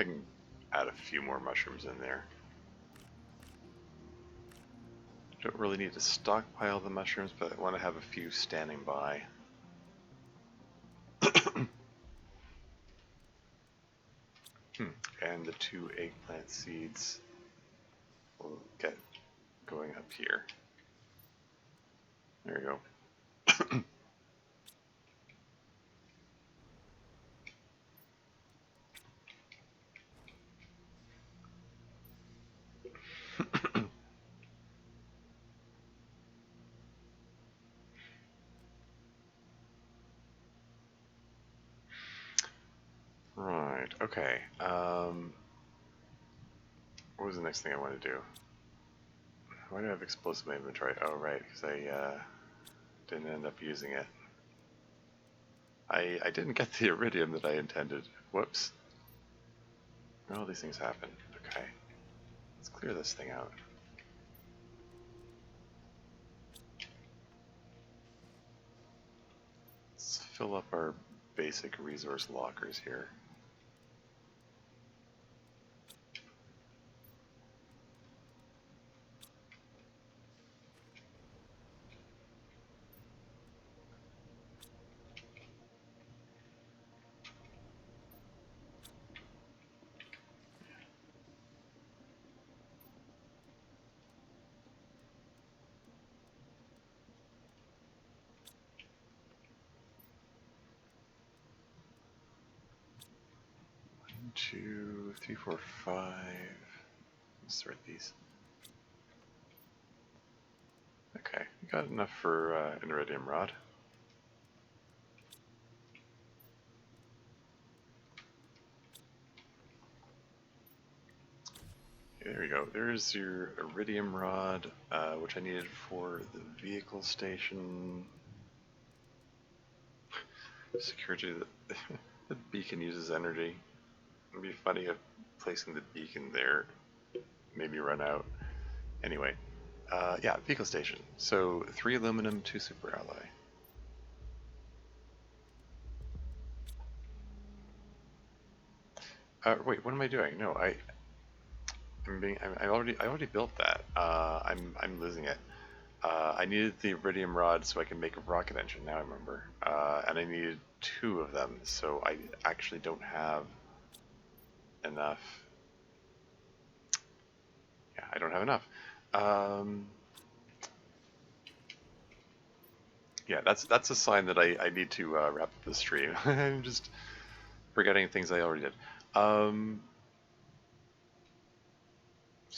can add a few more mushrooms in there. Don't really need to stockpile the mushrooms, but I want to have a few standing by. And the 2 eggplant seeds will get going up here. There you go. Right, okay. What was the next thing I want to do? Why do I have explosive inventory? Oh, right, because I didn't end up using it. I didn't get the iridium that I intended. Whoops. All these things happen. Okay. Let's clear this thing out. Let's fill up our basic resource lockers here. Two, three, four, five. Let's sort these. Okay, we got enough for an iridium rod. Okay, there we go. There's your iridium rod, which I needed for the vehicle station. Security. The beacon uses energy. It'd be funny if placing the beacon there maybe run out. Anyway, yeah, vehicle station. So 3 aluminum, 2 super alloy. Wait, what am I doing? No, I already built that. I'm losing it. I needed the iridium rod so I can make a rocket engine. Now I remember. And I needed 2 of them, so I actually don't have enough. Yeah, I don't have enough. Yeah, that's a sign that I need to wrap up the stream. I'm just forgetting things I already did. So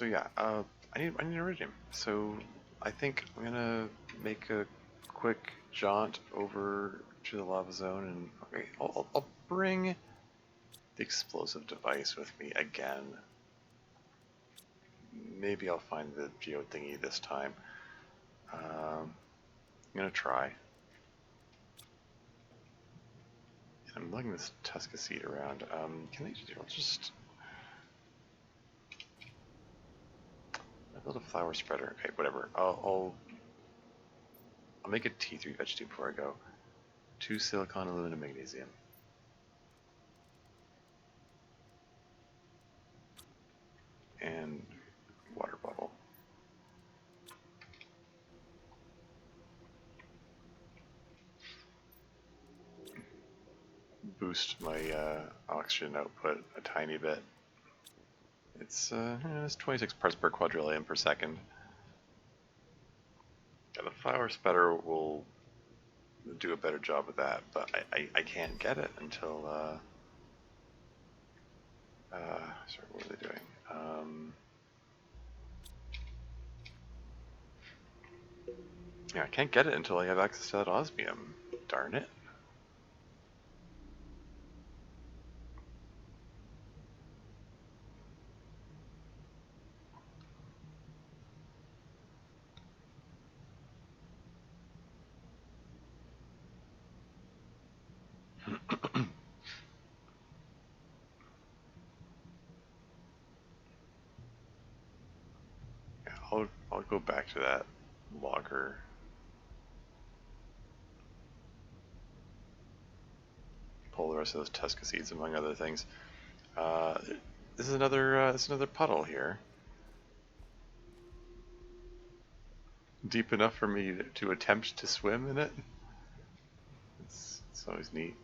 yeah, I need iridium. So I think I'm gonna make a quick jaunt over to the lava zone, and okay, I'll bring the explosive device with me again. Maybe I'll find the geo thingy this time. I'm gonna try. I'm lugging this Tusca seed around. Can I just build a flower spreader? Okay, whatever. I'll make a T3 veg tube before I go. 2 silicon, aluminum, magnesium. And water bottle. Boost my oxygen output a tiny bit. It's 26 parts per quadrillion per second. Yeah, the flower spreader will do a better job of that, but I can't get it until sorry, what are they doing? Yeah, I can't get it until I have access to that osmium. Darn it. Yeah, I'll go back to that logger. Pull the rest of those Tusca seeds, among other things. This is another puddle here. Deep enough for me to attempt to swim in it. It's always neat.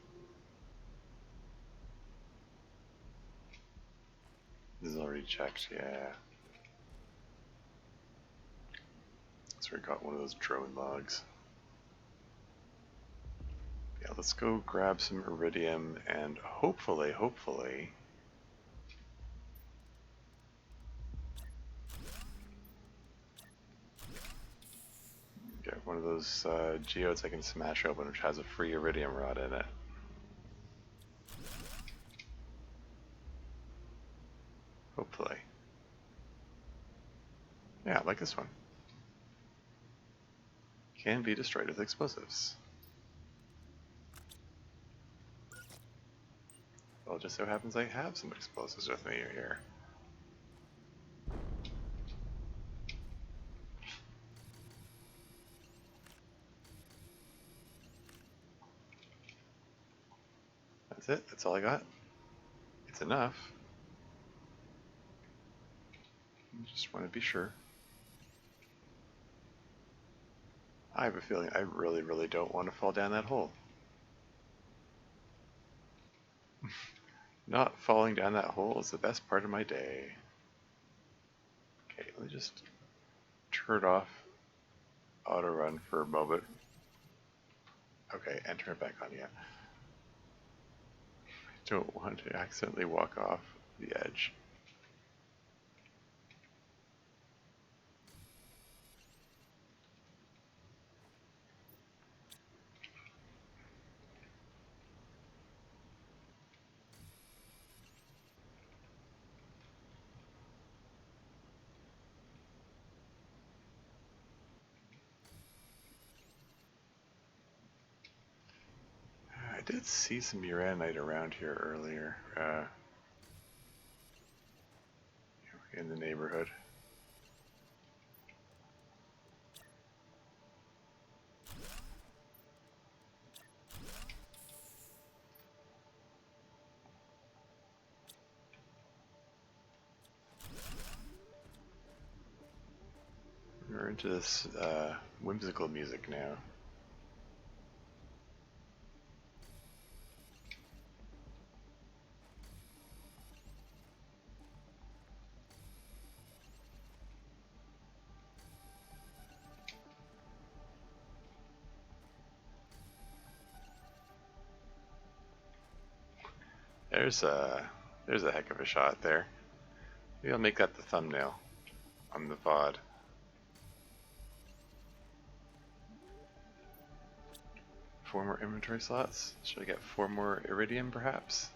This is already checked, yeah. So we got one of those drone logs. Yeah, let's go grab some iridium and hopefully get one of those geodes I can smash open, which has a free iridium rod in it. Hopefully. Yeah, like this one. Can be destroyed with explosives. Well, it just so happens I have some explosives with me here. That's it. That's all I got. It's enough. Just want to be sure. I have a feeling I really don't want to fall down that hole. Not falling down that hole is the best part of my day. Okay, let me just turn off auto run for a moment. Okay, and turn it back on, yeah. Don't want to accidentally walk off the edge. I did see some uranite around here earlier, in the neighborhood. We're into this whimsical music now. There's a heck of a shot there. Maybe I'll make that the thumbnail on the VOD. 4 more inventory slots. Should I get 4 more iridium, perhaps?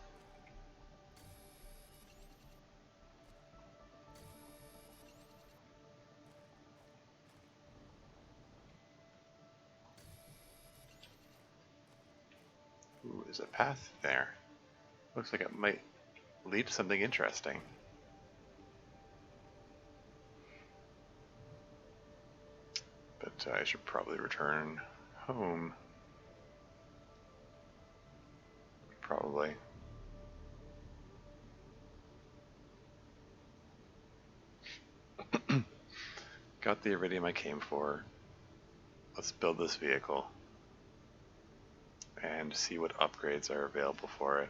Ooh, there's a path there. Looks like it might lead to something interesting. But I should probably return home. Probably. Got the iridium I came for. Let's build this vehicle and see what upgrades are available for it.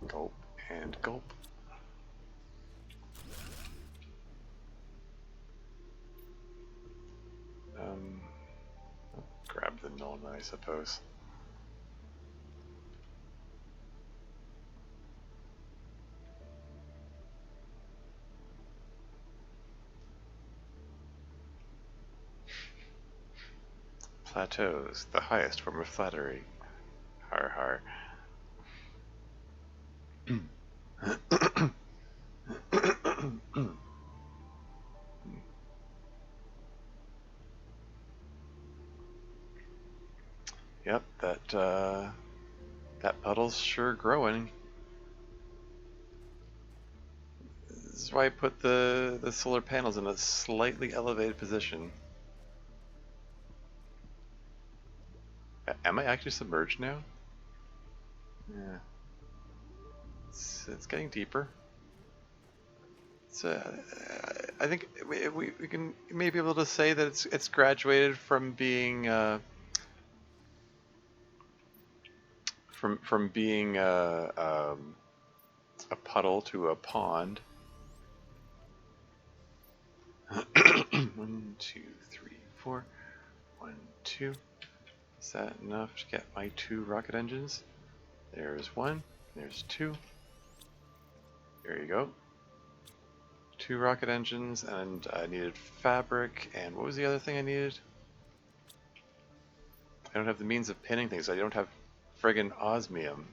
Gulp and gulp. Grab the Nuln, I suppose. Plateaus, the highest form of flattery. Har har. Yep, that puddle's sure growing. This is why I put the solar panels in a slightly elevated position. Am I actually submerged now? Yeah. It's getting deeper. It's I think we can maybe be able to say that it's graduated from being from being a puddle to a pond. 1, 2, 3, 4. 1, 2. Is that enough to get my 2 rocket engines? There's 1. There's 2. There you go. 2 rocket engines, and I needed fabric, and what was the other thing I needed? I don't have the means of pinning things. I don't have friggin' osmium.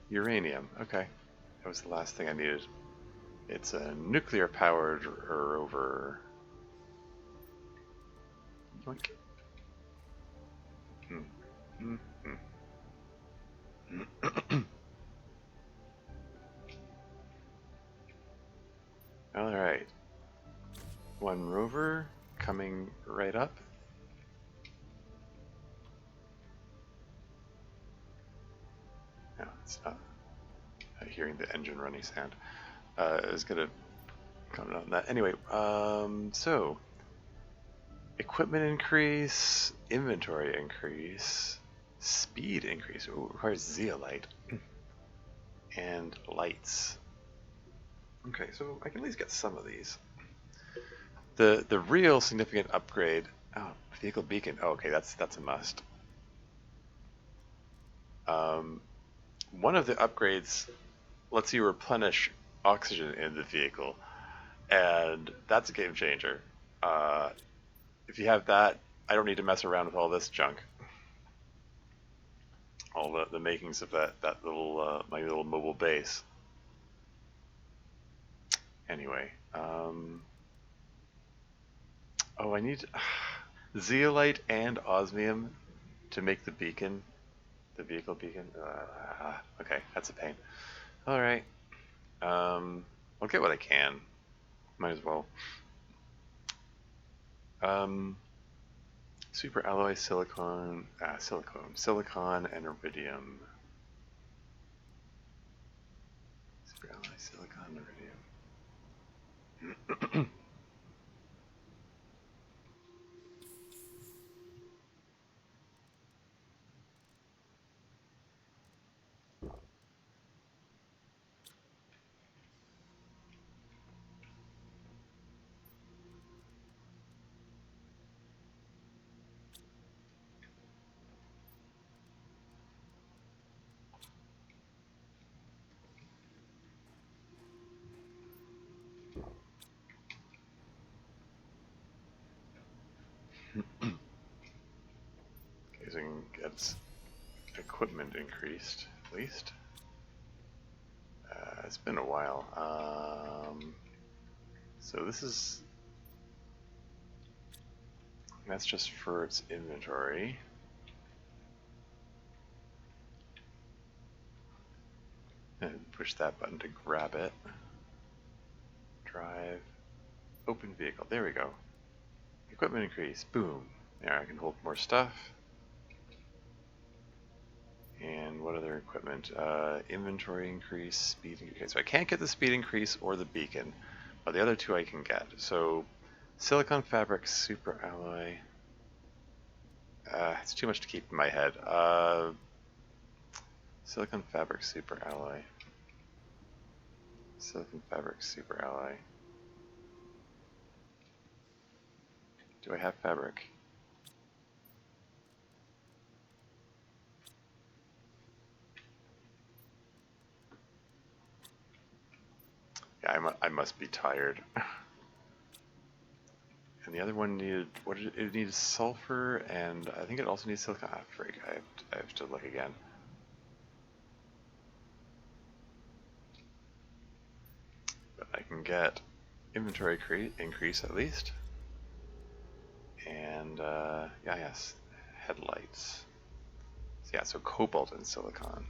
Uranium. Okay. That was the last thing I needed. It's a nuclear-powered rover. Yoink. Alright. 1 rover coming right up. No, it's not. Hearing the engine running sound. I was gonna comment on that. Anyway, so equipment increase, inventory increase, speed increase. Ooh, requires zeolite and lights. Okay, so I can at least get some of these. The real significant upgrade. Oh, vehicle beacon. Oh, okay, that's a must. One of the upgrades lets you replenish oxygen in the vehicle, and that's a game changer. If you have that, I don't need to mess around with all this junk. All the makings of that little my little mobile base. Anyway, oh, I need zeolite and osmium to make the beacon, the vehicle beacon. Okay, that's a pain. All right, I'll get what I can. Might as well. Super alloy silicon, silicon and iridium. Super alloy silicon and iridium. Okay, so it gets equipment increased, at least. It's been a while. So this is... That's just for its inventory. And push that button to grab it. Drive. Open vehicle. There we go. Equipment increase. Boom. There, I can hold more stuff. And what other equipment? Inventory increase, speed increase. Okay, so I can't get the speed increase or the beacon, but the other two I can get. So, silicon fabric super alloy. It's too much to keep in my head. Silicon fabric super alloy. Silicon fabric super alloy. Do I have fabric? Yeah, I must be tired. And the other one needed, what did it needed? Sulfur, and I think it also needs silicon. Ah, frig, I have to look again. But I can get inventory increase at least. And, yeah, yes, headlights. So yeah, so cobalt and silicon.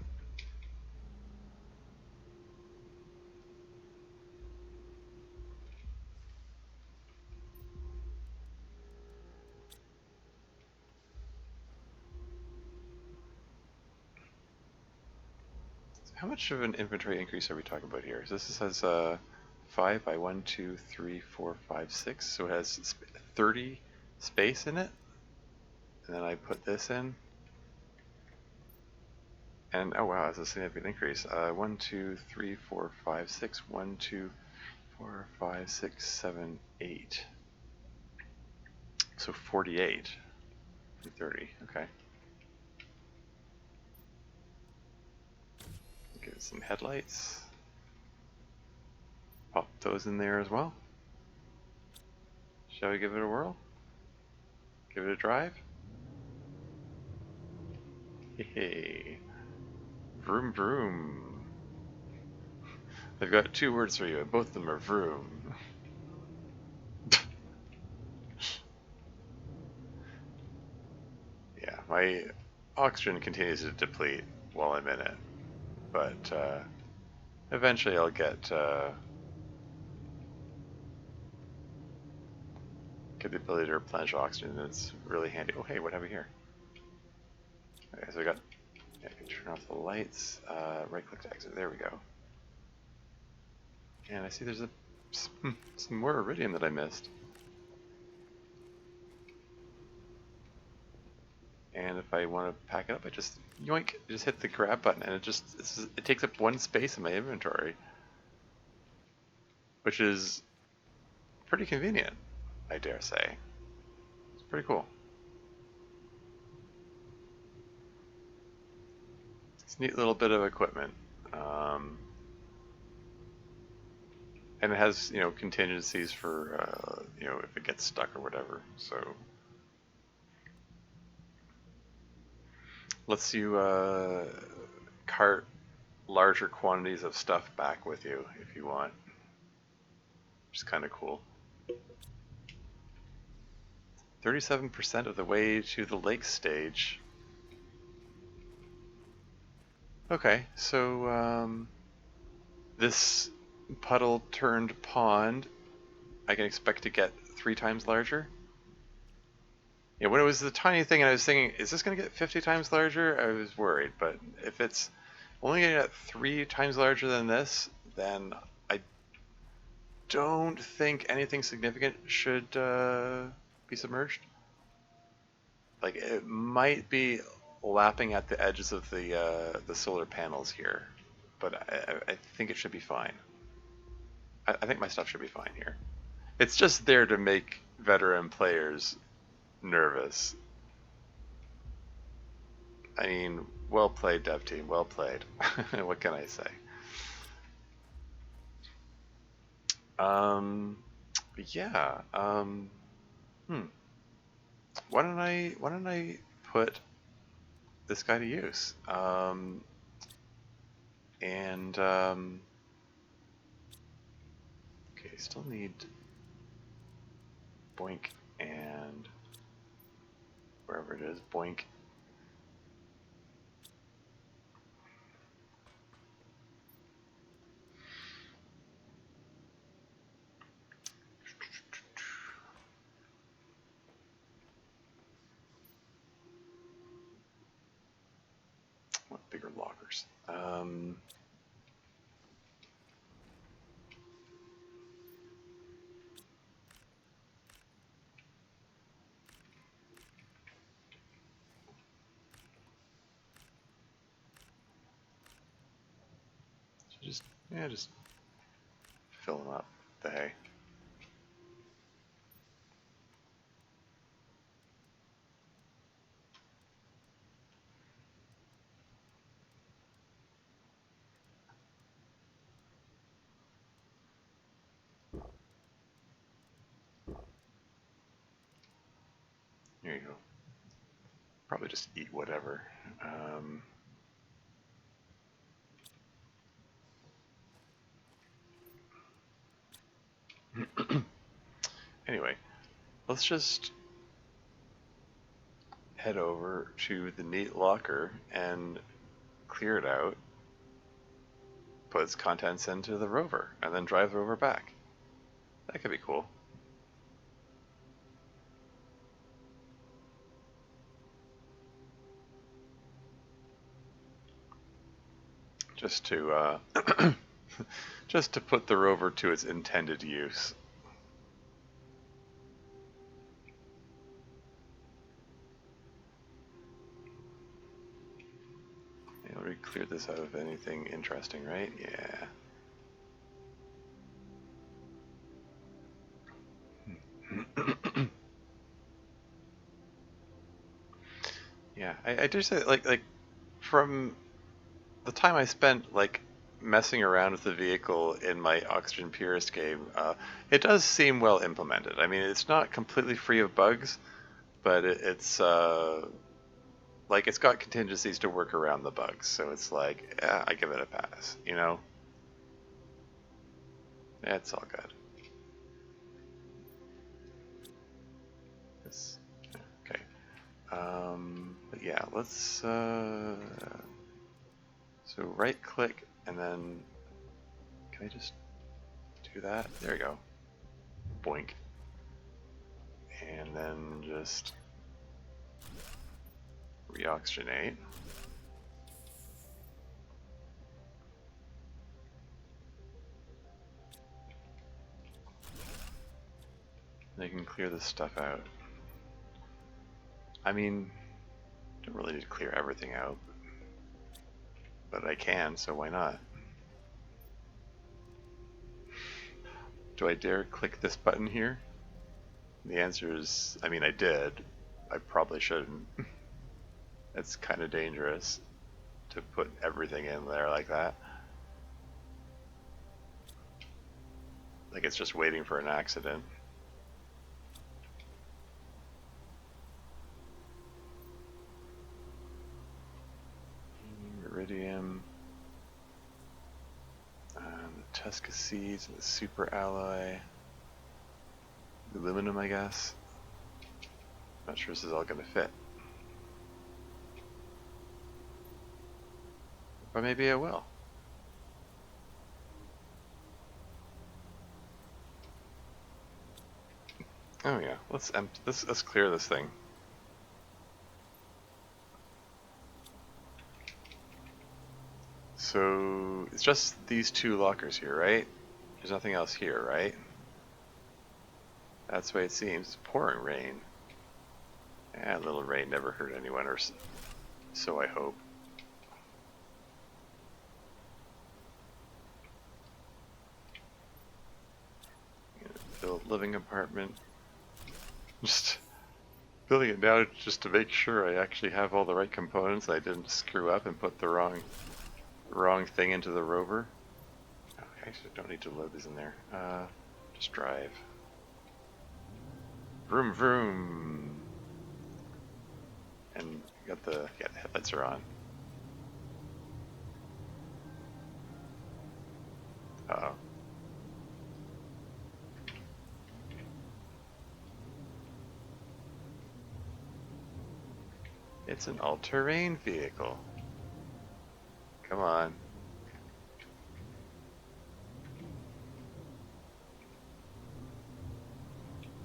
So how much of an inventory increase are we talking about here? So this says 5 by 1, 2, 3, 4, 5, 6. So it has 30 space in it. And then I put this in. And oh wow, that's a significant increase. 1, 2, 3, 4, 5, 6. 1, 2, 4, 5, 6, 7, 8. So 48 from 30. Okay. Give it some headlights. Pop those in there as well. Shall we give it a whirl? Give it a drive? Hey, vroom vroom. I've got two words for you, and both of them are vroom. Yeah, my oxygen continues to deplete while I'm in it, but eventually I'll get the ability to replenish oxygen. It's really handy. Oh hey, what have we here? Okay, so I got. Yeah, I can turn off the lights. Right click to exit. There we go. And I see there's some more iridium that I missed. And if I want to pack it up, I just yoink, just hit the grab button, and it takes up one space in my inventory, which is pretty convenient, I dare say. It's pretty cool. It's a neat little bit of equipment, and it has contingencies for if it gets stuck or whatever. So lets you cart larger quantities of stuff back with you if you want, which is kind of cool. 37% of the way to the lake stage. Okay, so this puddle turned pond, I can expect to get 3 times larger. Yeah, when it was the tiny thing and I was thinking, is this going to get 50 times larger? I was worried, but if it's only going to get 3 times larger than this, then I don't think anything significant should be submerged. Like, it might be lapping at the edges of the solar panels here, but I think it should be fine. I think my stuff should be fine here. It's just there to make veteran players nervous. I mean, well played, dev team. Well played. What can I say? Yeah. why don't I put this guy to use? And okay, still need Boink and wherever it is, Boink. What bigger lockers? Just just fill them up with the hay. There you go. Probably just eat whatever. Anyway, let's just head over to the neat locker and clear it out, put its contents into the rover, and then drive the rover back. That could be cool. Just to just to put the rover to its intended use. Yeah, we cleared this out of anything interesting, right? Yeah. Yeah, I do say like from the time I spent like messing around with the vehicle in my Oxygen Purist game, it does seem well implemented. I mean, it's not completely free of bugs, but it's like it's got contingencies to work around the bugs. So it's like, yeah, I give it a pass. You know, it's all good. It's, okay. But yeah, let's. So right click and then can I just do that? There we go. Boink. And then just reoxygenate. They can clear this stuff out. I mean, don't really need to clear everything out, but I can, so why not? Do I dare click this button here? The answer is, I mean, I did. I probably shouldn't. It's kind of dangerous to put everything in there like that. Like it's just waiting for an accident. Iridium. The Tusca seeds and the super alloy. Aluminum, I guess. Not sure this is all going to fit. But maybe I will. Oh yeah, let's clear this thing. So it's just these two lockers here, right? There's nothing else here, right? That's the way it seems. It's pouring rain. A little rain never hurt anyone, or so I hope. Build living apartment. Just building it now just to make sure I actually have all the right components. I didn't screw up and put the wrong thing into the rover. Okay, so don't need to load these in there. Just drive. Vroom vroom. And you got the headlights are on. Uh-oh. It's an all-terrain vehicle. Come on.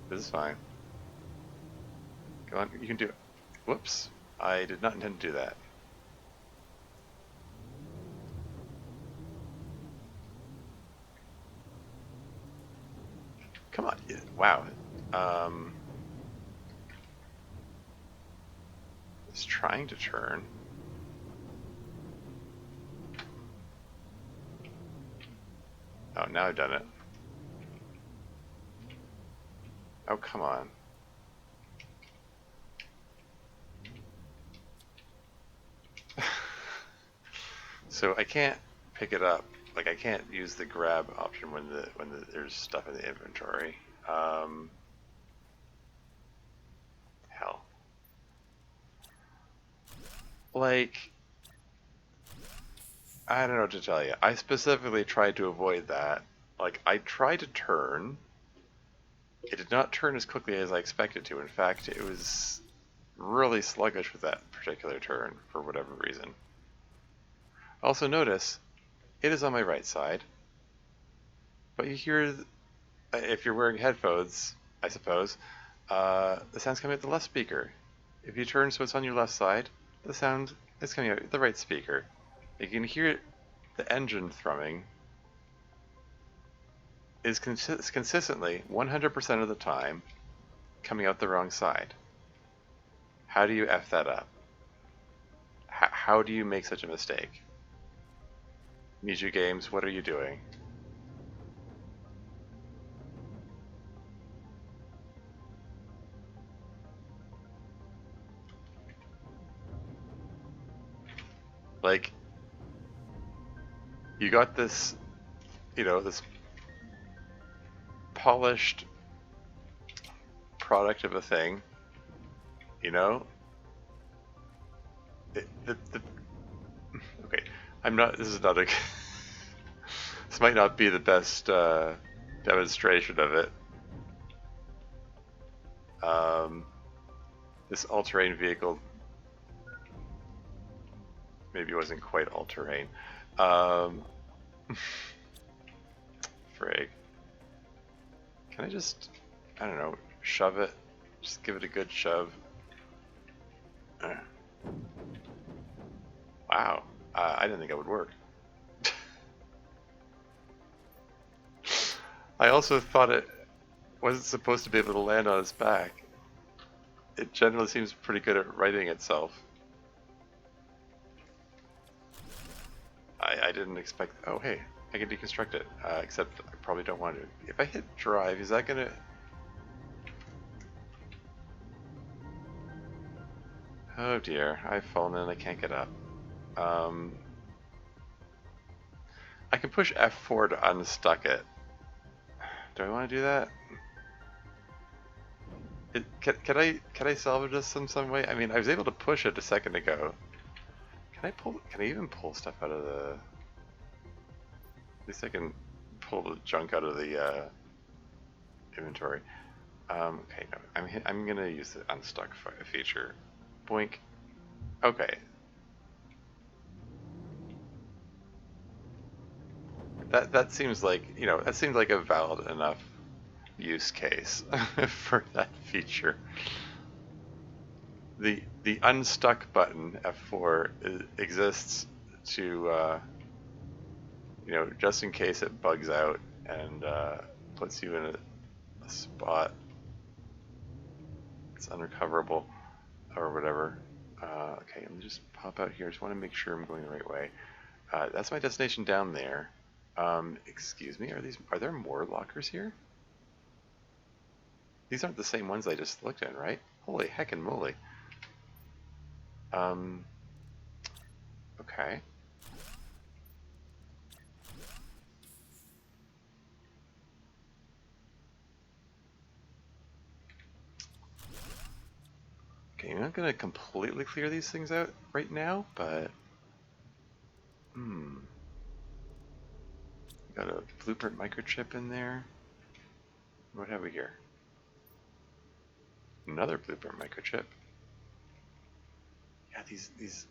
This is fine. Come on, you can do it. Whoops. I did not intend to do that. Come on. Wow. It's trying to turn. Oh, now I've done it. Oh, come on. So I can't pick it up. Like I can't use the grab option when there's stuff in the inventory. Hell. Like, I don't know what to tell you. I specifically tried to avoid that. Like, I tried to turn. It did not turn as quickly as I expected to. In fact, it was really sluggish with that particular turn for whatever reason. Also notice, it is on my right side. But you hear, if you're wearing headphones, I suppose, the sound's coming out the left speaker. If you turn so it's on your left side, the sound is coming out the right speaker. You can hear the engine thrumming is consistently 100% of the time coming out the wrong side. How do you F that up? How do you make such a mistake? Miju Games, what are you doing? Like, you got this, this polished product of a thing, okay, this is not a, this might not be the best demonstration of it. This all-terrain vehicle maybe wasn't quite all-terrain. Frig. Can I just, I don't know, shove it? Just give it a good shove. Wow. I didn't think that would work. I also thought it wasn't supposed to be able to land on its back. It generally seems pretty good at righting itself. I didn't expect... Oh, hey, I can deconstruct it. Except I probably don't want to. If I hit drive, is that gonna... Oh dear, I've fallen and I can't get up. I can push F4 to unstuck it. Do I want to do that? Can I salvage this in some way? I mean, I was able to push it a second ago. Can I even pull stuff out of the... At least I can pull the junk out of the inventory. Okay, no, I'm gonna use the unstuck feature. Boink. Okay. That seems like, that seems like a valid enough use case for that feature. The unstuck button, F4, exists to, just in case it bugs out and puts you in a spot it's unrecoverable or whatever. Okay, let me just pop out here. I just want to make sure I'm going the right way. That's my destination down there. Excuse me, are there more lockers here? These aren't the same ones I just looked in, right? Holy heckin' moly. Okay. Okay, I'm not gonna completely clear these things out right now, but got a blueprint microchip in there. What have we here? Another blueprint microchip. Yeah, these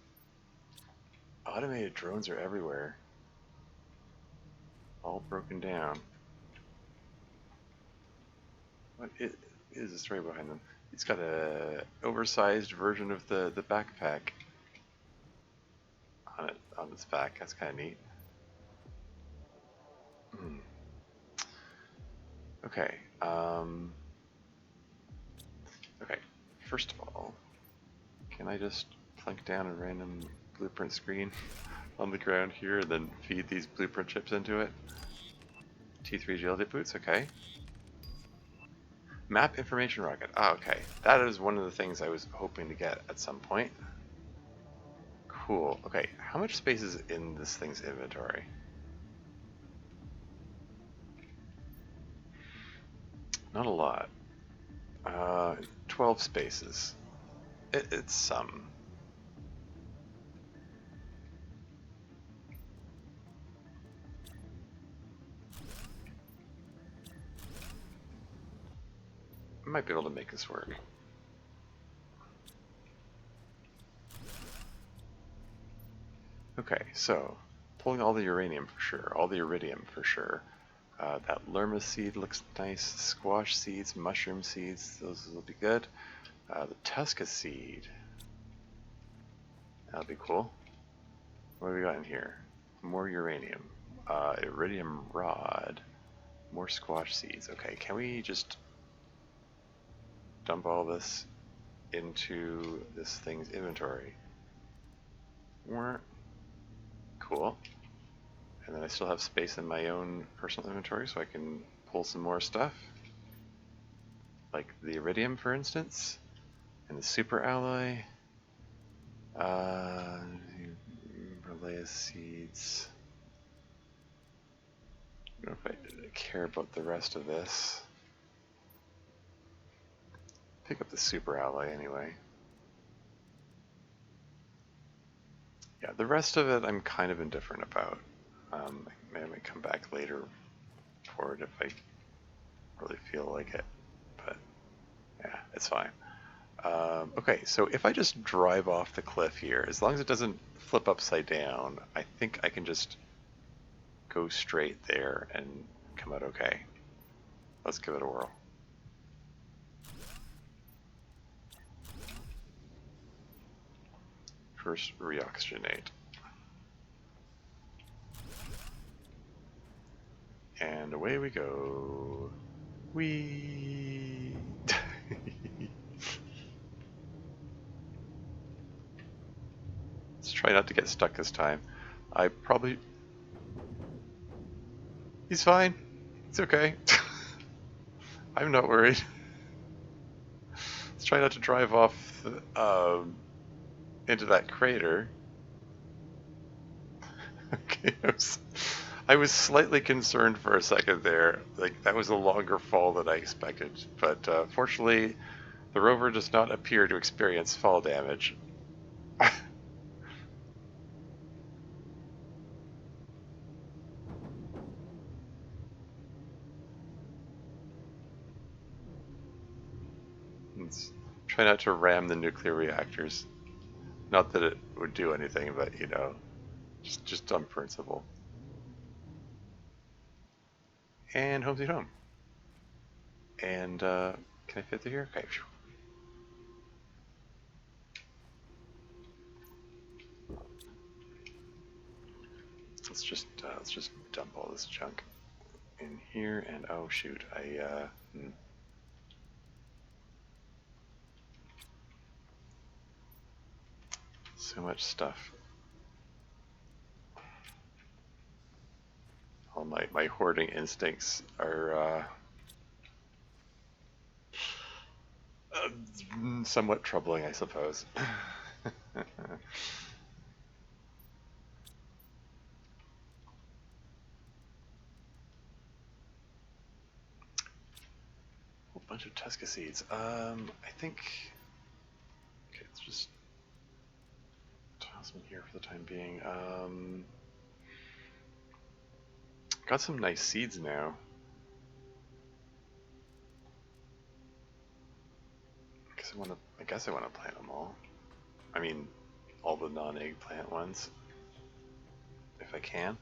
automated drones are everywhere. All broken down. What is the story behind them? It's got a oversized version of the backpack on its back. That's kind of neat. Okay. Okay. First of all, can I just plunk down a random blueprint screen on the ground here and then feed these blueprint chips into it? T3 gel dip boots. Okay. Map information rocket. Ah, okay. That is one of the things I was hoping to get at some point. Cool. Okay, how much space is in this thing's inventory? Not a lot. 12 spaces. It's some. I might be able to make this work. Okay, so pulling all the uranium for sure, all the iridium for sure. That lerma seed looks nice. Squash seeds, mushroom seeds, those will be good. The Tusca seed. That'll be cool. What have we got in here? More uranium. Iridium rod. More squash seeds. Okay, can we just dump all this into this thing's inventory? Cool. And then I still have space in my own personal inventory so I can pull some more stuff. Like the iridium, for instance. And the super alloy. Relay seeds. I don't know if I care about the rest of this. Pick up the super alloy anyway. Yeah, the rest of it I'm kind of indifferent about. I may come back later for it if I really feel like it, but yeah, it's fine. Okay, so if I just drive off the cliff here, as long as it doesn't flip upside down, I think I can just go straight there and come out okay. Let's give it a whirl. First, reoxygenate. And away we go. Whee! Let's try not to get stuck this time. I probably... He's fine. It's okay. I'm not worried. Let's try not to drive off into that crater. Okay, I was slightly concerned for a second there. Like, that was a longer fall than I expected. But fortunately, the rover does not appear to experience fall damage. Let's try not to ram the nuclear reactors. Not that it would do anything, but, you know, just on principle. And home sweet home. And can I fit through here? Okay. Let's just dump all this junk in here. And oh shoot, so much stuff. All my hoarding instincts are somewhat troubling, I suppose. Whole bunch of Tusca seeds. I think let's just toss them here for the time being. Got some nice seeds now. I guess I want to plant them all. I mean, all the non-eggplant ones, if I can.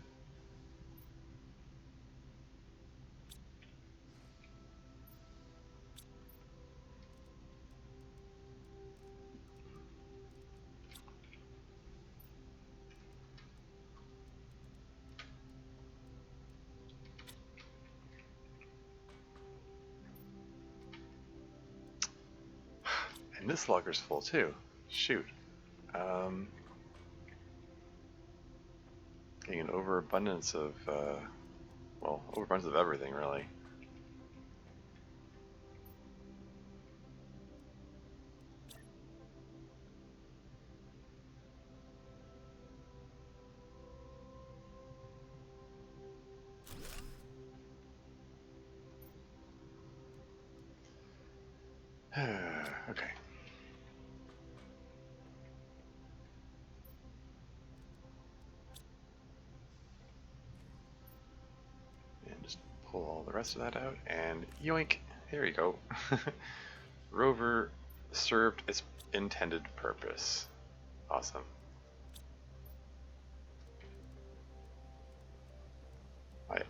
And this logger's full too. Shoot. Getting an overabundance of, well, overabundance of everything, really. Okay. And just pull all the rest of that out, and yoink! There you go. Rover served its intended purpose. Awesome.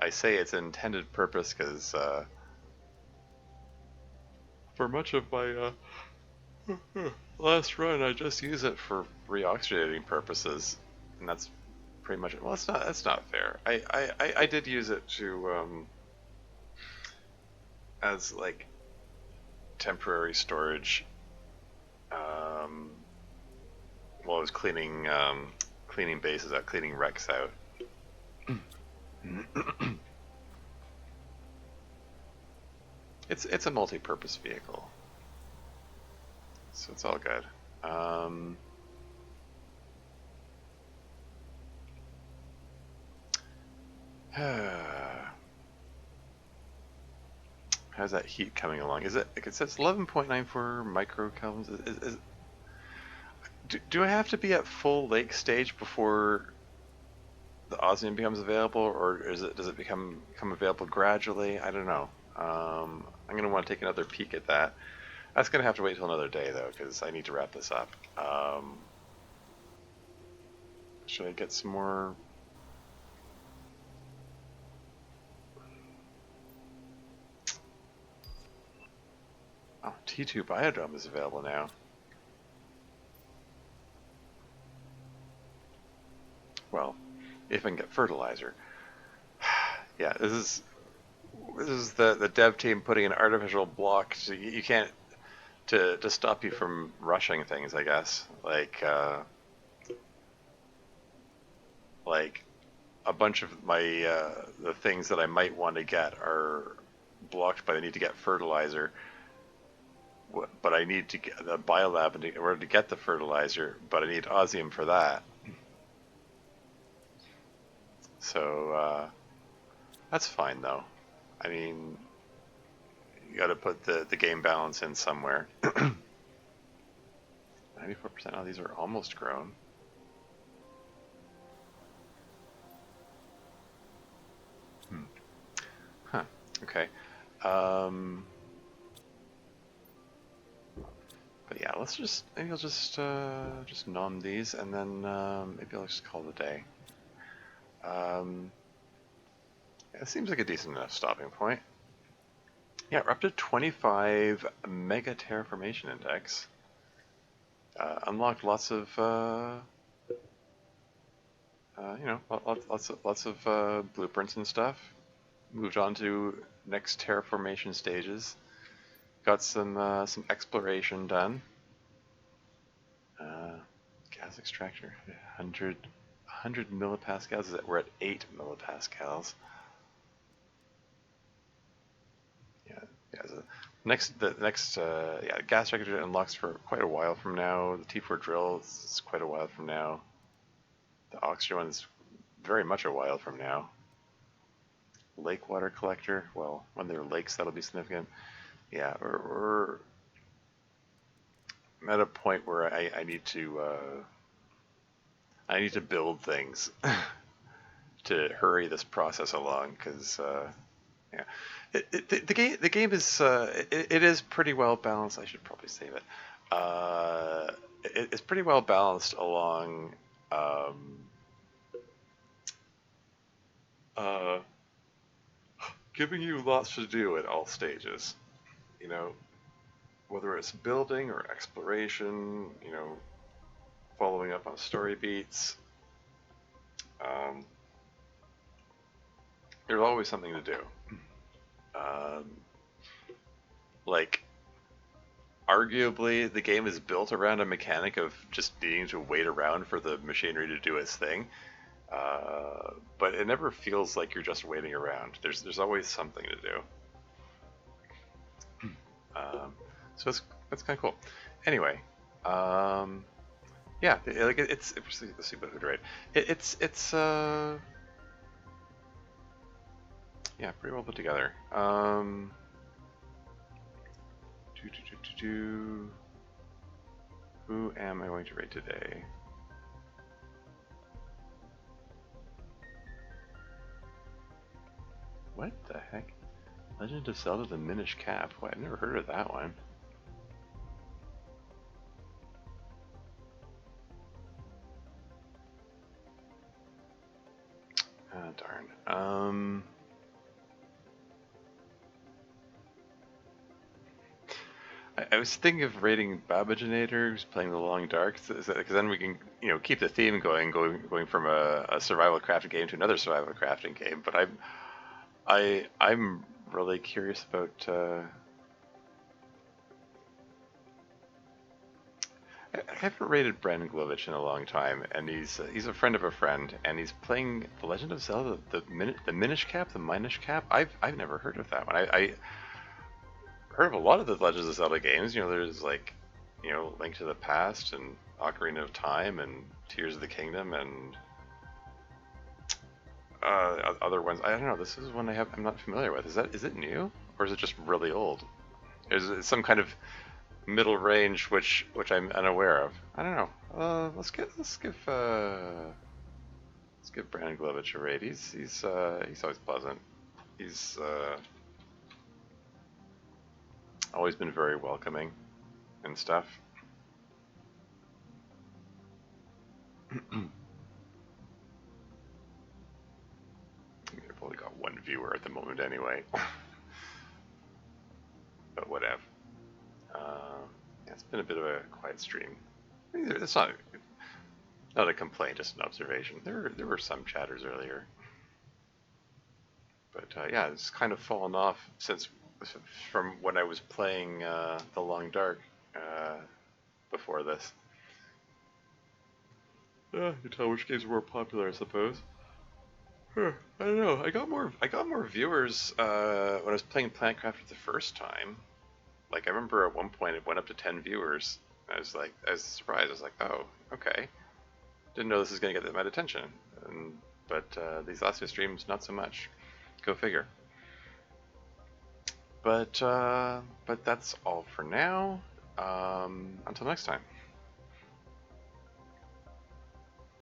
I say its intended purpose because for much of my last run, I just use it for reoxygenating purposes, and that's pretty much it. Well, that's not fair. I did use it to as like temporary storage. While I was cleaning bases out, cleaning wrecks out. It's a multi-purpose vehicle, so it's all good. How's that heat coming along? Is it? It says 11.94 microkelvins. Do I have to be at full lake stage before the osmium becomes available, or does it become available gradually? I don't know. I'm gonna want to take another peek at that. That's gonna have to wait till another day though, because I need to wrap this up. Should I get some more? Oh, T2 Biodome is available now. Well, if I can get fertilizer. Yeah, this is the dev team putting an artificial block so you can't to stop you from rushing things, I guess. Like a bunch of my the things that I might want to get are blocked by the need to get fertilizer. But I need to get the biolab in order to get the fertilizer, but I need osmium for that. So that's fine though. I mean, you got to put the game balance in somewhere. 94% of these are almost grown. Huh. Okay. But yeah, maybe I'll just nom these, and then maybe I'll just call it a day. Yeah, it seems like a decent enough stopping point. Yeah, we're up to 25 mega terraformation index. Unlocked lots of, lots of blueprints and stuff. Moved on to next terraformation stages. Got some exploration done. Gas extractor, 100 millipascals. We're at 8 millipascals. Yeah. So the next gas extractor unlocks for quite a while from now. The T4 drill is quite a while from now. The oxygen one's very much a while from now. Lake water collector. Well, when there are lakes, that'll be significant. Yeah, we're at a point where I need to build things to hurry this process along because yeah, the game is it is pretty well balanced. I should probably save it. It's pretty well balanced along um, uh, giving you lots to do at all stages. You know, whether it's building or exploration. You know, following up on story beats. Um, there's always something to do. Um, like arguably the game is built around a mechanic of just needing to wait around for the machinery to do its thing. But it never feels like you're just waiting around. There's always something to do. So that's kind of cool. Anyway, yeah, like let's see about Hood Raid. It's yeah, pretty well put together. Who am I going to raid today? What the heck? Legend of Zelda: The Minish Cap. What? I've never heard of that one. Ah, darn. I was thinking of raiding Babaginator, who's playing the Long Dark, because then we can, keep the theme going from a survival crafting game to another survival crafting game. But I'm really curious about. I haven't raided Brandon Glovich in a long time, and he's a friend of a friend, and he's playing The Legend of Zelda, the Minish Cap, the Minish Cap. I've never heard of that one. I heard of a lot of the Legends of Zelda games. There's like, Link to the Past and Ocarina of Time and Tears of the Kingdom and other ones. I don't know. This is one I'm not familiar with. Is it new or is it just really old? Is it some kind of middle range which I'm unaware of? I don't know. Let's give Brandon Glovich a raid. He's always pleasant. He's always been very welcoming and stuff. I've only got one viewer at the moment anyway. But whatever. Yeah, it's been a bit of a quiet stream. It's not a complaint, just an observation. There were some chatters earlier. But yeah, it's kind of fallen off from when I was playing The Long Dark before this. You can tell which games were more popular, I suppose. I don't know. I got more viewers when I was playing Plantcraft the first time. Like I remember at one point it went up to 10 viewers. I was surprised. I was like, oh, okay. Didn't know this was gonna get that much attention. But these last few streams, not so much. Go figure. But that's all for now. Until next time.